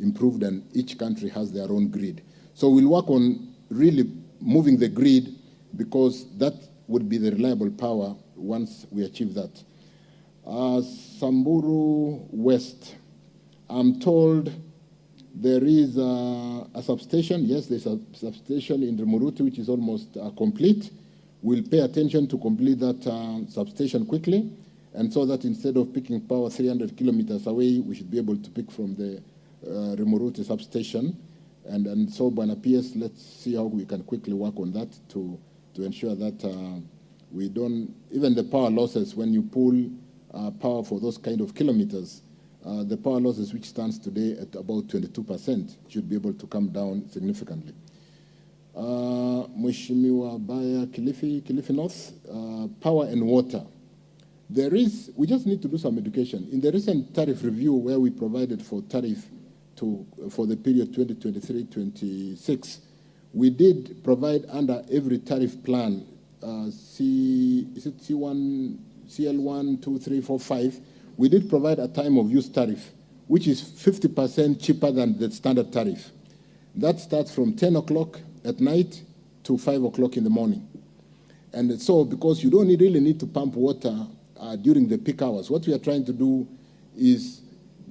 S8: improved, and each country has their own grid. So we'll work on really moving the grid, because that would be the reliable power once we achieve that. Samburu West, I'm told there is a substation. Yes, there's a substation in Rumuruti which is almost complete. We'll pay attention to complete that substation quickly, and so that instead of picking power 300 kilometers away, we should be able to pick from the Rumuruti substation. And so, Bwana PS, let's see how we can quickly work on that to ensure that we don't, even the power losses, when you pull power for those kind of kilometers, the power losses, which stands today at about 22%, should be able to come down significantly. Mheshimiwa Baya, Kilifi North, power and water. We just need to do some education. In the recent tariff review, where we provided for tariff for the period 2023-26, we did provide under every tariff plan, C1, CL1, 2, 3, 4, 5, we did provide a time of use tariff, which is 50% cheaper than the standard tariff. That starts from 10 o'clock at night to 5 o'clock in the morning. And so, because you don't really need to pump water during the peak hours, what we are trying to do is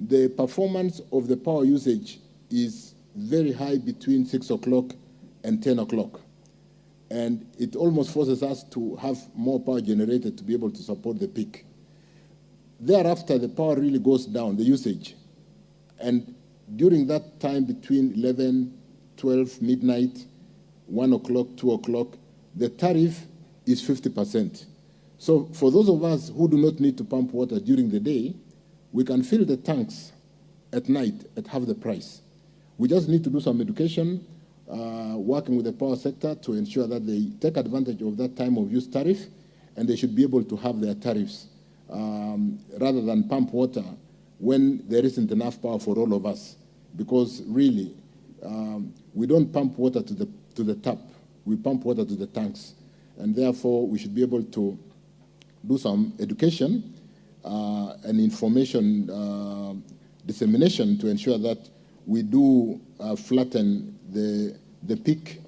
S8: the performance of the power usage is very high between 6 o'clock and 10 o'clock. And it almost forces us to have more power generated to be able to support the peak. Thereafter, the power really goes down, the usage. And during that time between 11, 12, midnight, 1 o'clock, 2 o'clock, the tariff is 50%. So for those of us who do not need to pump water during the day, we can fill the tanks at night at half the price. We just need to do some education, working with the power sector to ensure that they take advantage of that time of use tariff, and they should be able to have their tariffs rather than pump water when there isn't enough power for all of us. Because really, we don't pump water to the tap, we pump water to the tanks. And therefore, we should be able to do some education and information dissemination to ensure that we do flatten the peak,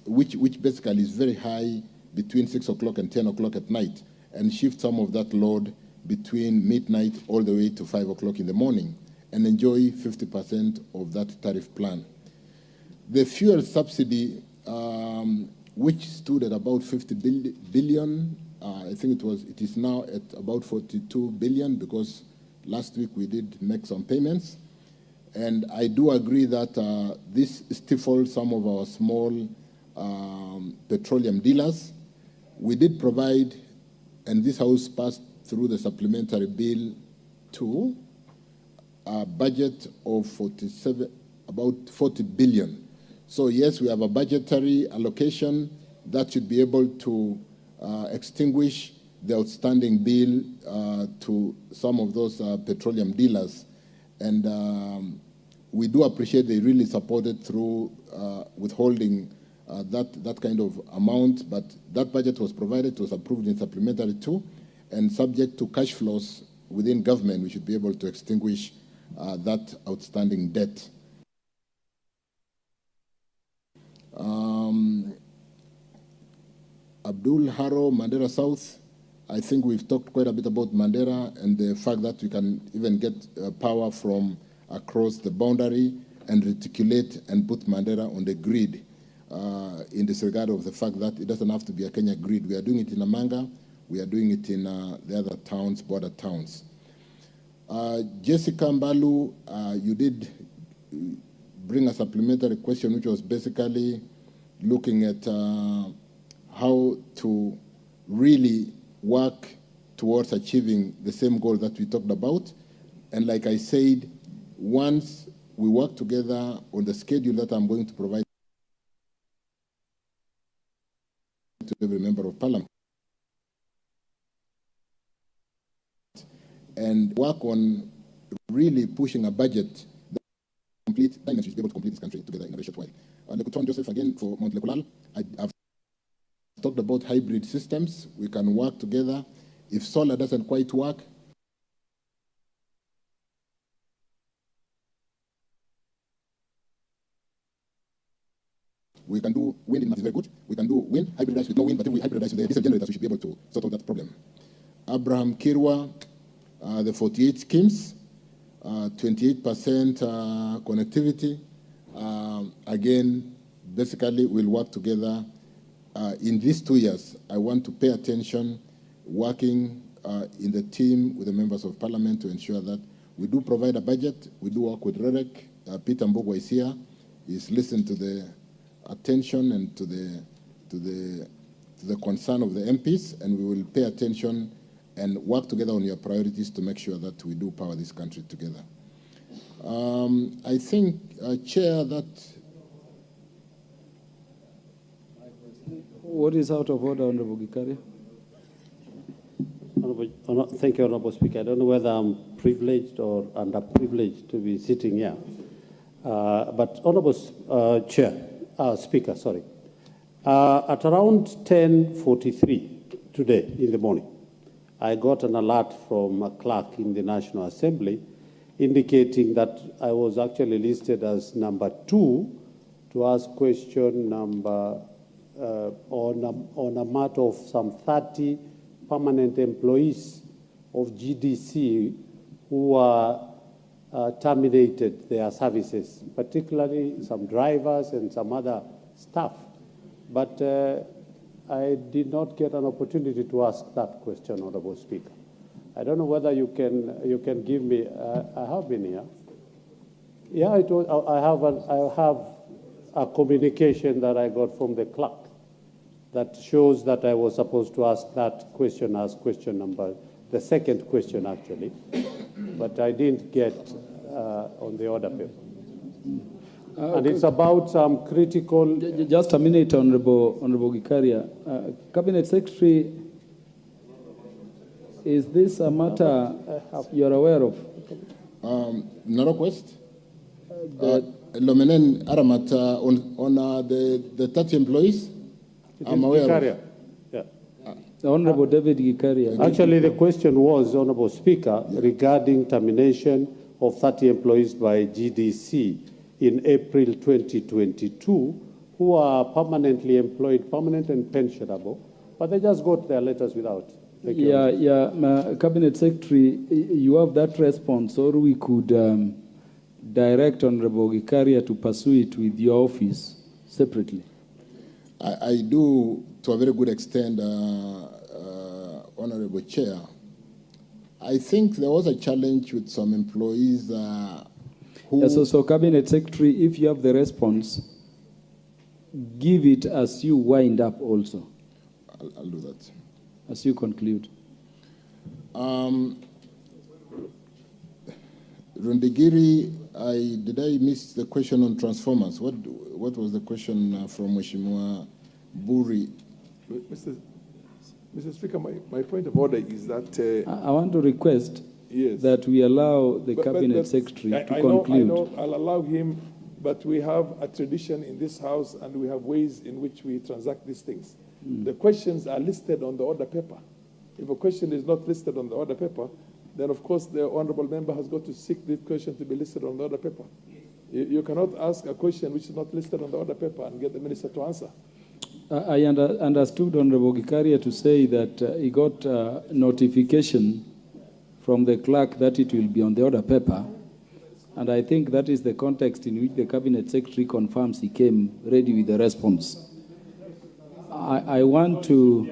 S8: which basically is very high between 6 o'clock and 10 o'clock at night, and shift some of that load between midnight all the way to 5 o'clock in the morning, and enjoy 50% of that tariff plan. The fuel subsidy, which stood at about 50 billion, I think it is now at about 42 billion, because last week we did make some payments. And I do agree that this stifles some of our small petroleum dealers. We did provide, and this House passed through the supplementary bill too, a budget of about 40 billion. So yes, we have a budgetary allocation that should be able to extinguish the outstanding bill to some of those petroleum dealers. And we do appreciate they really supported through withholding that kind of amount, but that budget was provided, was approved in supplementary too, and subject to cash flows within government, we should be able to extinguish that outstanding debt. Abdul Haro, Mandera South. I think we've talked quite a bit about Mandera and the fact that we can even get power from across the boundary and reticulate and put Mandera on the grid in disregard of the fact that it doesn't have to be a Kenya grid. We are doing it in Amanga. We are doing it in the other towns, border towns. Jessica Mbalu, you did bring a supplementary question, which was basically looking at how to really work towards achieving the same goal that we talked about. And like I said, once we work together on the schedule that I'm going to provide to every member of parliament, and work on really pushing a budget that complete dimension should be able to complete this country together in a very short while. Lekuton Joseph again for Mount Lekulal. I've talked about hybrid systems. We can work together. If solar doesn't quite work, we can do wind in Mati, very good. We can do wind, hybridize with no wind, but if we hybridize with the diesel generators, we should be able to sort out that problem. Abraham Kirwa, the 48 schemes, 28% connectivity. Again, basically, we'll work together. In these 2 years, I want to pay attention, working in the team with the members of parliament to ensure that we do provide a budget. We do work with REREC. Peter Mbogwa is here. He's listened to the attention and to the concern of the MPs, and we will pay attention and work together on your priorities to make sure that we do power this country together. I think, Chair, that...
S12: What is out of order, Honorable Gikaria?
S18: Thank you, Honorable Speaker. I don't know whether I'm privileged or underprivileged to be sitting here. But Honorable Speaker, sorry. At around 10:43 today in the morning, I got an alert from a clerk in the National Assembly indicating that I was actually listed as number 2 to ask question number on a matter of some 30 permanent employees of GDC who are terminated their services, particularly some drivers and some other staff. But I did not get an opportunity to ask that question, Honorable Speaker. I don't know whether you can give me, I have been here. Yeah, it was, I have a communication that I got from the clerk that shows that I was supposed to ask that question as question number, the second question actually, but I didn't get on the order paper. And it's about some critical...
S12: Just a minute, Honorable Gikaria. Cabinet Secretary, is this a matter you're aware of?
S8: No request. Lomenen Aramata on the 30 employees. I'm aware of.
S18: Yeah.
S12: Honorable David Gikaria.
S18: Actually, the question was, Honorable Speaker, regarding termination of 30 employees by GDC in April 2022, who are permanently employed, permanent and pensionable, but they just got their letters without. Thank you.
S12: Cabinet Secretary, you have that response, or we could direct Honorable Gikaria to pursue it with your office separately.
S8: I do, to a very good extent, Honorable Chair. I think there was a challenge with some employees who...
S12: Yes, so Cabinet Secretary, if you have the response, give it as you wind up also.
S8: I'll do that.
S12: As you conclude.
S8: Rundegiri, did I miss the question on transformers? What was the question from Mheshimiwa Buri?
S17: Mr. Speaker, my point of order is that...
S12: I want to request that we allow the Cabinet Secretary to conclude.
S17: I know, I'll allow him, but we have a tradition in this House and we have ways in which we transact these things. The questions are listed on the order paper. If a question is not listed on the order paper, then of course the honorable member has got to seek the question to be listed on the order paper. You cannot ask a question which is not listed on the order paper and get the minister to answer.
S12: I understood Honorable Gikaria to say that he got notification from the clerk that it will be on the order paper, and I think that is the context in which the Cabinet Secretary confirms he came ready with the response. I want to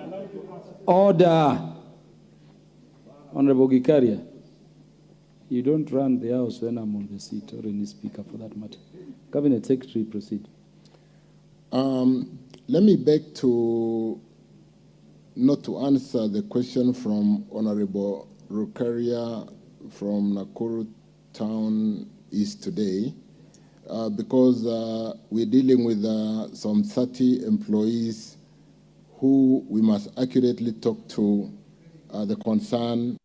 S12: order, Honorable Gikaria. You don't run the House when I'm on the seat, or any speaker for that matter. Cabinet Secretary, proceed.
S8: Let me beg to not to answer the question from Honorable Rukaria from Nakuru Town East today, because we're dealing with some 30 employees who we must accurately talk to the concern